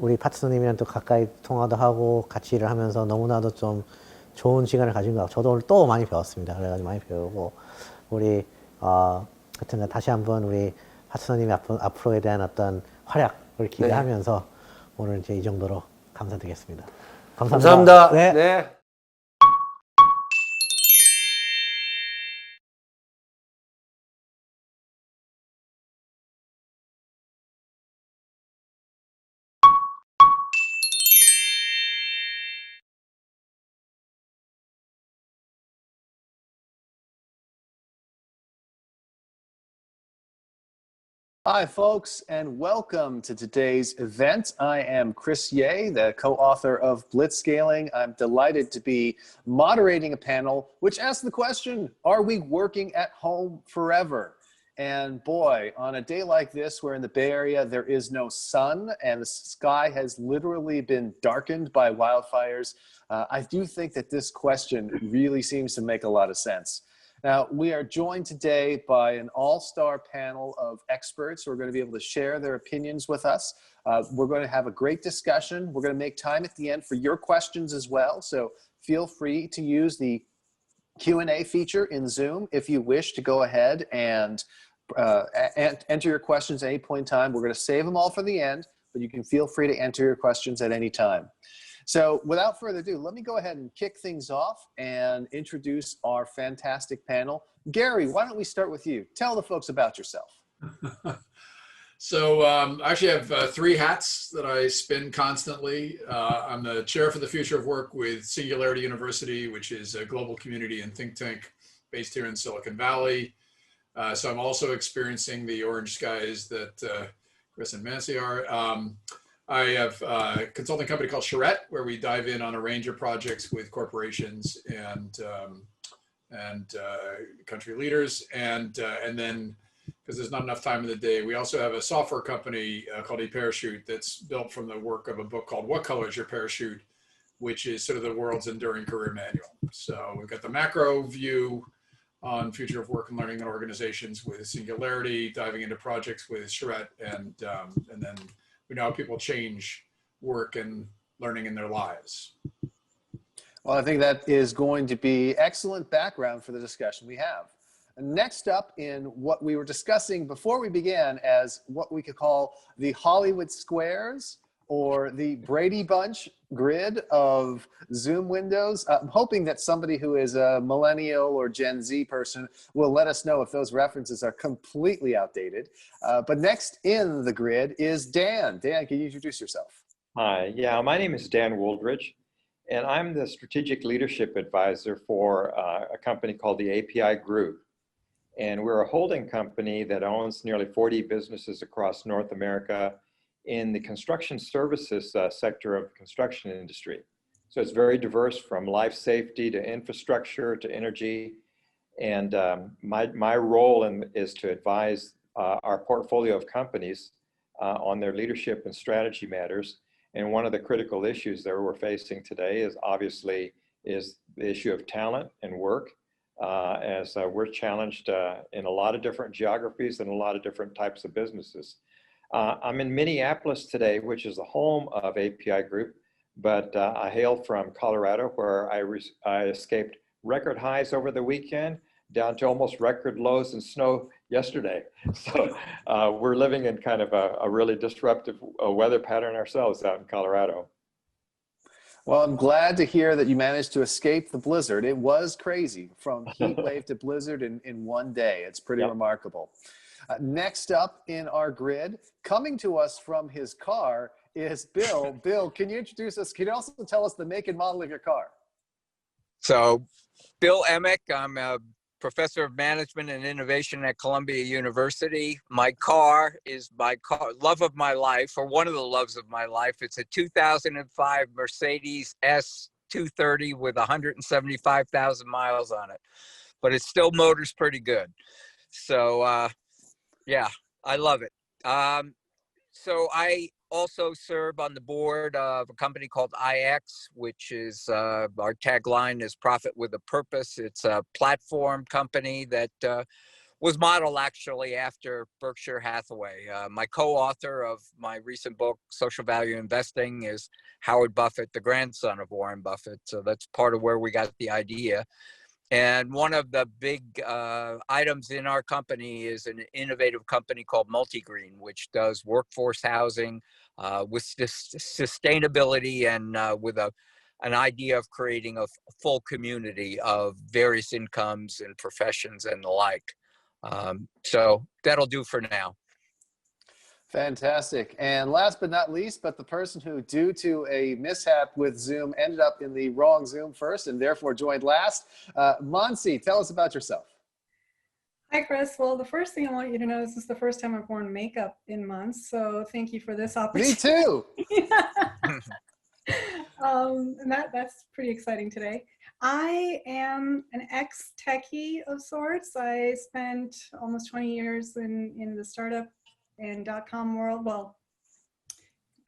우리 파트너님이랑 또 가까이 통화도 하고 같이 일을 하면서 너무나도 좀 좋은 시간을 가진 것 같고 저도 오늘 또 많이 배웠습니다. 그래가지고 많이 배우고 우리 하여튼 다시 한번 우리 파트너님의 앞으로에 대한 어떤 활약을 기대하면서 오늘 이제 이 정도로 감사드리겠습니다. 감사합니다. 감사합니다. 네. 네. Hi, folks, and welcome to today's event. I am Chris Ye, the co-author of Blitzscaling. I'm delighted to be moderating a panel which asks the question, are we working at home forever? And boy, on a day like this, where in the Bay Area there is no sun and the sky has literally been darkened by wildfires, I do think that this question really seems to make a lot of sense. Now, we are joined today by an all-star panel of experts who are going to be able to share their opinions with us. We're going to have a great discussion. We're going to make time at the end for your questions as well. So feel free to use the Q&A feature in Zoom if you wish to go ahead and enter your questions at any point in time. We're going to save them all for the end, but you can feel free to enter your questions at any time. So without further ado, let me go ahead and kick things off and introduce our fantastic panel. Gary, why don't we start with you? Tell the folks about yourself. So I actually have three hats that I spin constantly. I'm the chair for the future of work with Singularity University, which is a global community and think tank based here in Silicon Valley. So I'm also experiencing the orange skies that Chris and Mancy are. I have a consulting company called Charette, where we dive in on a range of projects with corporations and country leaders. And then, because there's not enough time in the day, we also have a software company called eParachute that's built from the work of a book called What Color is Your Parachute, which is sort of the world's enduring career manual. So we've got the macro view on future of work and learning in organizations with Singularity, diving into projects with Charette, and then we know how people change work and learning in their lives. Well, I think that is going to be excellent background for the discussion we have. Next up in what we were discussing before we began as what we could call the Hollywood Squares or the Brady Bunch grid of Zoom windows. I'm hoping that somebody who is a millennial or Gen Z person will let us know if those references are completely outdated. But next in the grid is Dan. Dan, can you introduce yourself? Hi, yeah, my name is Dan Wooldridge, and I'm the Strategic Leadership Advisor for a company called the API Group. And we're a holding company that owns nearly 40 businesses across North America in the construction services sector of the construction industry. So it's very diverse, from life safety to infrastructure to energy. And my role is to advise our portfolio of companies on their leadership and strategy matters. And one of the critical issues that we're facing today is obviously the issue of talent and work, as we're challenged in a lot of different geographies and a lot of different types of businesses. I'm in Minneapolis today, which is the home of API Group, but I hail from Colorado, where I escaped record highs over the weekend down to almost record lows and snow yesterday. So we're living in kind of a really disruptive weather pattern ourselves out in Colorado. Well, I'm glad to hear that you managed to escape the blizzard. It was crazy, from heat wave to blizzard in one day. It's pretty remarkable. Next up in our grid, coming to us from his car, is Bill. Bill, can you introduce us? Can you also tell us the make and model of your car? So, Bill Emick, I'm a professor of management and innovation at Columbia University. My car is my love of my life, or one of the loves of my life. It's a 2005 Mercedes S230 with 175,000 miles on it, but it still motors pretty good. So, yeah, I love it. So I also serve on the board of a company called IX, which is our tagline is Profit with a Purpose. It's a platform company that was modeled actually after Berkshire Hathaway. My co-author of my recent book, Social Value Investing, is Howard Buffett, the grandson of Warren Buffett. So that's part of where we got the idea. And one of the big items in our company is an innovative company called Multigreen, which does workforce housing with sustainability and with an idea of creating a full community of various incomes and professions and the like. So that'll do for now. Fantastic. And last but not least, but the person who, due to a mishap with Zoom, ended up in the wrong Zoom first and therefore joined last. M.Monsi, tell us about yourself. Hi, Chris. Well, the first thing I want you to know is this is the first time I've worn makeup in months. So thank you for this opportunity. Me too. And that's pretty exciting today. I am an ex-techie of sorts. I spent almost 20 years in the startup and .com world. Well,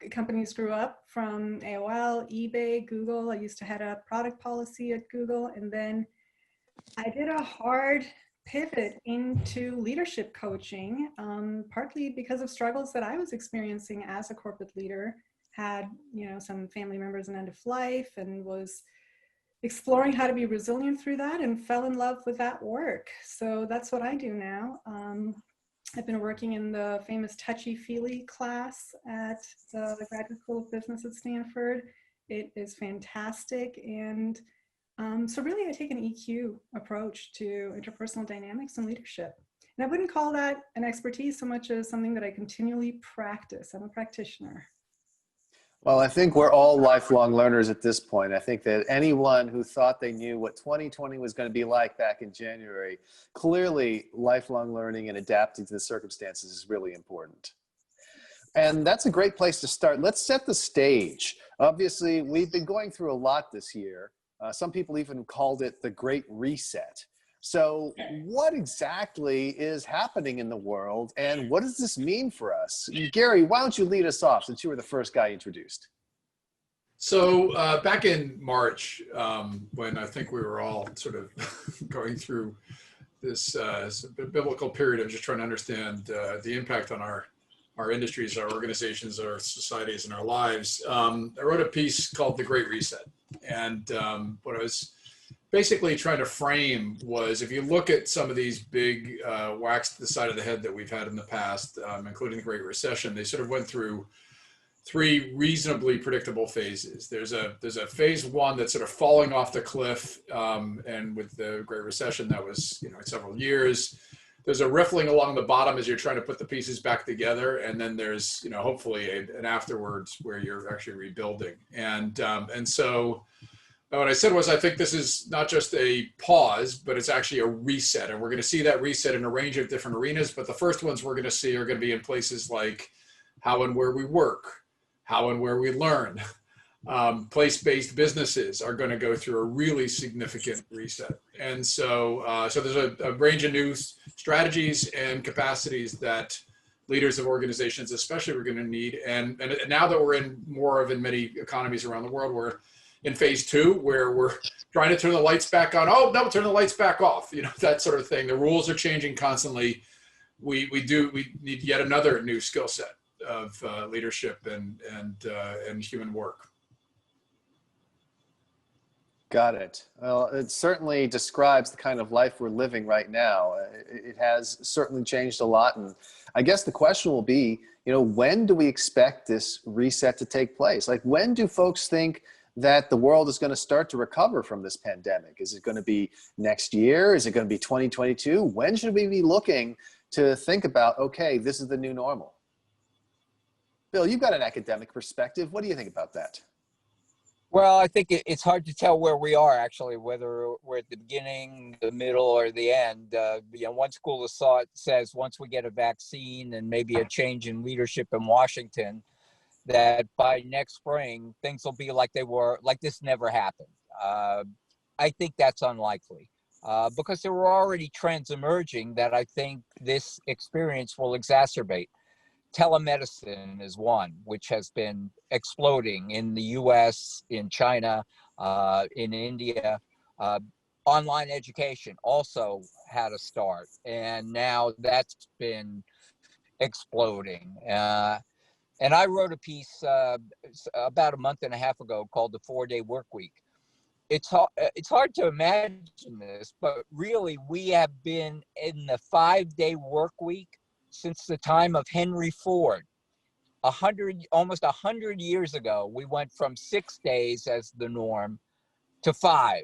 companies grew up from AOL, eBay, Google. I used to head up product policy at Google. And then I did a hard pivot into leadership coaching, partly because of struggles that I was experiencing as a corporate leader. Had, some family members in end of life and was exploring how to be resilient through that and fell in love with that work. So that's what I do now. I've been working in the famous touchy-feely class at the Graduate School of Business at Stanford. It is fantastic. And so really I take an EQ approach to interpersonal dynamics and leadership. And I wouldn't call that an expertise so much as something that I continually practice. I'm a practitioner. Well, I think we're all lifelong learners at this point. I think that anyone who thought they knew what 2020 was going to be like back in January, clearly lifelong learning and adapting to the circumstances is really important. And that's a great place to start. Let's set the stage. Obviously, we've been going through a lot this year. Some people even called it the Great Reset. So what exactly is happening in the world and what does this mean for us? Gary, why don't you lead us off since you were the first guy introduced? So back in March, when I think we were all sort of going through this biblical period of just trying to understand the impact on our industries, our organizations, our societies, and our lives, I wrote a piece called The Great Reset. And what I was basically trying to frame was, if you look at some of these big whacks to the side of the head that we've had in the past, including the Great Recession, they sort of went through three reasonably predictable phases. There's a phase one that's sort of falling off the cliff, and with the Great Recession, that was several years. There's a riffling along the bottom as you're trying to put the pieces back together, and then there's hopefully an afterwards where you're actually rebuilding. And so what I said was, I think this is not just a pause, but it's actually a reset. And we're going to see that reset in a range of different arenas. But the first ones we're going to see are going to be in places like how and where we work, how and where we learn. Place-based businesses are going to go through a really significant reset. And so, so there's a range of new strategies and capacities that leaders of organizations especially we're going to need. And now that we're in many economies around the world, we're in phase two, where we're trying to turn the lights back on. Oh, no, turn the lights back off. That sort of thing. The rules are changing constantly. We need yet another new skill set of leadership and human work. Got it. Well, it certainly describes the kind of life we're living right now. It has certainly changed a lot. And I guess the question will be, when do we expect this reset to take place? Like, when do folks think that the world is going to start to recover from this pandemic? Is it going to be next year? Is it going to be 2022? When should we be looking to think about, okay, this is the new normal? Bill, you've got an academic perspective. What do you think about that? Well, I think it's hard to tell where we are, actually, whether we're at the beginning, the middle, or the end. One school of thought says once we get a vaccine and maybe a change in leadership in Washington, that by next spring, things will be like they were, like this never happened. I think that's unlikely because there were already trends emerging that I think this experience will exacerbate. Telemedicine is one, which has been exploding in the US, in China, in India. online education also had a start, and now that's been exploding. And I wrote a piece about a month and a half ago called The 4-Day Work Week. It's hard to imagine this, but really we have been in the 5-day work week since the time of Henry Ford. Almost 100 years ago, we went from 6 days as the norm to 5.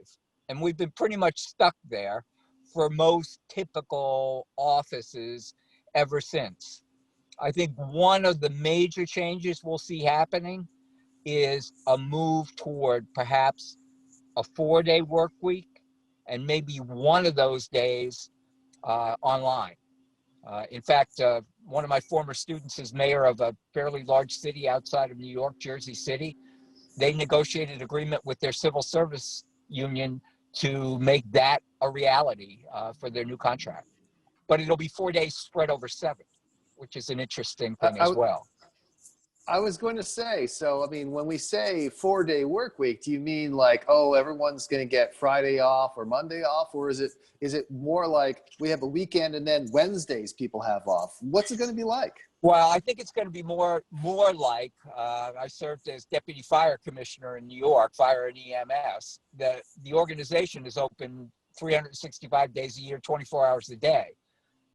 And we've been pretty much stuck there for most typical offices ever since. I think one of the major changes we'll see happening is a move toward perhaps a 4-day work week, and maybe one of those days online. In fact, one of my former students is mayor of a fairly large city outside of New York, Jersey City. They negotiated an agreement with their civil service union to make that a reality for their new contract. But it'll be 4 days spread over 7, which is an interesting thing as well. I was going to say, so, I mean, when we say 4-day work week, do you mean like, oh, everyone's going to get Friday off or Monday off? Or is it more like we have a weekend and then Wednesdays people have off? What's it going to be like? Well, I think it's going to be more like, I served as deputy fire commissioner in New York, fire and EMS. The organization is open 365 days a year, 24 hours a day.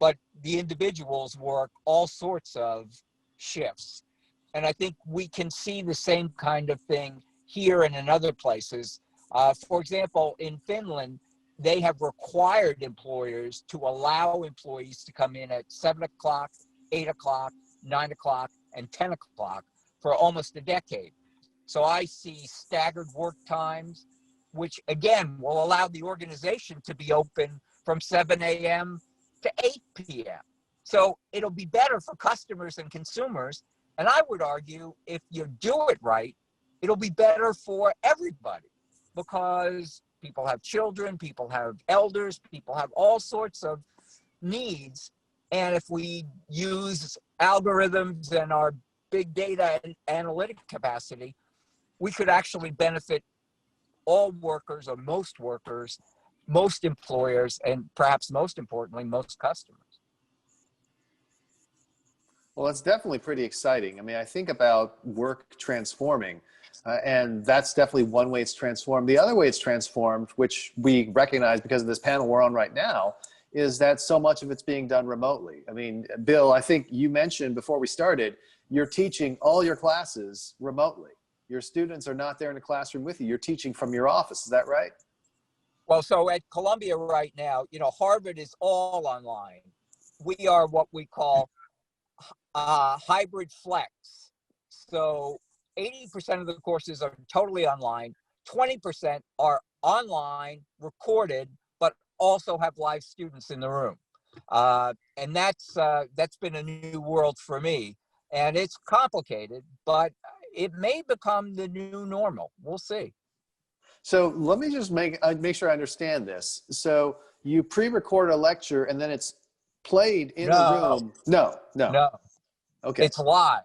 But the individuals work all sorts of shifts. And I think we can see the same kind of thing here and in other places. For example, in Finland, they have required employers to allow employees to come in at 7 o'clock, 8 o'clock, 9 o'clock, and 10 o'clock for almost a decade. So I see staggered work times, which again will allow the organization to be open from 7 a.m. to 8 p.m. So it'll be better for customers and consumers. And I would argue if you do it right, it'll be better for everybody, because people have children, people have elders, people have all sorts of needs. And if we use algorithms and our big data and analytic capacity, we could actually benefit all workers, or most workers, most employers, and perhaps most importantly, most customers. Well, it's definitely pretty exciting. I mean, I think about work transforming, and that's definitely one way it's transformed. The other way it's transformed, which we recognize because of this panel we're on right now, is that so much of it's being done remotely. I mean, Bill, I think you mentioned before we started, you're teaching all your classes remotely. Your students are not there in the classroom with you. You're teaching from your office. Is that right? Well, so at Columbia right now, Harvard is all online. We are what we call hybrid flex. So 80% of the courses are totally online. 20% are online, recorded, but also have live students in the room. And that's been a new world for me. And it's complicated, but it may become the new normal. We'll see. So let me just make sure I understand this. So you pre-record a lecture and then it's played in the room? No. Okay. It's live,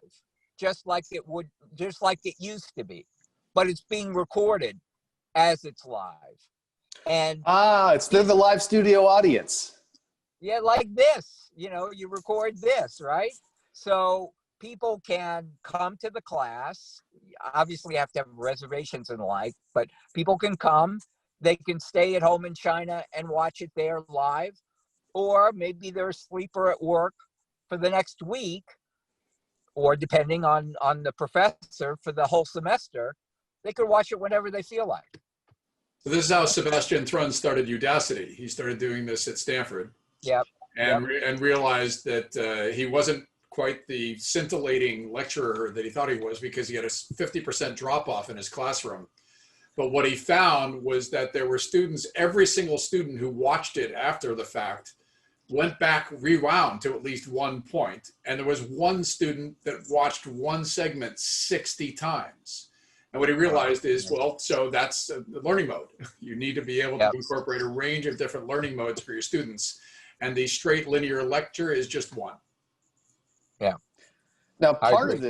just like it used to be, but it's being recorded as it's live. And they're the live studio audience. Yeah, like this, you record this, right? So people can come to the class. Obviously, you have to have reservations and the like, but people can come. They can stay at home in China and watch it there live, or maybe they're a sleeper at work for the next week, or depending on the professor for the whole semester, they could watch it whenever they feel like. So this is how Sebastian Thrun started Udacity. He started doing this at Stanford. Yep. And realized that he wasn't quite the scintillating lecturer that he thought he was, because he had a 50% drop off in his classroom. But what he found was that there were students, every single student who watched it after the fact went back, rewound to at least one point. And there was one student that watched one segment 60 times. And what he realized is, well, so that's the learning mode. You need to be able to incorporate a range of different learning modes for your students. And the straight linear lecture is just one. Yeah. Now, part of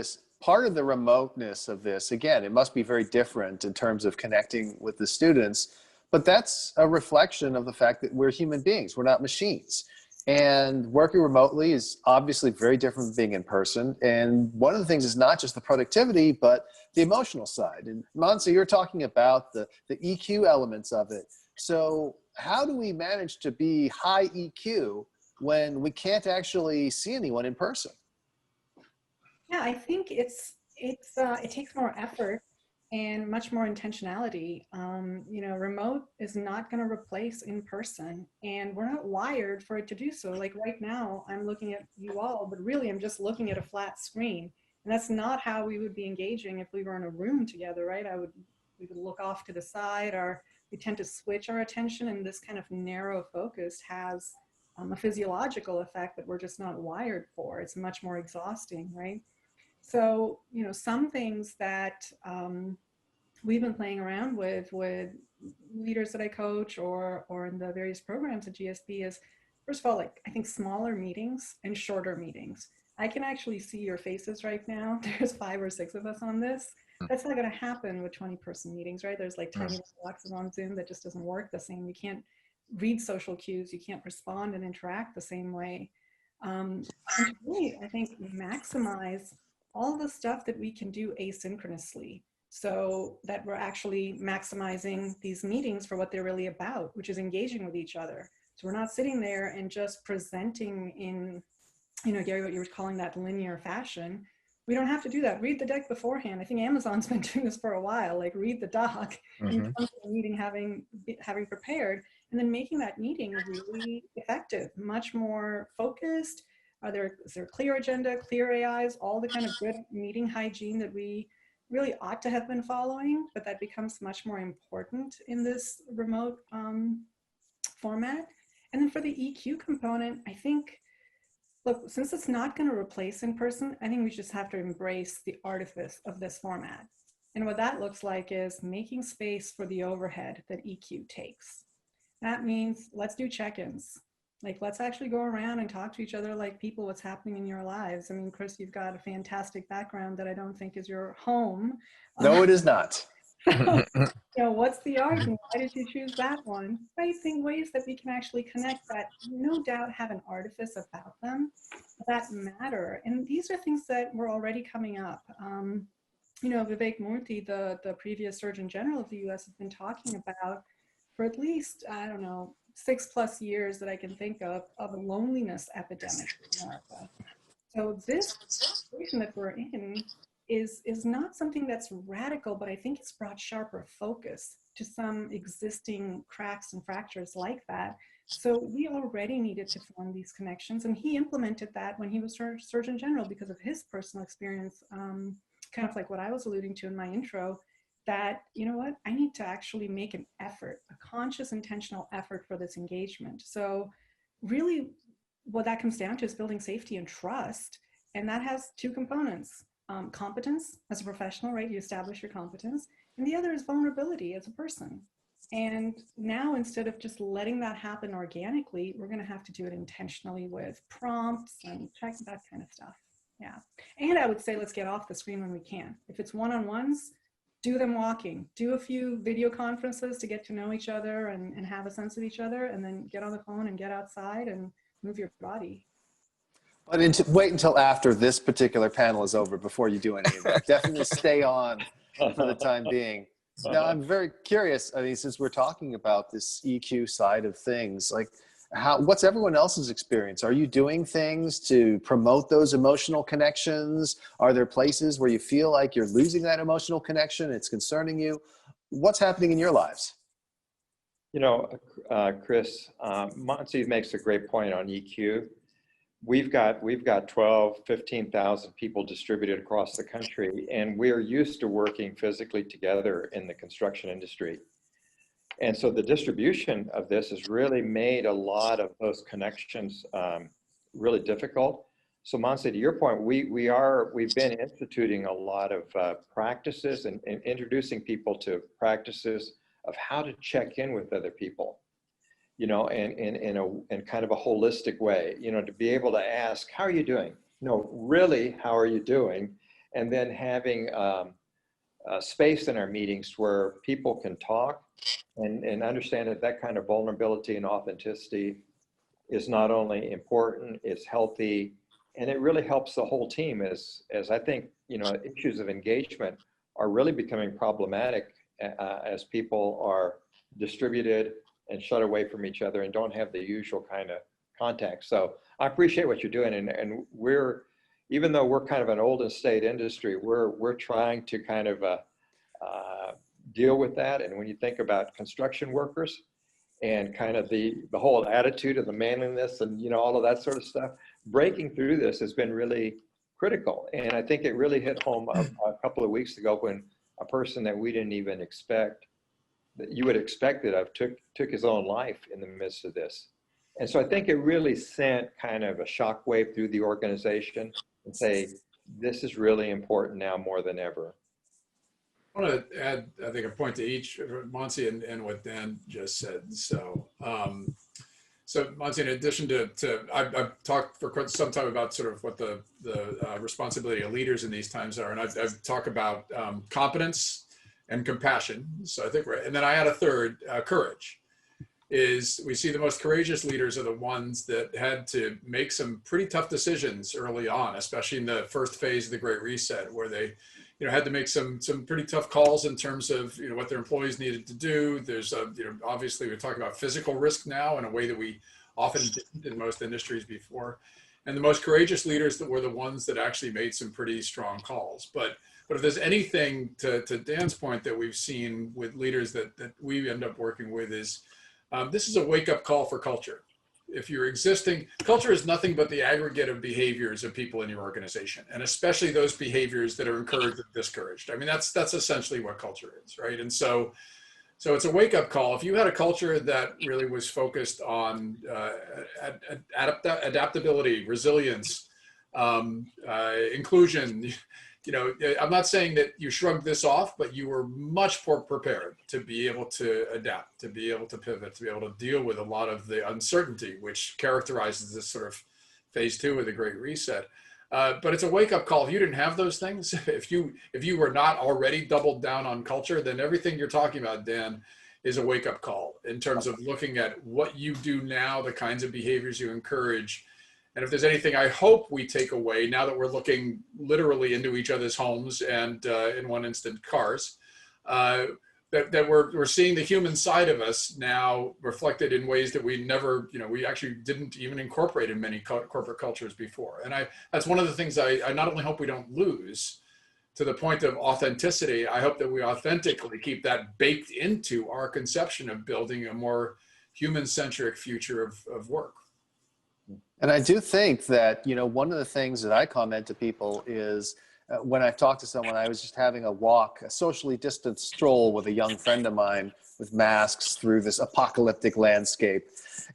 the remoteness of this, again, it must be very different in terms of connecting with the students. But that's a reflection of the fact that we're human beings. We're not machines. And working remotely is obviously very different from being in person. And one of the things is not just the productivity, but the emotional side. And Monse, you're talking about the EQ elements of it. So how do we manage to be high EQ when we can't actually see anyone in person? Yeah, I think it takes more effort and much more intentionality. You know, remote is not going to replace in person, and we're not wired for it to do so. Like right now, I'm looking at you all, but really I'm just looking at a flat screen. And that's not how we would be engaging if we were in a room together, right? We would look off to the side, or we tend to switch our attention, and this kind of narrow focus has a physiological effect that we're just not wired for. It's much more exhausting, right? So, you know, some things that we've been playing around with leaders that I coach or in the various programs at GSB is, first of all, like, I think smaller meetings and shorter meetings. I can actually see your faces right now. There's 5 or 6 of us on this. That's not going to happen with 20-person meetings, right? There's like tiny boxes on Zoom that just doesn't work the same. You can't read social cues. You can't respond and interact the same way. And to really, I think, maximize all the stuff that we can do asynchronously, so that we're actually maximizing these meetings for what they're really about, which is engaging with each other. So we're not sitting there and just presenting in, you know, Gary, what you were calling that linear fashion. We don't have to do that. Read the deck beforehand. I think Amazon's been doing this for a while, like read the doc and come to the meeting having prepared, and then making that meeting really effective, much more focused. Is there a clear agenda, clear AIs, all the kind of good meeting hygiene that we really ought to have been following, but that becomes much more important in this remote format. And then for the EQ component, I think, look, since it's not going to replace in person, I think we just have to embrace the artifice of this format. And what that looks like is making space for the overhead that EQ takes. That means let's do check-ins. Like, let's actually go around and talk to each other like people, what's happening in your lives. I mean, Chris, you've got a fantastic background that I don't think is your home. No, it is not. You know, what's the argument? Why did you choose that one? I think ways that we can actually connect that no doubt have an artifice about them that matter. And these are things that were already coming up. You know, Vivek Murthy, the previous Surgeon General of the US, has been talking about for at least, I don't know, 6+ years that I can think of a loneliness epidemic in America. So this situation that we're in is not something that's radical, but I think it's brought sharper focus to some existing cracks and fractures like that. So we already needed to form these connections, and he implemented that when he was Surgeon General because of his personal experience, kind of like what I was alluding to in my intro, that, you know what, I need to actually make an effort, a conscious, intentional effort for this engagement. So really what that comes down to is building safety and trust. And that has 2 components. Competence as a professional, right? You establish your competence. And the other is vulnerability as a person. And now, instead of just letting that happen organically, we're going to have to do it intentionally with prompts and check, that kind of stuff. Yeah. And I would say, let's get off the screen when we can. If it's one-on-ones, do them walking, do a few video conferences to get to know each other and have a sense of each other, and then get on the phone and get outside and move your body. But wait until after this particular panel is over before you do any of that. Definitely stay on for the time being. Now, I'm very curious, I mean, since we're talking about this EQ side of things, like what's everyone else's experience? Are you doing things to promote those emotional connections? Are there places where you feel like you're losing that emotional connection? It's concerning you. What's happening in your lives? You know, Chris, Monty makes a great point on EQ. We've got 12, 15,000 people distributed across the country, and we're used to working physically together in the construction industry. And so the distribution of this has really made a lot of those connections really difficult. So Monse, to your point, we've been instituting a lot of practices and introducing people to practices of how to check in with other people, you know, in kind of a holistic way, you know, to be able to ask, how are you doing? No, really, how are you doing? And then having space in our meetings where people can talk and understand that that kind of vulnerability and authenticity is not only important, it's healthy, and it really helps the whole team as I think, you know, issues of engagement are really becoming problematic as people are distributed and shut away from each other and don't have the usual kind of contact. So I appreciate what you're doing, and we're, even though we're kind of an old and state industry, we're trying to kind of deal with that. And when you think about construction workers and kind of the whole attitude of the manliness and, you know, all of that sort of stuff, breaking through this has been really critical. And I think it really hit home a couple of weeks ago when a person that we didn't even expect, that you would expect it of, took his own life in the midst of this. And so I think it really sent kind of a shockwave through the organization and say, this is really important now more than ever. I want to add, I think, a point to each, Monty and what Dan just said. So, so Monty, in addition to I've talked for quite some time about sort of what the responsibility of leaders in these times are, and I've talked about competence and compassion. So I think and then I add a third, courage. Is we see the most courageous leaders are the ones that had to make some pretty tough decisions early on, especially in the first phase of the Great Reset, where they, you know, had to make some pretty tough calls in terms of, you know, what their employees needed to do. There's you know, obviously we're talking about physical risk now in a way that we often didn't in most industries before. And the most courageous leaders that were the ones that actually made some pretty strong calls. But if there's anything to Dan's point that we've seen with leaders that we end up working with is, this is a wake-up call for culture. If you're existing, culture is nothing but the aggregate of behaviors of people in your organization, and especially those behaviors that are encouraged or discouraged. I mean, that's essentially what culture is, right? And so it's a wake-up call. If you had a culture that really was focused on adaptability, resilience, inclusion, you know, I'm not saying that you shrugged this off, but you were much more prepared to be able to adapt, to be able to pivot, to be able to deal with a lot of the uncertainty which characterizes this sort of phase 2 of the Great Reset. But it's a wake-up call. If you didn't have those things, if you were not already doubled down on culture, then everything you're talking about, Dan, is a wake-up call in terms of looking at what you do now, the kinds of behaviors you encourage. And if there's anything I hope we take away now that we're looking literally into each other's homes and in one instant cars, that we're seeing the human side of us now reflected in ways that we never, you know, we actually didn't even incorporate in many corporate cultures before. And that's one of the things I not only hope we don't lose, to the point of authenticity, I hope that we authentically keep that baked into our conception of building a more human-centric future of work. And I do think that, you know, one of the things that I comment to people is when I've talked to someone, I was just having a walk, a socially distanced stroll with a young friend of mine with masks through this apocalyptic landscape.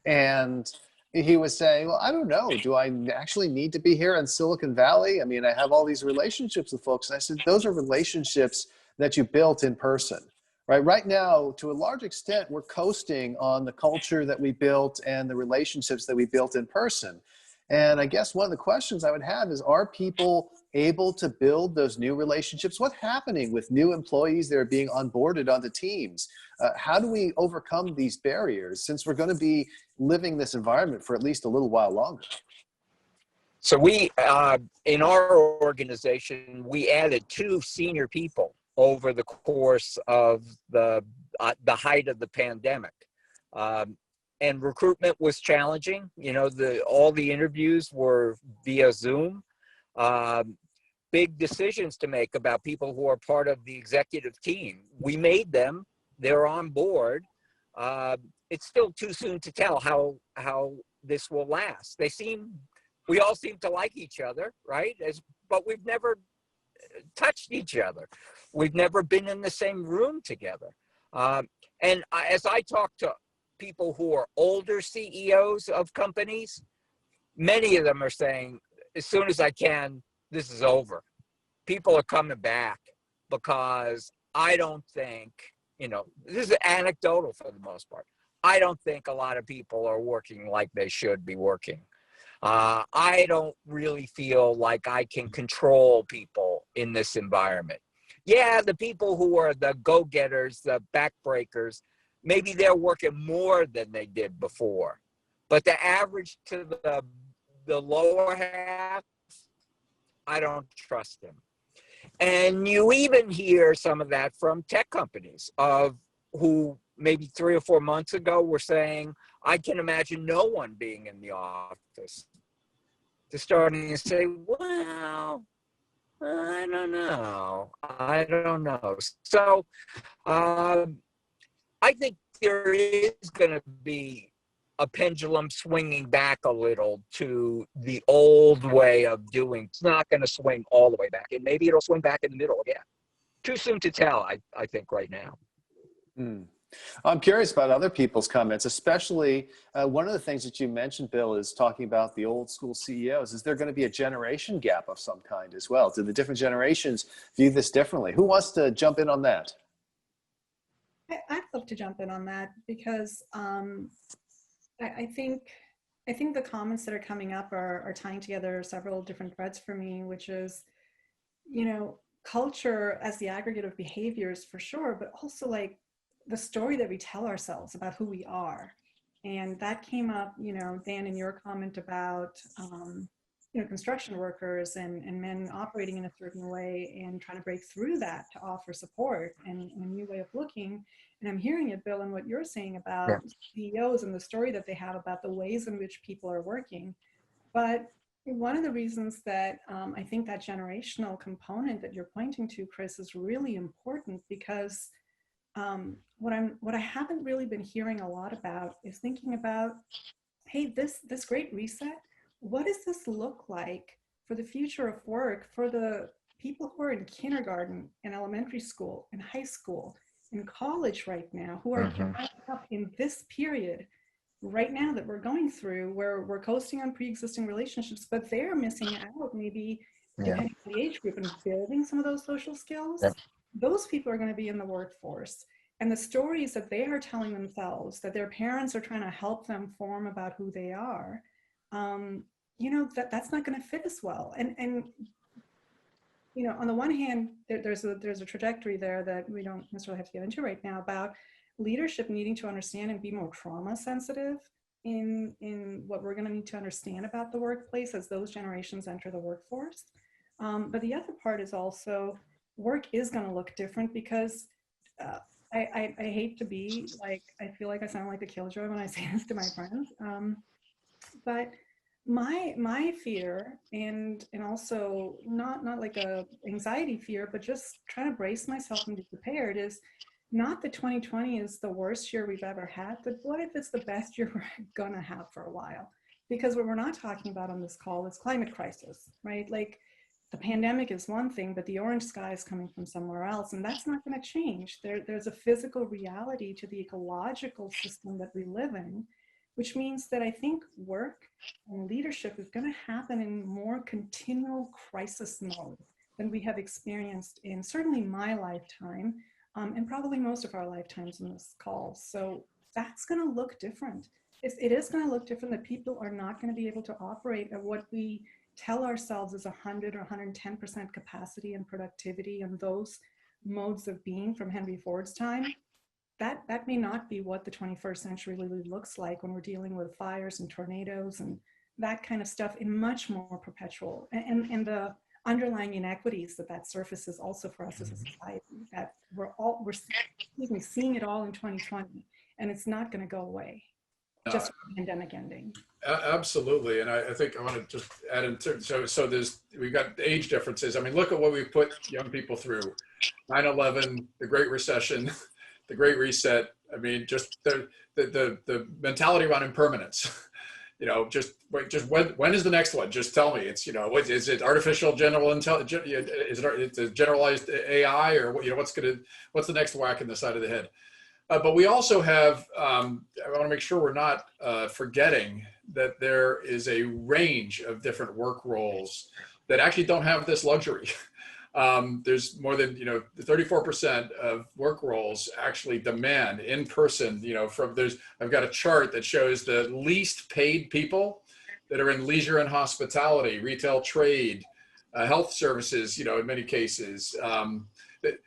And he was saying, well, I don't know, do I actually need to be here in Silicon Valley? I mean, I have all these relationships with folks. And I said, those are relationships that you built in person. Right now, to a large extent, we're coasting on the culture that we built and the relationships that we built in person. And I guess one of the questions I would have is, are people able to build those new relationships? What's happening with new employees that are being onboarded onto teams? How do we overcome these barriers, since we're going to be living this environment for at least a little while longer? So we, in our organization, we added 2 senior people over the course of the height of the pandemic. And recruitment was challenging. You know, all the interviews were via Zoom. Big decisions to make about people who are part of the executive team. We made them, they're on board. It's still too soon to tell how this will last. We all seem to like each other, right? But we've never touched each other. We've never been in the same room together. And as I talk to people who are older CEOs of companies, many of them are saying, as soon as I can, this is over. People are coming back because I don't think, you know, this is anecdotal for the most part. I don't think a lot of people are working like they should be working. I don't really feel like I can control people in this environment. Yeah, the people who are the go-getters, the backbreakers, maybe they're working more than they did before. But the average to the lower half, I don't trust them. And you even hear some of that from tech companies of who maybe 3 or 4 months ago were saying, I can imagine no one being in the office. They're starting to say, well, I don't know. So I think there is going to be a pendulum swinging back a little to the old way of doing. It's not going to swing all the way back, and maybe it'll swing back in the middle again. Too soon to tell, I think, right now. I'm curious about other people's comments, especially one of the things that you mentioned, Bill, is talking about the old school CEOs. Is there going to be a generation gap of some kind as well? Do the different generations view this differently? Who wants to jump in on that? I'd love to jump in on that because I think the comments that are coming up are tying together several different threads for me, which is, culture as the aggregate of behaviors for sure, but also like the story that we tell ourselves about who we are. And that came up, Dan, in your comment about, construction workers and men operating in a certain way and trying to break through that to offer support and a new way of looking. And I'm hearing it, Bill, and what you're saying about CEOs and the story that they have about the ways in which people are working. But one of the reasons that I think that generational component that you're pointing to, Chris, is really important because what I haven't really been hearing a lot about is thinking about, hey, this great reset, what does this look like for the future of work for the people who are in kindergarten and elementary school and high school and college right now, who are up in this period right now that we're going through, where we're coasting on pre-existing relationships, but they're missing out maybe depending on the age group and building some of those social skills. Those people are going to be in the workforce. And the stories that they are telling themselves, that their parents are trying to help them form about who they are, that's not going to fit as well. And on the one hand, there's a trajectory there that we don't necessarily have to get into right now about leadership needing to understand and be more trauma sensitive in what we're going to need to understand about the workplace as those generations enter the workforce. But the other part is also work is going to look different because I hate to be like, I feel like I sound like the killjoy when I say this to my friends. But my fear and also not like a anxiety fear, but just trying to brace myself and be prepared is not that 2020 is the worst year we've ever had, but what if it's the best year we're gonna have for a while? Because what we're not talking about on this call is climate crisis, right? Like the pandemic is one thing, but the orange sky is coming from somewhere else, and that's not going to change. There's a physical reality to the ecological system that we live in, which means that I think work and leadership is going to happen in more continual crisis mode than we have experienced in certainly my lifetime, and probably most of our lifetimes in this call. So that's going to look different. It is going to look different that people are not going to be able to operate at what we tell ourselves is 100 or 110% capacity and productivity and those modes of being from Henry Ford's time. That may not be what the 21st century really looks like when we're dealing with fires and tornadoes and that kind of stuff in much more perpetual and the underlying inequities that surfaces also for us as a society, that we're seeing it all in 2020, and it's not going to go away just with the pandemic ending. Absolutely, and I think I want to just add in. So we've got age differences. I mean, look at what we've put young people through: 9/11, the Great Recession, the Great Reset. I mean, just the mentality around impermanence. Just when is the next one? Just tell me. It's is it artificial general intelligence? Is it generalized AI, or what's the next whack in the side of the head? But we also have, I want to make sure we're not forgetting that there is a range of different work roles that actually don't have this luxury. There's more than 34% of work roles actually demand in person. I've got a chart that shows the least paid people that are in leisure and hospitality, retail, trade, health services, in many cases,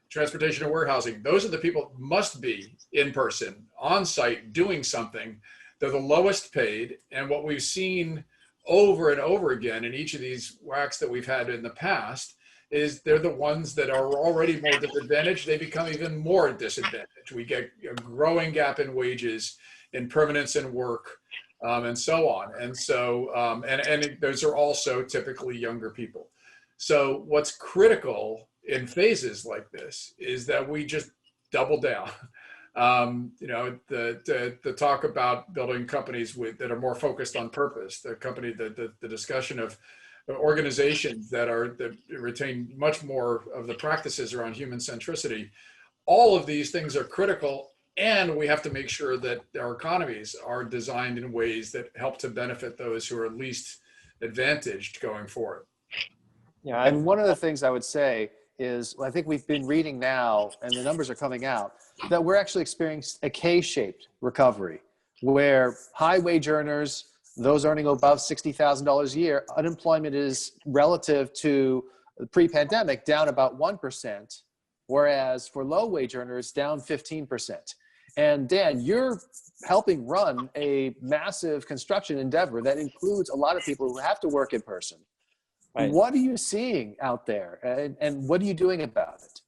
transportation and warehousing. Those are the people who must be in person, on site, doing something. They're the lowest paid. And what we've seen over and over again in each of these WACs that we've had in the past is they're the ones that are already more disadvantaged. They become even more disadvantaged. We get a growing gap in wages, in permanence in work, and so on. And so, and those are also typically younger people. So what's critical in phases like this is that we just double down. The talk about building companies that are more focused on purpose, the discussion of organizations that retain much more of the practices around human centricity. All of these things are critical, and we have to make sure that our economies are designed in ways that help to benefit those who are least advantaged going forward. Yeah, and one of the things I would say is, I think we've been reading now, and the numbers are coming out, that we're actually experiencing a K-shaped recovery, where high wage earners, those earning above $60,000 a year, unemployment is relative to pre-pandemic down about 1%, whereas for low wage earners, down 15%. And Dan, you're helping run a massive construction endeavor that includes a lot of people who have to work in person. Right. What are you seeing out there, and what are you doing about it?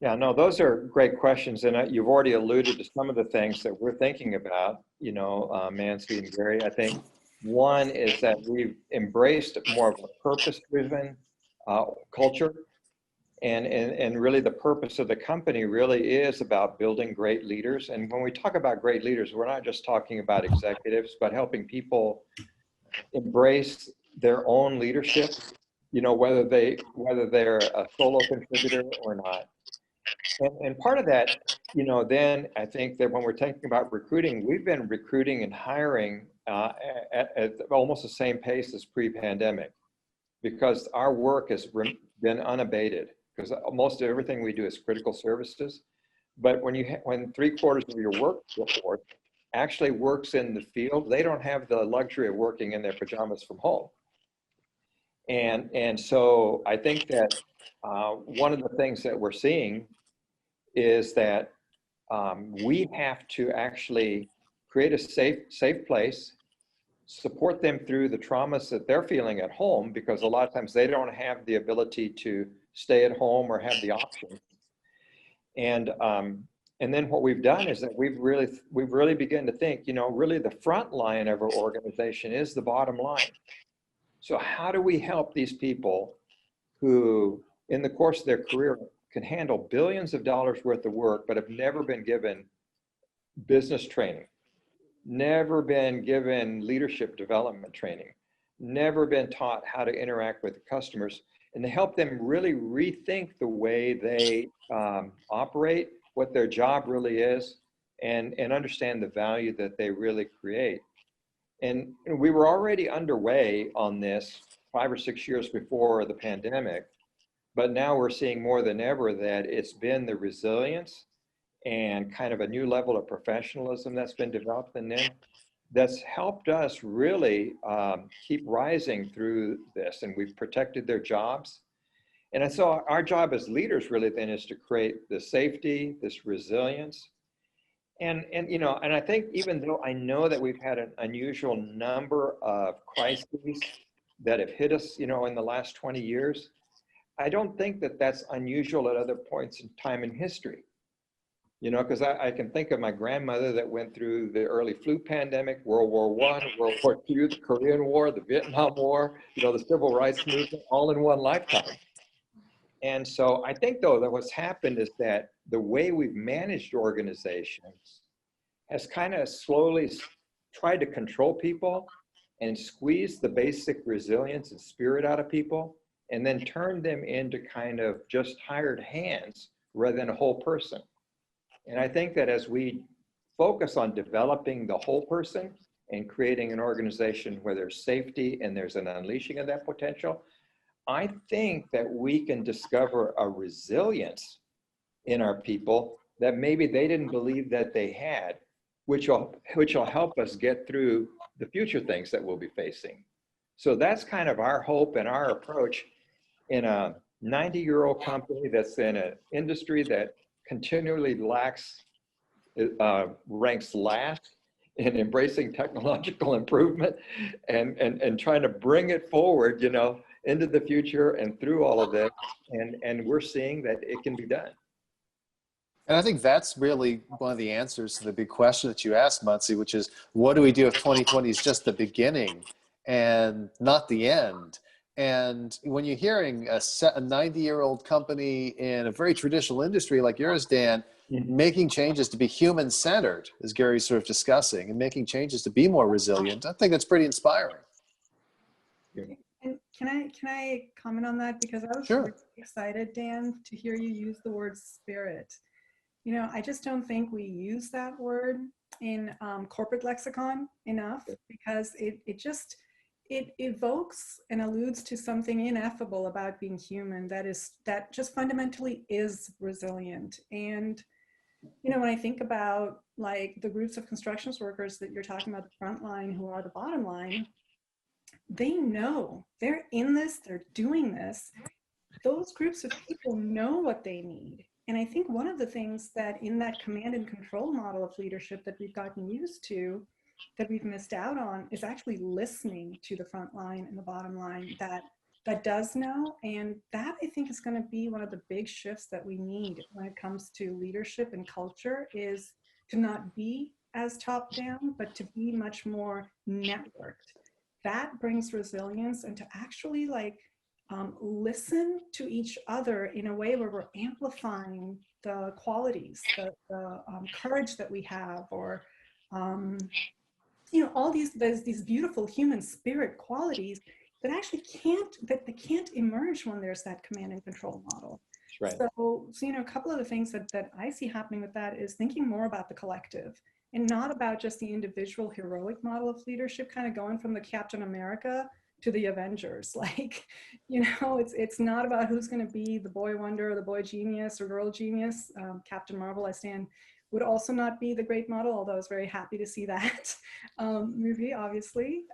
Yeah, no, those are great questions, and you've already alluded to some of the things that we're thinking about, Mansi and Gary. I think one is that we've embraced more of a purpose-driven culture, and really the purpose of the company really is about building great leaders. And when we talk about great leaders, we're not just talking about executives, but helping people embrace their own leadership, whether they're a solo contributor or not. And part of that, then I think that when we're talking about recruiting, we've been recruiting and hiring at almost the same pace as pre-pandemic, because our work has been unabated, because most of everything we do is critical services. But when 3/4 of your workforce actually works in the field, they don't have the luxury of working in their pajamas from home. And so I think that one of the things that we're seeing is that we have to actually create a safe place, support them through the traumas that they're feeling at home, because a lot of times they don't have the ability to stay at home or have the option. And then what we've done is that we've really begun to think, really the front line of our organization is the bottom line. So how do we help these people who, in the course of their career, can handle billions of dollars worth of work, but have never been given business training, never been given leadership development training, never been taught how to interact with the customers, and to help them really rethink the way they operate, what their job really is, and understand the value that they really create. And we were already underway on this 5 or 6 years before the pandemic, but now we're seeing more than ever that it's been the resilience and kind of a new level of professionalism that's been developed in them that's helped us really keep rising through this, and we've protected their jobs. And so our job as leaders really then is to create the safety, this resilience. And I think even though I know that we've had an unusual number of crises that have hit us, in the last 20 years, I don't think that that's unusual at other points in time in history. Because I can think of my grandmother that went through the early flu pandemic, World War I, World War II, the Korean War, the Vietnam War, the civil rights movement, all in one lifetime. And so I think, though, that what's happened is that the way we've managed organizations has kind of slowly tried to control people and squeeze the basic resilience and spirit out of people, and then turn them into kind of just hired hands rather than a whole person. And I think that as we focus on developing the whole person and creating an organization where there's safety and there's an unleashing of that potential, I think that we can discover a resilience in our people that maybe they didn't believe that they had, which will help us get through the future things that we'll be facing. So that's kind of our hope and our approach. in a 90-year-old company that's in an industry that continually ranks last in embracing technological improvement and trying to bring it forward, you know, into the future and through all of this. And we're seeing that it can be done. And I think that's really one of the answers to the big question that you asked, Muncie, which is, what do we do if 2020 is just the beginning and not the end? And when you're hearing a 90-year-old company in a very traditional industry like yours, Dan, making changes to be human-centered, as Gary's sort of discussing, and making changes to be more resilient, I think that's pretty inspiring. And can I comment on that? Because I was Sure. really excited, Dan, to hear you use the word spirit. You know, I just don't think we use that word in corporate lexicon enough, because it evokes and alludes to something ineffable about being human that just fundamentally is resilient. And you know, when I think about like the groups of construction workers that you're talking about, the front line who are the bottom line, they know they're in this, they're doing this. Those groups of people know what they need. And I think one of the things that in that command and control model of leadership that we've gotten used to, that we've missed out on, is actually listening to the front line and the bottom line that does know. And that, I think, is going to be one of the big shifts that we need when it comes to leadership and culture, is to not be as top down, but to be much more networked. That brings resilience, and to actually like listen to each other in a way where we're amplifying the qualities, the courage that we have, or you know, all these beautiful human spirit qualities that actually can't emerge when there's that command and control model. Right. So you know, a couple of the things that I see happening with that is thinking more about the collective and not about just the individual heroic model of leadership, kind of going from the Captain America to the Avengers. Like, you know, it's not about who's going to be the boy wonder or the boy genius or girl genius. Captain Marvel, I stand, would also not be the great model, although I was very happy to see that movie, obviously.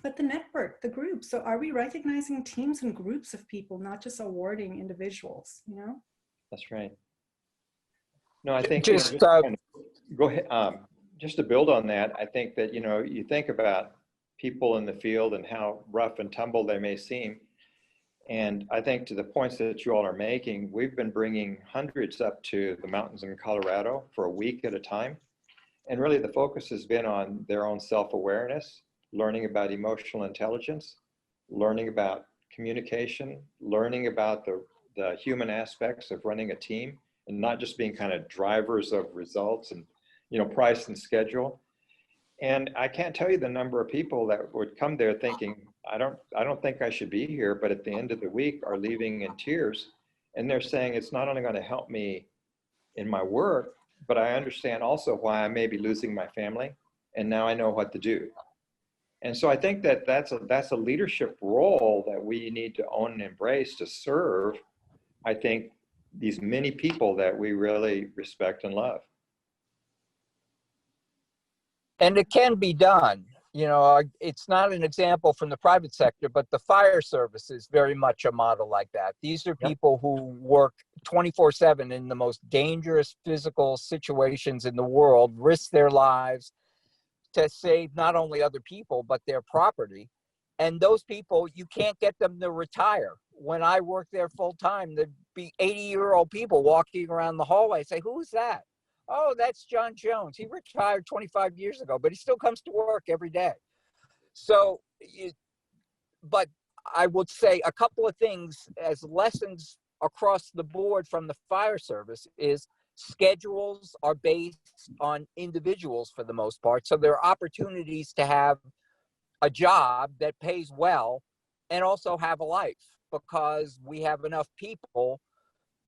But the network, the group. So are we recognizing teams and groups of people, not just awarding individuals, you know? That's right. No, I think, Just, go ahead. Just to build on that, I think that, you know, you think about people in the field and how rough and tumble they may seem. And I think to the points that you all are making, we've been bringing hundreds up to the mountains in Colorado for a week at a time. And really the focus has been on their own self-awareness, learning about emotional intelligence, learning about communication, learning about the human aspects of running a team, and not just being kind of drivers of results and, you know, price and schedule. And I can't tell you the number of people that would come there thinking, I don't think I should be here, but at the end of the week are leaving in tears. And they're saying, it's not only going to help me in my work, but I understand also why I may be losing my family. And now I know what to do. And so I think that that's a leadership role that we need to own and embrace to serve, I think, these many people that we really respect and love. And it can be done. You know, it's not an example from the private sector, but the fire service is very much a model like that. These are people who work 24/7 in the most dangerous physical situations in the world, risk their lives to save not only other people, but their property. And those people, you can't get them to retire. When I worked there full time, there'd be 80-year-old people walking around the hallway. I say, who's that? Oh, that's John Jones. He retired 25 years ago, but he still comes to work every day. So, but I would say a couple of things as lessons across the board from the fire service is schedules are based on individuals for the most part. So there are opportunities to have a job that pays well and also have a life, because we have enough people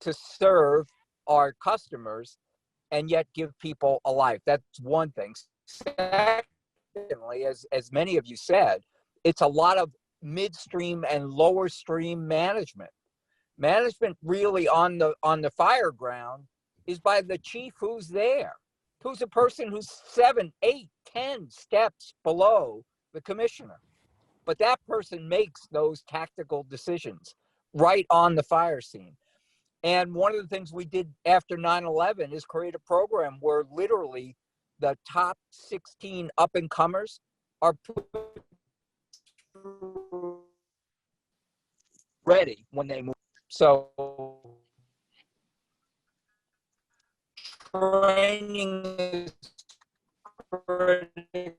to serve our customers and yet give people a life. That's one thing. Secondly, as many of you said, it's a lot of midstream and lower stream management. Management really on the fire ground is by the chief who's there, who's a person who's 7, 8, 10 steps below the commissioner. but that person makes those tactical decisions right on the fire scene. And one of the things we did after 9/11 is create a program where literally the top 16 up-and-comers are put ready when they move. So training is critical.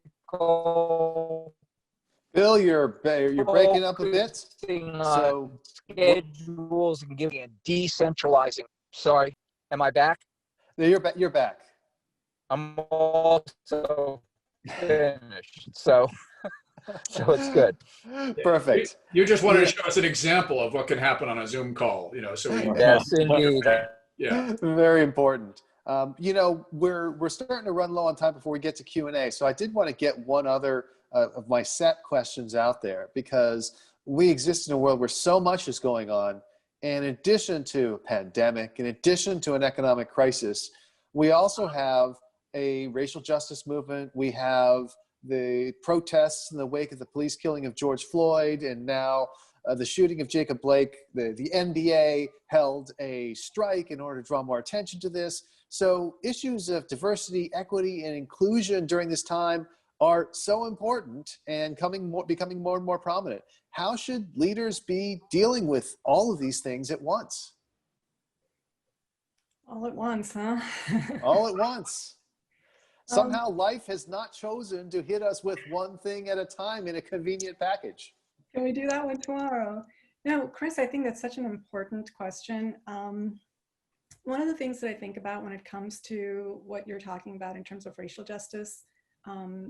Bill, you're breaking up a bit. So Schedules and giving a decentralizing. Sorry, am I back? You're back. You're back. I'm also finished. So it's good. Perfect. You just wanted to show us an example of what can happen on a Zoom call, so we Yes, indeed. Yeah. Very important. We're starting to run low on time before we get to Q&A. So I did want to get one other of my set questions out there, because we exist in a world where so much is going on. And in addition to a pandemic, in addition to an economic crisis, we also have a racial justice movement. We have the protests in the wake of the police killing of George Floyd, and now the shooting of Jacob Blake. The NBA held a strike in order to draw more attention to this. So issues of diversity, equity, and inclusion during this time are so important and becoming more and more prominent. How should leaders be dealing with all of these things at once? All at once, huh? All at once. Somehow life has not chosen to hit us with one thing at a time in a convenient package. Can we do that one tomorrow? No, Chris, I think that's such an important question. One of the things that I think about when it comes to what you're talking about in terms of racial justice,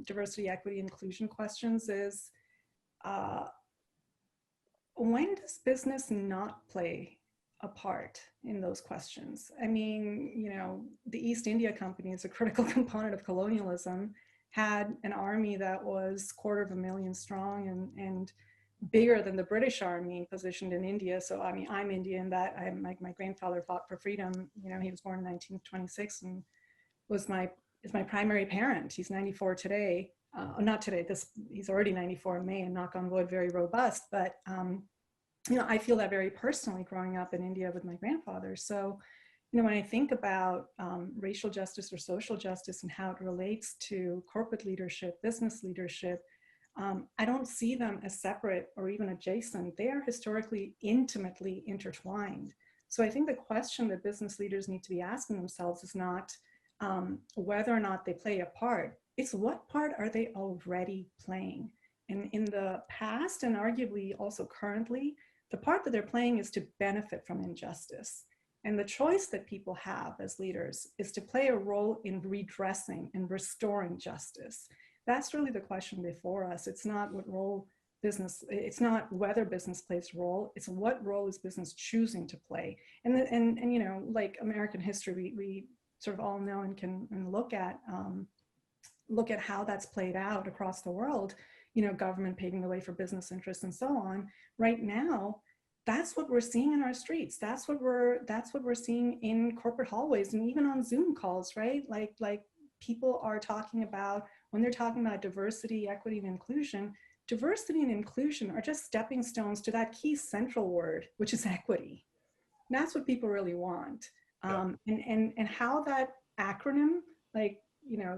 diversity, equity, inclusion questions is, when does business not play a part in those questions? I mean, the East India Company is a critical component of colonialism, had an army that was 250,000 strong and bigger than the British Army positioned in India. So, I mean, I'm Indian, that my grandfather fought for freedom. He was born in 1926 and is my primary parent. He's 94 today. Not today, he's already 94 in May, and knock on wood, very robust. But, I feel that very personally growing up in India with my grandfather. So, when I think about racial justice or social justice and how it relates to corporate leadership, business leadership, I don't see them as separate or even adjacent. They are historically intimately intertwined. So I think the question that business leaders need to be asking themselves is not whether or not they play a part. It's what part are they already playing? And in the past, and arguably also currently, the part that they're playing is to benefit from injustice. And the choice that people have as leaders is to play a role in redressing and restoring justice. That's really the question before us. It's not it's not whether business plays a role, it's what role is business choosing to play. And like American history, we sort of all know and can look at how that's played out across the world, government paving the way for business interests and so on. Right now, that's what we're seeing in our streets. That's what we're seeing in corporate hallways and even on Zoom calls, right? Like people are talking about, when they're talking about diversity, equity, and inclusion, diversity and inclusion are just stepping stones to that key central word, which is equity. And that's what people really want. And how that acronym,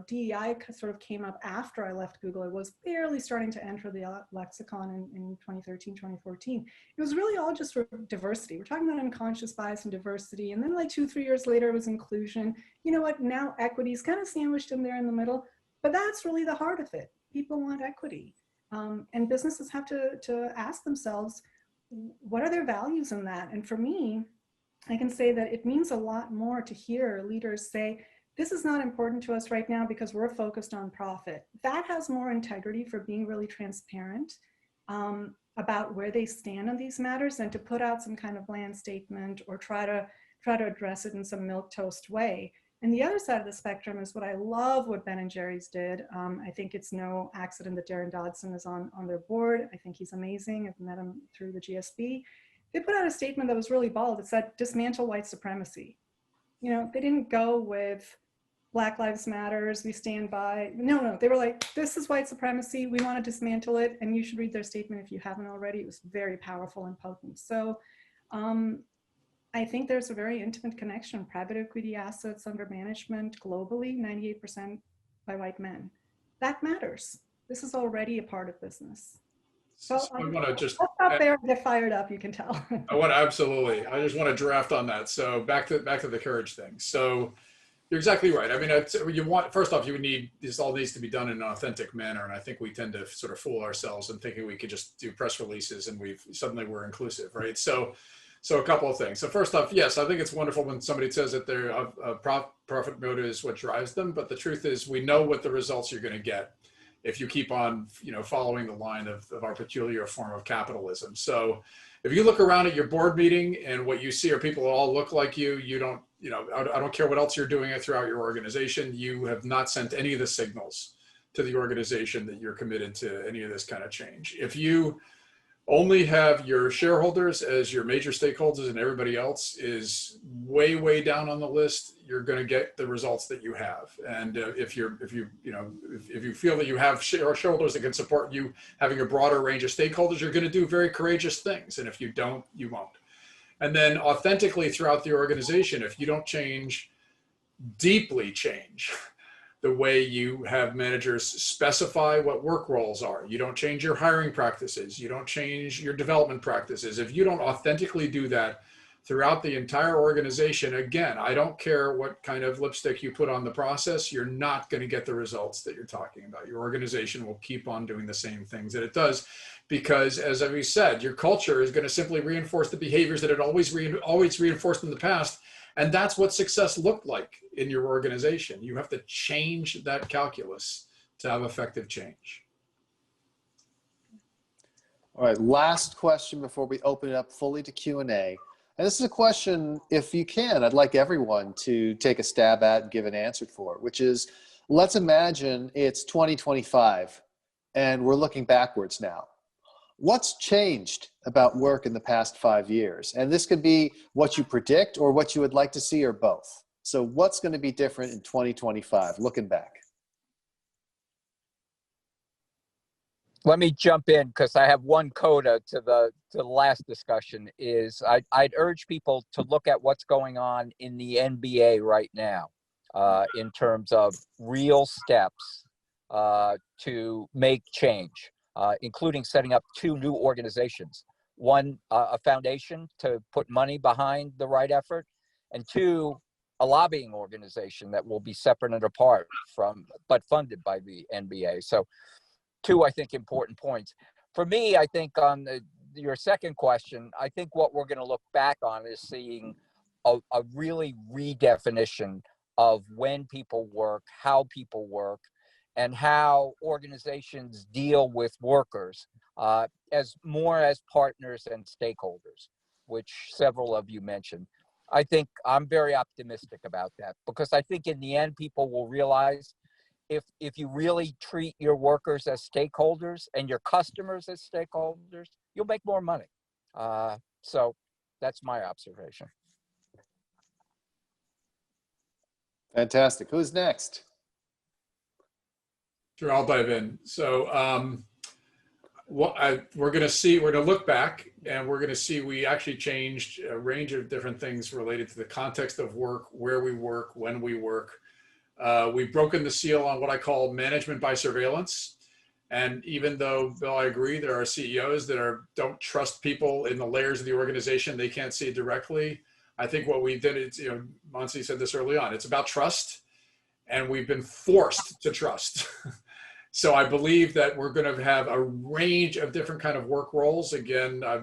DEI sort of came up after I left Google. It was barely starting to enter the lexicon in 2013, 2014. It was really all just for diversity. We're talking about unconscious bias and diversity. And then 2-3 years later, it was inclusion. You know what? Now equity is kind of sandwiched in there in the middle, but that's really the heart of it. People want equity. And businesses have to ask themselves, what are their values in that? And for me, I can say that it means a lot more to hear leaders say, this is not important to us right now because we're focused on profit. That has more integrity for being really transparent about where they stand on these matters than to put out some kind of bland statement or try to address it in some milquetoast way. And the other side of the spectrum is what I love what Ben & Jerry's did. I think it's no accident that Darren Dodson is on their board. I think he's amazing. I've met him through the GSB. They put out a statement that was really bold. It said, dismantle white supremacy. They didn't go with Black Lives Matters, we stand by. No, they were like, this is white supremacy. We want to dismantle it. And you should read their statement if you haven't already. It was very powerful and potent. So I think there's a very intimate connection. Private equity assets under management globally, 98% by white men. That matters. This is already a part of business. So I want to just I'll stop there and get fired up, you can tell. absolutely. I just want to draft on that. So back to the courage thing. So you're exactly right. I mean, first off, this all needs to be done in an authentic manner. And I think we tend to sort of fool ourselves in thinking we could just do press releases and suddenly we're inclusive, right? So a couple of things. So first off, yes, I think it's wonderful when somebody says that their profit motive is what drives them. But the truth is we know what the results you're going to get if you keep on, following the line of our peculiar form of capitalism. So if you look around at your board meeting and what you see are people that all look like you, I don't care what else you're doing throughout your organization, you have not sent any of the signals to the organization that you're committed to any of this kind of change. If you only have your shareholders as your major stakeholders and everybody else is way, way down on the list, you're going to get the results that you have. And if you feel that you have shareholders that can support you having a broader range of stakeholders, you're going to do very courageous things. And if you don't, you won't. And then authentically throughout the organization, if you don't deeply change the way you have managers specify what work roles are, you don't change your hiring practices, you don't change your development practices. If you don't authentically do that throughout the entire organization, again, I don't care what kind of lipstick you put on the process, you're not going to get the results that you're talking about. Your organization will keep on doing the same things that it does because, as we said, your culture is going to simply reinforce the behaviors that it always reinforced in the past. And that's what success looked like in your organization. You have to change that calculus to have effective change. All right, last question before we open it up fully to Q&A. And this is a question, if you can, I'd like everyone to take a stab at and give an answer for, which is, let's imagine it's 2025 and we're looking backwards now. What's changed about work in the past 5 years? And this could be what you predict or what you would like to see or both. So what's going to be different in 2025, looking back? Let me jump in because I have one coda to the last discussion. I'd urge people to look at what's going on in the NBA right now in terms of real steps to make change. Including setting up 2 new organizations. One, a foundation to put money behind the right effort, and 2, a lobbying organization that will be separate and apart from, but funded by the NBA. So 2, I think, important points. For me, I think on your second question, I think what we're going to look back on is seeing a really redefinition of when people work, how people work, and how organizations deal with workers as partners and stakeholders, which several of you mentioned. I think I'm very optimistic about that because I think in the end, people will realize if you really treat your workers as stakeholders and your customers as stakeholders, you'll make more money. So that's my observation. Fantastic. Who's next? Sure, I'll dive in. So we're going to look back and we're going to see we actually changed a range of different things related to the context of work, where we work, when we work. We've broken the seal on what I call management by surveillance. And even though, Bill, I agree, there are CEOs that don't trust people in the layers of the organization, they can't see directly. I think what we did is, Monsi said this early on, it's about trust. And we've been forced to trust. So I believe that we're going to have a range of different kind of work roles. Again, I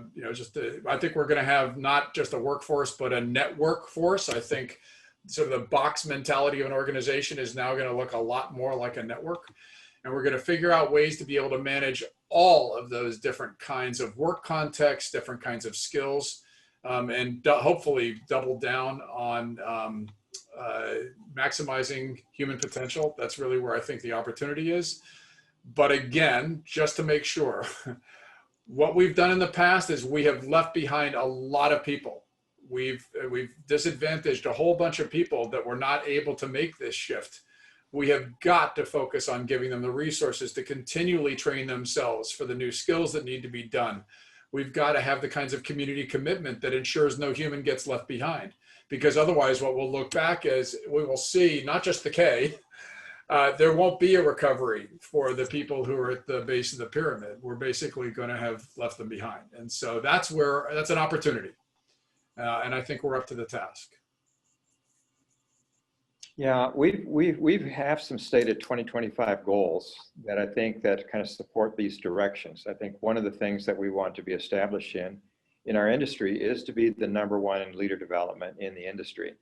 think we're going to have not just a workforce, but a network force. I think sort of the box mentality of an organization is now going to look a lot more like a network. And we're going to figure out ways to be able to manage all of those different kinds of work contexts, different kinds of skills, and hopefully double down on maximizing human potential. That's really where I think the opportunity is. But again, just to make sure, what we've done in the past is we have left behind a lot of people We've disadvantaged a whole bunch of people that were not able to make this shift. We have got to focus on giving them the resources to continually train themselves for the new skills that need to be done. We've got to have the kinds of community commitment that ensures no human gets left behind, because otherwise what we'll look back as, we will see not just decay, there won't be a recovery for the people who are at the base of the pyramid. We're basically going to have left them behind. And so that's an opportunity. And I think we're up to the task. Yeah, we have some stated 2025 goals that I think that kind of support these directions. I think one of the things that we want to be established in our industry is to be the #1 in leader development in the industry.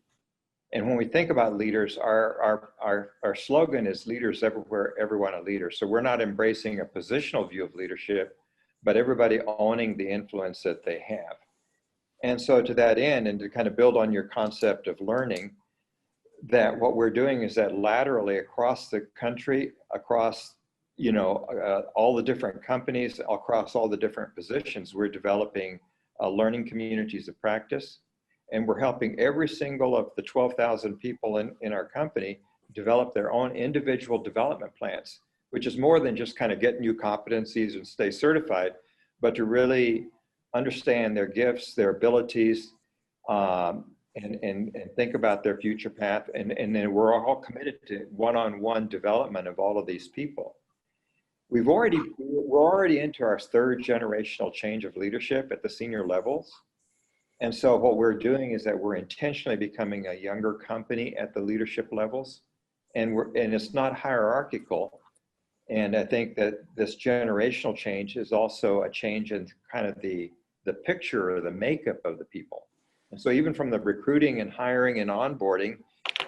And when we think about leaders, our slogan is leaders everywhere, everyone a leader. So we're not embracing a positional view of leadership, but everybody owning the influence that they have. And so to that end, and to kind of build on your concept of learning, that what we're doing is that laterally across the country, across all the different companies, across all the different positions, we're developing learning communities of practice. And we're helping every single of the 12,000 people in our company develop their own individual development plans, which is more than just kind of get new competencies and stay certified, but to really understand their gifts, their abilities, and think about their future path. And then we're all committed to one-on-one development of all of these people. We're already into our 3rd generational change of leadership at the senior levels. And so what we're doing is that we're intentionally becoming a younger company at the leadership levels, and it's not hierarchical. And I think that this generational change is also a change in kind of the picture or the makeup of the people. And so even from the recruiting and hiring and onboarding,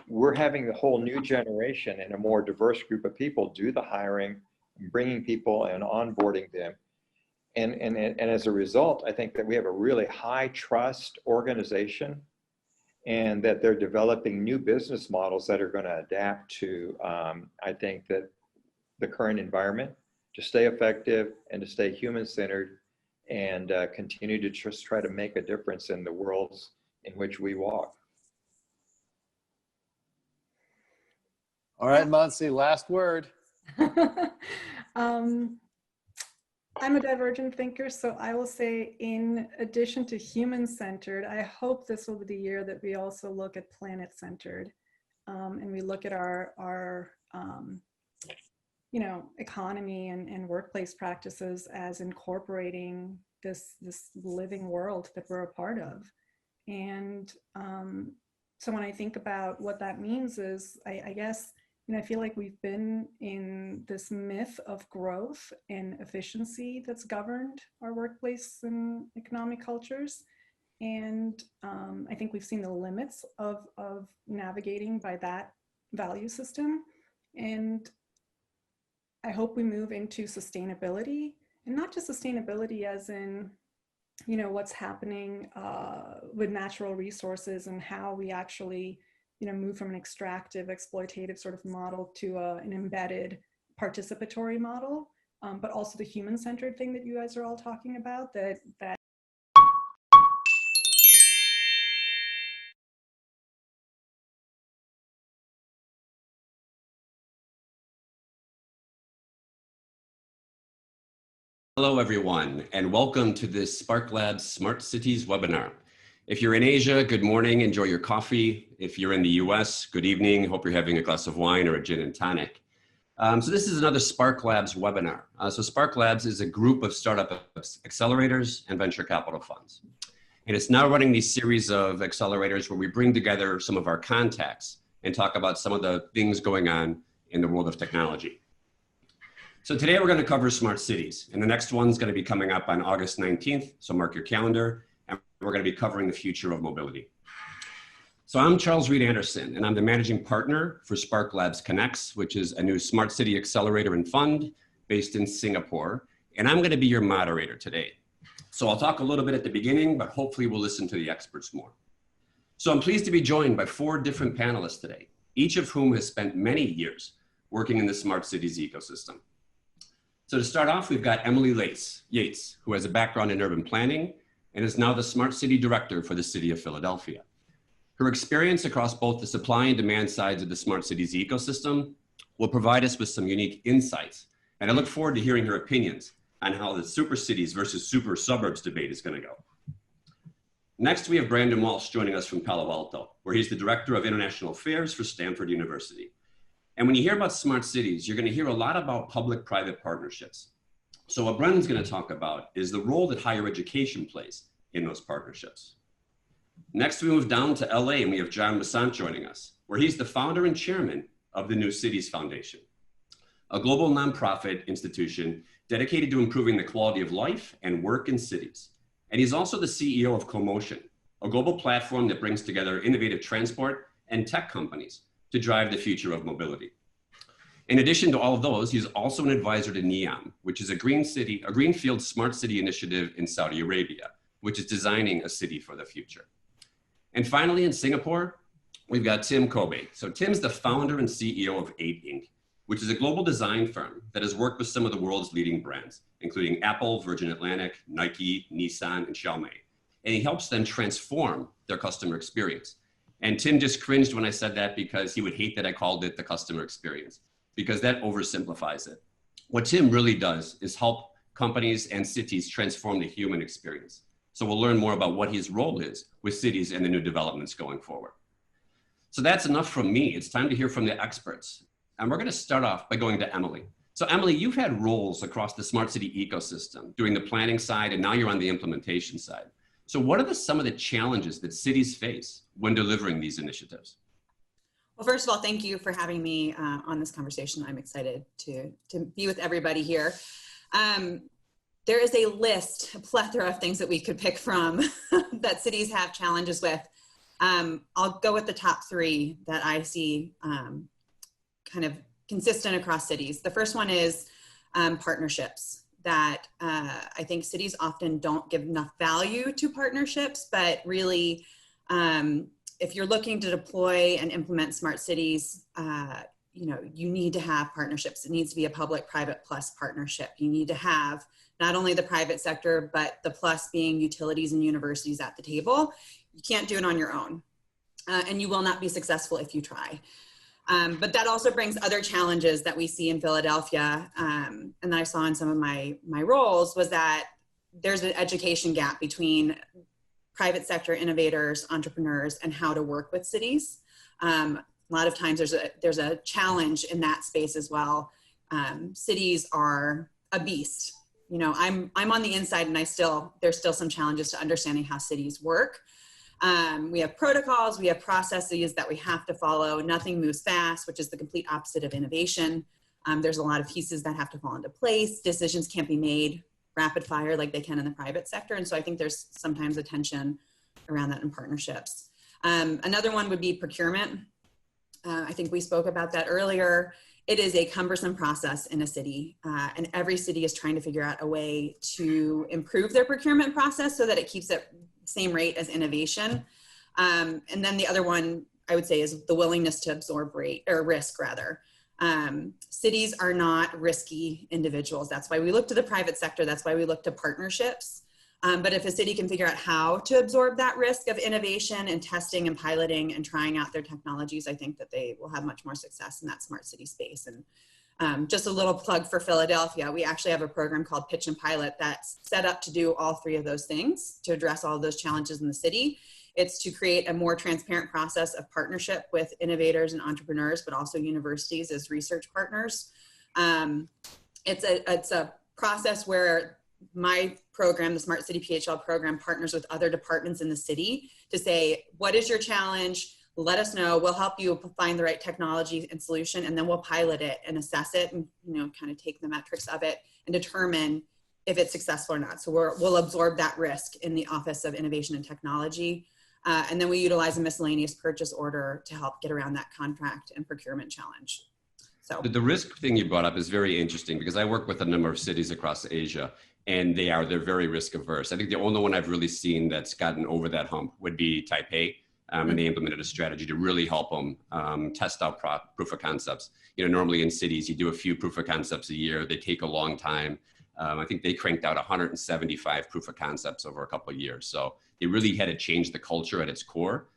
we're having the whole new generation and a more diverse group of people do the hiring, bringing people and onboarding them. And as a result, I think that we have a really high trust organization, and that they're developing new business models that are going to adapt to, I think, that the current environment, to stay effective and to stay human-centered, and continue to just try to make a difference in the worlds in which we walk. All right, Monsi, last word. I'm a divergent thinker, so I will say, in addition to human-centered, I hope this will be the year that we also look at planet-centered, and we look at our economy and workplace practices as incorporating this living world that we're a part of. And so when I think about what that means is, I guess, I feel like we've been in this myth of growth and efficiency that's governed our workplace and economic cultures. And I think we've seen the limits of navigating by that value system. And I hope we move into sustainability, and not just sustainability as in, what's happening with natural resources and how we actually move from an extractive, exploitative sort of model to an embedded participatory model, but also the human-centered thing that you guys are all talking about, that Hello, everyone, and welcome to this Spark Labs Smart Cities webinar. If you're in Asia, good morning, enjoy your coffee. If you're in the US, good evening, hope you're having a glass of wine or a gin and tonic. So this is another Spark Labs webinar. So Spark Labs is a group of startup accelerators and venture capital funds. And it's now running these series of accelerators where we bring together some of our contacts and talk about some of the things going on in the world of technology. So today we're going to cover smart cities, and the next one's going to be coming up on August 19th, so mark your calendar, and we're going to be covering the future of mobility. So I'm Charles Reed Anderson, and I'm the managing partner for Spark Labs Connects, which is a new smart city accelerator and fund based in Singapore, and I'm going to be your moderator today. So I'll talk a little bit at the beginning, but hopefully we'll listen to the experts more. So I'm pleased to be joined by 4 different panelists today, each of whom has spent many years working in the smart cities ecosystem. So to start off, we've got Emily Yates, who has a background in urban planning and is now the Smart City Director for the City of Philadelphia. Her experience across both the supply and demand sides of the smart cities ecosystem will provide us with some unique insights. And I look forward to hearing her opinions on how the super cities versus super suburbs debate is going to go. Next, we have Brandon Walsh joining us from Palo Alto, where he's the Director of International Affairs for Stanford University. And when you hear about smart cities, you're going to hear a lot about public-private partnerships. So what Brandon's going to talk about is the role that higher education plays in those partnerships. Next, we move down to LA and we have John Massant joining us, where he's the founder and chairman of the New Cities Foundation, a global nonprofit institution dedicated to improving the quality of life and work in cities. And he's also the CEO of CoMotion, a global platform that brings together innovative transport and tech companies to drive the future of mobility. In addition to all of those, he's also an advisor to NEOM, which is a greenfield smart city initiative in Saudi Arabia, which is designing a city for the future. And finally, in Singapore, we've got Tim Kobe. So Tim's the founder and CEO of 8 Inc., which is a global design firm that has worked with some of the world's leading brands, including Apple, Virgin Atlantic, Nike, Nissan, and Xiaomi. And he helps them transform their customer experience. And Tim just cringed when I said that because he would hate that I called it the customer experience, because that oversimplifies it. What Tim really does is help companies and cities transform the human experience. So we'll learn more about what his role is with cities and the new developments going forward. So that's enough from me. It's time to hear from the experts. And we're going to start off by going to Emily. So Emily, you've had roles across the smart city ecosystem, doing the planning side, and now you're on the implementation side. So what are some of the challenges that cities face when delivering these initiatives? Well, first of all, thank you for having me on this conversation. I'm excited to be with everybody here. There is a list, a plethora of things that we could pick from that cities have challenges with. I'll go with the top 3 that I see kind of consistent across cities. The first one is partnerships, that I think cities often don't give enough value to partnerships, but really, if you're looking to deploy and implement smart cities, you need to have partnerships. It needs to be a public-private plus partnership. You need to have not only the private sector, but the plus being utilities and universities at the table. You can't do it on your own, and you will not be successful if you try. But that also brings other challenges that we see in Philadelphia, and that I saw in some of my roles, was that there's an education gap between private sector innovators, entrepreneurs, and how to work with cities. A lot of times there's a challenge in that space as well. Cities are a beast. I'm on the inside, and there's still some challenges to understanding how cities work. We have protocols, we have processes that we have to follow. Nothing moves fast, which is the complete opposite of innovation. There's a lot of pieces that have to fall into place. Decisions can't be made rapid fire like they can in the private sector. And so I think there's sometimes a tension around that in partnerships. Another one would be procurement. I think we spoke about that earlier. It is a cumbersome process in a city, and every city is trying to figure out a way to improve their procurement process so that it keeps it same rate as innovation. And then the other one I would say is the willingness to absorb risk rather. Cities are not risky individuals. That's why we look to the private sector. That's why we look to partnerships. But if a city can figure out how to absorb that risk of innovation and testing and piloting and trying out their technologies, I think that they will have much more success in that smart city space. And just a little plug for Philadelphia, we actually have a program called Pitch and Pilot that's set up to do all 3 of those things, to address all of those challenges in the city. It's to create a more transparent process of partnership with innovators and entrepreneurs, but also universities as research partners. It's a process where my program, the Smart City PHL program, partners with other departments in the city to say, what is your challenge? Let us know. We'll help you find the right technology and solution, and then we'll pilot it and assess it and kind of take the metrics of it and determine if it's successful or not. So we'll absorb that risk in the Office of Innovation and Technology. And then we utilize a miscellaneous purchase order to help get around that contract and procurement challenge. So the risk thing you brought up is very interesting, because I work with a number of cities across Asia, and they're very risk averse. I think the only one I've really seen that's gotten over that hump would be Taipei. And they implemented a strategy to really help them test out proof of concepts. Normally in cities, you do a few proof of concepts a year. They take a long time. I think they cranked out 175 proof of concepts over a couple of years. So they really had to change the culture at its core,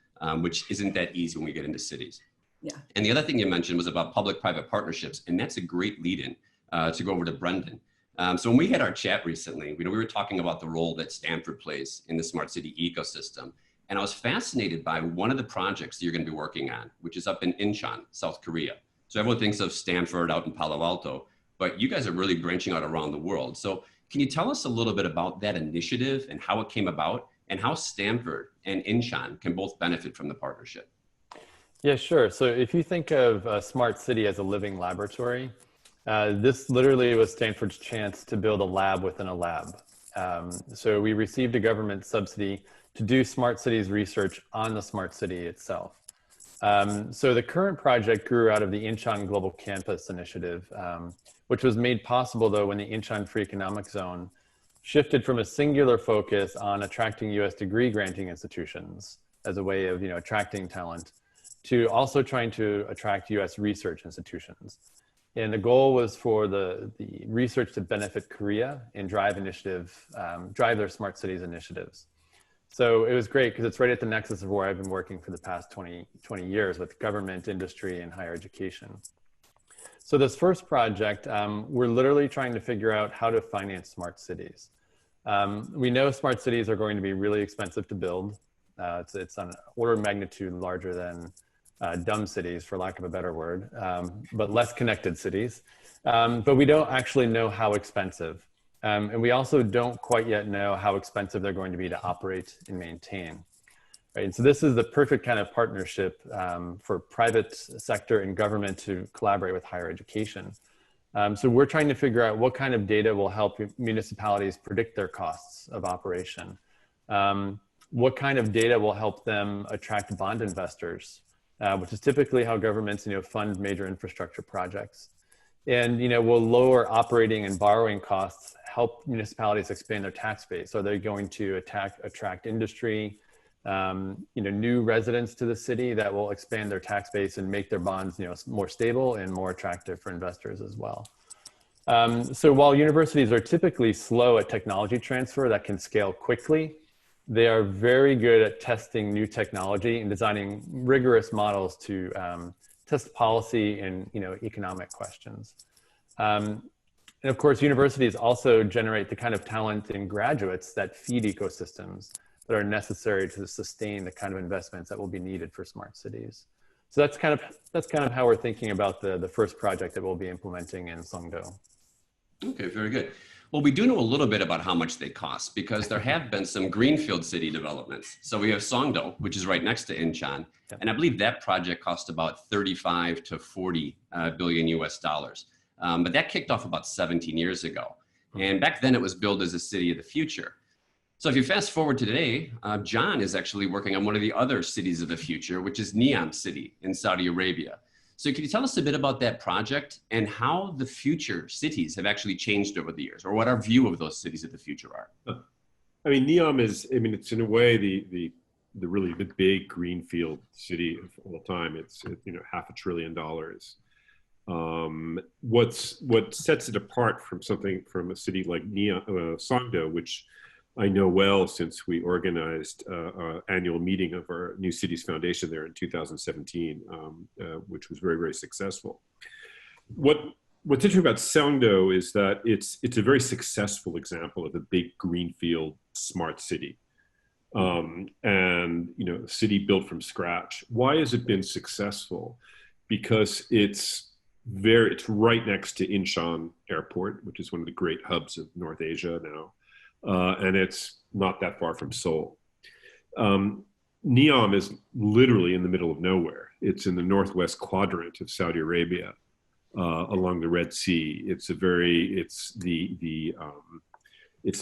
which isn't that easy when we get into cities. Yeah. And the other thing you mentioned was about public-private partnerships, and that's a great lead-in to go over to Brendan. So when we had our chat recently, we were talking about the role that Stanford plays in the smart city ecosystem. And I was fascinated by one of the projects that you're going to be working on, which is up in Incheon, South Korea. So everyone thinks of Stanford out in Palo Alto, but you guys are really branching out around the world. So can you tell us a little bit about that initiative and how it came about and how Stanford and Incheon can both benefit from the partnership? Yeah, sure. So if you think of a smart city as a living laboratory, this literally was Stanford's chance to build a lab within a lab. So we received a government subsidy to do smart cities research on the smart city itself. So the current project grew out of the Incheon Global Campus Initiative, which was made possible though when the Incheon Free Economic Zone shifted from a singular focus on attracting US degree granting institutions as a way of attracting talent to also trying to attract US research institutions. And the goal was for the research to benefit Korea and drive their smart cities initiatives. So it was great because it's right at the nexus of where I've been working for the past 20 years with government, industry, and higher education. So this first project, we're literally trying to figure out how to finance smart cities. We know smart cities are going to be really expensive to build. It's on an order of magnitude larger than dumb cities, for lack of a better word, but less connected cities. But we don't actually know how expensive. And we also don't quite yet know how expensive they're going to be to operate and maintain. Right? And so this is the perfect kind of partnership for private sector and government to collaborate with higher education. So we're trying to figure out what kind of data will help municipalities predict their costs of operation. What kind of data will help them attract bond investors, which is typically how governments fund major infrastructure projects. And will lower operating and borrowing costs help municipalities expand their tax base? Are they going to attract industry, new residents to the city that will expand their tax base and make their bonds more stable and more attractive for investors as well? So while universities are typically slow at technology transfer that can scale quickly, they are very good at testing new technology and designing rigorous models to test policy and economic questions. And of course, universities also generate the kind of talent and graduates that feed ecosystems that are necessary to sustain the kind of investments that will be needed for smart cities. So that's kind of how we're thinking about the first project that we'll be implementing in Songdo. Okay, very good. Well, we do know a little bit about how much they cost because there have been some greenfield city developments. So we have Songdo, which is right next to Incheon, and I believe that project cost about 35 to 40 billion US dollars. But that kicked off about 17 years ago. And back then it was billed as a city of the future. So if you fast forward to today, John is actually working on one of the other cities of the future, which is Neom City in Saudi Arabia. So can you tell us a bit about that project and how the future cities have actually changed over the years, or what our view of those cities of the future are? I mean, Neom is, it's in a way the really big greenfield city of all time. It's $500 billion. What sets it apart from a city like Songdo, which I know well since we organized an annual meeting of our New Cities Foundation there in 2017, which was very, very successful. What's interesting about Songdo is that it's a very successful example of a big greenfield smart city. And a city built from scratch. Why has it been successful? Because it's right next to Incheon Airport, which is one of the great hubs of North Asia now. And it's not that far from Seoul. Neom is literally in the middle of nowhere. It's in the northwest quadrant of Saudi Arabia, along the Red Sea. It's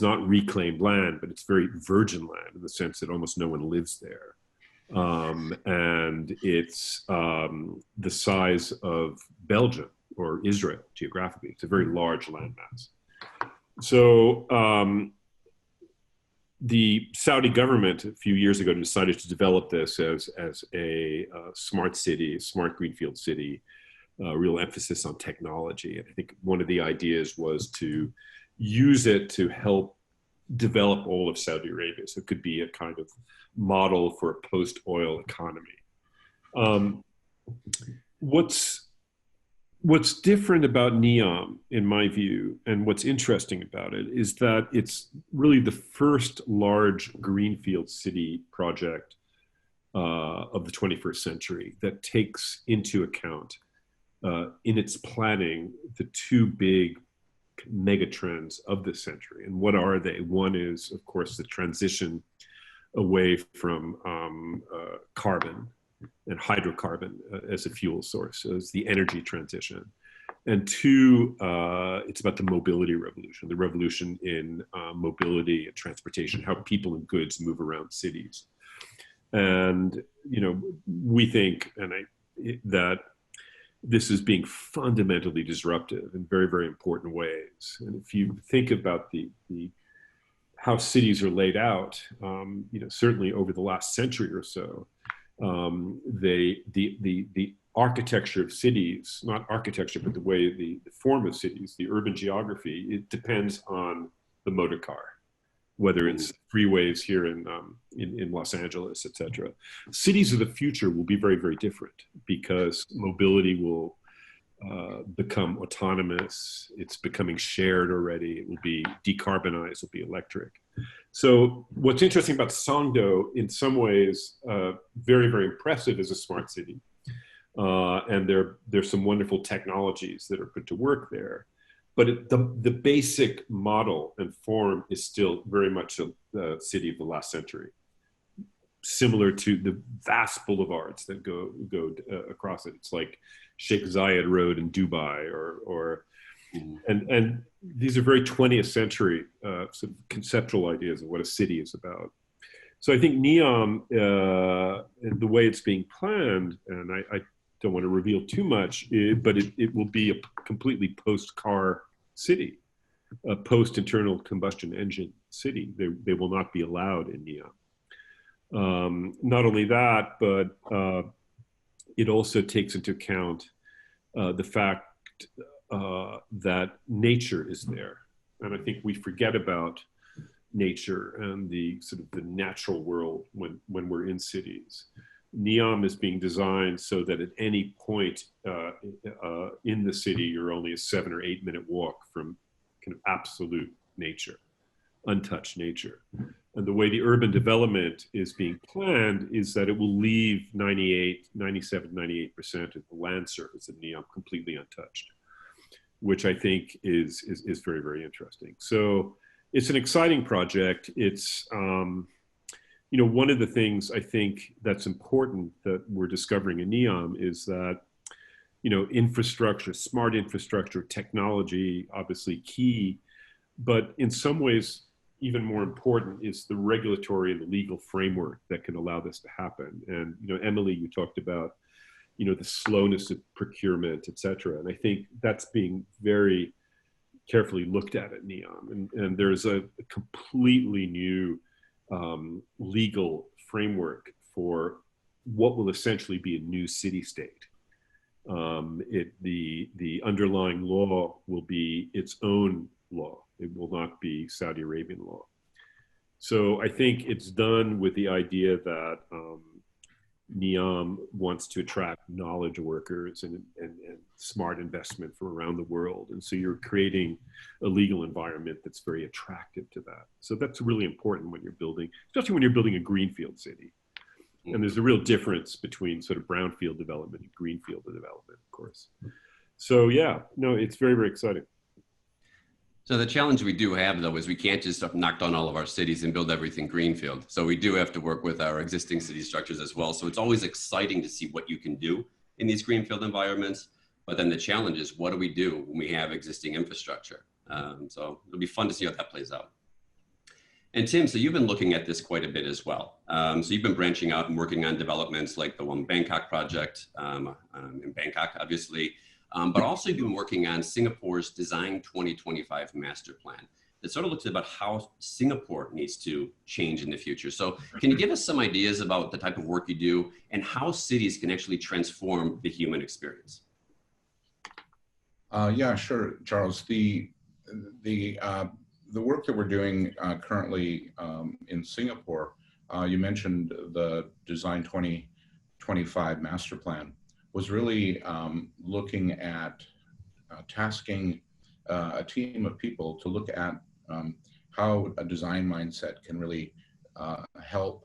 not reclaimed land, but it's very virgin land in the sense that almost no one lives there. And it's the size of Belgium or Israel geographically. It's a very large landmass. So the Saudi government a few years ago decided to develop this as a smart city, a smart greenfield city, real emphasis on technology. And I think one of the ideas was to use it to help develop all of Saudi Arabia. So it could be a kind of model for a post-oil economy. What's different about NEOM, in my view, and what's interesting about it, is that it's really the first large greenfield city project of the 21st century that takes into account in its planning the two big mega trends of this century. And what are they? One is, of course, the transition away from carbon and hydrocarbon as a fuel source, as the energy transition. And two, it's about the mobility revolution, the revolution in mobility and transportation, how people and goods move around cities. And, you know, we think that this is being fundamentally disruptive in very, very important ways. And if you think about how cities are laid out, you know, certainly over the last century or so, the architecture of cities, not architecture, but the way the form of cities, the urban geography, it depends on the motor car, whether it's freeways here in Los Angeles, et cetera. Cities of the future will be very, very different because mobility will become autonomous. It's becoming shared already. It will be decarbonized, it will be electric. So what's interesting about Songdo, in some ways, very, very impressive as a smart city. And there's some wonderful technologies that are put to work there. But the basic model and form is still very much a city of the last century, similar to the vast boulevards that go across it. It's like Sheikh Zayed Road in Dubai, and these are very 20th century sort of conceptual ideas of what a city is about. So I think NEOM, the way it's being planned, and I don't want to reveal too much, but it will be a completely post-car city, a post-internal combustion engine city. They will not be allowed in NEOM. Not only that, but it also takes into account the fact that nature is there. And I think we forget about nature and the sort of the natural world when we're in cities. NEOM is being designed so that at any point in the city, you're only a 7 or 8 minute walk from kind of absolute nature, untouched nature. And the way the urban development is being planned is that it will leave 98% of the land surface of NEOM completely untouched, which I think is very, very interesting. So it's an exciting project. It's, you know, one of the things I think that's important that we're discovering in NEOM is that, you know, infrastructure, smart infrastructure, technology, obviously key, but in some ways, even more important is the regulatory and the legal framework that can allow this to happen. And, you know, Emily, you talked about, you know, the slowness of procurement, et cetera. And I think that's being very carefully looked at NEOM. And there's a completely new legal framework for what will essentially be a new city-state. The underlying law will be its own law. It will not be Saudi Arabian law. So I think it's done with the idea that NEOM wants to attract knowledge workers and smart investment from around the world. And so you're creating a legal environment that's very attractive to that. So that's really important when you're building, especially when you're building a greenfield city. And there's a real difference between sort of brownfield development and greenfield development, of course. So yeah, no, it's very, very exciting. So the challenge we do have, though, is we can't just knock down all of our cities and build everything greenfield. So we do have to work with our existing city structures as well. So it's always exciting to see what you can do in these greenfield environments. But then the challenge is, what do we do when we have existing infrastructure? So it'll be fun to see how that plays out. And Tim, so you've been looking at this quite a bit as well. So you've been branching out and working on developments like the One Bangkok project in Bangkok, obviously. But also you've been working on Singapore's Design 2025 master plan that sort of looks about how Singapore needs to change in the future. So can you give us some ideas about the type of work you do and how cities can actually transform the human experience? Yeah, sure, Charles. the work that we're doing currently in Singapore, you mentioned the Design 2025 master plan, was really looking at tasking a team of people to look at how a design mindset can really help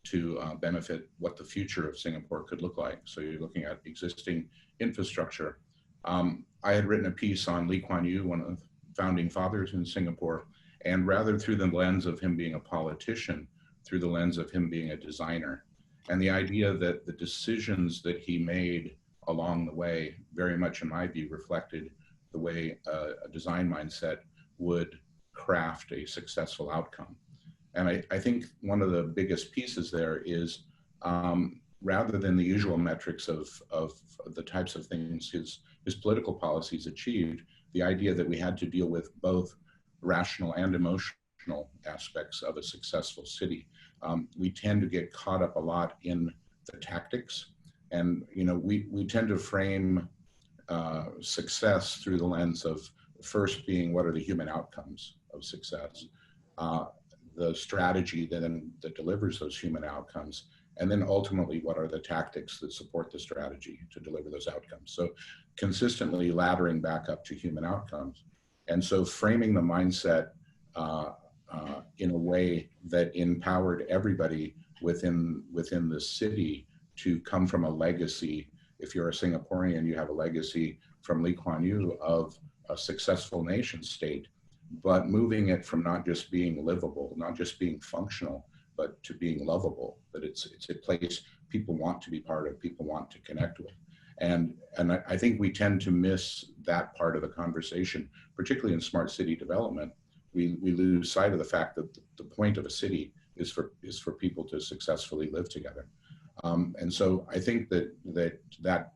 to benefit what the future of Singapore could look like. So you're looking at existing infrastructure. I had written a piece on Lee Kuan Yew, one of the founding fathers in Singapore, and rather through the lens of him being a politician, through the lens of him being a designer. And the idea that the decisions that he made along the way, very much in my view, reflected the way a design mindset would craft a successful outcome. And I think one of the biggest pieces there is rather than the usual metrics of the types of things his political policies achieved, the idea that we had to deal with both rational and emotional aspects of a successful city. We tend to get caught up a lot in the tactics, and we tend to frame success through the lens of first being what are the human outcomes of success, the strategy that delivers those human outcomes, and then ultimately what are the tactics that support the strategy to deliver those outcomes. So consistently laddering back up to human outcomes. And so framing the mindset in a way that empowered everybody within the city to come from a legacy. If you're a Singaporean, you have a legacy from Lee Kuan Yew of a successful nation state, but moving it from not just being livable, not just being functional, but to being lovable, that it's a place people want to be part of, people want to connect with. And I think we tend to miss that part of the conversation, particularly in smart city development. We lose sight of the fact that the point of a city is for people to successfully live together. And so I think that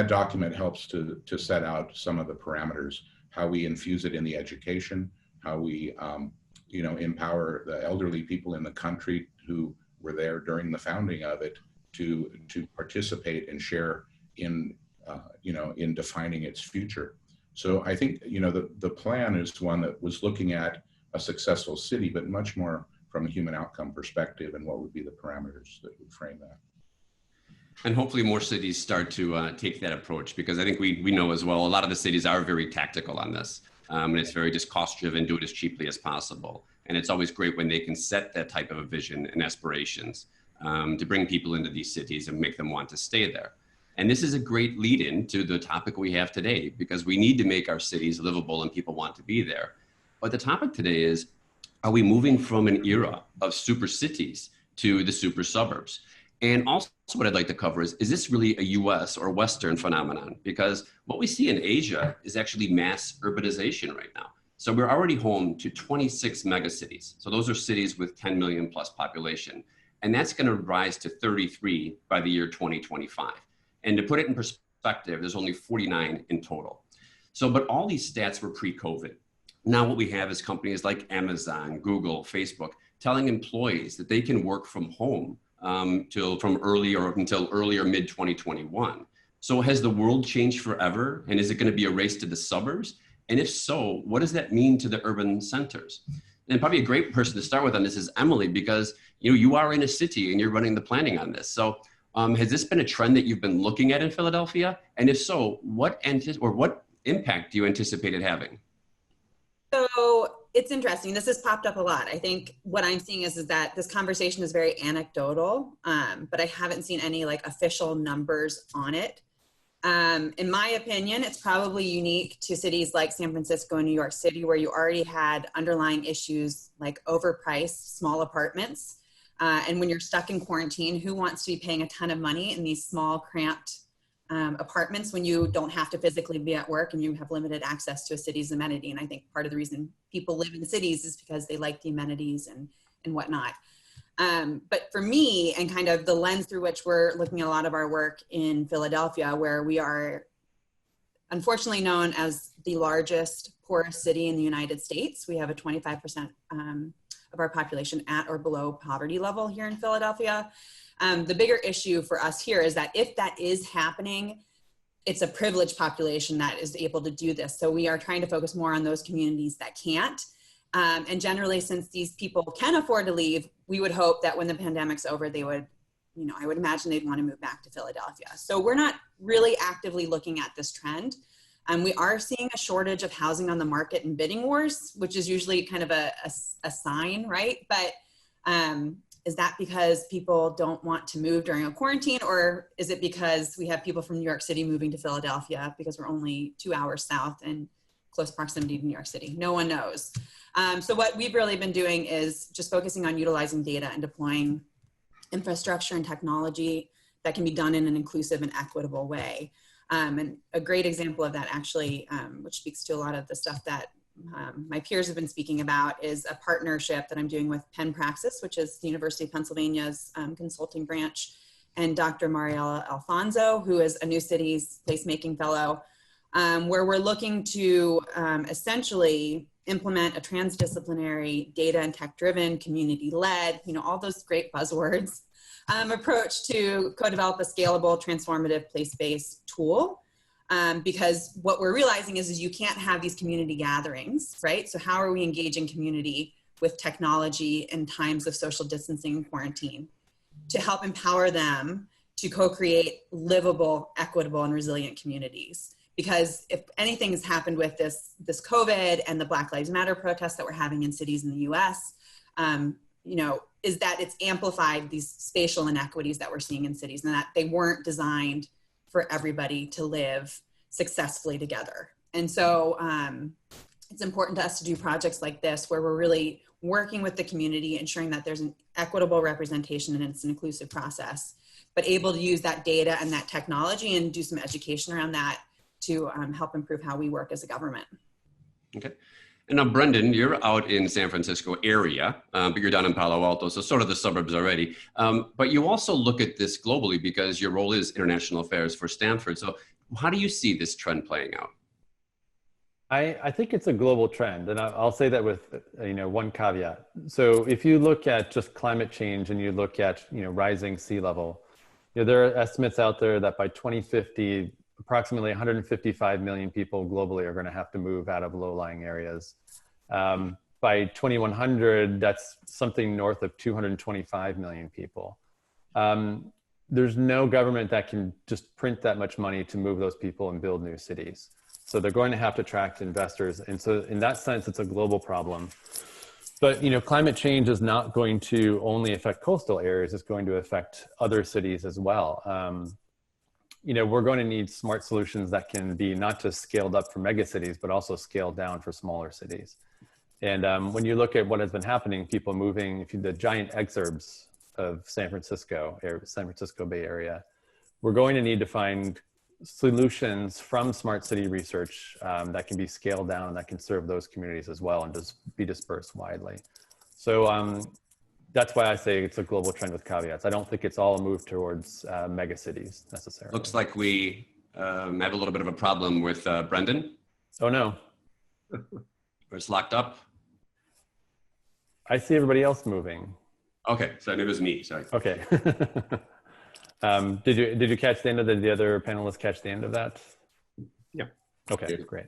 document helps to set out some of the parameters, how we infuse it in the education, how we empower the elderly people in the country who were there during the founding of it to participate and share in defining its future. So I think the plan is one that was looking at a successful city, but much more from a human outcome perspective and what would be the parameters that would frame that. And hopefully more cities start to take that approach, because I think we know as well, a lot of the cities are very tactical on this. And it's very just cost driven, do it as cheaply as possible. And it's always great when they can set that type of a vision and aspirations to bring people into these cities and make them want to stay there. And this is a great lead in to the topic we have today, because we need to make our cities livable and people want to be there. But the topic today is, are we moving from an era of super cities to the super suburbs? And also what I'd like to cover is this really a US or Western phenomenon? Because what we see in Asia is actually mass urbanization right now. So we're already home to 26 megacities. So those are cities with 10 million plus population. And that's going to rise to 33 by the year 2025. And to put it in perspective, there's only 49 in total. So, but all these stats were pre-COVID. Now what we have is companies like Amazon, Google, Facebook, telling employees that they can work from home until earlier mid 2021. So has the world changed forever? And is it going to be a race to the suburbs? And if so, what does that mean to the urban centers? And probably a great person to start with on this is Emily, because you are in a city and you're running the planning on this. So has this been a trend that you've been looking at in Philadelphia? And if so, what impact do you anticipate it having? So it's interesting. This has popped up a lot. I think what I'm seeing is that this conversation is very anecdotal, but I haven't seen any official numbers on it. In my opinion, it's probably unique to cities like San Francisco and New York City, where you already had underlying issues like overpriced small apartments. And when you're stuck in quarantine, who wants to be paying a ton of money in these small, cramped apartments when you don't have to physically be at work and you have limited access to a city's amenity? And I think part of the reason people live in cities is because they like the amenities and whatnot. But for me, and kind of the lens through which we're looking at a lot of our work in Philadelphia, where we are unfortunately known as the largest poorest city in the United States. We have a 25% of our population at or below poverty level here in Philadelphia. The bigger issue for us here is that if that is happening, it's a privileged population that is able to do this. So we are trying to focus more on those communities that can't. And generally, since these people can afford to leave, we would hope that when the pandemic's over, they would, you know, I would imagine they'd want to move back to Philadelphia. So we're not really actively looking at this trend. We are seeing a shortage of housing on the market in bidding wars, which is usually kind of a sign, right? But is that because people don't want to move during a quarantine, or is it because we have people from New York City moving to Philadelphia because we're only 2 hours south and close proximity to New York City? No one knows. So what we've really been doing is just focusing on utilizing data and deploying infrastructure and technology that can be done in an inclusive and equitable way. And a great example of that actually, which speaks to a lot of the stuff that my peers have been speaking about, is a partnership that I'm doing with Penn Praxis, which is the University of Pennsylvania's consulting branch, and Dr. Mariela Alfonso, who is a New Cities Placemaking Fellow, where we're looking to essentially implement a transdisciplinary, data and tech-driven, community-led, you know, all those great buzzwords, approach to co-develop a scalable, transformative, place-based tool. Because what we're realizing is you can't have these community gatherings, right? So how are we engaging community with technology in times of social distancing and quarantine to help empower them to co-create livable, equitable, and resilient communities? Because if anything has happened with this COVID and the Black Lives Matter protests that we're having in cities in the US, you know, is that it's amplified these spatial inequities that we're seeing in cities, and that they weren't designed for everybody to live successfully together. And so it's important to us to do projects like this, where we're really working with the community, ensuring that there's an equitable representation and it's an inclusive process, but able to use that data and that technology and do some education around that to help improve how we work as a government. Okay. And now, Brendan, you're out in San Francisco area, but you're down in Palo Alto, so sort of the suburbs already. But you also look at this globally because your role is international affairs for Stanford. So how do you see this trend playing out? I think it's a global trend, and I'll say that with one caveat. So if you look at just climate change and you look at rising sea level, there are estimates out there that by 2050, approximately 155 million people globally are going to have to move out of low-lying areas. By 2100, that's something north of 225 million people. There's no government that can just print that much money to move those people and build new cities. So they're going to have to attract investors. And so in that sense, it's a global problem. But climate change is not going to only affect coastal areas, it's going to affect other cities as well. We're going to need smart solutions that can be not just scaled up for megacities, but also scaled down for smaller cities. And when you look at what has been happening, people moving, if the giant exurbs of San Francisco Bay Area, we're going to need to find solutions from smart city research that can be scaled down, that can serve those communities as well and just be dispersed widely. So that's why I say it's a global trend with caveats. I don't think it's all a move towards mega cities necessarily. Looks like we have a little bit of a problem with Brendan. Oh no. It's locked up. I see everybody else moving. Okay, so it was me, sorry. Okay. Did you catch the end of the other panelists catch the end of that? Yeah. Okay, great.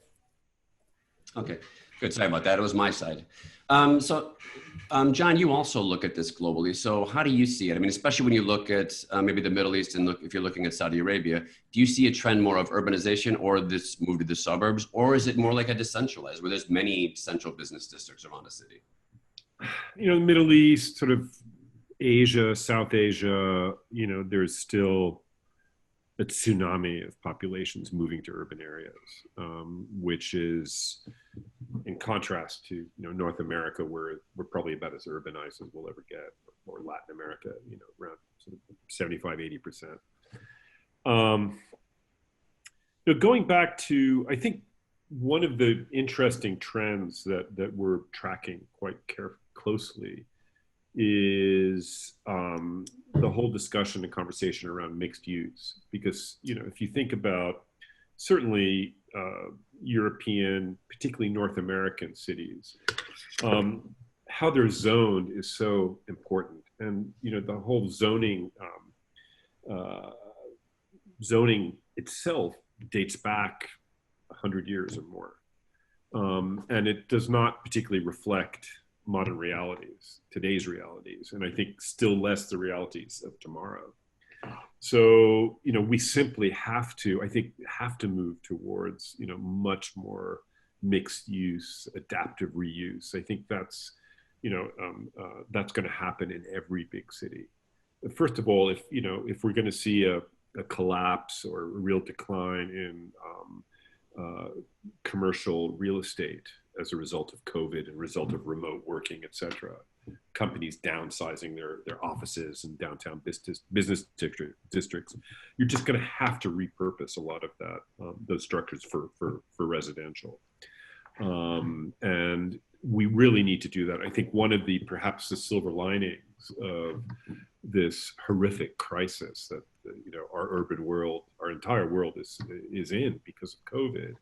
Okay, good. Sorry about that. It was my side. John, you also look at this globally. So how do you see it? I mean, especially when you look at maybe the Middle East and if you're looking at Saudi Arabia, do you see a trend more of urbanization or this move to the suburbs, or is it more like a decentralized where there's many central business districts around a city? The Middle East, sort of Asia, South Asia, there's still a tsunami of populations moving to urban areas, which is in contrast to North America, where we're probably about as urbanized as we'll ever get, or Latin America, around sort of 75, 80%. Going back to, I think one of the interesting trends that we're tracking quite closely is the whole discussion and conversation around mixed use. Because, if you think about certainly European, particularly North American cities, how they're zoned is so important. And, the whole zoning itself dates back 100 years or more. And it does not particularly reflect modern realities, today's realities, and I think still less the realities of tomorrow. So, you know, we simply have to move towards, you know, much more mixed use, adaptive reuse. I think that's, you know, that's going to happen in every big city. First of all, if we're going to see a collapse or a real decline in commercial real estate as a result of COVID and result of remote working, et cetera, companies downsizing their offices and downtown business districts, you're just going to have to repurpose a lot of that, those structures for residential. And we really need to do that. I think one of the, perhaps the silver linings of this horrific crisis that, you know, our urban world, our entire world is in because of COVID,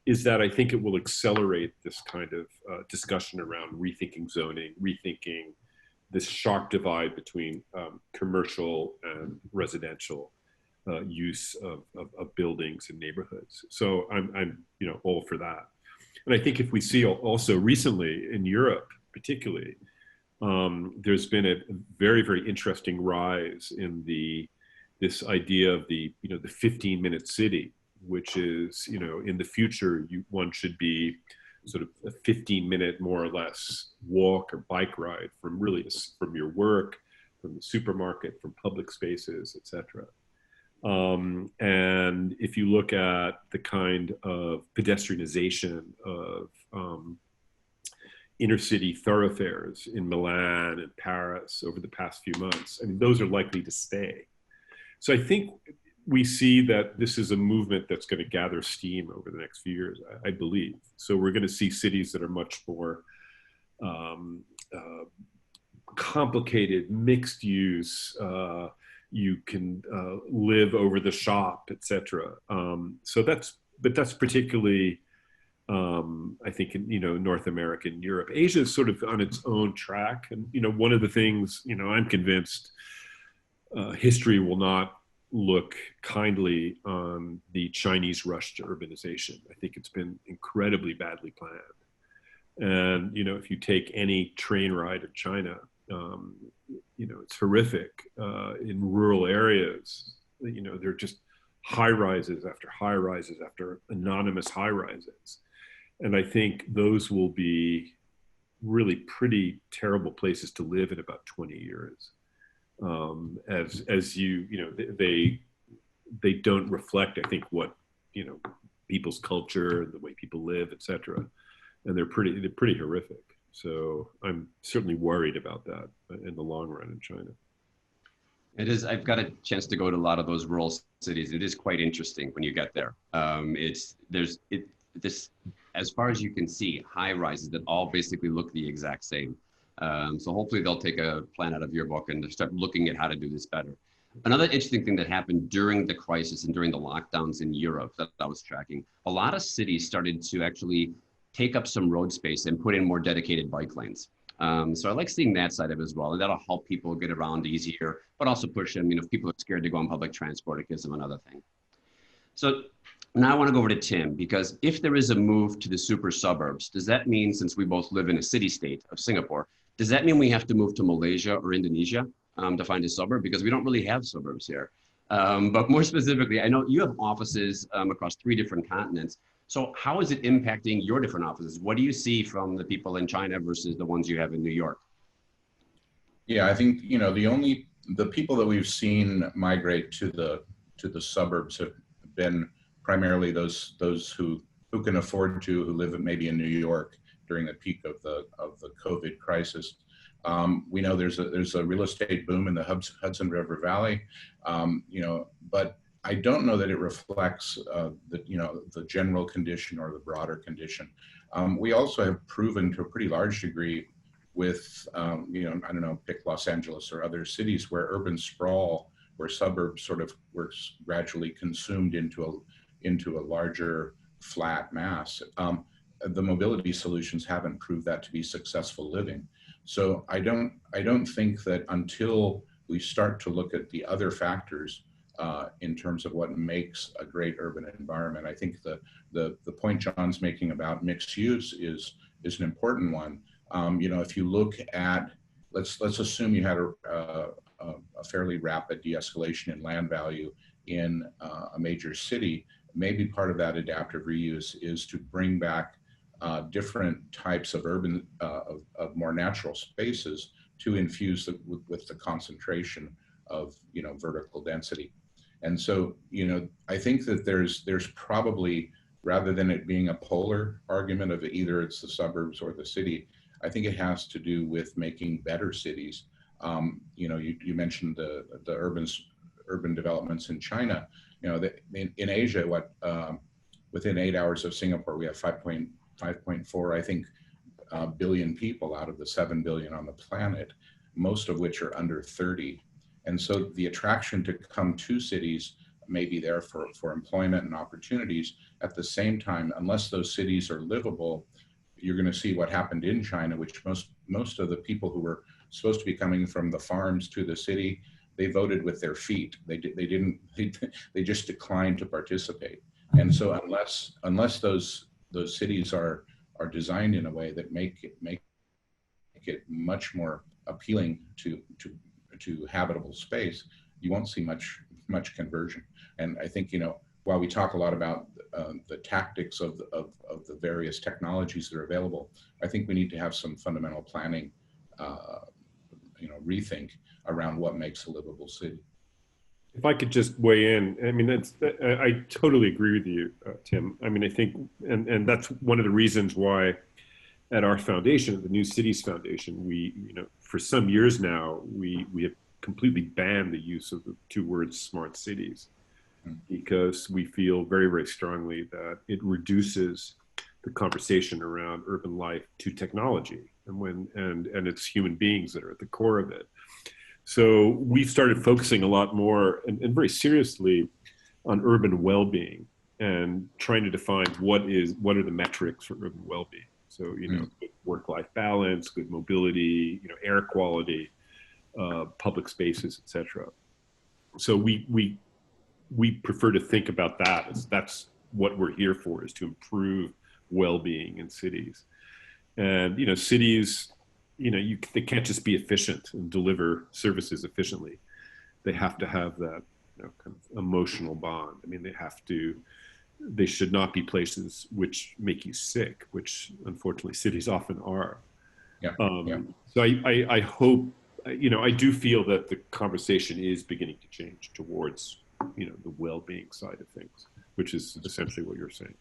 is that I think it will accelerate this kind of discussion around rethinking zoning, rethinking this sharp divide between commercial and residential use of buildings and neighborhoods. So I'm you know, all for that. And I think if we see also recently in Europe, particularly, there's been a very, very interesting rise in this idea of the 15-minute city, which is, you know, in the future, one should be sort of a 15-minute, more or less, walk or bike ride from your work, from the supermarket, from public spaces, et cetera. And if you look at the kind of pedestrianization of inner city thoroughfares in Milan and Paris over the past few months, I mean, those are likely to stay. So I think we see that this is a movement that's going to gather steam over the next few years, I believe. So we're going to see cities that are much more complicated, mixed use, you can live over the shop, etc. So that's particularly, I think, in, you know, North America and Europe. Asia is sort of on its own track, and you know, one of the things, you know, I'm convinced history will not look kindly on the Chinese rush to urbanization. I think it's been incredibly badly planned, and you know, if you take any train ride in China, you know, it's horrific. In rural areas, you know, they're just high rises after anonymous high rises. And I think those will be really pretty terrible places to live in about 20 years. As you know, they don't reflect, I think, what, you know, people's culture, the way people live, et cetera. And they're pretty horrific. So I'm certainly worried about that in the long run in China. It is. I've got a chance to go to a lot of those rural cities. It is quite interesting when you get there. As far as you can see, high rises that all basically look the exact same. So hopefully they'll take a plan out of your book and start looking at how to do this better. Another interesting thing that happened during the crisis and during the lockdowns in Europe that I was tracking, a lot of cities started to actually take up some road space and put in more dedicated bike lanes. So I like seeing that side of it as well. And that'll help people get around easier, but also push them, you know, if people are scared to go on public transport, it gives them another thing. So now I want to go over to Tim, because if there is a move to the super suburbs, does that mean, since we both live in a city state of Singapore, does that mean we have to move to Malaysia or Indonesia to find a suburb? Because we don't really have suburbs here. But more specifically, I know you have offices across 3 different continents. So how is it impacting your different offices? What do you see from the people in China versus the ones you have in New York? Yeah, I think, you know, the people that we've seen migrate to the suburbs have been primarily those who can afford to, who live maybe in New York during the peak of the COVID crisis. We know there's a real estate boom in the Hudson River Valley, you know, but I don't know that it reflects the general condition or the broader condition. We also have proven to a pretty large degree with, you know, I don't know, pick Los Angeles or other cities where urban sprawl, where suburbs sort of were gradually consumed into a larger flat mass. The mobility solutions haven't proved that to be successful living. So I don't think that until we start to look at the other factors in terms of what makes a great urban environment. I think the point John's making about mixed use is an important one. If you look at, let's assume you had a fairly rapid de-escalation in land value in a major city. Maybe part of that adaptive reuse is to bring back different types of urban, of more natural spaces to infuse with the concentration of, vertical density. And so, I think that there's probably, rather than it being a polar argument of either it's the suburbs or the city, I think it has to do with making better cities. You mentioned the urban developments in China. In Asia, within 8 hours of Singapore, we have 5.4, I think, billion people out of the 7 billion on the planet, most of which are under 30. And so the attraction to come to cities may be there for employment and opportunities. At the same time, unless those cities are livable, you're going to see what happened in China, which most of the people who were supposed to be coming from the farms to the city, they voted with their feet. They just declined to participate. And so unless those cities are designed in a way that make it much more appealing to habitable space, you won't see much conversion. And I think, while we talk a lot about the tactics of the various technologies that are available, I think we need to have some fundamental planning, rethink around what makes a livable city. If I could just weigh in, I totally agree with you, Tim. I think, and that's one of the reasons why at our foundation, the New Cities Foundation, we, for some years now, we have completely banned the use of the two words smart cities, because we feel very, very strongly that it reduces the conversation around urban life to technology, and it's human beings that are at the core of it. So we've started focusing a lot more and very seriously on urban well-being and trying to define what are the metrics for urban well-being. So, good work-life balance, good mobility, air quality, public spaces, etc. So we prefer to think about that as that's what we're here for, is to improve well-being in cities. And, cities, they can't just be efficient and deliver services efficiently. They have to have that kind of emotional bond. They should not be places which make you sick, which unfortunately cities often are. Yeah. So I hope, I do feel that the conversation is beginning to change towards, the well-being side of things, which is essentially what you're saying.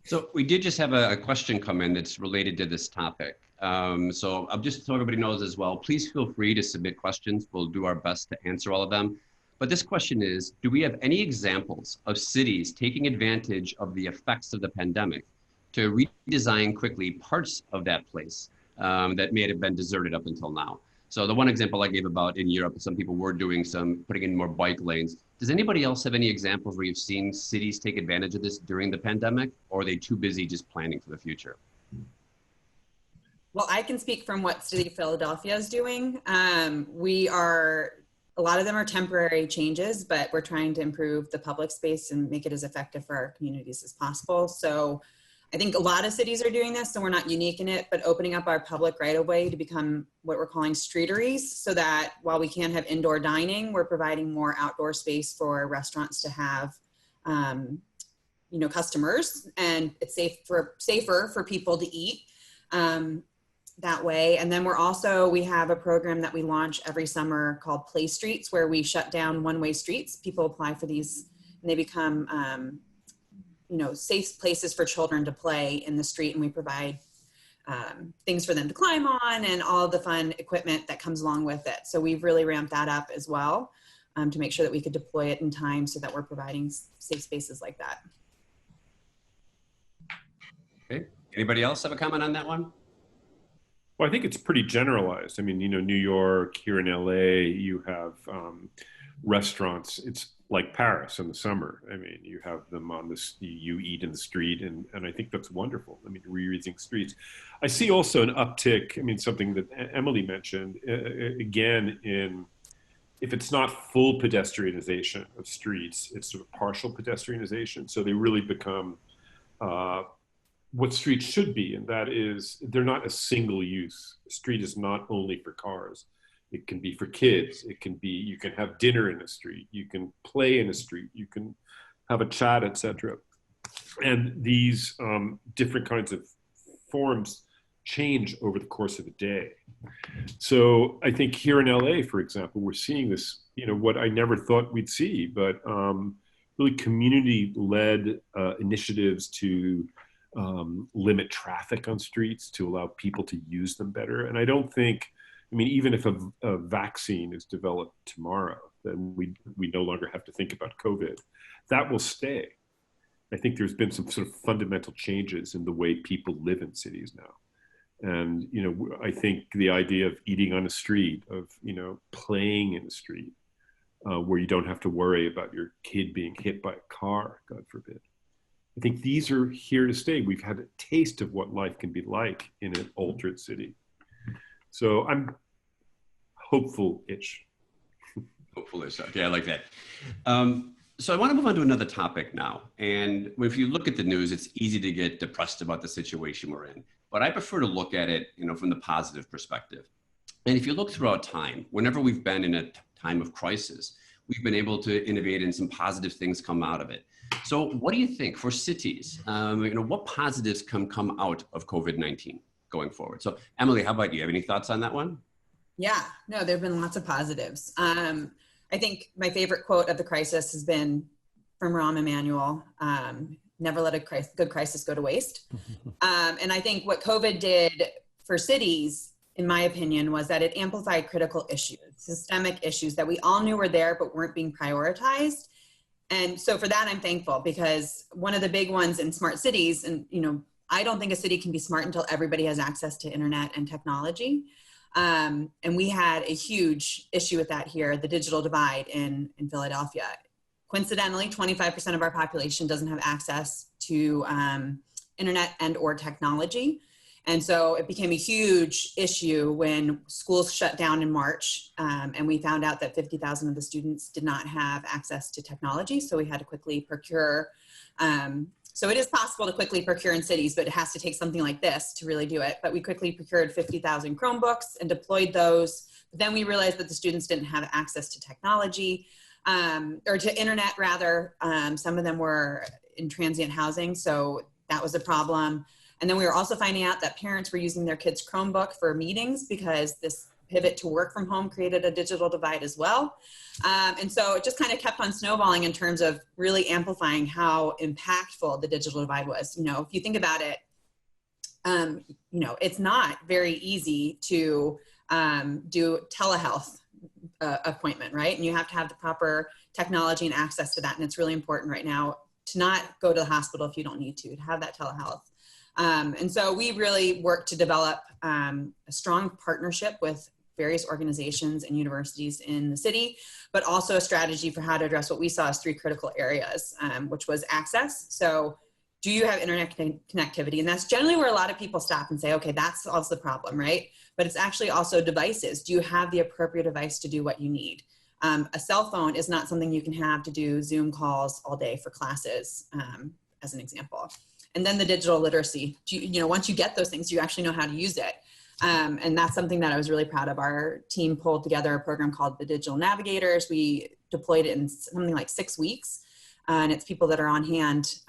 So we did just have a question come in that's related to this topic. So I'll just so everybody knows as well, please feel free to submit questions. We'll do our best to answer all of them. But this question is, do we have any examples of cities taking advantage of the effects of the pandemic to redesign quickly parts of that place that may have been deserted up until now? So the one example I gave about in Europe, some people were putting in more bike lanes. Does anybody else have any examples where you've seen cities take advantage of this during the pandemic, or are they too busy just planning for the future? Well, I can speak from what City of Philadelphia is doing. A lot of them are temporary changes, but we're trying to improve the public space and make it as effective for our communities as possible. So I think a lot of cities are doing this, so we're not unique in it, but opening up our public right-of-way to become what we're calling streeteries, so that while we can't have indoor dining, we're providing more outdoor space for restaurants to have, customers, and it's safer for people to eat that way. And then we have a program that we launch every summer called Play Streets, where we shut down one-way streets. People apply for these and they become safe places for children to play in the street, and we provide things for them to climb on and all the fun equipment that comes along with it. So we've really ramped that up as well to make sure that we could deploy it in time so that we're providing safe spaces like that. Okay, anybody else have a comment on that one? Well, I think it's pretty generalized. New York, here in LA, you have restaurants. It's like Paris in the summer. You have them on this, you eat in the street, and I think that's wonderful. Reusing streets. I see also an uptick, something that Emily mentioned, again, in if it's not full pedestrianization of streets, it's sort of partial pedestrianization. So they really become what streets should be, and that is they're not a single use. A street is not only for cars. It can be for kids. It can be, you can have dinner in a street. You can play in a street. You can have a chat, etc. And these different kinds of forms change over the course of a day. So I think here in LA, for example, we're seeing this, what I never thought we'd see, but really community-led initiatives to limit traffic on streets, to allow people to use them better. And I don't think, even if a vaccine is developed tomorrow, then we no longer have to think about COVID. That will stay. I think there's been some sort of fundamental changes in the way people live in cities now. And, I think the idea of eating on a street, of, playing in a street, where you don't have to worry about your kid being hit by a car, God forbid. I think these are here to stay. We've had a taste of what life can be like in an altered city. So I'm hopeful-ish. Hopeful-ish, okay, I like that. So I want to move on to another topic now. And if you look at the news, it's easy to get depressed about the situation we're in. But I prefer to look at it, from the positive perspective. And if you look throughout time, whenever we've been in a time of crisis, we've been able to innovate and some positive things come out of it. So what do you think for cities? What positives can come out of COVID-19 going forward? So Emily, how about you? Have any thoughts on that one? Yeah, no, there have been lots of positives. I think my favorite quote of the crisis has been from Rahm Emanuel, never let a good crisis go to waste. And I think what COVID did for cities, in my opinion, was that it amplified critical issues, systemic issues that we all knew were there but weren't being prioritized. And so for that, I'm thankful, because one of the big ones in smart cities, and I don't think a city can be smart until everybody has access to internet and technology. And we had a huge issue with that here, the digital divide in Philadelphia. Coincidentally, 25% of our population doesn't have access to internet and or technology. And so it became a huge issue when schools shut down in March, and we found out that 50,000 of the students did not have access to technology. So we had to quickly procure. So it is possible to quickly procure in cities, but it has to take something like this to really do it. But we quickly procured 50,000 Chromebooks and deployed those. But then we realized that the students didn't have access to technology, or to internet rather. Some of them were in transient housing, so that was a problem. And then we were also finding out that parents were using their kids' Chromebook for meetings, because this pivot to work from home created a digital divide as well. And so it just kind of kept on snowballing in terms of really amplifying how impactful the digital divide was. If you think about it, it's not very easy to do telehealth appointment, right? And you have to have the proper technology and access to that. And it's really important right now to not go to the hospital if you don't need to have that telehealth. And so we really worked to develop a strong partnership with various organizations and universities in the city, but also a strategy for how to address what we saw as three critical areas, which was access. So do you have internet connectivity? And that's generally where a lot of people stop and say, okay, that solves the problem, right? But it's actually also devices. Do you have the appropriate device to do what you need? A cell phone is not something you can have to do Zoom calls all day for classes, as an example. And then the digital literacy. Once you get those things, you actually know how to use it. And that's something that I was really proud of. Our team pulled together a program called the Digital Navigators. We deployed it in something like 6 weeks. And it's people that are on hand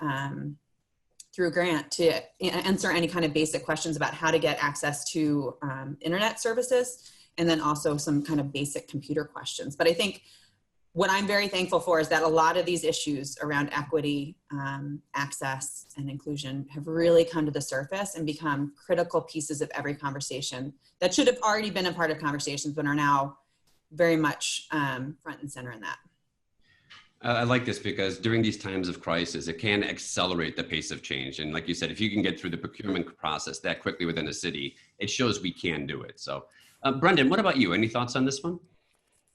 through a grant to answer any kind of basic questions about how to get access to internet services, and then also some kind of basic computer questions. But I think what I'm very thankful for is that a lot of these issues around equity, access, and inclusion have really come to the surface and become critical pieces of every conversation that should have already been a part of conversations, but are now very much front and center in that. I like this because during these times of crisis, it can accelerate the pace of change. And like you said, if you can get through the procurement process that quickly within a city, it shows we can do it. So Brendan, what about you? Any thoughts on this one?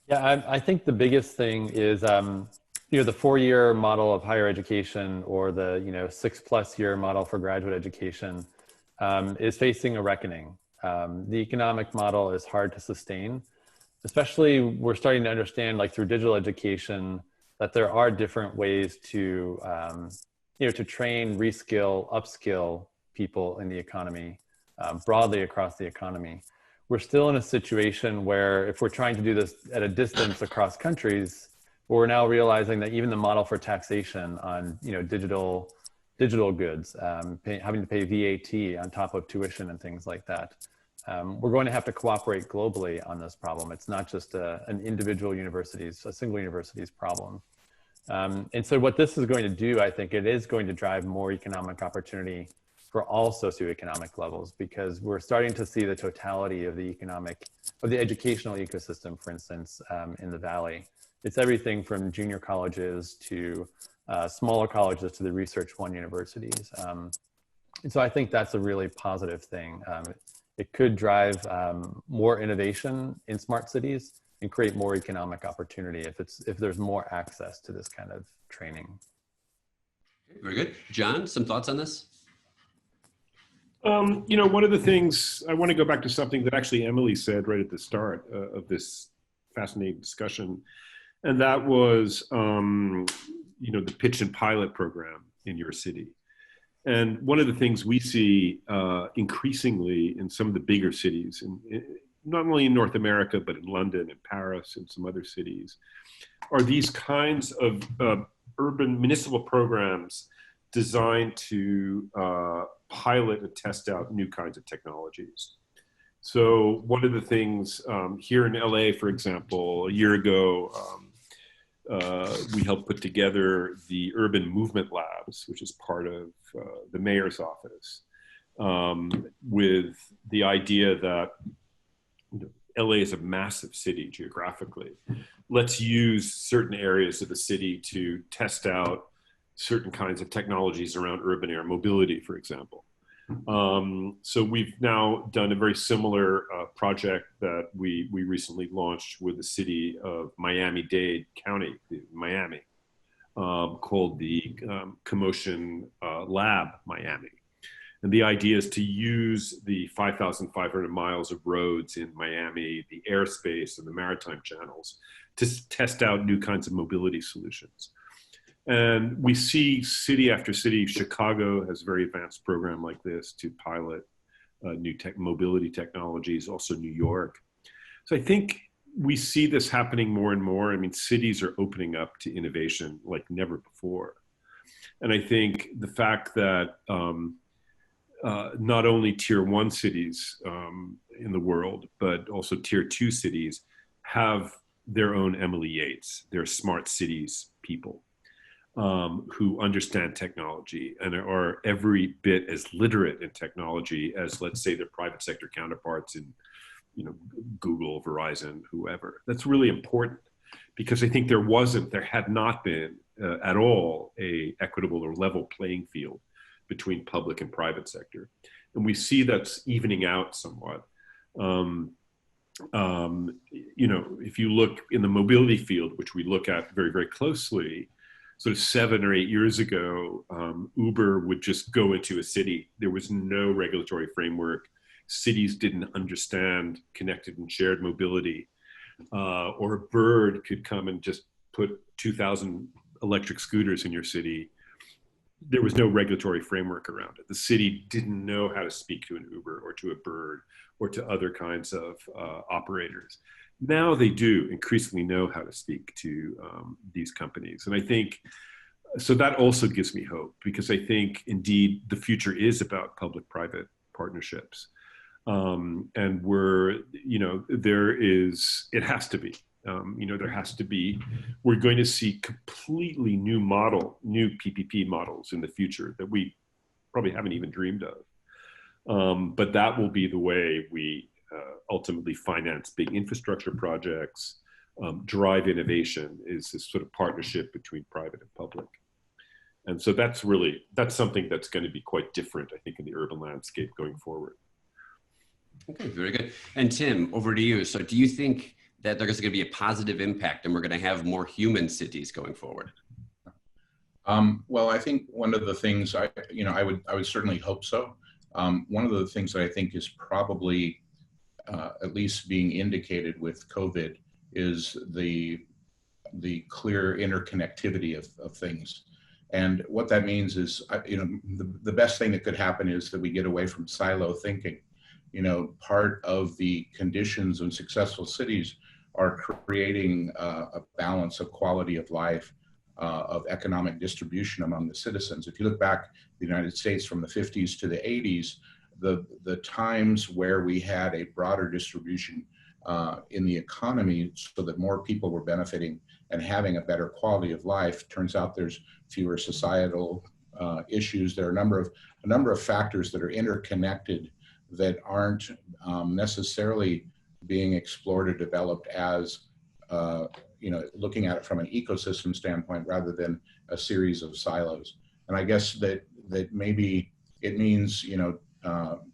Yeah, I think the biggest thing is, the 4-year model of higher education, or the 6+ year model for graduate education, is facing a reckoning. The economic model is hard to sustain. especially we're starting to understand, like through digital education, that there are different ways to, to train, reskill, upskill people in the economy, broadly across the economy. We're still in a situation where if we're trying to do this at a distance across countries, we're now realizing that even the model for taxation on, digital goods, having to pay VAT on top of tuition and things like that, we're going to have to cooperate globally on this problem. It's not just an individual university's, a single university's problem. And so what this is going to do, I think it is going to drive more economic opportunity for all socioeconomic levels, because we're starting to see the totality of the educational ecosystem, for instance, in the Valley. It's everything from junior colleges to smaller colleges to the Research One universities. And so I think that's a really positive thing. It could drive more innovation in smart cities and create more economic opportunity if there's more access to this kind of training. Very good. John, some thoughts on this? One of the things, I want to go back to something that actually Emily said right at the start of this fascinating discussion. And that was, the pitch and pilot program in your city. And one of the things we see increasingly in some of the bigger cities, not only in North America, but in London and Paris and some other cities, are these kinds of urban municipal programs designed to pilot and test out new kinds of technologies. So one of the things here in LA, for example, a year ago, we helped put together the Urban Movement Labs, which is part of the mayor's office, with the idea that LA is a massive city geographically. Let's use certain areas of the city to test out certain kinds of technologies around urban air mobility, for example. So we've now done a very similar project that we recently launched with the city of Miami-Dade County, Miami, called the Commotion Lab Miami. And the idea is to use the 5,500 miles of roads in Miami, the airspace and the maritime channels to test out new kinds of mobility solutions. And we see city after city. Chicago has a very advanced program like this to pilot new mobility technologies, also New York. So I think we see this happening more and more. I mean, cities are opening up to innovation like never before. And I think the fact that not only tier 1 cities in the world, but also tier 2 cities have their own Emily Yates, their smart cities people. Who understand technology and are every bit as literate in technology as, let's say, their private sector counterparts in, Google, Verizon, whoever. That's really important, because I think there had not been at all a equitable or level playing field between public and private sector. And we see that's evening out somewhat. If you look in the mobility field, which we look at very, very closely, sort of 7 or 8 years ago, Uber would just go into a city. There was no regulatory framework. Cities didn't understand connected and shared mobility. Or a Bird could come and just put 2,000 electric scooters in your city. There was no regulatory framework around it. The city didn't know how to speak to an Uber or to a Bird or to other kinds of operators. Now they do increasingly know how to speak to these companies. And I think, so that also gives me hope, because I think indeed the future is about public-private partnerships. And it has to be, we're going to see completely new PPP models in the future that we probably haven't even dreamed of. But that will be the way we ultimately finance big infrastructure projects, drive innovation, is this sort of partnership between private and public. And so that's something that's going to be quite different, I think, in the urban landscape going forward. Okay, very good. And Tim, over to you. So do you think that there's going to be a positive impact and we're going to have more human cities going forward? Well, I think one of the things I would certainly hope so. One of the things that I think is probably at least being indicated with COVID, is the clear interconnectivity of things. And what that means is, the best thing that could happen is that we get away from silo thinking. Part of the conditions in successful cities are creating a balance of quality of life, of economic distribution among the citizens. If you look back the United States from the 50s to the 80s, the times where we had a broader distribution in the economy so that more people were benefiting and having a better quality of life, turns out there's fewer societal issues. There are a number of factors that are interconnected that aren't necessarily being explored or developed as looking at it from an ecosystem standpoint rather than a series of silos. And I guess that maybe it means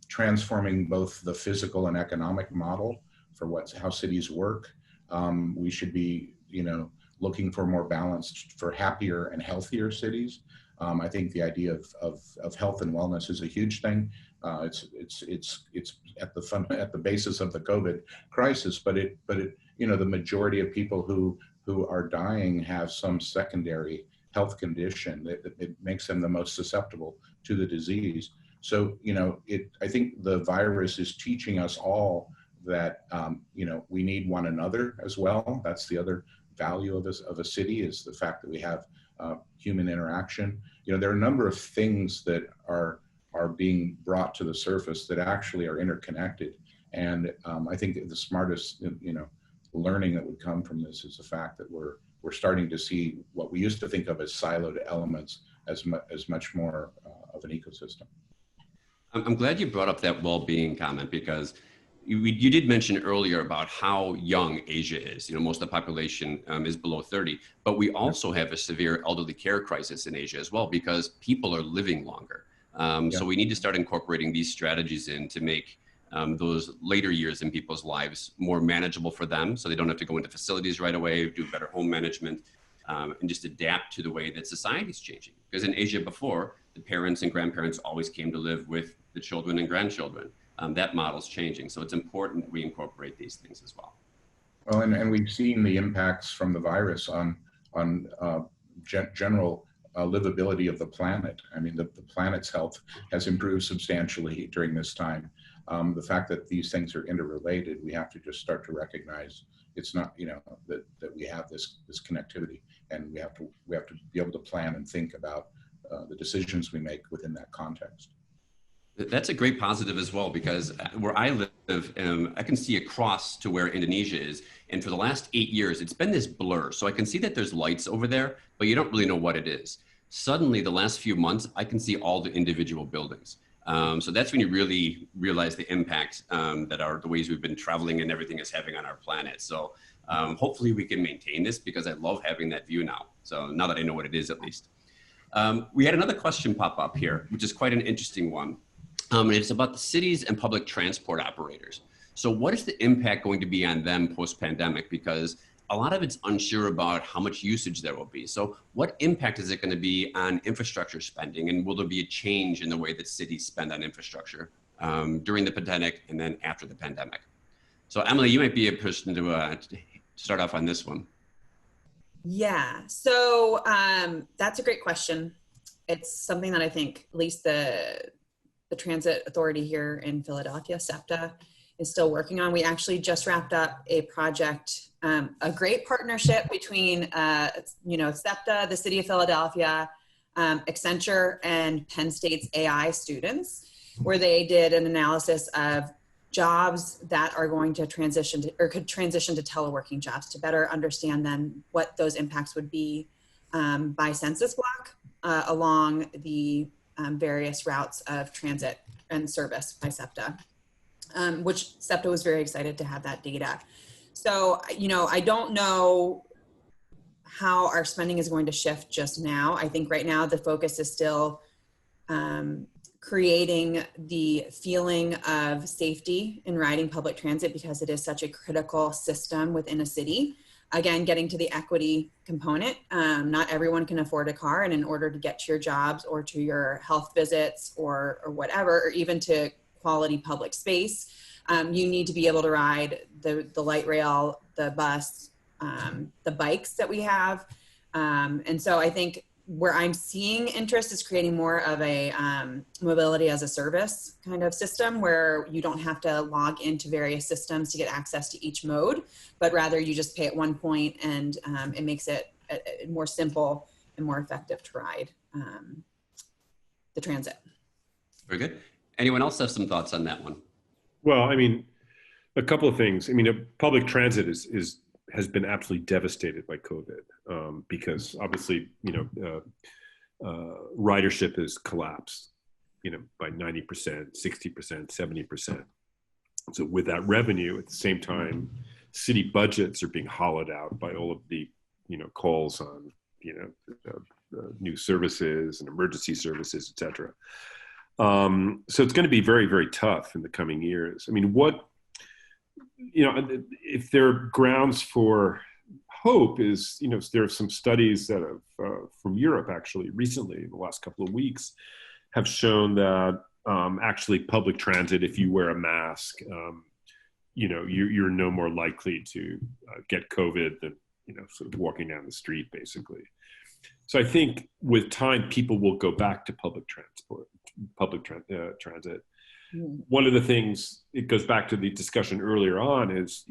transforming both the physical and economic model for how cities work. We should be looking for more balanced, for happier and healthier cities. I think the idea of health and wellness is a huge thing. It's at the basis of the COVID crisis, but the majority of people who are dying have some secondary health condition that it makes them the most susceptible to the disease. So I think the virus is teaching us all that we need one another as well. That's the other value of a city, is the fact that we have human interaction. There are a number of things that are being brought to the surface that actually are interconnected. And I think the smartest learning that would come from this is the fact that we're starting to see what we used to think of as siloed elements as much more of an ecosystem. I'm glad you brought up that well-being comment, because you did mention earlier about how young Asia is. Most of the population is below 30, but we also have a severe elderly care crisis in Asia as well, because people are living longer. So we need to start incorporating these strategies in to make those later years in people's lives more manageable for them, so they don't have to go into facilities right away, do better home management, and just adapt to the way that society is changing. Because in Asia before, the parents and grandparents always came to live with the children and grandchildren. That model's changing, so it's important we incorporate these things as well. Well, and we've seen the impacts from the virus on general livability of the planet. I mean, the planet's health has improved substantially during this time. The fact that these things are interrelated, we have to just start to recognize it's not, that we have this connectivity, and we have to be able to plan and think about the decisions we make within that context. That's a great positive as well, because where I live, I can see across to where Indonesia is. And for the last 8 years, it's been this blur. So I can see that there's lights over there, but you don't really know what it is. Suddenly, the last few months, I can see all the individual buildings. So that's when you really realize the impact that the ways we've been traveling and everything is having on our planet. So hopefully we can maintain this, because I love having that view now. So now that I know what it is, at least. We had another question pop up here, which is quite an interesting one. And it's about the cities and public transport operators. So what is the impact going to be on them post-pandemic? Because a lot of it's unsure about how much usage there will be. So what impact is it going to be on infrastructure spending? And will there be a change in the way that cities spend on infrastructure during the pandemic and then after the pandemic? So Emily, you might be a person to start off on this one. Yeah, so that's a great question. It's something that I think at least the transit authority here in Philadelphia, SEPTA, is still working on. We actually just wrapped up a project, a great partnership between SEPTA, the City of Philadelphia, Accenture, and Penn State's AI students, where they did an analysis of jobs that are going to transition to, or could transition to teleworking jobs, to better understand then what those impacts would be by census block along the various routes of transit and service by SEPTA, which SEPTA was very excited to have that data. So, I don't know how our spending is going to shift just now. I think right now the focus is still creating the feeling of safety in riding public transit, because it is such a critical system within a city. Again, getting to the equity component, not everyone can afford a car, and in order to get to your jobs or to your health visits or whatever, or even to quality public space, you need to be able to ride the light rail, the bus, the bikes that we have. And so I think where I'm seeing interest is creating more of a mobility as a service kind of system where you don't have to log into various systems to get access to each mode, but rather you just pay at one point, and it makes it more simple and more effective to ride the transit. Very good. Anyone else have some thoughts on that one? Well, I mean, a couple of things. I mean, public transit has been absolutely devastated by COVID because obviously, ridership has collapsed, by 90%, 60%, 70%. So with that revenue, at the same time, city budgets are being hollowed out by all of the, calls on, new services and emergency services, et cetera. So it's going to be very, very tough in the coming years. I mean, if there are grounds for hope is, there are some studies that have, from Europe actually recently, in the last couple of weeks, have shown that actually public transit, if you wear a mask, you're no more likely to get COVID than, sort of walking down the street, basically. So I think with time, people will go back to public transit. One of the things, it goes back to the discussion earlier on, is,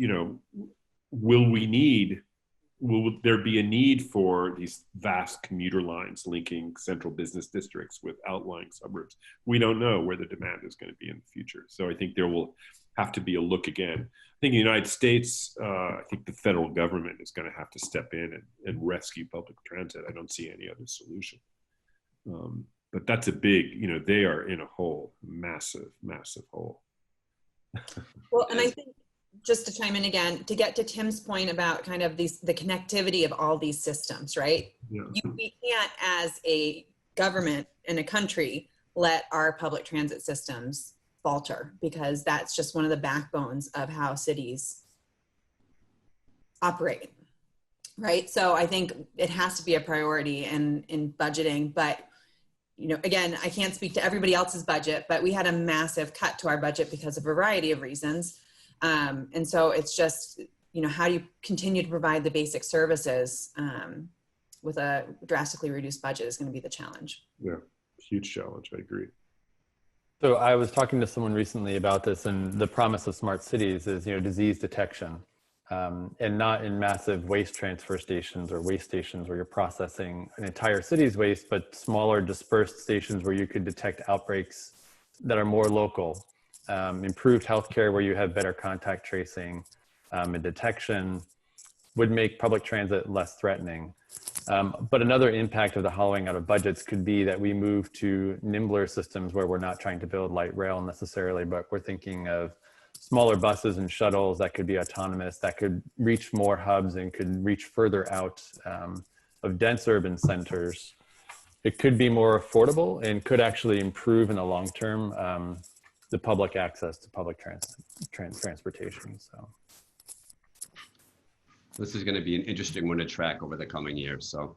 will there be a need for these vast commuter lines linking central business districts with outlying suburbs? We don't know where the demand is going to be in the future. So I think there will have to be a look again. I think in the United States, I think the federal government is going to have to step in and rescue public transit. I don't see any other solution. But that's a big, they are in a hole, massive, massive hole. Well, and I think just to chime in again, to get to Tim's point about kind of the connectivity of all these systems, right? Yeah. We can't, as a government in a country, let our public transit systems falter, because that's just one of the backbones of how cities operate, right? So I think it has to be a priority in budgeting, but again, I can't speak to everybody else's budget, but we had a massive cut to our budget because of a variety of reasons. And so it's just, how do you continue to provide the basic services with a drastically reduced budget is going to be the challenge. Yeah, huge challenge, I agree. So I was talking to someone recently about this, and the promise of smart cities is, disease detection. And not in massive waste transfer stations or waste stations where you're processing an entire city's waste, but smaller dispersed stations where you could detect outbreaks that are more local. Improved healthcare where you have better contact tracing and detection would make public transit less threatening. But another impact of the hollowing out of budgets could be that we move to nimbler systems where we're not trying to build light rail necessarily, but we're thinking of smaller buses and shuttles that could be autonomous, that could reach more hubs and could reach further out of dense urban centers. It could be more affordable and could actually improve in the long term the public access to public transportation. So this is going to be an interesting one to track over the coming years. So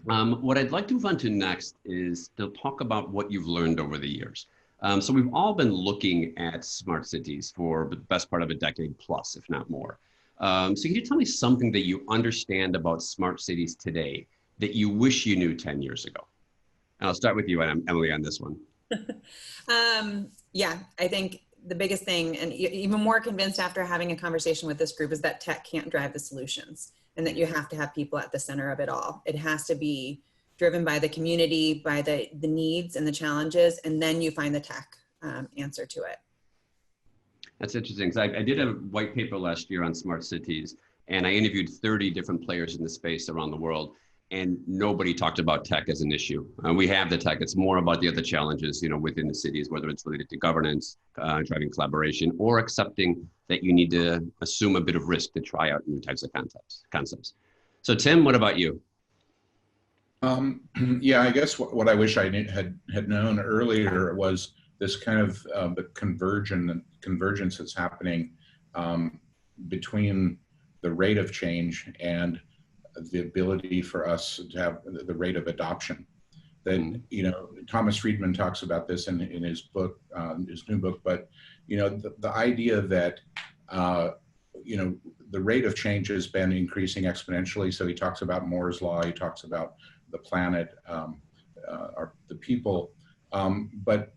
what I'd like to move on to next is to talk about what you've learned over the years. So we've all been looking at smart cities for the best part of a decade plus, if not more. So can you tell me something that you understand about smart cities today that you wish you knew 10 years ago? And I'll start with you, Emily, on this one. Yeah, I think the biggest thing, and even more convinced after having a conversation with this group, is that tech can't drive the solutions, and that you have to have people at the center of it all. It has to be driven by the community, by the needs and the challenges, and then you find the tech answer to it. That's interesting. So I did a white paper last year on smart cities, and I interviewed 30 different players in the space around the world, and nobody talked about tech as an issue. We have the tech. It's more about the other challenges, within the cities, whether it's related to governance, driving collaboration, or accepting that you need to assume a bit of risk to try out new types of concepts. So Tim, what about you? Yeah, I guess what I wish I had known earlier was this kind of the convergence that's happening between the rate of change and the ability for us to have the rate of adoption. that, you know, Thomas Friedman talks about this in his book, his new book, but, you know, the idea that, you know, the rate of change has been increasing exponentially. So he talks about Moore's law, he talks about the planet, or the people, but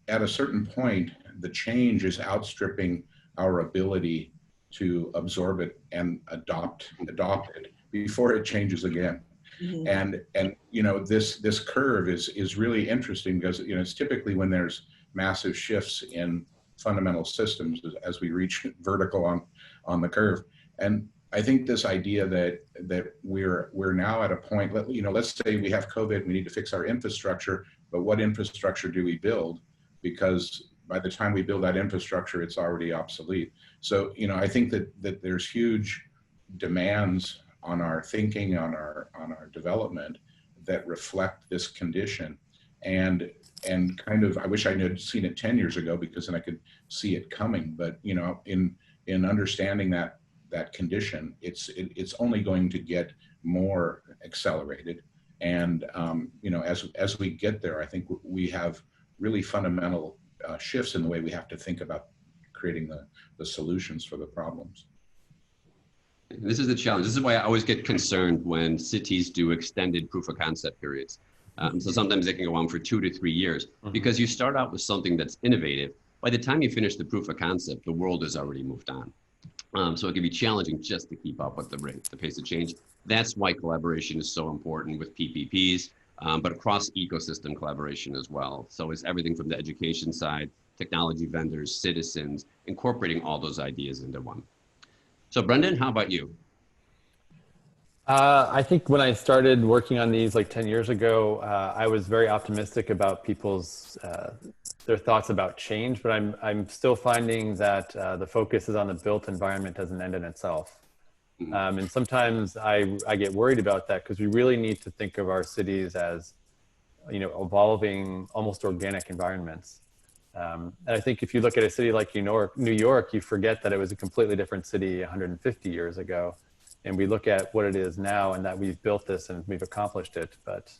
at a certain point, the change is outstripping our ability to absorb it and adopt it before it changes again. Mm-hmm. And you know, this curve is really interesting because, you know, it's typically when there's massive shifts in fundamental systems as we reach vertical on the curve. And I think this idea that we're now at a point, you know, let's say we have COVID, we need to fix our infrastructure, but what infrastructure do we build? Because by the time we build that infrastructure, it's already obsolete. So, you know, I think that there's huge demands on our thinking, on our development that reflect this condition. And kind of, I wish I had seen it 10 years ago because then I could see it coming. But, you know, in understanding that condition, it's only going to get more accelerated. And, you know, as we get there, I think we have really fundamental shifts in the way we have to think about creating the solutions for the problems. This is the challenge. This is why I always get concerned when cities do extended proof of concept periods. So sometimes they can go on for 2 to 3 years because you start out with something that's innovative. By the time you finish the proof of concept, the world has already moved on. So it can be challenging just to keep up with the pace of change. That's why collaboration is so important with PPPs, but across ecosystem collaboration as well. So it's everything from the education side, technology vendors, citizens, incorporating all those ideas into one. So Brendan, how about you? I think when I started working on these like 10 years ago, I was very optimistic about people's their thoughts about change, but I'm still finding that the focus is on the built environment as an end in itself. And sometimes I get worried about that because we really need to think of our cities as, you know, evolving, almost organic environments. And I think if you look at a city like New York, you forget that it was a completely different city 150 years ago. And we look at what it is now and that we've built this and we've accomplished it. But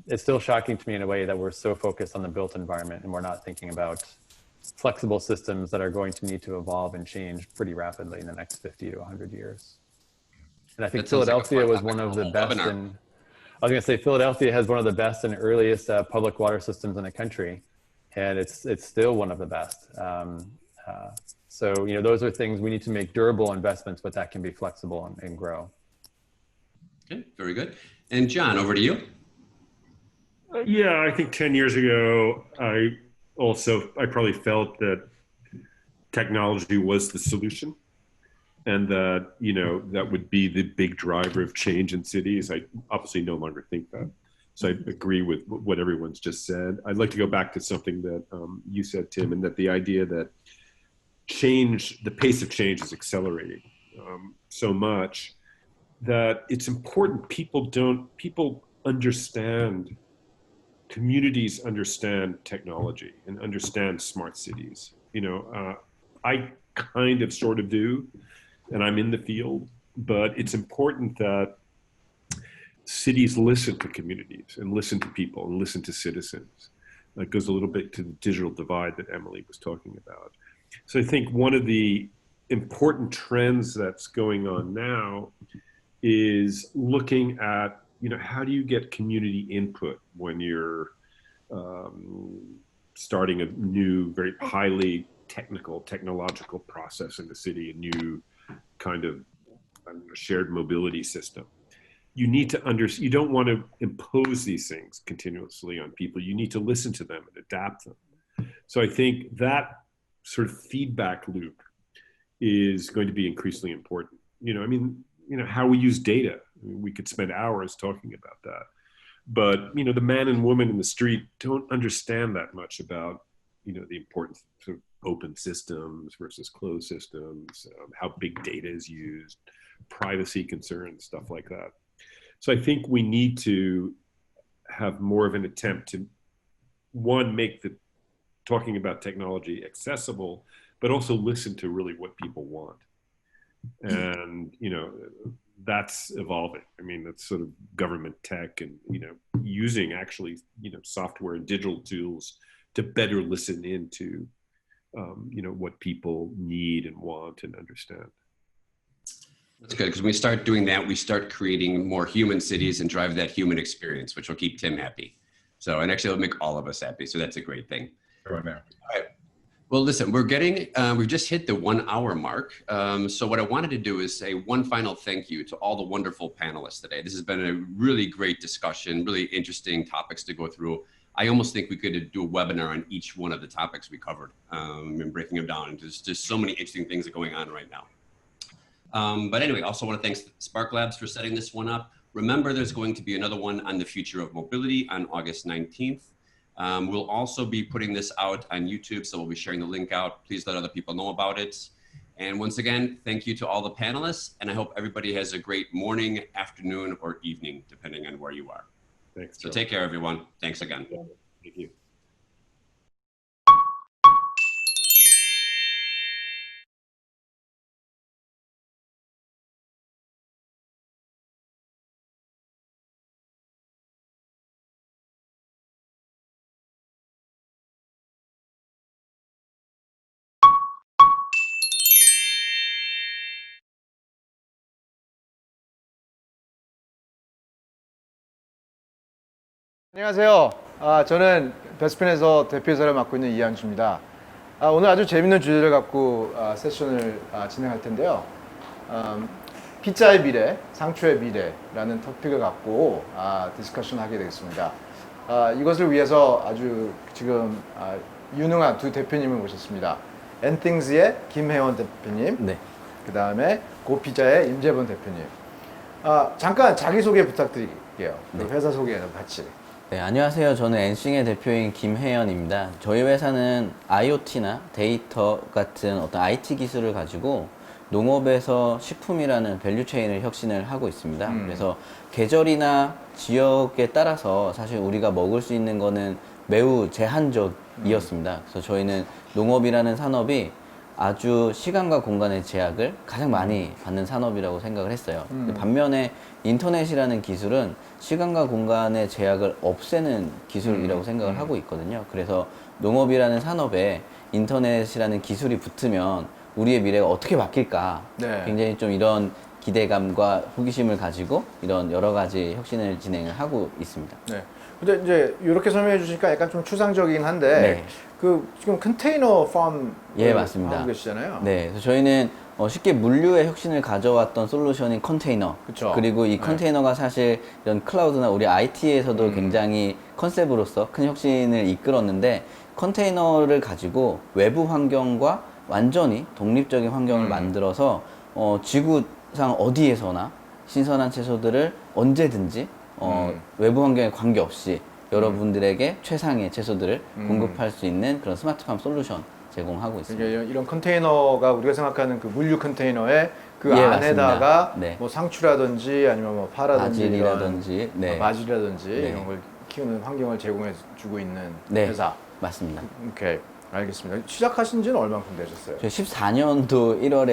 it's still shocking to me in a way that we're so focused on the built environment and we're not thinking about flexible systems that are going to need to evolve and change pretty rapidly in the next 50 to 100 years. And I think Philadelphia was one of the best I was going to say Philadelphia has one of the best and earliest public water systems in the country. And it's still one of the best. So, you know, those are things we need to make durable investments, but that can be flexible and grow. Okay, very good. And John, over to you. Yeah, I think 10 years ago, I probably felt that technology was the solution and that, you know, that would be the big driver of change in cities. I obviously no longer think that. So I agree with what everyone's just said. I'd like to go back to something that you said, Tim, and that the idea that the pace of change is accelerating so much that it's important people understand, communities understand technology and understand smart cities. You know, I kind of sort of do, and I'm in the field, but it's important that cities listen to communities and listen to people and listen to citizens. That goes a little bit to the digital divide that Emily was talking about. So I think one of the important trends that's going on now is looking at, you know, how do you get community input when you're starting a new, very highly technological process in the city, a new kind of shared mobility system. You need to you don't want to impose these things continuously on people. You need to listen to them and adapt them. So I think that sort of feedback loop is going to be increasingly important. You know, I mean, you know, how we use data. I mean, we could spend hours talking about that. But, you know, the man and woman in the street don't understand that much about, you know, the importance of open systems versus closed systems, how big data is used, privacy concerns, stuff like that. So I think we need to have more of an attempt to, one, make the talking about technology accessible, but also listen to really what people want. And, you know, that's evolving. I mean, that's sort of government tech and, using actually, software and digital tools to better listen into, what people need and want and understand. That's good, because when we start doing that, we start creating more human cities and drive that human experience, which will keep Tim happy. So, and actually it'll make all of us happy. So that's a great thing. Right now. All right. Well, listen, we've just hit the 1 hour mark. So what I wanted to do is say one final thank you to all the wonderful panelists today. This has been a really great discussion, really interesting topics to go through. I almost think we could do a webinar on each one of the topics we covered and breaking them down. And there's just so many interesting things that are going on right now. But anyway, I also want to thank Spark Labs for setting this one up. Remember, there's going to be another one on the future of mobility on August 19th. We'll also be putting this out on YouTube, so we'll be sharing the link out. Please let other people know about it. And once again, thank you to all the panelists, and I hope everybody has a great morning, afternoon, or evening, depending on where you are. Thanks. So take care, everyone. Thanks again. Thank you. 안녕하세요. 저는 베스핀에서 대표이사를 맡고 있는 이한주입니다. 오늘 아주 재밌는 주제를 갖고 세션을 진행할 텐데요. 피자의 미래, 상추의 미래라는 토픽을 갖고 디스커션 하게 되겠습니다. 이것을 위해서 아주 지금 유능한 두 대표님을 모셨습니다. 엔띵스의 김혜원 대표님, 네. 그 다음에 고피자의 임재원 대표님. 잠깐 자기소개 부탁드릴게요. 네. 회사 소개랑 같이. 네, 안녕하세요. 저는 엔싱의 대표인 김혜연입니다. 저희 회사는 IoT나 데이터 같은 어떤 IT 기술을 가지고 농업에서 식품이라는 밸류체인을 혁신을 하고 있습니다. 그래서 계절이나 지역에 따라서 사실 우리가 먹을 수 있는 거는 매우 제한적이었습니다. 그래서 저희는 농업이라는 산업이 아주 시간과 공간의 제약을 가장 많이 받는 산업이라고 생각을 했어요. 반면에 인터넷이라는 기술은 시간과 공간의 제약을 없애는 기술이라고 생각을 하고 있거든요. 그래서 농업이라는 산업에 인터넷이라는 기술이 붙으면 우리의 미래가 어떻게 바뀔까? 네. 굉장히 좀 이런 기대감과 호기심을 가지고 이런 여러 가지 혁신을 진행을 하고 있습니다. 네. 근데 이제 이렇게 설명해 주시니까 약간 좀 추상적이긴 한데 네. 그 지금 컨테이너 팜 예, 맞습니다. 하고 계시잖아요. 네, 그래서 저희는 쉽게 물류의 혁신을 가져왔던 솔루션인 컨테이너. 그쵸. 그리고 이 컨테이너가 사실 이런 클라우드나 우리 IT에서도 굉장히 컨셉으로서 큰 혁신을 이끌었는데 컨테이너를 가지고 외부 환경과 완전히 독립적인 환경을 만들어서 지구상 어디에서나 신선한 채소들을 언제든지 외부 환경에 관계없이 여러분들에게 최상의 채소들을 공급할 수 있는 그런 스마트팜 솔루션 제공하고 있습니다. 그러니까 이런 컨테이너가 우리가 생각하는 그 물류 컨테이너에 그 예, 안에다가 네. 뭐 상추라든지 아니면 뭐 파라든지 바질이라든지, 네. 바질이라든지 네. 이런 걸 키우는 환경을 제공해 주고 있는 네. 회사. 맞습니다. 오케이. 알겠습니다. 시작하신 지는 얼마큼 되셨어요? 저희 14년도 1월에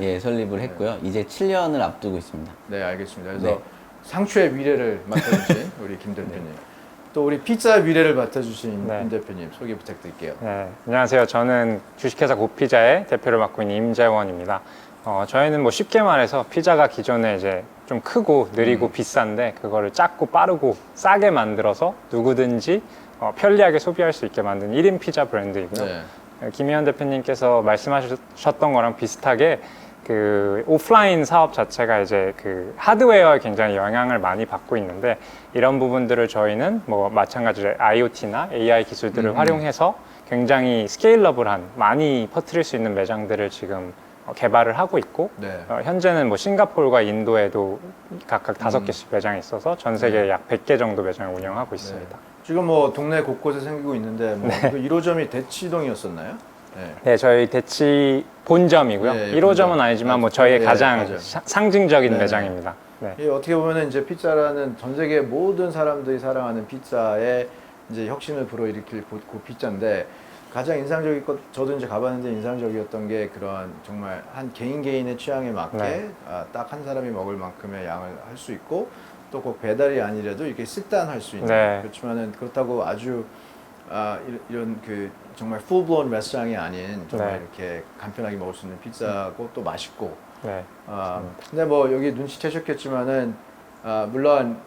예. 설립을 했고요. 이제 7년을 앞두고 있습니다. 네, 알겠습니다. 그래서 네. 상추의 미래를 맡아주신 우리 김 대표님. 또 우리 피자의 미래를 맡아주신 네. 김 대표님 소개 부탁드릴게요. 네, 안녕하세요. 저는 주식회사 고피자의 대표를 맡고 있는 임재원입니다. 저희는 뭐 쉽게 말해서 피자가 기존에 이제 좀 크고 느리고 비싼데 그거를 작고 빠르고 싸게 만들어서 누구든지 편리하게 소비할 수 있게 만든 1인 피자 브랜드이고요. 네. 김희연 대표님께서 말씀하셨던 거랑 비슷하게 그 오프라인 사업 자체가 이제 그 하드웨어에 굉장히 영향을 많이 받고 있는데 이런 부분들을 저희는 뭐 마찬가지로 IoT나 AI 기술들을 활용해서 굉장히 스케일러블한 많이 퍼뜨릴 수 있는 매장들을 지금 개발을 하고 있고 네. 현재는 뭐 싱가포르와 인도에도 각각 5개씩 매장이 있어서 전 세계 약 100개 정도 매장을 운영하고 있습니다. 지금 뭐 동네 곳곳에 생기고 있는데 뭐 그 1호점이 대치동이었었나요? 네, 저희 대치 본점이고요. 예, 1호점은 아니지만 뭐 저희의 가장 맞아요. 상징적인 네. 매장입니다. 네. 예, 어떻게 보면 이제 피자라는 전 세계 모든 사람들이 사랑하는 피자의 이제 혁신을 불어일으킬 고피자인데 가장 인상적이고 저도 이제 가봤는데 인상적이었던 게 그런 정말 한 개인의 취향에 맞게 네. 딱 한 사람이 먹을 만큼의 양을 할 수 있고 또 꼭 배달이 아니라도 이렇게 sit-down 할 수 있는 네. 그렇지만은 그렇다고 아주 이런 그 정말 full-blown 레스토랑이 아닌 정말 네. 이렇게 간편하게 먹을 수 있는 피자고 또 맛있고 네. 근데 뭐 여기 눈치채셨겠지만은 물론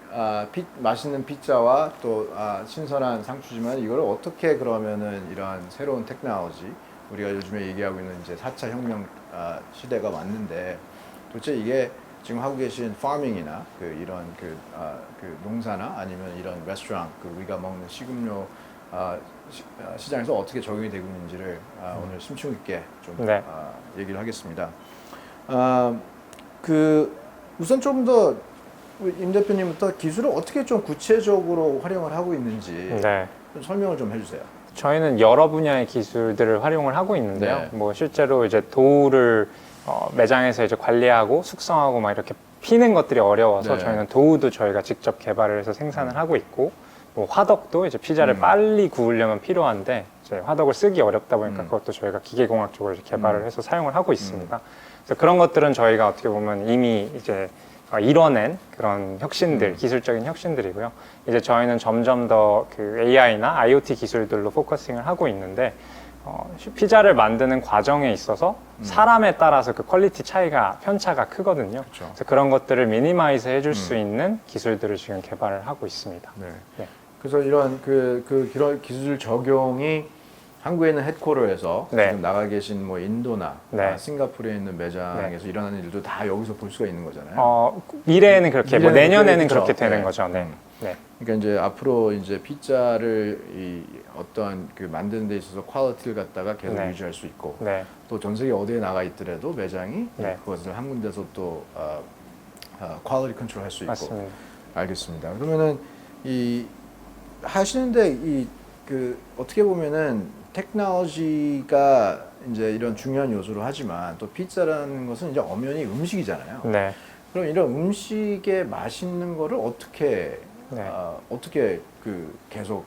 맛있는 피자와 또 신선한 상추지만 이걸 어떻게 그러면은 이런 새로운 테크놀로지 우리가 요즘에 얘기하고 있는 이제 4차 혁명 시대가 왔는데 도대체 이게 지금 하고 계신 파밍이나 이런 그 농사나 아니면 이런 레스토랑 우리가 먹는 식음료 시장에서 어떻게 적용이 되고 있는지를 오늘 심층 있게 좀 네. 얘기를 하겠습니다. 우선 좀 더 임 대표님부터 기술을 어떻게 좀 구체적으로 활용을 하고 있는지 네. 좀 설명을 좀 해주세요. 저희는 여러 분야의 기술들을 활용을 하고 있는데요. 네. 뭐 실제로 이제 도우를 매장에서 이제 관리하고 숙성하고 막 이렇게 피는 것들이 어려워서 네. 저희는 도우도 저희가 직접 개발을 해서 생산을 하고 있고, 뭐 화덕도 이제 피자를 빨리 구우려면 필요한데 이제 화덕을 쓰기 어렵다 보니까 그것도 저희가 기계공학적으로 이제 개발을 해서 사용을 하고 있습니다. 그래서 그런 것들은 저희가 어떻게 보면 이미 이제 이뤄낸 그런 혁신들, 기술적인 혁신들이고요. 이제 저희는 점점 더 그 AI나 IoT 기술들로 포커싱을 하고 있는데, 피자를 만드는 과정에 있어서 사람에 따라서 그 퀄리티 차이가, 편차가 크거든요. 그렇죠. 그래서 그런 것들을 미니마이즈 해줄 수 있는 기술들을 지금 개발을 하고 있습니다. 네. 네. 그래서 이런 그런 기술 적용이 한국에 있는 헤드쿼터에서 네. 지금 나가 계신 뭐 인도나 네. 싱가포르에 있는 매장에서 네. 일어나는 일도 다 여기서 볼 수가 있는 거잖아요. 미래에는 그렇게, 뭐 내년에는 그렇죠. 그렇게 되는 네. 거죠. 네. 네. 그러니까 이제 앞으로 이제 피자를 어떤 만드는 데 있어서 퀄리티를 갖다가 계속 네. 유지할 수 있고 네. 또 전 세계 어디에 나가 있더라도 매장이 네. 그것을 한 군데서 또 퀄리티 컨트롤 할 수 있고. 맞습니다. 알겠습니다. 그러면은 하시는데 어떻게 보면은 테크놀로지가 이제 이런 중요한 요소로 하지만 또 피자라는 것은 이제 엄연히 음식이잖아요. 네. 그럼 이런 음식의 맛있는 거를 어떻게 계속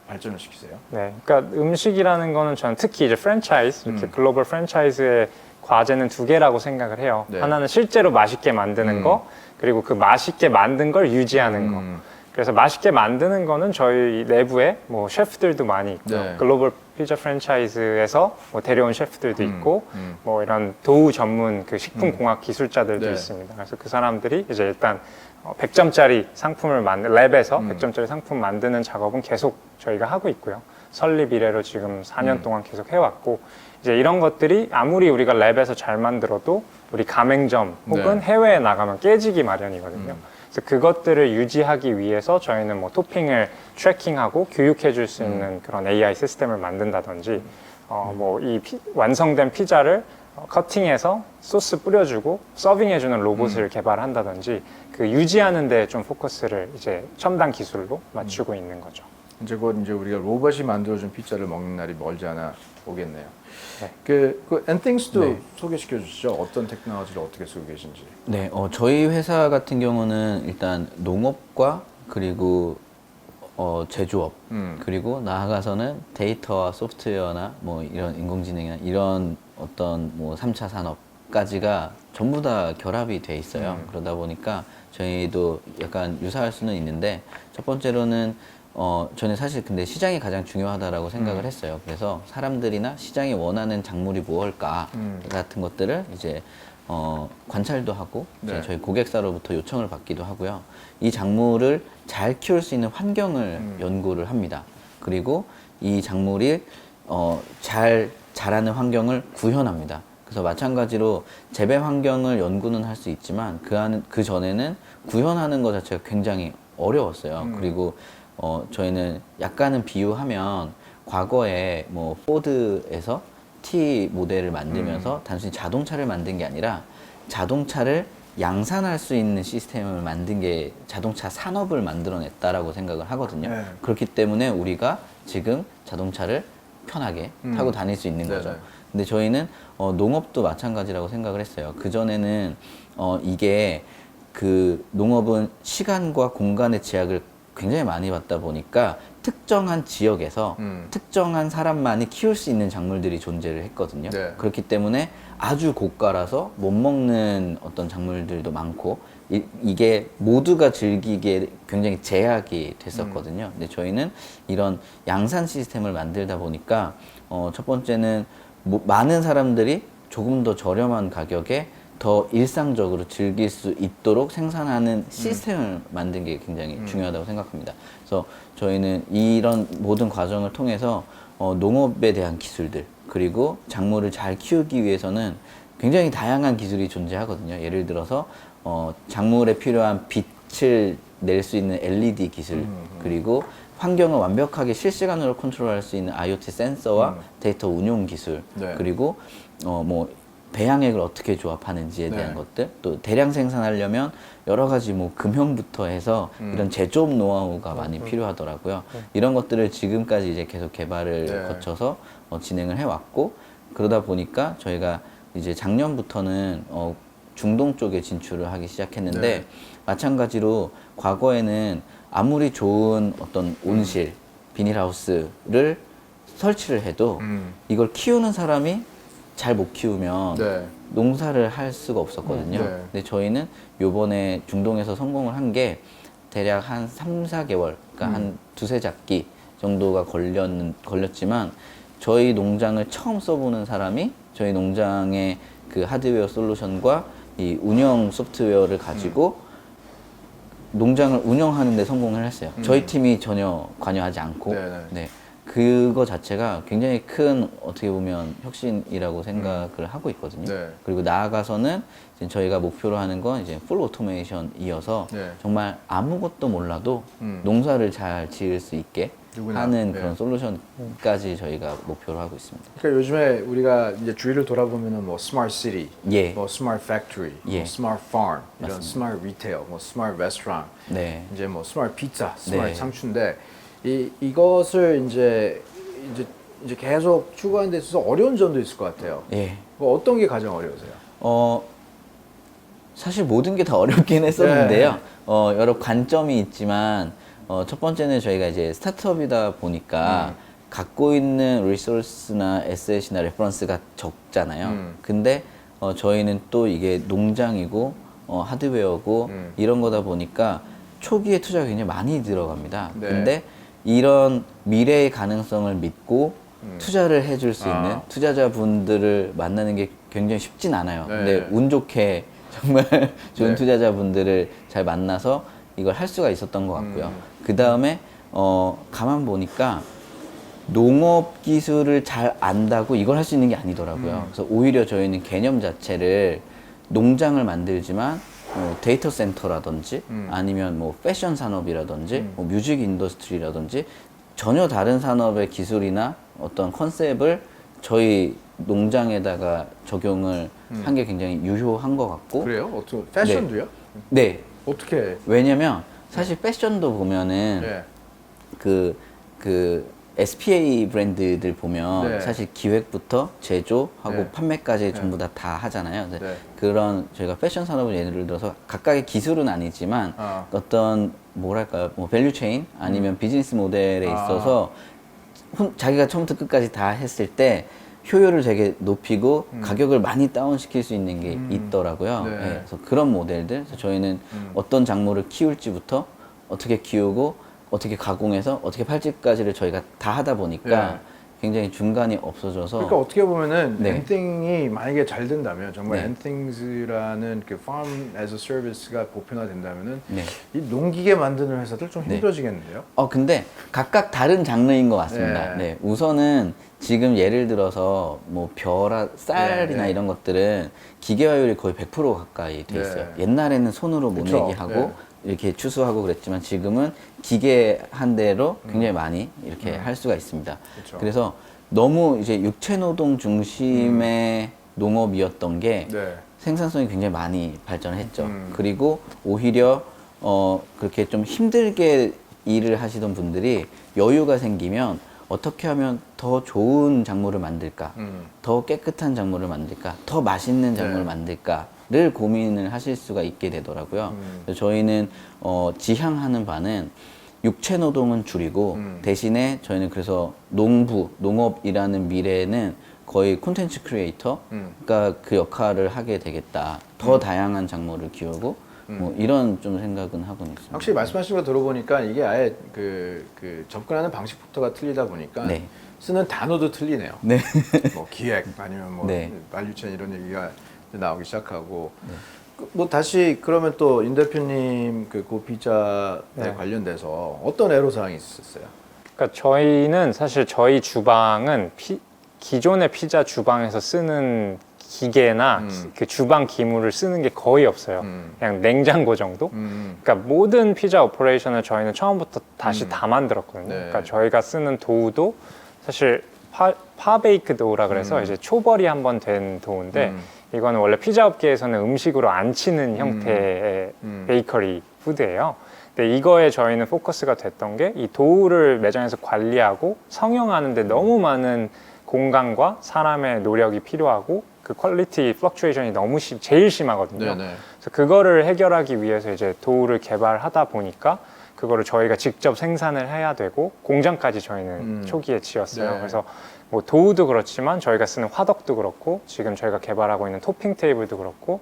발전을 시키세요? 네. 그러니까 음식이라는 거는 저는 특히 이제 프랜차이즈, 이렇게 글로벌 프랜차이즈의 과제는 두 개라고 생각을 해요. 네. 하나는 실제로 맛있게 만드는 거, 그리고 그 맛있게 만든 걸 유지하는 거. 그래서 맛있게 만드는 거는 저희 내부에 뭐 셰프들도 많이 있고요. 네. 글로벌 피자 프랜차이즈에서 뭐 데려온 셰프들도 있고, 뭐 이런 도우 전문 그 식품공학 기술자들도 네. 있습니다. 그래서 그 사람들이 이제 일단 100점짜리 상품을 랩에서 100점짜리 상품 만드는 작업은 계속 저희가 하고 있고요. 설립 이래로 지금 4년 동안 계속 해왔고, 이제 이런 것들이 아무리 우리가 랩에서 잘 만들어도 우리 가맹점 혹은 네. 해외에 나가면 깨지기 마련이거든요. 그래서 그것들을 유지하기 위해서 저희는 뭐 토핑을 트래킹하고 교육해 줄 수 있는 그런 AI 시스템을 만든다든지, 뭐 이 완성된 피자를 커팅해서 소스 뿌려주고 서빙해주는 로봇을 개발한다든지, 그 유지하는 데 좀 포커스를 이제 첨단 기술로 맞추고 있는 거죠. 이제 곧 이제 우리가 로봇이 만들어준 피자를 먹는 날이 멀지 않아 오겠네요. 네. Nthings도 네. 소개시켜 주시죠. 어떤 테크놀로지를 어떻게 쓰고 계신지. 네, 저희 회사 같은 경우는 일단 농업과 그리고 제조업 그리고 나아가서는 데이터와 소프트웨어나 뭐 이런 인공지능이나 이런 어떤 뭐 3차 산업까지가 전부 다 결합이 돼 있어요. 그러다 보니까 저희도 약간 유사할 수는 있는데, 첫 번째로는 저는 사실 근데 시장이 가장 중요하다라고 생각을 했어요. 그래서 사람들이나 시장이 원하는 작물이 무엇일까 같은 것들을 이제 관찰도 하고, 네. 저희 고객사로부터 요청을 받기도 하고요. 이 작물을 잘 키울 수 있는 환경을 연구를 합니다. 그리고 이 작물이 잘 자라는 환경을 구현합니다. 그래서 마찬가지로 재배 환경을 연구는 할 수 있지만 그 전에는 구현하는 것 자체가 굉장히 어려웠어요. 그리고 저희는 약간은 비유하면 과거에 뭐 포드에서 T 모델을 만들면서 단순히 자동차를 만든 게 아니라 자동차를 양산할 수 있는 시스템을 만든 게 자동차 산업을 만들어냈다라고 생각을 하거든요. 네. 그렇기 때문에 우리가 지금 자동차를 편하게 타고 다닐 수 있는 거죠. 네네. 근데 저희는 농업도 마찬가지라고 생각을 했어요. 그전에는 이게 농업은 시간과 공간의 제약을 굉장히 많이 받다 보니까 특정한 지역에서 특정한 사람만이 키울 수 있는 작물들이 존재를 했거든요. 네. 그렇기 때문에 아주 고가라서 못 먹는 어떤 작물들도 많고 이게 모두가 즐기기에 굉장히 제약이 됐었거든요. 근데 저희는 이런 양산 시스템을 만들다 보니까 첫 번째는 많은 사람들이 조금 더 저렴한 가격에 더 일상적으로 즐길 수 있도록 생산하는 시스템을 만든 게 굉장히 중요하다고 생각합니다. 그래서 저희는 이런 모든 과정을 통해서 농업에 대한 기술들 그리고 작물을 잘 키우기 위해서는 굉장히 다양한 기술이 존재하거든요. 예를 들어서 작물에 필요한 빛을 낼 수 있는 LED 기술 그리고 환경을 완벽하게 실시간으로 컨트롤할 수 있는 IoT 센서와 데이터 운용 기술 네. 그리고 뭐 배양액을 어떻게 조합하는지에 대한 네. 것들 또 대량 생산하려면 여러 가지 뭐 금형부터 해서 이런 제조업 노하우가 많이 필요하더라고요. 이런 것들을 지금까지 이제 계속 개발을 네. 거쳐서 진행을 해왔고 그러다 보니까 저희가 이제 작년부터는 중동 쪽에 진출을 하기 시작했는데 네. 마찬가지로 과거에는 아무리 좋은 어떤 온실, 비닐하우스를 설치를 해도 이걸 키우는 사람이 잘 못 키우면 네. 농사를 할 수가 없었거든요. 네. 근데 저희는 요번에 중동에서 성공을 한 게 대략 한 3, 4개월, 그러니까 한 두세 작기 정도가 걸렸지만 저희 농장을 처음 써보는 사람이 저희 농장의 그 하드웨어 솔루션과 이 운영 소프트웨어를 가지고 농장을 운영하는 데 성공을 했어요. 저희 팀이 전혀 관여하지 않고. 네. 그거 자체가 굉장히 큰 어떻게 보면 혁신이라고 생각을 하고 있거든요. 네. 그리고 나아가서는 이제 저희가 목표로 하는 건 이제 풀 오토메이션이어서 네. 정말 아무것도 몰라도 농사를 잘 지을 수 있게 누구나. 하는 네. 그런 솔루션까지 저희가 목표로 하고 있습니다. 그러니까 요즘에 우리가 이제 주위를 돌아보면은 뭐 스마트 시티, 예. 뭐 스마트 팩토리, 예. 뭐 스마트 팜, 이런 맞습니다. 스마트 리테일, 뭐 스마트 레스토랑, 네. 이제 뭐 스마트 피자, 스마트 네. 상추인데 이것을 이제 계속 추구하는 데 있어서 어려운 점도 있을 것 같아요. 예. 뭐 어떤 게 가장 어려우세요? 사실 모든 게 다 어렵긴 했었는데요. 여러 관점이 있지만 첫 번째는 저희가 이제 스타트업이다 보니까 갖고 있는 리소스나 에셋이나 레퍼런스가 적잖아요. 근데 저희는 또 이게 농장이고 하드웨어고 이런 거다 보니까 초기에 투자가 굉장히 많이 들어갑니다. 네. 근데 이런 미래의 가능성을 믿고 투자를 해줄 수 있는 투자자분들을 만나는 게 굉장히 쉽진 않아요. 네. 근데 운 좋게 정말 좋은 네. 투자자분들을 잘 만나서 이걸 할 수가 있었던 것 같고요. 그 다음에 가만 보니까 농업 기술을 잘 안다고 이걸 할 수 있는 게 아니더라고요. 그래서 오히려 저희는 개념 자체를 농장을 만들지만 데이터 센터라든지 아니면 뭐 패션 산업이라든지 뭐 뮤직 인더스트리라든지 전혀 다른 산업의 기술이나 어떤 컨셉을 저희 농장에다가 적용을 한 게 굉장히 유효한 것 같고. 그래요? 어떻게 패션도요? 네. 어떻게? 왜냐면 사실 패션도 보면은 네. 그 SPA 브랜드들 보면 네. 사실 기획부터 제조하고 네. 판매까지 네. 전부 다 하잖아요. 네. 그런 저희가 패션 산업을 예를 들어서 각각의 기술은 아니지만 어떤 뭐랄까요, 뭐 밸류 체인 아니면 비즈니스 모델에 있어서 자기가 처음부터 끝까지 다 했을 때 효율을 되게 높이고 가격을 많이 다운시킬 수 있는 게 있더라고요. 네. 네, 그래서 그런 모델들, 그래서 저희는 어떤 작물을 키울지부터 어떻게 키우고 어떻게 가공해서 어떻게 팔지까지를 저희가 다 하다 보니까 네. 굉장히 중간이 없어져서. 그러니까 어떻게 보면은 네. 엔띵이 만약에 잘 된다면 정말 네. 엔띵스라는 그 farm as a service가 보편화된다면은 네. 이 농기계 만드는 회사들 좀 네. 힘들어지겠는데요? 근데 각각 다른 장르인 것 같습니다. 네. 네. 우선은 지금 예를 들어서 뭐 쌀이나 네. 이런 것들은 기계화율이 거의 100% 가까이 돼 있어요. 네. 옛날에는 손으로 그쵸. 모내기 하고 네. 이렇게 추수하고 그랬지만 지금은 기계 한 대로 굉장히 많이 이렇게 할 수가 있습니다. 그쵸. 그래서 너무 이제 육체 노동 중심의 농업이었던 게 네. 생산성이 굉장히 많이 발전했죠. 그리고 오히려 그렇게 좀 힘들게 일을 하시던 분들이 여유가 생기면 어떻게 하면 더 좋은 작물을 만들까, 더 깨끗한 작물을 만들까, 더 맛있는 작물을 네. 만들까를 고민을 하실 수가 있게 되더라고요. 그래서 저희는 지향하는 바는 육체 노동은 줄이고 대신에 저희는 그래서 농업이라는 미래에는 거의 콘텐츠 크리에이터가 그 역할을 하게 되겠다. 더 다양한 작물을 키우고 뭐 이런 좀 생각은 하고 있습니다. 확실히 말씀하신 거 들어보니까 이게 아예 그 접근하는 방식부터가 틀리다 보니까 네. 쓰는 단어도 틀리네요. 네. 뭐 기획 아니면 뭐 네. value chain 이런 얘기가 나오기 시작하고 뭐 다시 그러면 또 임 대표님 그 고피자에 네. 관련돼서 어떤 애로사항이 있었어요? 그러니까 저희는 사실 저희 주방은 기존의 피자 주방에서 쓰는 기계나 그 주방 기물을 쓰는 게 거의 없어요. 그냥 냉장고 정도? 그러니까 모든 피자 오퍼레이션을 저희는 처음부터 다시 다 만들었거든요. 네. 그러니까 저희가 쓰는 도우도 사실 파베이크 도우라 그래서 이제 초벌이 한번 된 도우인데 이거는 원래 피자 업계에서는 음식으로 안 치는 형태의 베이커리 푸드예요. 근데 이거에 저희는 포커스가 됐던 게 이 도우를 매장에서 관리하고 성형하는데 너무 많은 공간과 사람의 노력이 필요하고 그 퀄리티 플럭추에이션이 너무 제일 심하거든요. 네네. 그래서 그거를 해결하기 위해서 이제 도우를 개발하다 보니까 그거를 저희가 직접 생산을 해야 되고 공장까지 저희는 초기에 지었어요. 네. 그래서 뭐 도우도 그렇지만 저희가 쓰는 화덕도 그렇고 지금 저희가 개발하고 있는 토핑 테이블도 그렇고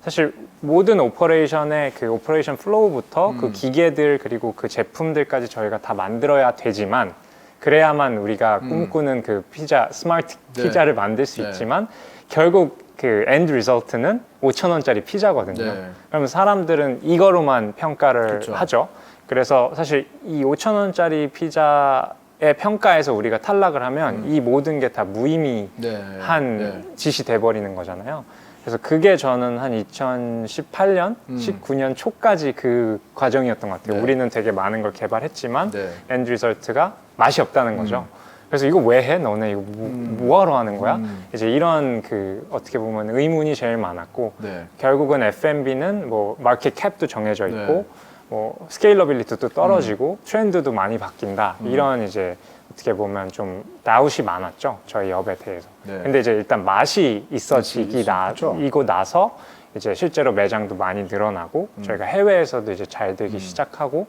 사실 모든 오퍼레이션의 그 오퍼레이션 플로우부터 그 기계들 그리고 그 제품들까지 저희가 다 만들어야 되지만 그래야만 우리가 꿈꾸는 그 피자 스마트 피자를 만들 수 있지만 결국 그 엔드 리설트는 5,000원짜리 피자거든요. 네. 그러면 사람들은 이거로만 평가를 그렇죠. 하죠. 그래서 사실 이 5,000원짜리 피자의 평가에서 우리가 탈락을 하면 이 모든 게 다 무의미한 짓이 돼버리는 거잖아요. 그래서 그게 저는 한 2018년, 19년 초까지 그 과정이었던 것 같아요. 우리는 되게 많은 걸 개발했지만 엔드 리설트가 맛이 없다는 거죠. 그래서 이거 왜 해? 너네 이거 뭐하러 하는 거야? 이제 이런 그 어떻게 보면 의문이 제일 많았고 결국은 F&B는 뭐 마켓 캡도 정해져 있고 뭐 스케일러빌리티도 떨어지고 트렌드도 많이 바뀐다. 이런 이제 어떻게 보면 좀 다웃이 많았죠. 저희 업에 대해서. 근데 이제 일단 맛이 있어지고 나서 이제 실제로 매장도 많이 늘어나고 저희가 해외에서도 이제 잘 되기 시작하고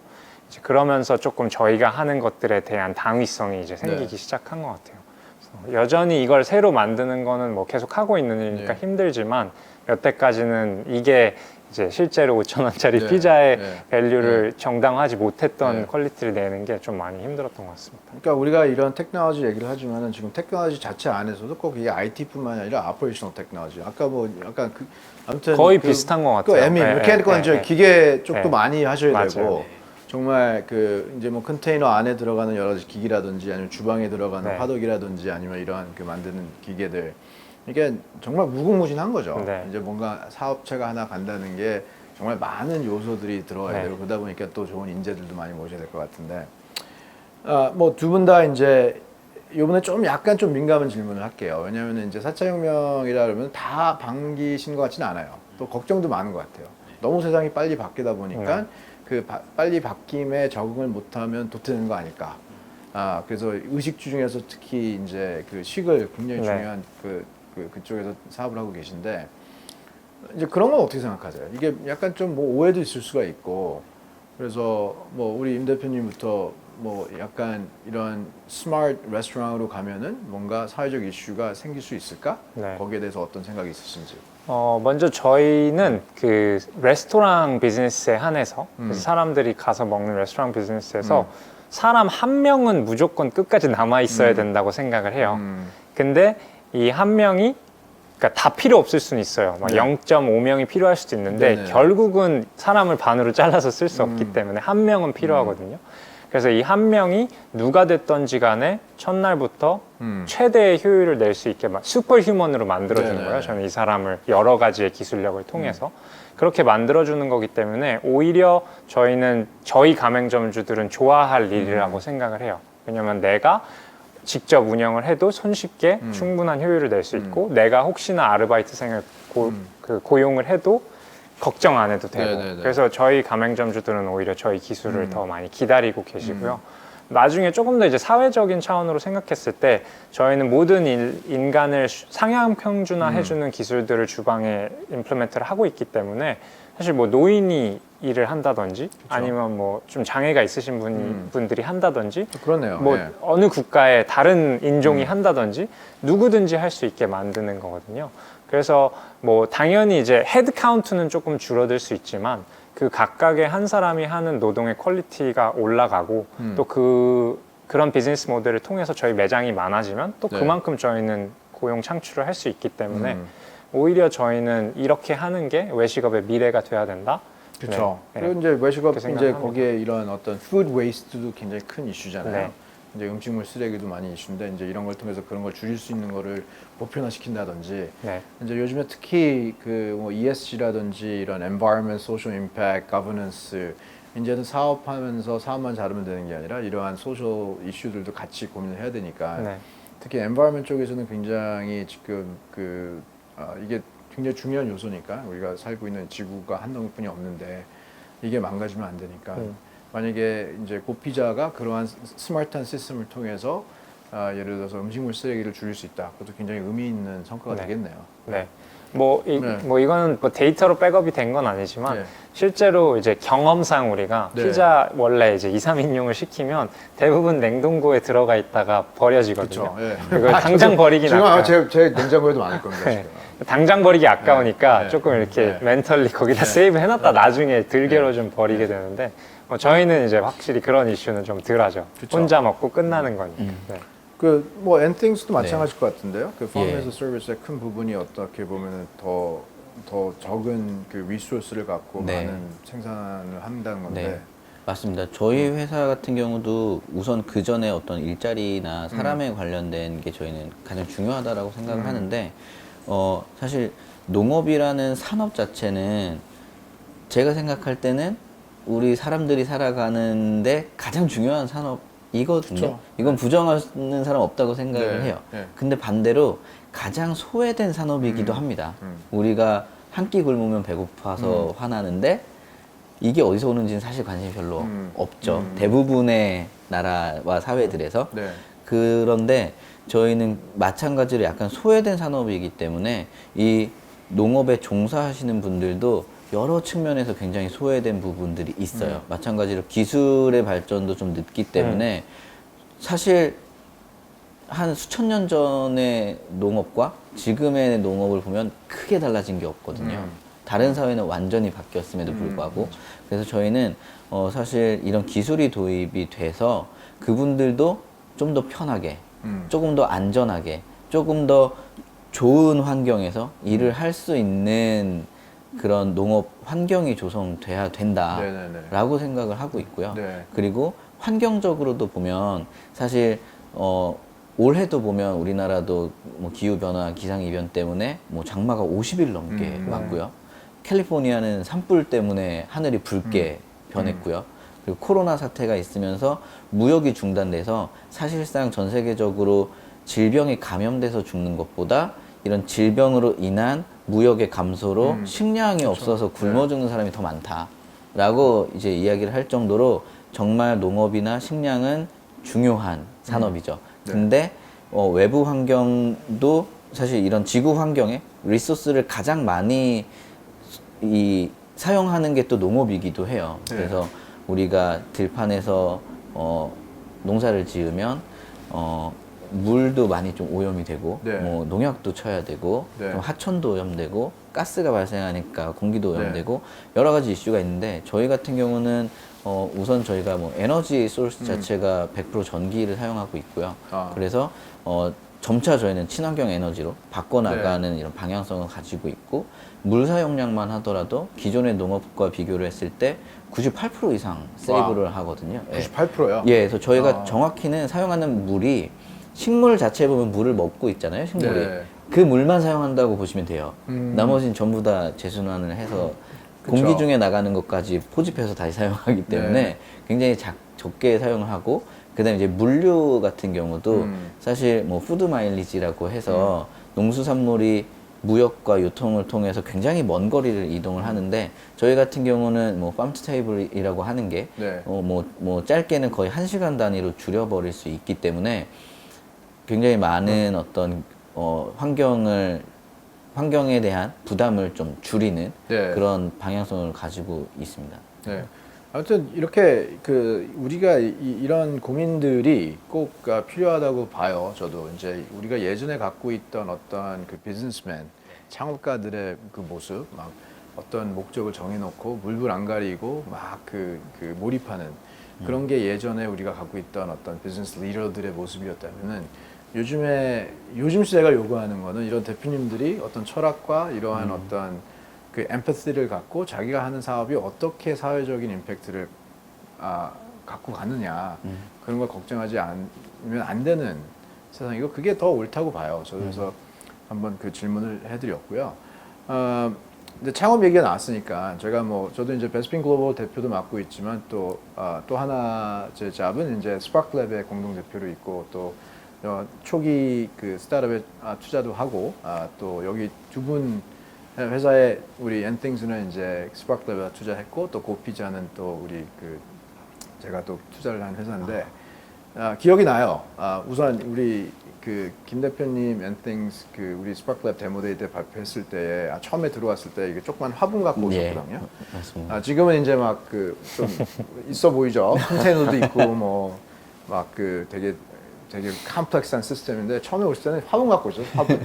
이제 그러면서 조금 저희가 하는 것들에 대한 당위성이 이제 생기기 시작한 것 같아요. 그래서 여전히 이걸 새로 만드는 거는 뭐 계속 하고 있는 일이니까 힘들지만 여태까지는 이게 이제 실제로 5,000원짜리 피자의 밸류를 정당화하지 못했던 퀄리티를 내는 게 좀 많이 힘들었던 것 같습니다. 그러니까 우리가 이런 테크놀로지 얘기를 하지만은 지금 테크놀로지 자체 안에서도 꼭 이게 IT뿐만 아니라 아퍼레이셔널 테크놀로지. 아까 뭐 약간 그 아무튼 거의 비슷한 것 같아요. 그 메카니컬 이제 기계 쪽도 많이 하셔야 맞아요. 되고 정말 그 이제 뭐 컨테이너 안에 들어가는 여러 가지 기기라든지 아니면 주방에 들어가는 화덕이라든지 아니면 이러한 그 만드는 기계들 이게 정말 무궁무진한 거죠. 이제 뭔가 사업체가 하나 간다는 게 정말 많은 요소들이 들어가야 되고 그러다 보니까 또 좋은 인재들도 많이 모셔야 될 것 같은데 뭐 두 분 다 이제 이번에 좀 약간 좀 민감한 질문을 할게요. 왜냐하면 이제 4차 혁명이라 그러면 다 반기신 것 같지는 않아요. 또 걱정도 많은 것 같아요. 너무 세상이 빨리 바뀌다 보니까 그 빨리 바뀜에 적응을 못하면 도태되는 거 아닐까. 그래서 의식주 중에서 특히 이제 그 식을 굉장히 중요한 그쪽에서 사업을 하고 계신데 이제 그런 건 어떻게 생각하세요? 이게 약간 좀 뭐 오해도 있을 수가 있고 그래서 뭐 우리 임 대표님부터 뭐 약간 이런 스마트 레스토랑으로 가면은 뭔가 사회적 이슈가 생길 수 있을까? 거기에 대해서 어떤 생각이 있으신지? 먼저 저희는 그 레스토랑 비즈니스에 한해서 사람들이 가서 먹는 레스토랑 비즈니스에서 사람 한 명은 무조건 끝까지 남아 있어야 된다고 생각을 해요. 근데 이 한 명이 그러니까 다 필요 없을 수는 있어요. 0.5명이 필요할 수도 있는데 결국은 사람을 반으로 잘라서 쓸 수 없기 때문에 한 명은 필요하거든요. 그래서 이 한 명이 누가 됐던지 간에 첫날부터 최대의 효율을 낼 수 있게 슈퍼 휴먼으로 만들어주는 거예요. 저는 이 사람을 여러 가지의 기술력을 통해서 그렇게 만들어주는 거기 때문에 오히려 저희는 저희 가맹점주들은 좋아할 일이라고 생각을 해요. 왜냐면 내가 직접 운영을 해도 손쉽게 충분한 효율을 낼 수 있고 내가 혹시나 아르바이트생을 고용을 해도 걱정 안 해도 되고 그래서 저희 가맹점주들은 오히려 저희 기술을 더 많이 기다리고 계시고요. 나중에 조금 더 이제 사회적인 차원으로 생각했을 때 저희는 모든 인간을 상향 평준화 해주는 기술들을 주방에 임플리멘트를 하고 있기 때문에 사실 뭐 노인이 일을 한다든지 아니면 뭐 좀 장애가 있으신 분들이 한다든지 그러네요. 뭐 예. 어느 국가의 다른 인종이 한다든지 누구든지 할 수 있게 만드는 거거든요. 그래서 뭐 당연히 이제 헤드 카운트는 조금 줄어들 수 있지만 그 각각의 한 사람이 하는 노동의 퀄리티가 올라가고 또 그런 비즈니스 모델을 통해서 저희 매장이 많아지면 또 네. 그만큼 저희는 고용 창출을 할 수 있기 때문에 오히려 저희는 이렇게 하는 게 외식업의 미래가 돼야 된다. 그렇죠. 네. 그리고 이제 외식업 그렇게 이제 생각합니다. 거기에 이런 어떤 푸드 웨이스트도 굉장히 큰 이슈잖아요. 네. 이제 음식물 쓰레기도 많이 이슈인데 이제 이런 걸 통해서 그런 걸 줄일 수 있는 거를 보편화시킨다든지 네. 이제 요즘에 특히 그 뭐 ESG라든지 이런 environment, social impact, governance 이제는 사업하면서 사업만 잘하면 되는 게 아니라 이러한 소셜 이슈들도 같이 고민을 해야 되니까 네. 특히 environment 쪽에서는 굉장히 지금 이게 굉장히 중요한 요소니까 우리가 살고 있는 지구가 한 덩이뿐이 없는데 이게 망가지면 안 되니까 만약에 이제 고피자가 그러한 스마트한 시스템을 통해서 예를 들어서 음식물 쓰레기를 줄일 수 있다. 그것도 굉장히 의미 있는 성과가 되겠네요. 네. 뭐 이거는 뭐 데이터로 백업이 된 건 아니지만 실제로 이제 경험상 우리가 피자 원래 이제 2, 3인용을 시키면 대부분 냉동고에 들어가 있다가 버려지거든요. 그걸 당장 버리긴 아까워요. 지금 제 냉장고에도 많을 겁니다. 지금. 당장 버리기 아까우니까 조금 이렇게 멘털리 거기다 세이브 해놨다 나중에 들개로 좀 버리게 되는데 저희는 이제 확실히 그런 이슈는 좀 덜하죠. 혼자 먹고 끝나는 거니까. 네. 그 뭐 엔팅스도 마찬가지일 것 같은데요. 그 farm 서비스의 큰 부분이 어떻게 보면은 더 적은 그 리소스를 갖고 많은 생산을 한다는 건데. 네. 맞습니다. 저희 회사 같은 경우도 우선 그 전에 어떤 일자리나 사람에 관련된 게 저희는 가장 중요하다라고 생각을 하는데 사실 농업이라는 산업 자체는 제가 생각할 때는 우리 사람들이 살아가는데 가장 중요한 산업이거든요. 그쵸. 이건 부정하는 사람 없다고 생각을 해요. 근데 반대로 가장 소외된 산업이기도 합니다. 우리가 한 끼 굶으면 배고파서 화나는데 이게 어디서 오는지는 사실 관심이 별로 없죠. 대부분의 나라와 사회들에서. 그런데 저희는 마찬가지로 약간 소외된 산업이기 때문에 이 농업에 종사하시는 분들도 여러 측면에서 굉장히 소외된 부분들이 있어요. 마찬가지로 기술의 발전도 좀 늦기 때문에 사실 한 수천 년 전의 농업과 지금의 농업을 보면 크게 달라진 게 없거든요. 다른 사회는 완전히 바뀌었음에도 불구하고 그래서 저희는 사실 이런 기술이 도입이 돼서 그분들도 좀 더 편하게 조금 더 안전하게 조금 더 좋은 환경에서 일을 할 수 있는 그런 농업 환경이 조성돼야 된다라고 생각을 하고 있고요. 그리고 환경적으로도 보면 사실 올해도 보면 우리나라도 뭐 기후변화, 기상이변 때문에 뭐 장마가 50일 넘게 왔고요. 캘리포니아는 산불 때문에 하늘이 붉게 변했고요. 그리고 코로나 사태가 있으면서 무역이 중단돼서 사실상 전 세계적으로 질병에 감염돼서 죽는 것보다 이런 질병으로 인한 무역의 감소로 식량이 없어서 굶어 죽는 사람이 더 많다라고 이제 이야기를 할 정도로 정말 농업이나 식량은 중요한 산업이죠. 근데 외부 환경도 사실 이런 지구 환경에 리소스를 가장 많이 사용하는 게 또 농업이기도 해요. 그래서 우리가 들판에서 농사를 지으면 물도 많이 좀 오염이 되고 뭐 농약도 쳐야 되고 좀 하천도 오염되고 가스가 발생하니까 공기도 오염되고 여러 가지 이슈가 있는데 저희 같은 경우는 우선 저희가 뭐 에너지 소스 자체가 100% 전기를 사용하고 있고요. 그래서 점차 저희는 친환경 에너지로 바꿔나가는 이런 방향성을 가지고 있고 물 사용량만 하더라도 기존의 농업과 비교를 했을 때 98% 이상 세이브를 하거든요. 98%요? 예, 그래서 저희가 정확히는 사용하는 물이 식물 자체에 보면 물을 먹고 있잖아요, 식물이. 그 물만 사용한다고 보시면 돼요. 나머지는 전부 다 재순환을 해서 공기 중에 나가는 것까지 포집해서 다시 사용하기 때문에 굉장히 적게 사용을 하고 그다음에 이제 물류 같은 경우도 사실 뭐 푸드 마일리지라고 해서 농수산물이 무역과 유통을 통해서 굉장히 먼 거리를 이동을 하는데 저희 같은 경우는 뭐 팜 투 테이블이라고 하는 게 뭐 짧게는 거의 1시간 단위로 줄여버릴 수 있기 때문에 굉장히 많은 어떤 환경에 대한 부담을 좀 줄이는 그런 방향성을 가지고 있습니다. 네. 아무튼 이렇게 그 우리가 이런 고민들이 꼭 필요하다고 봐요. 저도 이제 우리가 예전에 갖고 있던 어떤 그 비즈니스맨 창업가들의 그 모습, 막 어떤 목적을 정해놓고 물불 안 가리고 막 그 몰입하는 그런 게 예전에 우리가 갖고 있던 어떤 비즈니스 리더들의 모습이었다면은 요즘 시대가 요구하는 거는 이런 대표님들이 어떤 철학과 이러한 어떤 그 엠퍼시를 갖고 자기가 하는 사업이 어떻게 사회적인 임팩트를 갖고 가느냐 그런 걸 걱정하지 않으면 안 되는 세상이고 그게 더 옳다고 봐요. 저도 그래서 한번 그 질문을 해드렸고요. 근데 창업 얘기가 나왔으니까 제가 저도 이제 베스핀글로벌 대표도 맡고 있지만 또 하나 제 잡은 이제 스파크랩의 공동 대표로 있고 또 초기 그 스타트업에 투자도 하고 또 여기 두 분 회사에 우리 엔띵스는 이제 스파크랩에 투자했고 또 고피자는 또 우리 그 제가 또 투자를 한 회사인데 기억이 나요. 우선 우리 그 김 대표님 엔띵스 그 우리 스파크랩 데모데이 때 발표했을 때 처음에 들어왔을 때 이게 조그만 화분 갖고 오셨거든요. 맞습니다. 지금은 이제 막 그 좀 있어 보이죠. 컨테이너도 있고 막 그 되게 컴플렉스한 시스템인데 처음에 오실 때는 화분 갖고 오셨어요. 화분.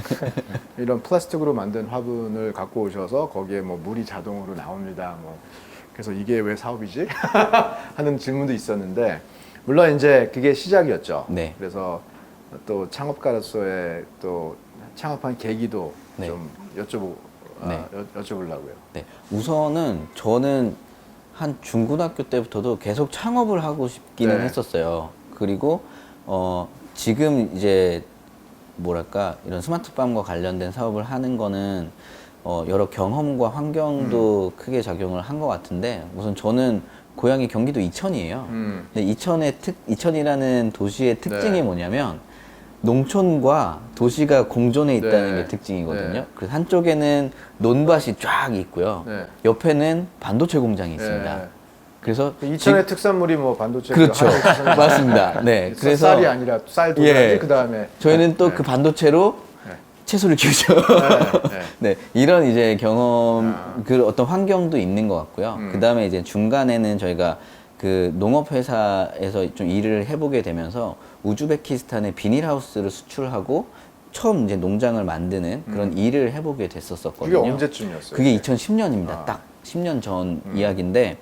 이런 플라스틱으로 만든 화분을 갖고 오셔서 거기에 물이 자동으로 나옵니다. 그래서 이게 왜 사업이지? 하는 질문도 있었는데 물론 이제 그게 시작이었죠. 네. 그래서 또 창업가로서의 또 창업한 계기도 좀 여쭤보려고요. 네. 우선은 저는 한 중고등학교 때부터도 계속 창업을 하고 싶기는 했었어요. 그리고 지금 이제 뭐랄까 이런 스마트팜과 관련된 사업을 하는 거는 여러 경험과 환경도 크게 작용을 한 것 같은데 우선 저는 고향이 경기도 이천이에요. 근데 이천이라는 도시의 특징이 뭐냐면 농촌과 도시가 공존해 있다는 게 특징이거든요. 그래서 한쪽에는 논밭이 쫙 있고요. 옆에는 반도체 공장이 있습니다. 그래서 이천의 특산물이 반도체 그렇죠. 맞습니다. 네. 그래서 쌀이 아니라 쌀도 그다음에 저희는 또 그 반도체로 채소를 키우죠. 네. 이런 이제 경험 그 어떤 환경도 있는 것 같고요. 그다음에 이제 중간에는 저희가 그 농업 회사에서 좀 일을 해보게 되면서 우즈베키스탄에 비닐하우스를 수출하고 처음 이제 농장을 만드는 그런 일을 해보게 됐었거든요. 그게 언제쯤이었어요? 그게 2010년입니다. 딱 10년 전 이야기인데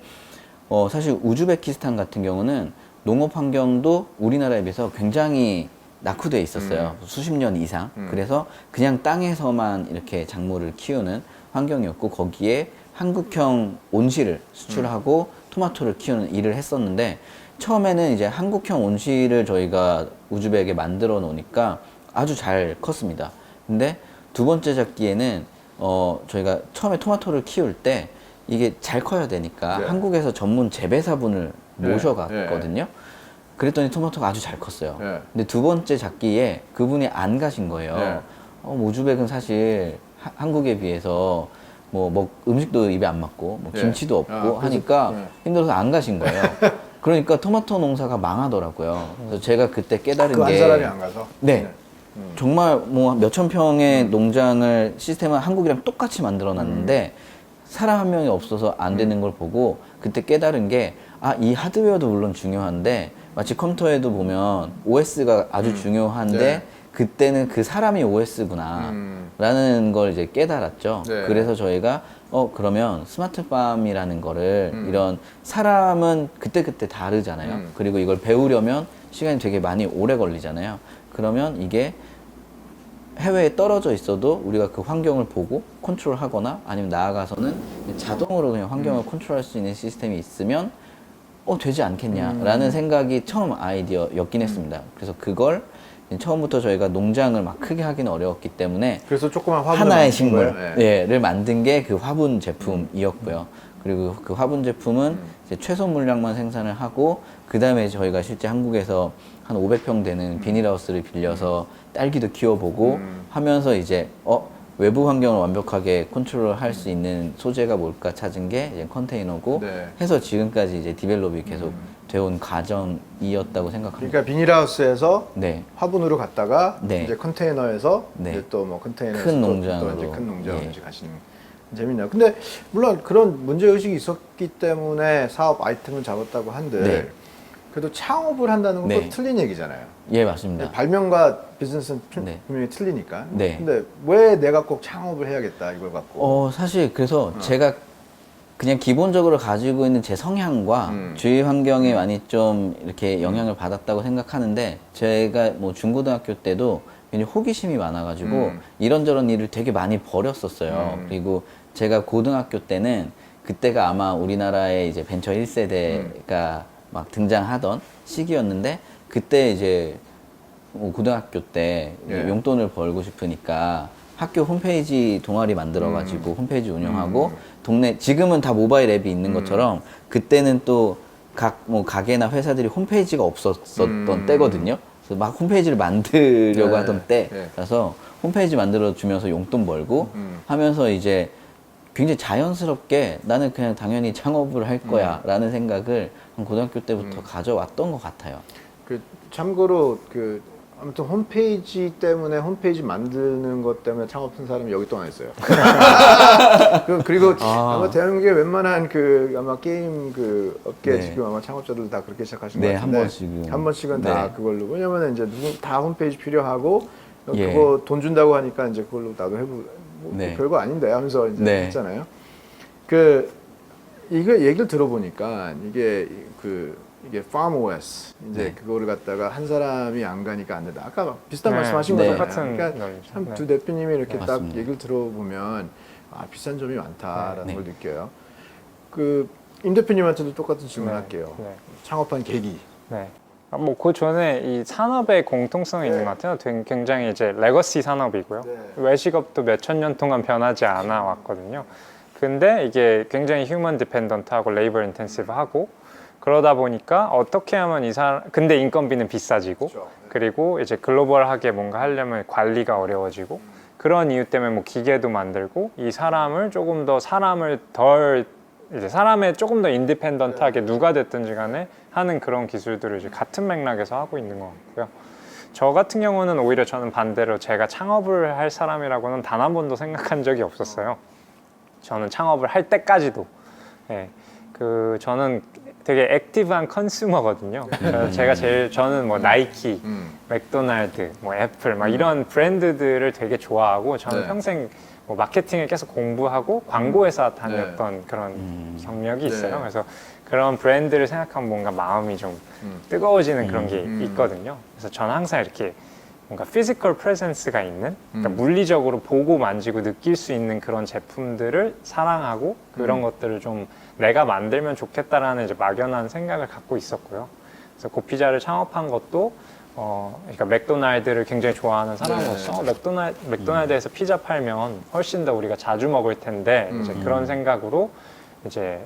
사실 우즈베키스탄 같은 경우는 농업 환경도 우리나라에 비해서 굉장히 낙후되어 있었어요. 수십 년 이상. 그래서 그냥 땅에서만 이렇게 작물을 키우는 환경이었고 거기에 한국형 온실을 수출하고 토마토를 키우는 일을 했었는데 처음에는 이제 한국형 온실을 저희가 우즈벡에 만들어 놓으니까 아주 잘 컸습니다. 근데 두 번째 작기에는 저희가 처음에 토마토를 키울 때 이게 잘 커야 되니까 한국에서 전문 재배사분을 모셔갔거든요. 그랬더니 토마토가 아주 잘 컸어요. 근데 두 번째 작기에 그분이 안 가신 거예요. 우즈벡은 사실 한국에 비해서 음식도 입에 안 맞고 김치도 없고 하니까 힘들어서 안 가신 거예요. 그러니까 토마토 농사가 망하더라고요. 그래서 제가 그때 깨달은 게 한 사람이 안 가서? 네. 정말 몇천 평의 농장을 시스템을 한국이랑 똑같이 만들어 놨는데 사람 한 명이 없어서 안 되는 걸 보고 그때 깨달은 게 이 하드웨어도 물론 중요한데 마치 컴퓨터에도 보면 OS가 아주 중요한데 그때는 그 사람이 OS구나 라는 걸 이제 깨달았죠. 그래서 저희가 그러면 스마트팜이라는 거를 이런 사람은 그때그때 다르잖아요. 그리고 이걸 배우려면 시간이 되게 많이 오래 걸리잖아요. 그러면 이게 해외에 떨어져 있어도 우리가 그 환경을 보고 컨트롤하거나 아니면 나아가서는 자동으로 그냥 환경을 컨트롤할 수 있는 시스템이 있으면 되지 않겠냐라는 생각이 처음 아이디어였긴 했습니다. 그래서 그걸 처음부터 저희가 농장을 막 크게 하기는 어려웠기 때문에 그래서 조그만 화분을 하나의 식물을 만든 게 그 화분 제품이었고요. 그리고 그 화분 제품은 이제 최소 물량만 생산을 하고 그 다음에 저희가 실제 한국에서 한 500평 되는 비닐하우스를 빌려서 딸기도 키워보고 하면서 이제 외부 환경을 완벽하게 컨트롤할 수 있는 소재가 뭘까 찾은 게 이제 컨테이너고 해서 지금까지 이제 디벨롭이 계속 되어온 과정이었다고 생각합니다. 그러니까 비닐하우스에서 화분으로 갔다가 이제 컨테이너에서 이제 또 컨테이너에서 큰 농장으로 큰 농장으로 이제 가시는. 재밌네요. 근데 물론 그런 문제의식이 있었기 때문에 사업 아이템을 잡았다고 한들 네. 그래도 창업을 한다는 건 또 네. 틀린 얘기잖아요. 예, 맞습니다. 발명과 비즈니스는 네. 분명히 틀리니까. 네. 근데 왜 내가 꼭 창업을 해야겠다 이걸 갖고? 사실 그래서 제가 그냥 기본적으로 가지고 있는 제 성향과 주위 환경에 많이 좀 이렇게 영향을 받았다고 생각하는데 제가 뭐 중고등학교 때도 굉장히 호기심이 많아가지고 이런저런 일을 되게 많이 벌였었어요. 그리고 제가 고등학교 때는 그때가 아마 우리나라의 이제 벤처 1세대가 막 등장하던 시기였는데 그때 이제 고등학교 때 용돈을 벌고 싶으니까 학교 홈페이지 동아리 만들어가지고 홈페이지 운영하고 동네 지금은 다 모바일 앱이 있는 것처럼 그때는 또 각 뭐 가게나 회사들이 홈페이지가 없었던 때거든요. 그래서 막 홈페이지를 만들려고 하던 때라서 홈페이지 만들어 주면서 용돈 벌고 하면서 이제 굉장히 자연스럽게 나는 그냥 당연히 창업을 할 거야 라는 생각을 한 고등학교 때부터 가져왔던 것 같아요. 참고로 아무튼 홈페이지 때문에 홈페이지 만드는 것 때문에 창업한 사람이 여기 또한 있어요. 그리고 아마 대한민국의 웬만한 아마 게임 업계 지금 아마 창업자들 다 그렇게 시작하신 것 같은데 한 번씩은 다 그걸로 왜냐면 이제 다 홈페이지 필요하고 그거 돈 준다고 하니까 이제 그걸로 나도 해보 별거 아닌데 하면서 이제 했잖아요. 이거 얘기를 들어보니까 이게 farm OS 이제 그거를 갖다가 한 사람이 안 가니까 안 된다. 아까 비슷한 말씀하신 거잖아요. 그러니까 참 두 대표님이 이렇게 딱 얘기를 들어보면 비싼 점이 많다라는 걸 느껴요. 임 대표님한테도 똑같은 질문할게요. 창업한 계기. 뭐 그 전에 이 산업의 공통성이 있는 것 같아요. 굉장히 이제 레거시 산업이고요. 외식업도 몇천 년 동안 변하지 않아 왔거든요. 근데 이게 굉장히 휴먼 디펜던트하고 레이버 인텐시브하고 그러다 보니까 어떻게 하면 근데 인건비는 비싸지고 그리고 이제 글로벌하게 뭔가 하려면 관리가 어려워지고 그런 이유 때문에 뭐 기계도 만들고 이 사람을 조금 더 사람을 덜 이제 사람의 조금 더 인디펜던트하게 누가 됐든지 간에 하는 그런 기술들을 이제 같은 맥락에서 하고 있는 것 같고요. 저 같은 경우는 오히려 저는 반대로 제가 창업을 할 사람이라고는 단 한 번도 생각한 적이 없었어요. 저는 창업을 할 때까지도 저는 되게 액티브한 컨슈머거든요. 저는 뭐 나이키, 맥도날드, 뭐 애플 막 이런 브랜드들을 되게 좋아하고 저는 평생 뭐 마케팅을 계속 공부하고 광고회사 다녔던 그런 경력이 있어요. 그래서 그런 브랜드를 생각하면 뭔가 마음이 좀 뜨거워지는 그런 게 있거든요. 그래서 저는 항상 이렇게 뭔가 피지컬 프레젠스가 있는 그러니까 물리적으로 보고 만지고 느낄 수 있는 그런 제품들을 사랑하고 그런 것들을 좀 내가 만들면 좋겠다라는 이제 막연한 생각을 갖고 있었고요. 그래서 고피자를 창업한 것도 그러니까 맥도날드를 굉장히 좋아하는 사람으로서 맥도날드에서 피자 팔면 훨씬 더 우리가 자주 먹을 텐데 이제 그런 생각으로 이제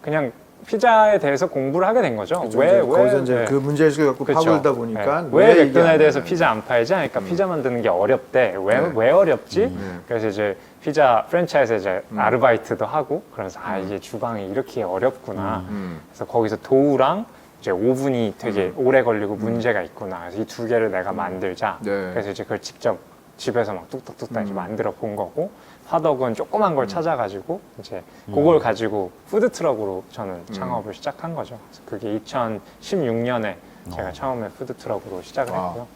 그냥 피자에 대해서 공부를 하게 된 거죠. 거기서 이제 그 문제의식을 갖고 파고들다 보니까 왜 맥도날드에서 피자 안 팔지? 그러니까 피자 만드는 게 어렵대. 왜 어렵지? 그래서 이제 피자 프랜차이즈 이제 아르바이트도 하고 그래서 이게 주방이 이렇게 어렵구나. 그래서 거기서 도우랑 이제 오븐이 되게 오래 걸리고 문제가 있구나. 그래서 이 두 개를 내가 만들자. 그래서 이제 그걸 직접 집에서 막 뚝딱뚝딱 이제 만들어 본 거고 화덕은 조그만 걸 찾아가지고 이제 그걸 가지고 푸드트럭으로 저는 창업을 시작한 거죠. 그래서 그게 2016년에 제가 처음에 푸드트럭으로 시작을 했고요.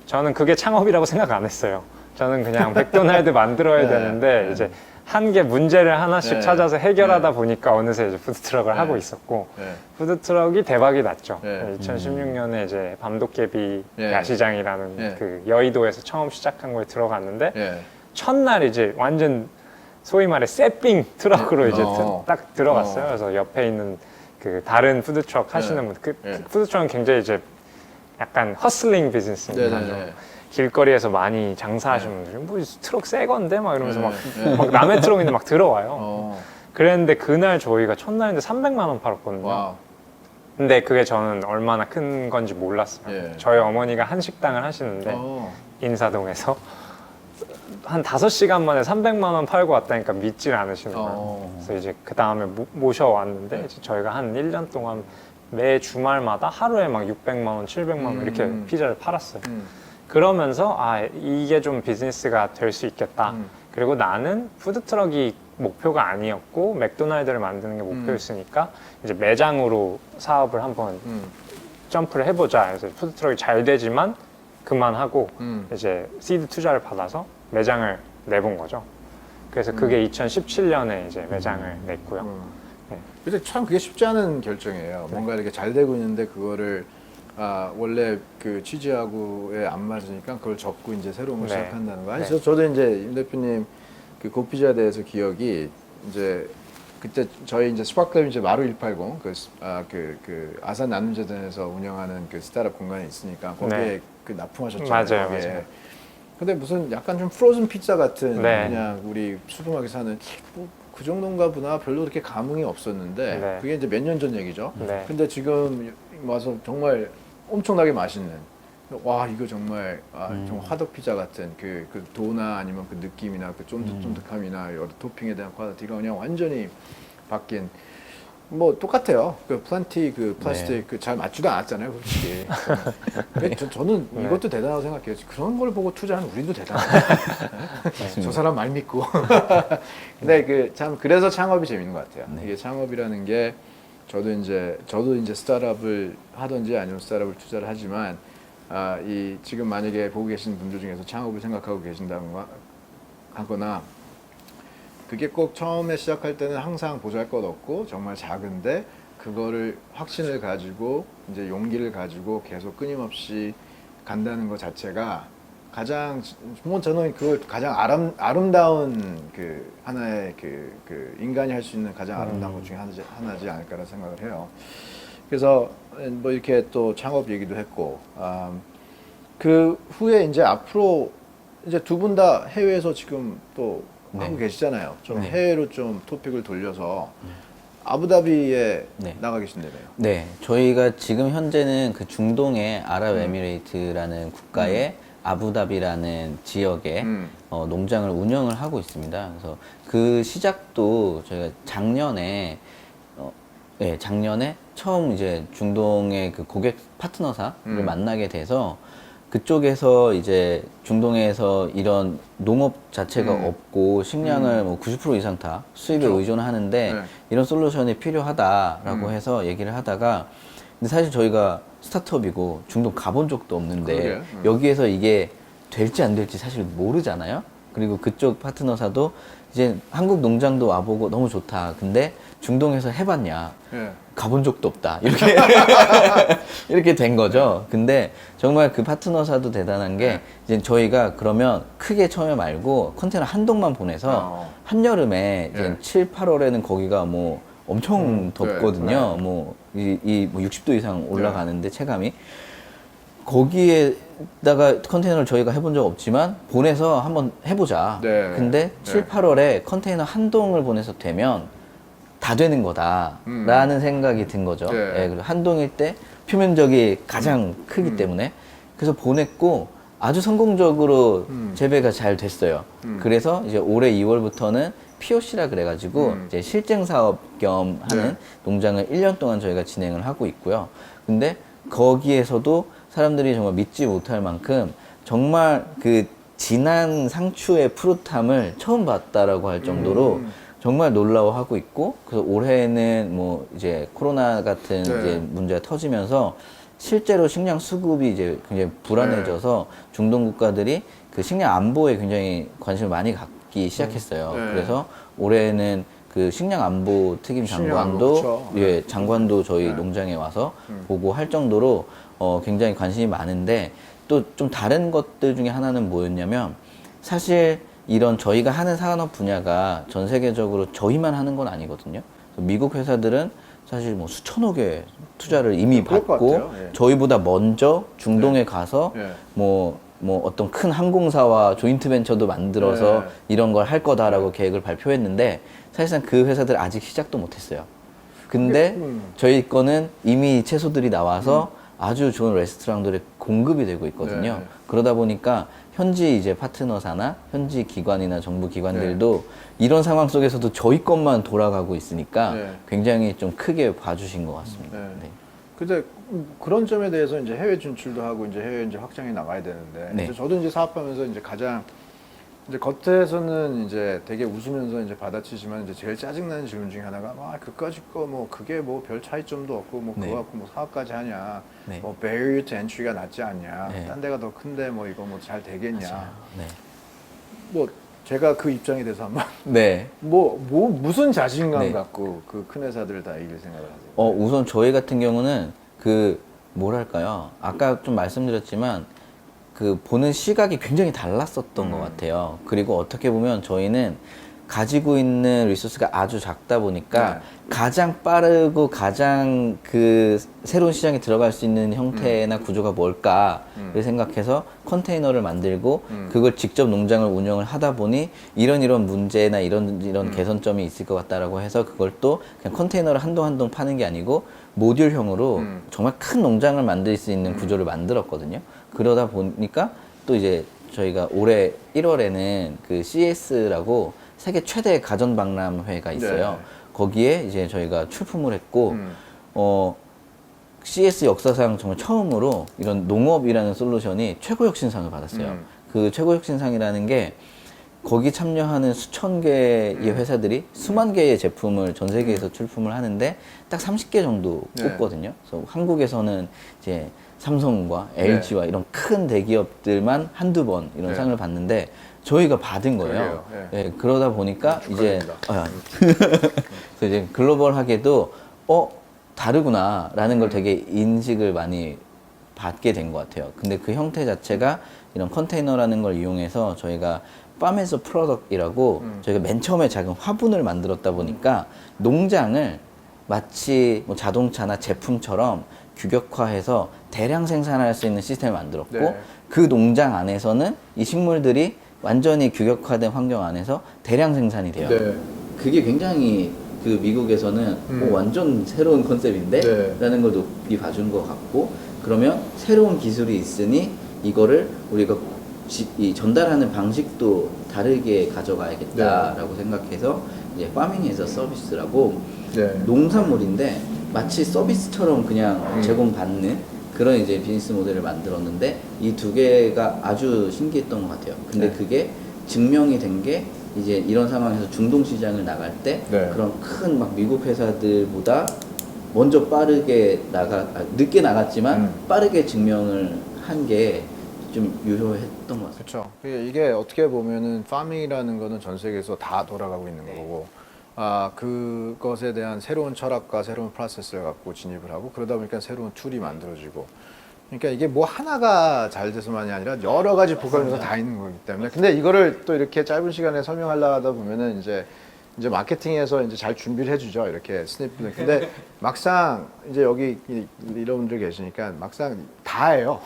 저는 그게 창업이라고 생각 안 했어요. 저는 그냥 맥도날드 만들어야 되는데 이제 한 개 문제를 하나씩 찾아서 해결하다 보니까 어느새 이제 푸드트럭을 하고 있었고 푸드트럭이 대박이 났죠. 2016년에 이제 밤도깨비 야시장이라는 그 여의도에서 처음 시작한 거에 들어갔는데 첫날 이제 완전 소위 말해 세핑 트럭으로 이제 딱 들어갔어요. 그래서 옆에 있는 그 다른 푸드트럭 하시는 분, 푸드트럭은 굉장히 이제 약간 허슬링 비즈니스입니다. 길거리에서 많이 장사하시는 분들이 뭐 트럭 새 건데 막 이러면서 막 남의 트럭인데 막 들어와요. 그랬는데 그날 저희가 첫날인데 300만 원 팔았거든요. 근데 그게 저는 얼마나 큰 건지 몰랐어요. 저희 어머니가 한식당을 하시는데 인사동에서 한 5시간 만에 300만 원 팔고 왔다니까 믿질 않으시는 거예요. 그래서 이제 그 다음에 모셔왔는데 이제 저희가 한 1년 동안 매 주말마다 하루에 막 600만 원, 700만 원 이렇게 피자를 팔았어요. 그러면서 이게 좀 비즈니스가 될 수 있겠다. 그리고 나는 푸드트럭이 목표가 아니었고 맥도날드를 만드는 게 목표였으니까 이제 매장으로 사업을 한번 점프를 해보자. 그래서 푸드트럭이 잘 되지만 그만하고 이제 시드 투자를 받아서 매장을 내본 거죠. 그래서 그게 2017년에 이제 매장을 냈고요. 네. 근데 참 그게 쉽지 않은 결정이에요. 뭔가 이렇게 잘 되고 있는데 그거를 원래 그 취지하고에 안 맞으니까 그걸 접고 이제 새로운 걸 시작한다는 거. 아니, 저도 이제 임 대표님 그 고피자에 대해서 기억이 이제 그때 저희 이제 스파크랩 이제 마루 180 그 아산 나눔재단에서 운영하는 그 스타트업 공간이 있으니까 거기에 그 납품하셨잖아요. 맞아요. 근데 무슨 약간 좀 프로즌 피자 같은 그냥 우리 슈퍼마켓 사는 그 정도인가 보나 별로 그렇게 감흥이 없었는데 그게 이제 몇 년 전 얘기죠. 근데 지금 와서 정말 엄청나게 맛있는 와 이거 정말 정말 화덕 피자 같은 그 도나 아니면 그 느낌이나 그 쫀득쫀득함이나 여러 토핑에 대한 퀄리티가 그냥 완전히 바뀐 뭐 똑같아요. 그 플라스틱 그 잘 맞지도 않았잖아요, 솔직히. 저는 이것도 대단하다고 생각해요. 그런 걸 보고 투자하는 우리도 대단하다. 저 사람 말 믿고. 근데 그 참 그래서 창업이 재밌는 것 같아요. 이게 창업이라는 게 저도 이제 스타트업을 하든지 아니면 스타트업을 투자를 하지만 이 지금 만약에 보고 계신 분들 중에서 창업을 생각하고 계신다거나 하거나 그게 꼭 처음에 시작할 때는 항상 보잘것 없고 정말 작은데 그거를 확신을 가지고 이제 용기를 가지고 계속 끊임없이 간다는 것 자체가 가장 뭐 저는 그걸 가장 아름다운 그 하나의 그 인간이 할 수 있는 가장 아름다운 것 중에 하나지 않을까라는 생각을 해요. 그래서 뭐 이렇게 또 창업 얘기도 했고 그 후에 이제 앞으로 이제 두 분 다 해외에서 지금 또 하고 계시잖아요. 좀 해외로 좀 토픽을 돌려서 아부다비에 나가 계신다며요. 네, 저희가 지금 현재는 그 중동의 아랍에미레이트라는 국가의 아부다비라는 지역에 농장을 운영을 하고 있습니다. 그래서 그 시작도 저희가 작년에 처음 이제 중동의 그 고객 파트너사를 만나게 돼서 그쪽에서 이제 중동에서 이런 농업 자체가 없고 식량을 뭐 90% 이상 다 수입에 의존하는데 이런 솔루션이 필요하다라고 해서 얘기를 하다가 근데 사실 저희가 스타트업이고 중동 가본 적도 없는데 여기에서 이게 될지 안 될지 사실 모르잖아요. 그리고 그쪽 파트너사도 이제 한국 농장도 와보고 너무 좋다. 근데 중동에서 해봤냐? 가본 적도 없다. 이렇게 이렇게 된 거죠. 근데 정말 그 파트너사도 대단한 게 이제 저희가 그러면 크게 처음에 말고 컨테이너 한 동만 보내서 한여름에 이제 7, 8월에는 거기가 뭐 엄청 덥거든요. 뭐 60도 이상 올라가는데 체감이 거기에다가 컨테이너를 저희가 해본 적 없지만 보내서 한번 해보자. 근데 7, 8월에 컨테이너 한 동을 보내서 되면 다 되는 거다라는 생각이 든 거죠. 그리고 한 동일 때 표면적이 가장 크기 때문에 그래서 보냈고 아주 성공적으로 재배가 잘 됐어요. 그래서 이제 올해 2월부터는 POC라 그래가지고 이제 실증 사업 겸 하는 농장을 1년 동안 저희가 진행을 하고 있고요. 근데 거기에서도 사람들이 정말 믿지 못할 만큼 정말 그 진한 상추의 푸릇함을 처음 봤다라고 할 정도로 정말 놀라워하고 있고 그래서 올해는 뭐 이제 코로나 같은 이제 문제가 터지면서 실제로 식량 수급이 이제 굉장히 불안해져서 중동 국가들이 그 식량 안보에 굉장히 관심을 많이 갖기 시작했어요. 그래서 올해는 그 식량 안보 특임 장관도 장관도 저희 농장에 와서 보고 할 정도로 굉장히 관심이 많은데 또 좀 다른 것들 중에 하나는 뭐였냐면 사실 이런 저희가 하는 산업 분야가 전 세계적으로 저희만 하는 건 아니거든요. 미국 회사들은 사실 뭐 수천억의 투자를 이미 받고 저희보다 먼저 중동에 가서 뭐 어떤 큰 항공사와 조인트 벤처도 만들어서 이런 걸 할 거다라고 계획을 발표했는데 사실상 그 회사들 아직 시작도 못했어요. 근데 저희 거는 이미 채소들이 나와서 아주 좋은 레스토랑들에 공급이 되고 있거든요. 그러다 보니까 현지 이제 파트너사나 현지 기관이나 정부 기관들도 이런 상황 속에서도 저희 것만 돌아가고 있으니까 굉장히 좀 크게 봐주신 것 같습니다. 근데 그런 점에 대해서 이제 해외 진출도 하고 이제 해외 이제 확장해 나가야 되는데 이제 저도 이제 사업하면서 이제 가장 이제 겉에서는 이제 되게 웃으면서 이제 받아치지만 이제 제일 짜증나는 질문 중에 하나가 그까짓 거 뭐 그게 뭐 별 차이점도 없고 뭐 그거 갖고 뭐 사업까지 하냐 뭐 barrier to entry가 낮지 않냐 딴 데가 더 큰데 뭐 이거 뭐 잘 되겠냐 뭐 제가 그 입장에 대해서 한번 무슨 자신감 갖고 그 큰 회사들을 다 이길 생각을 하세요? 우선 저희 같은 경우는 뭐랄까요? 아까 좀 말씀드렸지만 보는 시각이 굉장히 달랐었던 것 같아요. 그리고 어떻게 보면 저희는 가지고 있는 리소스가 아주 작다 보니까 가장 빠르고 가장 새로운 시장에 들어갈 수 있는 형태나 구조가 뭘까를 생각해서 컨테이너를 만들고 그걸 직접 농장을 운영을 하다 보니 이런 문제나 이런 개선점이 있을 것 같다라고 해서 그걸 또 그냥 컨테이너를 한 동 파는 게 아니고 모듈형으로 정말 큰 농장을 만들 수 있는 구조를 만들었거든요. 그러다 보니까 또 이제 저희가 올해 1월에는 CES라고 세계 최대 가전박람회가 있어요. 거기에 이제 저희가 출품을 했고, CES 역사상 정말 처음으로 이런 농업이라는 솔루션이 최고 혁신상을 받았어요. 그 최고 혁신상이라는 게 거기 참여하는 수천 개의 회사들이 수만 개의 제품을 전 세계에서 출품을 하는데 딱 30개 정도 뽑거든요. 그래서 한국에서는 이제 삼성과 LG와 이런 큰 대기업들만 한두 번 이런 상을 받는데 저희가 받은 거예요. 그러다 보니까 이제 그래서 이제 글로벌하게도 다르구나라는 걸 되게 인식을 많이 받게 된 것 같아요. 근데 그 형태 자체가 이런 컨테이너라는 걸 이용해서 저희가 팜에서 프로덕트이라고 저희가 맨 처음에 작은 화분을 만들었다 보니까 농장을 마치 뭐 자동차나 제품처럼 규격화해서 대량 생산할 수 있는 시스템을 만들었고 그 농장 안에서는 이 식물들이 완전히 규격화된 환경 안에서 대량 생산이 돼요. 그게 굉장히 미국에서는 완전 새로운 컨셉인데 라는 걸 높이 봐준 것 같고 그러면 새로운 기술이 있으니 이거를 우리가 전달하는 방식도 다르게 가져가야겠다라고 생각해서 이제 파밍에서 서비스라고 농산물인데 마치 서비스처럼 그냥 제공받는 그런 이제 비즈니스 모델을 만들었는데 이 두 개가 아주 신기했던 것 같아요. 근데 그게 증명이 된 게 이제 이런 상황에서 중동 시장을 나갈 때 그런 큰 미국 회사들보다 먼저 빠르게 늦게 나갔지만 빠르게 증명을 한 게 좀 유효했던 것 같아요. 그렇죠. 이게 어떻게 보면은 파밍이라는 거는 전 세계에서 다 돌아가고 있는 거고 그것에 대한 새로운 철학과 새로운 프로세스를 갖고 진입을 하고 그러다 보니까 새로운 툴이 만들어지고 그러니까 이게 뭐 하나가 잘 돼서만이 아니라 여러 가지 복합해서 다 있는 거기 때문에 근데 이거를 또 이렇게 짧은 시간에 설명하려다 하다 보면은 이제 마케팅에서 이제 잘 준비를 해주죠. 이렇게 스냅들. 근데 막상 이제 여기 이런 분들 계시니까 막상 다예요.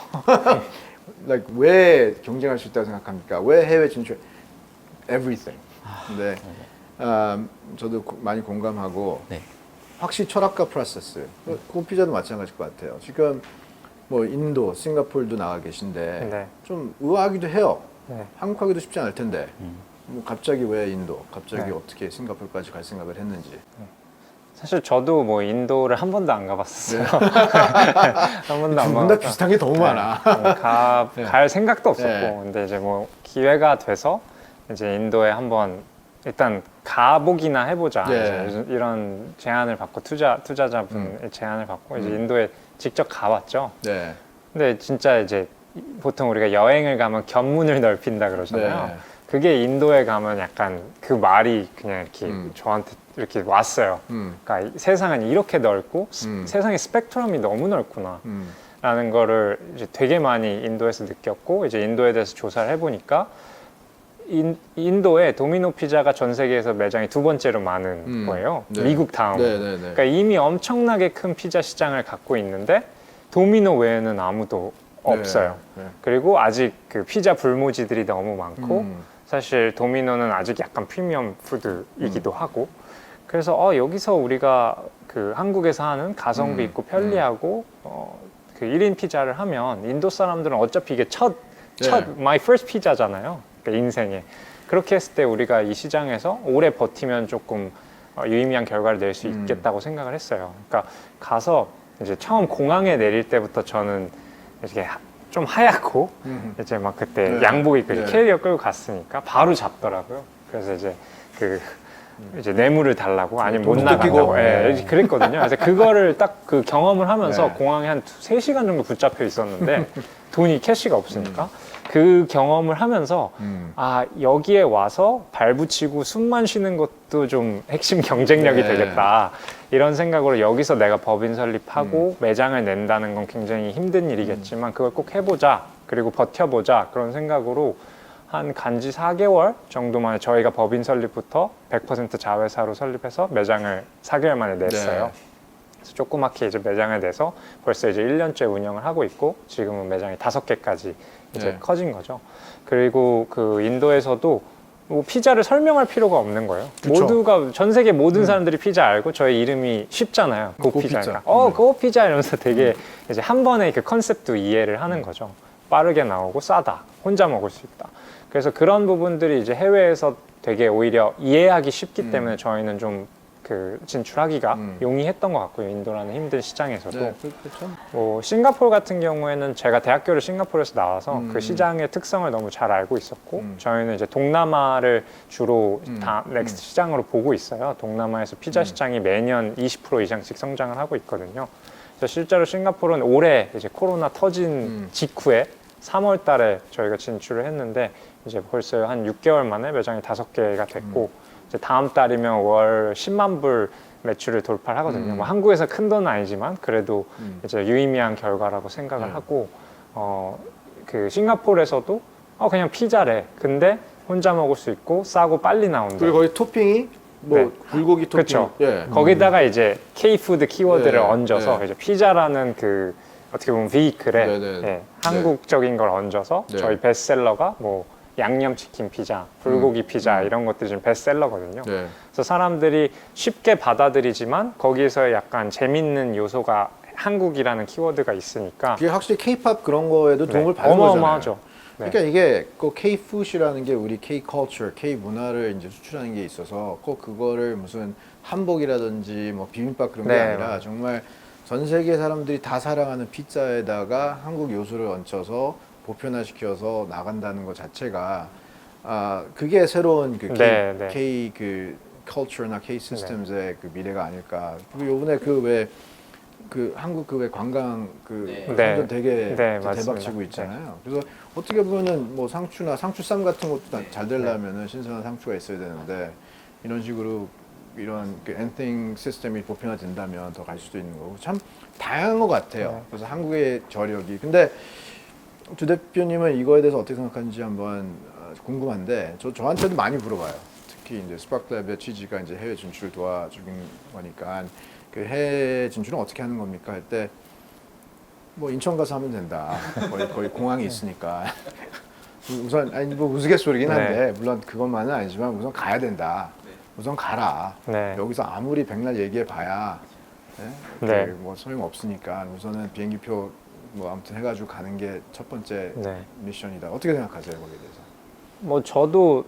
like 왜 경쟁할 수 있다고 생각합니까? 왜 해외 진출? Everything. 근데 저도 많이 공감하고 확실히 철학과 프로세스. 피자도 마찬가지일 것 같아요. 지금 뭐 인도, 싱가포르도 나가 계신데 좀 의아하기도 해요. 한국 가기도 쉽지 않을 텐데. 뭐 갑자기 왜 인도? 갑자기 어떻게 싱가포르까지 갈 생각을 했는지. 사실 저도 뭐 인도를 한 번도 안 가봤어요. 한 번도 안 가봤어요. 비슷한 게 너무 많아. 갈 생각도 없었고, 근데 이제 뭐 기회가 돼서 이제 인도에 한번 일단 가보기나 해보자. 이제 이런 제안을 받고 투자자분의 제안을 받고 이제 인도에 직접 가봤죠. 근데 진짜 이제 보통 우리가 여행을 가면 견문을 넓힌다 그러잖아요. 그게 인도에 가면 약간 그 말이 그냥 이렇게 저한테 이렇게 왔어요. 그러니까 세상은 이렇게 넓고 세상의 스펙트럼이 너무 넓구나 라는 거를 이제 되게 많이 인도에서 느꼈고 이제 인도에 대해서 조사를 해보니까 인도에 도미노 피자가 전 세계에서 매장이 두 번째로 많은 거예요. 미국 다음으로. 그러니까 이미 엄청나게 큰 피자 시장을 갖고 있는데 도미노 외에는 아무도 없어요. 그리고 아직 그 피자 불모지들이 너무 많고 사실 도미노는 아직 약간 프리미엄 푸드이기도 하고 그래서 여기서 우리가 그 한국에서 하는 가성비 있고 편리하고 그 1인 피자를 하면 인도 사람들은 어차피 이게 첫 my first 피자잖아요. 그러니까 인생에. 그렇게 했을 때 우리가 이 시장에서 오래 버티면 조금 유의미한 결과를 낼 수 있겠다고 생각을 했어요. 그러니까 가서 이제 처음 공항에 내릴 때부터 저는 이렇게 좀 하얗고 이제 막 그때 네. 양복 입고 네. 캐리어 끌고 갔으니까 바로 잡더라고요. 그래서 이제 이제 뇌물을 달라고 아니면 못 나간다고 그랬거든요. 그래서 그거를 딱 그 경험을 하면서 네. 공항에 한 3시간 정도 붙잡혀 있었는데 돈이 캐시가 없으니까 그 경험을 하면서 아 여기에 와서 발붙이고 숨만 쉬는 것도 좀 핵심 경쟁력이 네. 되겠다 이런 생각으로 여기서 내가 법인 설립하고 매장을 낸다는 건 굉장히 힘든 일이겠지만 그걸 꼭 해보자 그리고 버텨보자 그런 생각으로 한 간지 4개월 정도 만에 저희가 법인 설립부터 100% 자회사로 설립해서 매장을 4개월 만에 냈어요. 네. 그래서 조그맣게 이제 매장을 내서 벌써 이제 1년째 운영을 하고 있고 지금은 매장이 5개까지 이제 네. 커진 거죠. 그리고 그 인도에서도 뭐 피자를 설명할 필요가 없는 거예요. 그쵸. 모두가 전 세계 모든 사람들이 피자 알고 저희 이름이 쉽잖아요. 고피자니까. 고피자 이러면서 되게 이제 한 번에 그 컨셉도 이해를 하는 거죠. 빠르게 나오고 싸다. 혼자 먹을 수 있다. 그래서 그런 부분들이 이제 해외에서 되게 오히려 이해하기 쉽기 때문에 저희는 좀 그 진출하기가 용이했던 것 같고요. 인도라는 힘든 시장에서도. 네, 그렇죠. 뭐 싱가포르 같은 경우에는 제가 대학교를 싱가포르에서 나와서 그 시장의 특성을 너무 잘 알고 있었고 저희는 이제 동남아를 주로 다 넥스트 시장으로 보고 있어요. 동남아에서 피자 시장이 매년 20% 이상씩 성장을 하고 있거든요. 그래서 실제로 싱가포르는 올해 이제 코로나 터진 직후에 3월 달에 저희가 진출을 했는데 이제 벌써 한 6개월 만에 매장이 5개가 됐고 이제 다음 달이면 월 10만 불 매출을 돌파를 하거든요. 뭐 한국에서 큰 돈은 아니지만 그래도 이제 유의미한 결과라고 생각을 하고 그 싱가포르에서도 그냥 피자래. 근데 혼자 먹을 수 있고 싸고 빨리 나온다. 그리고 거기 토핑이 뭐 불고기 토핑. 그렇죠. 거기다가 이제 K푸드 키워드를 얹어서 이제 피자라는 그 어떻게 보면 베이클에 한국적인 걸 얹어서 저희 베스트셀러가 뭐 양념치킨 피자, 불고기 피자 이런 것들이 지금 베스트셀러거든요. 그래서 사람들이 쉽게 받아들이지만 거기에서 약간 재밌는 요소가 한국이라는 키워드가 있으니까 그게 확실히 K-팝 그런 거에도 도움을 받는 어마어마하죠. 거잖아요. 그러니까 이게 그 K-푸드라는 게 우리 K-컬처, K-문화를 이제 수출하는 게 있어서 꼭 그거를 무슨 한복이라든지 뭐 비빔밥 그런 게 아니라 정말 전 세계 사람들이 다 사랑하는 피자에다가 한국 요소를 얹혀서 보편화시켜서 나간다는 것 자체가 그게 새로운 그 K 그 컬처나 K 시스템의 그 미래가 아닐까. 그리고 요번에 그 한국 그 왜 관광 완전 되게 대박 치고 있잖아요. 그래서 어떻게 보면은 뭐 상추나 상추쌈 같은 것도 잘 되려면은 신선한 상추가 있어야 되는데 이런 식으로 이런 그 엔팅 시스템이 보편화된다면 더 갈 수도 있는 거고 참 다양한 것 같아요. 그래서 한국의 저력이 근데 주 대표님은 이거에 대해서 어떻게 생각하는지 한번 궁금한데 저한테도 많이 물어봐요. 특히 이제 스파크랩의 취지가 이제 해외 진출을 도와주는 거니까 그 해외 진출은 어떻게 하는 겁니까? 할 때 뭐 인천 가서 하면 된다. 거의 공항이 있으니까 우선 아니 뭐 우스갯소리긴 한데 물론 그것만은 아니지만 우선 가야 된다. 우선 가라. 여기서 아무리 백날 얘기해봐야 뭐 소용 없으니까 우선은 비행기표 뭐 아무튼 해가지고 가는 게 첫 번째 미션이다. 어떻게 생각하세요 거기에 대해서? 뭐 저도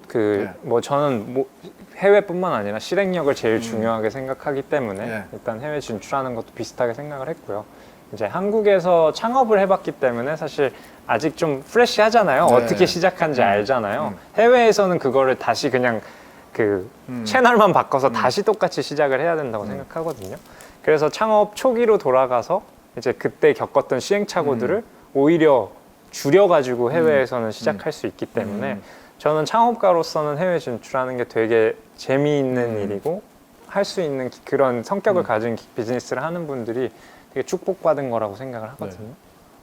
뭐 저는 뭐 해외뿐만 아니라 실행력을 제일 중요하게 생각하기 때문에 일단 해외 진출하는 것도 비슷하게 생각을 했고요. 이제 한국에서 창업을 해봤기 때문에 사실 아직 좀 프레시하잖아요. 어떻게 시작한지 알잖아요. 해외에서는 그거를 다시 그냥 그 채널만 바꿔서 다시 똑같이 시작을 해야 된다고 생각하거든요. 그래서 창업 초기로 돌아가서 이제 그때 겪었던 시행착오들을 오히려 줄여가지고 해외에서는 시작할 수 있기 때문에 저는 창업가로서는 해외 진출하는 게 되게 재미있는 일이고 할 수 있는 그런 성격을 가진 비즈니스를 하는 분들이 되게 축복받은 거라고 생각을 하거든요.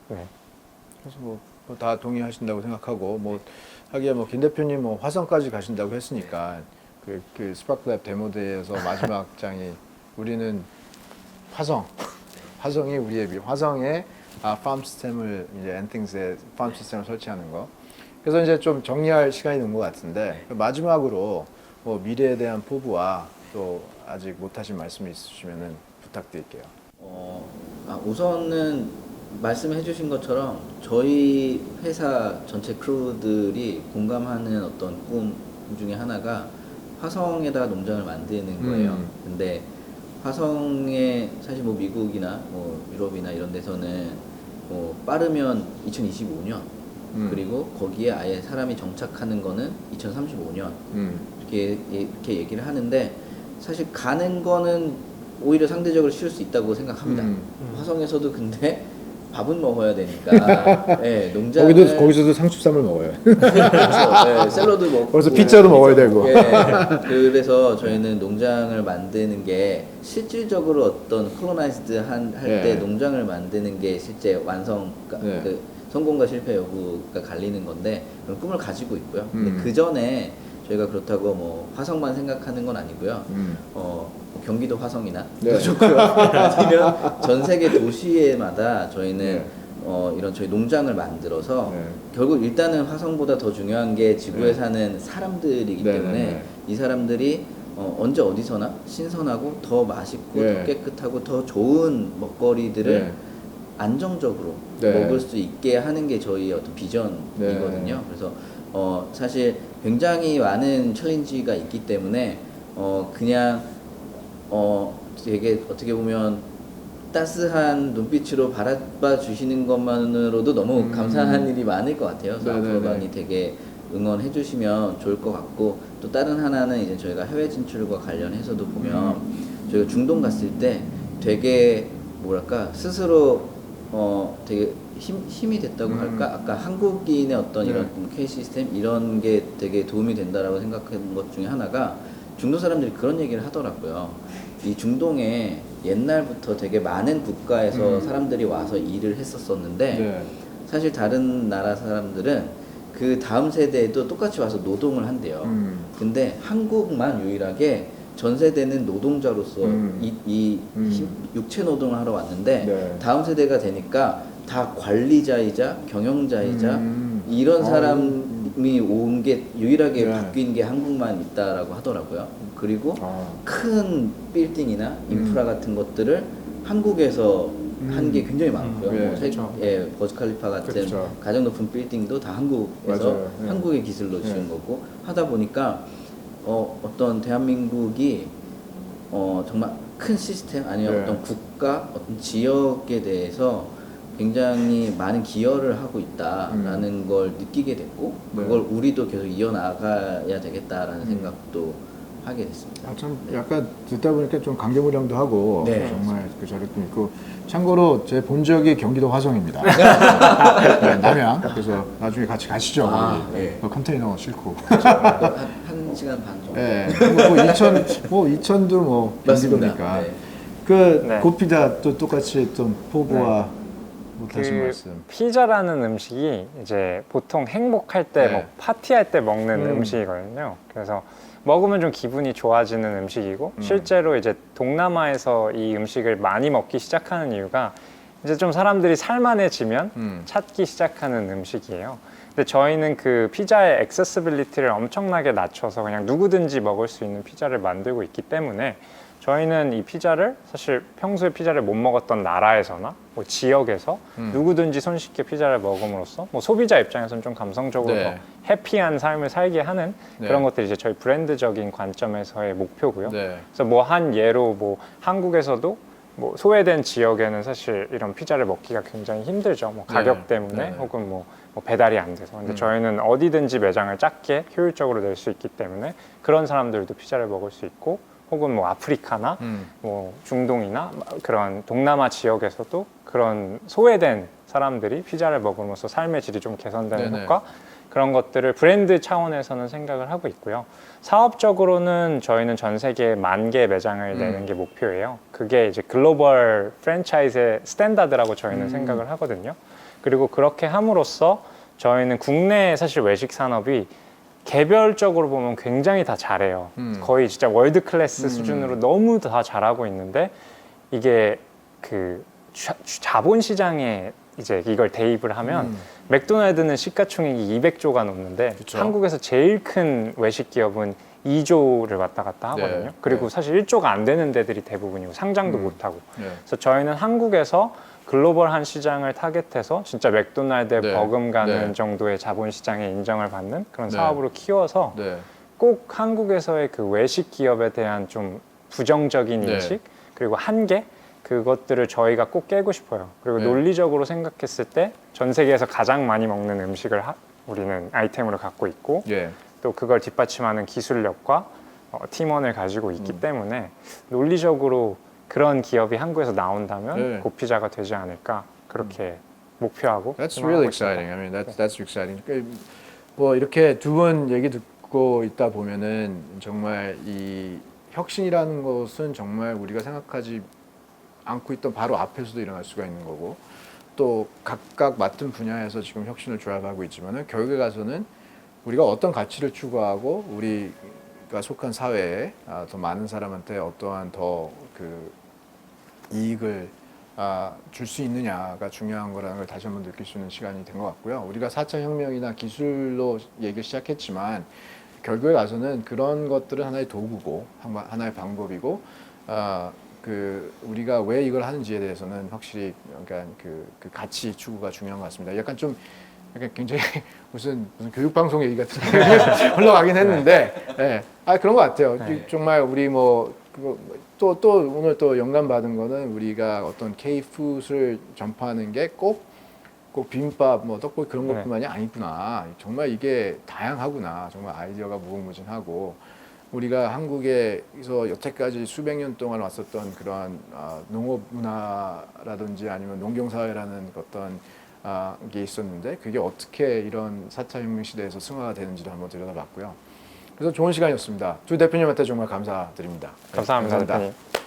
그래서 뭐 다 동의하신다고 생각하고 뭐 하기야 뭐 김 대표님 뭐 화성까지 가신다고 했으니까 그 스파크랩 데모대에서 마지막 장이 우리는 화성이 우리의 화성에 팜 시스템을 이제 엔팅스에 팜 시스템을 설치하는 거. 그래서 이제 좀 정리할 시간이 된 것 같은데 마지막으로 뭐 미래에 대한 포부와 또 아직 못하신 말씀이 있으시면은 부탁드릴게요. 우선은 말씀해 주신 것처럼 저희 회사 전체 크루들이 공감하는 어떤 꿈 중에 하나가 화성에다 농장을 만드는 거예요. 근데 화성에 사실 뭐 미국이나 뭐 유럽이나 이런 데서는 빠르면 2025년 그리고 거기에 아예 사람이 정착하는 거는 2035년 이렇게 얘기를 하는데 사실 가는 거는 오히려 상대적으로 쉬울 수 있다고 생각합니다. 화성에서도 근데 밥은 먹어야 되니까 네, 농장 거기서도 상추쌈을 먹어요. 그렇죠. 네, 샐러드 먹고 거기서 피자도 먹어야 되고. 네, 그래서 저희는 농장을 만드는 게 실질적으로 어떤 콜로나이즈드 할 때 농장을 만드는 게 실제 완성 그 성공과 실패 여부가 갈리는 건데 그런 꿈을 가지고 있고요. 근데 그 전에 저희가 그렇다고 뭐 화성만 생각하는 건 아니고요. 경기도 화성이나 또 좋고요. 아니면 전 세계 도시에마다 저희는 이런 저희 농장을 만들어서 결국 일단은 화성보다 더 중요한 게 지구에 사는 사람들이기 때문에 이 사람들이 언제 어디서나 신선하고 더 맛있고 더 깨끗하고 더 좋은 먹거리들을 안정적으로 먹을 수 있게 하는 게 저희의 어떤 비전이거든요. 그래서 사실 굉장히 많은 챌린지가 있기 때문에 그냥 되게 어떻게 보면 따스한 눈빛으로 바라봐 주시는 것만으로도 너무 감사한 일이 많을 것 같아요. 그래서 앞으로 많이 되게 응원해 주시면 좋을 것 같고 또 다른 하나는 이제 저희가 해외 진출과 관련해서도 보면 저희가 중동 갔을 때 되게 뭐랄까 스스로 되게 힘이 됐다고 할까? 아까 한국인의 어떤 이런 K 시스템 이런 게 되게 도움이 된다라고 생각한 것 중에 하나가 중동 사람들이 그런 얘기를 하더라고요. 이 중동에 옛날부터 되게 많은 국가에서 사람들이 와서 일을 했었었는데 사실 다른 나라 사람들은 그 다음 세대에도 똑같이 와서 노동을 한대요. 근데 한국만 유일하게 전 세대는 노동자로서 이 육체 노동을 하러 왔는데 다음 세대가 되니까 다 관리자이자 경영자이자 이런 사람이 온 게 유일하게 바뀐 게 한국만 있다라고 하더라고요. 그리고 큰 빌딩이나 인프라 같은 것들을 한국에서 한 게 굉장히 많고요. 버즈칼리파 같은 가장 높은 빌딩도 다 한국에서 한국의 기술로 지은 거고 하다 보니까 어떤 대한민국이 정말 큰 시스템 아니면 어떤 국가, 어떤 지역에 대해서 굉장히 많은 기여를 하고 있다라는 걸 느끼게 됐고 그걸 우리도 계속 이어나가야 되겠다라는 생각도 하게 됐습니다. 참 약간 듣다 보니까 좀 감개무량도 하고 정말 그 저력도 있고 참고로 제 본 적이 경기도 화성입니다. 남양. 그래서 나중에 같이 가시죠. 컨테이너 싣고. 한 시간 반 정도. 네. 뭐 이천도 뭐 경기도니까. 그 피자 또 똑같이 했던 포부와 다시 말씀. 피자라는 음식이 이제 보통 행복할 때, 뭐 파티할 때 먹는 음식이거든요. 그래서 먹으면 좀 기분이 좋아지는 음식이고 실제로 이제 동남아에서 이 음식을 많이 먹기 시작하는 이유가 이제 좀 사람들이 살만해지면 찾기 시작하는 음식이에요. 근데 저희는 그 피자의 액세시빌리티를 엄청나게 낮춰서 그냥 누구든지 먹을 수 있는 피자를 만들고 있기 때문에 저희는 이 피자를 사실 평소에 피자를 못 먹었던 나라에서나 뭐 지역에서 누구든지 손쉽게 피자를 먹음으로써 뭐 소비자 입장에서는 좀 감성적으로 더 해피한 삶을 살게 하는 그런 것들이 이제 저희 브랜드적인 관점에서의 목표고요. 그래서 뭐 한 예로 뭐 한국에서도 뭐 소외된 지역에는 사실 이런 피자를 먹기가 굉장히 힘들죠. 뭐 가격 때문에 혹은 뭐 배달이 안 돼서. 근데 저희는 어디든지 매장을 작게 효율적으로 낼 수 있기 때문에 그런 사람들도 피자를 먹을 수 있고 혹은 뭐 아프리카나 뭐 중동이나 그런 동남아 지역에서도 그런 소외된 사람들이 피자를 먹으면서 삶의 질이 좀 개선되는 것과 그런 것들을 브랜드 차원에서는 생각을 하고 있고요. 사업적으로는 저희는 전 세계 10,000개 매장을 내는 게 목표예요. 그게 이제 글로벌 프랜차이즈의 스탠다드라고 저희는 생각을 하거든요. 그리고 그렇게 함으로써 저희는 국내 사실 외식 산업이 개별적으로 보면 굉장히 다 잘해요. 거의 진짜 월드 클래스 수준으로 너무 다 잘하고 있는데 이게 그 자본시장에 이제 이걸 대입을 하면 맥도날드는 시가총액이 200조가 넘는데 한국에서 제일 큰 외식 기업은 2조를 왔다 갔다 하거든요. 그리고 사실 1조가 안 되는 데들이 대부분이고 상장도 못 하고. 그래서 저희는 한국에서 글로벌한 시장을 타겟해서 진짜 맥도날드에 버금가는 정도의 자본시장에 인정을 받는 그런 사업으로 키워서 꼭 한국에서의 그 외식 기업에 대한 좀 부정적인 인식 그리고 한계 그것들을 저희가 꼭 깨고 싶어요. 그리고 네. 논리적으로 생각했을 때 전 세계에서 가장 많이 먹는 음식을 우리는 아이템으로 갖고 있고 예. 또 그걸 뒷받침하는 기술력과 팀원을 가지고 있기 때문에 논리적으로 그런 기업이 한국에서 나온다면 네. 고피자가 되지 않을까 그렇게 목표하고. That's really exciting. I mean, that's exciting. 뭐 이렇게 두 분 얘기 듣고 있다 보면은 정말 이 혁신이라는 것은 정말 우리가 생각하지 않고 있던 바로 앞에서도 일어날 수가 있는 거고, 또 각각 맡은 분야에서 지금 혁신을 조합하고 있지만은 결국에 가서는 우리가 어떤 가치를 추구하고 우리가 속한 사회에 더 많은 사람한테 어떠한 더 그 이익을 줄 수 있느냐가 중요한 거라는 걸 다시 한번 느낄 수 있는 시간이 된 것 같고요. 우리가 4차 혁명이나 기술로 얘기를 시작했지만 결국에 가서는 그런 것들은 하나의 도구고 하나의 방법이고 그 우리가 왜 이걸 하는지에 대해서는 확실히 약간 그 가치 추구가 중요한 것 같습니다. 약간 굉장히 무슨 교육 방송 얘기 같은 흘러가긴 했는데, 네. 그런 것 같아요. 네. 정말 우리 뭐 또 오늘 또 영감 받은 거는 우리가 어떤 K-푸드를 전파하는 게 꼭 비빔밥, 뭐 떡볶이 그런 것뿐만이 아니구나. 정말 이게 다양하구나. 정말 아이디어가 무궁무진하고 우리가 한국에서 여태까지 수백 년 동안 왔었던 그런 농업 문화라든지 아니면 농경사회라는 어떤 게 있었는데 그게 어떻게 이런 4차 혁명 시대에서 승화가 되는지를 한번 들여다봤고요. 그래서 좋은 시간이었습니다. 두 대표님한테 정말 감사드립니다. 감사합니다. 감사합니다. 대표님.